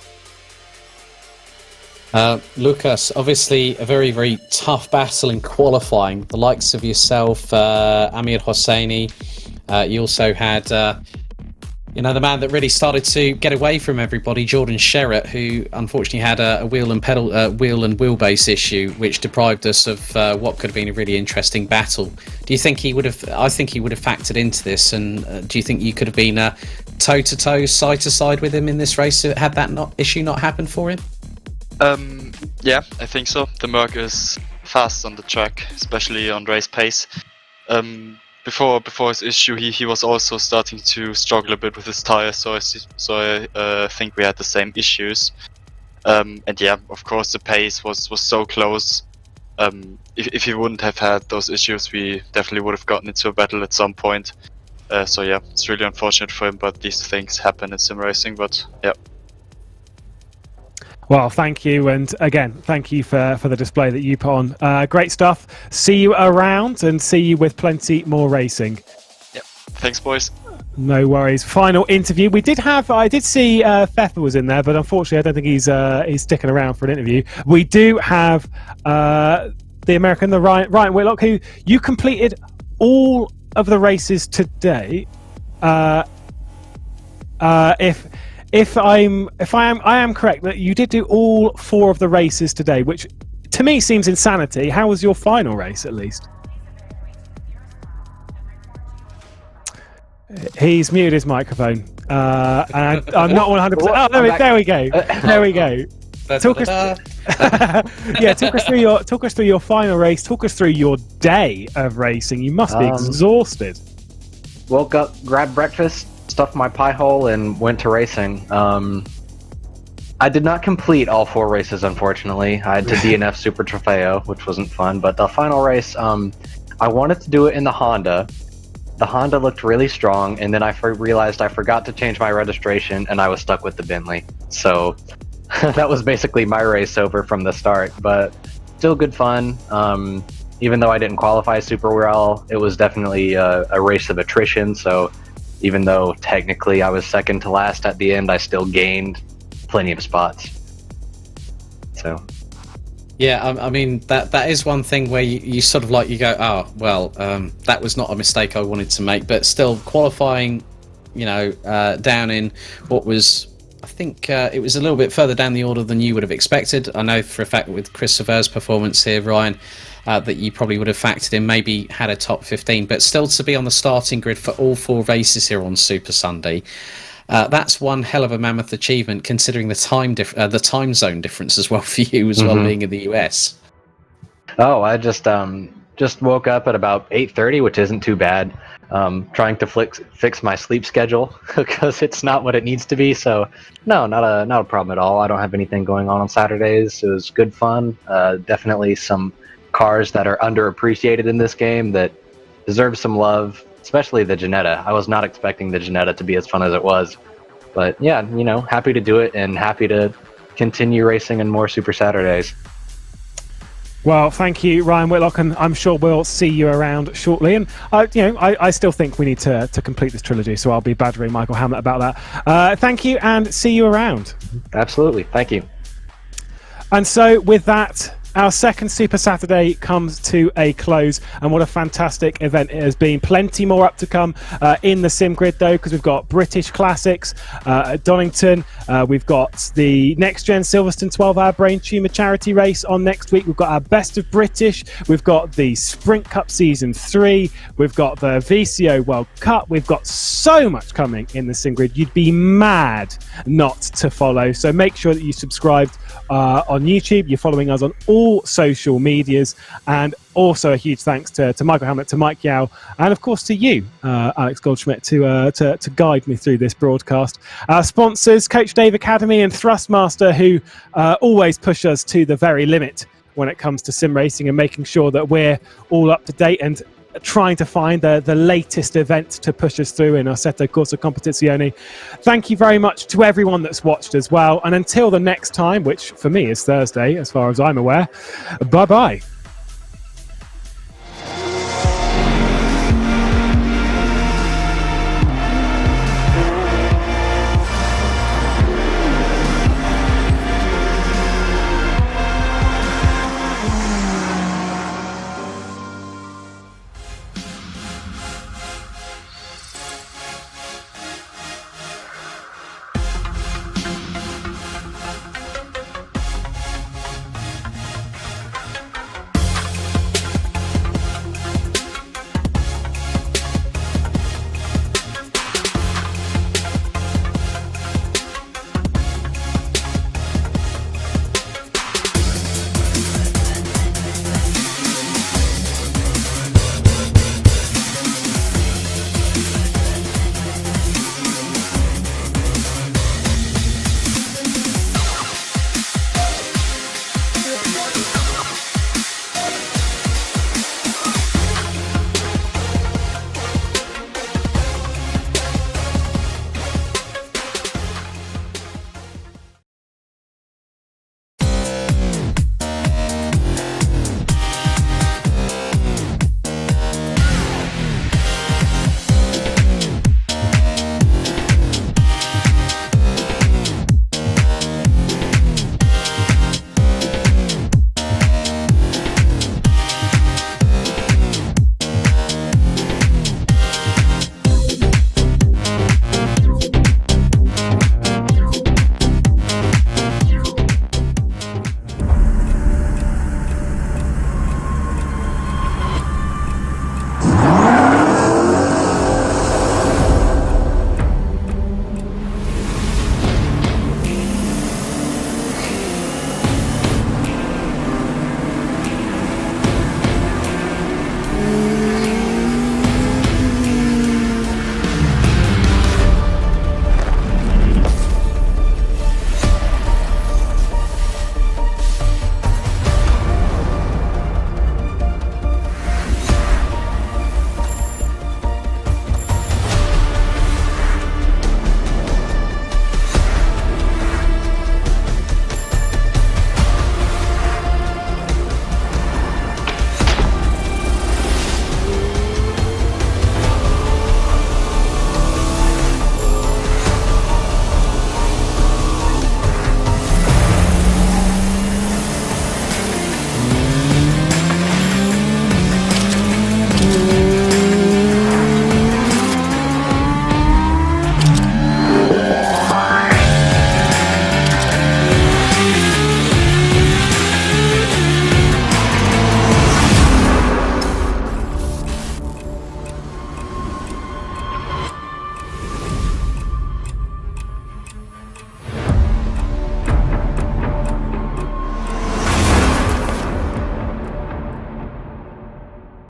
Lucas, obviously a very, very tough battle in qualifying. The likes of yourself, Amir Hosseini. You also had, the man that really started to get away from everybody, Jordan Sherratt, who unfortunately had a wheel and wheelbase issue, which deprived us of what could have been a really interesting battle. Do you think he would have? I think he would have factored into this, and do you think you could have been toe to toe, side to side with him in this race had that issue not happened for him? Yeah, I think so. The Merc is fast on the track, especially on race pace. Before his issue, he was also starting to struggle a bit with his tires, so I think we had the same issues. And yeah, of course the pace was so close. If he wouldn't have had those issues, we definitely would have gotten into a battle at some point. So yeah, it's really unfortunate for him, but these things happen in sim racing. But yeah. Well, thank you, and again, thank you for the display that you put on. Great stuff. See you around, and see you with plenty more racing. Yep. Thanks, boys. No worries. Final interview. I did see Pfeffer was in there, but unfortunately, I don't think he's sticking around for an interview. We do have the American, the Ryan Whitlock, who you completed all of the races today. If I am correct that you did do all 4 of the races today, which to me seems insanity. How was your final race, at least? He's muted his microphone, and I'm not 100%. Oh, there we go. There we go. Talk us through your final race. Talk us through your day of racing. You must be exhausted. Woke up, grabbed breakfast, stuffed my pie hole, and went to racing. I did not complete all 4 races, unfortunately. I had to DNF Super Trofeo, which wasn't fun, but the final race, I wanted to do it in the Honda. The Honda looked really strong, and then I realized I forgot to change my registration, and I was stuck with the Bentley. So that was basically my race over from the start, but still good fun. Even though I didn't qualify super well, it was definitely a race of attrition, so even though technically I was second to last at the end, I still gained plenty of spots. So, yeah, I mean that is one thing where you sort of like you go, oh well, that was not a mistake I wanted to make, but still qualifying, down in what was, I think it was a little bit further down the order than you would have expected. I know for a fact with Chris Sever's performance here, Ryan, that you probably would have factored in, maybe had a top 15, but still to be on the starting grid for all 4 races here on Super Sunday, that's one hell of a mammoth achievement, considering the time zone difference as well for you as well, being in the US. Oh, I just woke up at about 8:30, which isn't too bad. Trying to fix my sleep schedule because it's not what it needs to be. So no, not a problem at all. I don't have anything going on Saturdays. It was good fun. Definitely some cars that are underappreciated in this game that deserve some love, especially the Ginetta. I was not expecting the Ginetta to be as fun as it was, but yeah, happy to do it and happy to continue racing in more Super Saturdays. Well, thank you, Ryan Whitlock, and I'm sure we'll see you around shortly. And I still think we need to complete this trilogy, so I'll be badgering Michael Hamlet about that. Thank you, and see you around. Absolutely, thank you. And so, with that, our second Super Saturday comes to a close, and what a fantastic event it has been. Plenty more up to come in the sim grid though, because we've got British Classics at Donington, we've got the Next Gen Silverstone 12-hour Brain Tumour charity race on next week, we've got our Best of British, we've got the Sprint Cup Season 3, we've got the VCO World Cup, we've got so much coming in the sim grid, you'd be mad not to follow. So make sure that you subscribed on YouTube, you're following us on all social medias, and also a huge thanks to Michael Hamlet, to Mike Yao, and of course to you, Alex Goldschmidt, to guide me through this broadcast. Our sponsors, Coach Dave Academy and Thrustmaster, who always push us to the very limit when it comes to sim racing and making sure that we're all up to date and trying to find the latest event to push us through in Assetto, Corsa, Competizione. Thank you very much to everyone that's watched as well. And until the next time, which for me is Thursday, as far as I'm aware, bye-bye.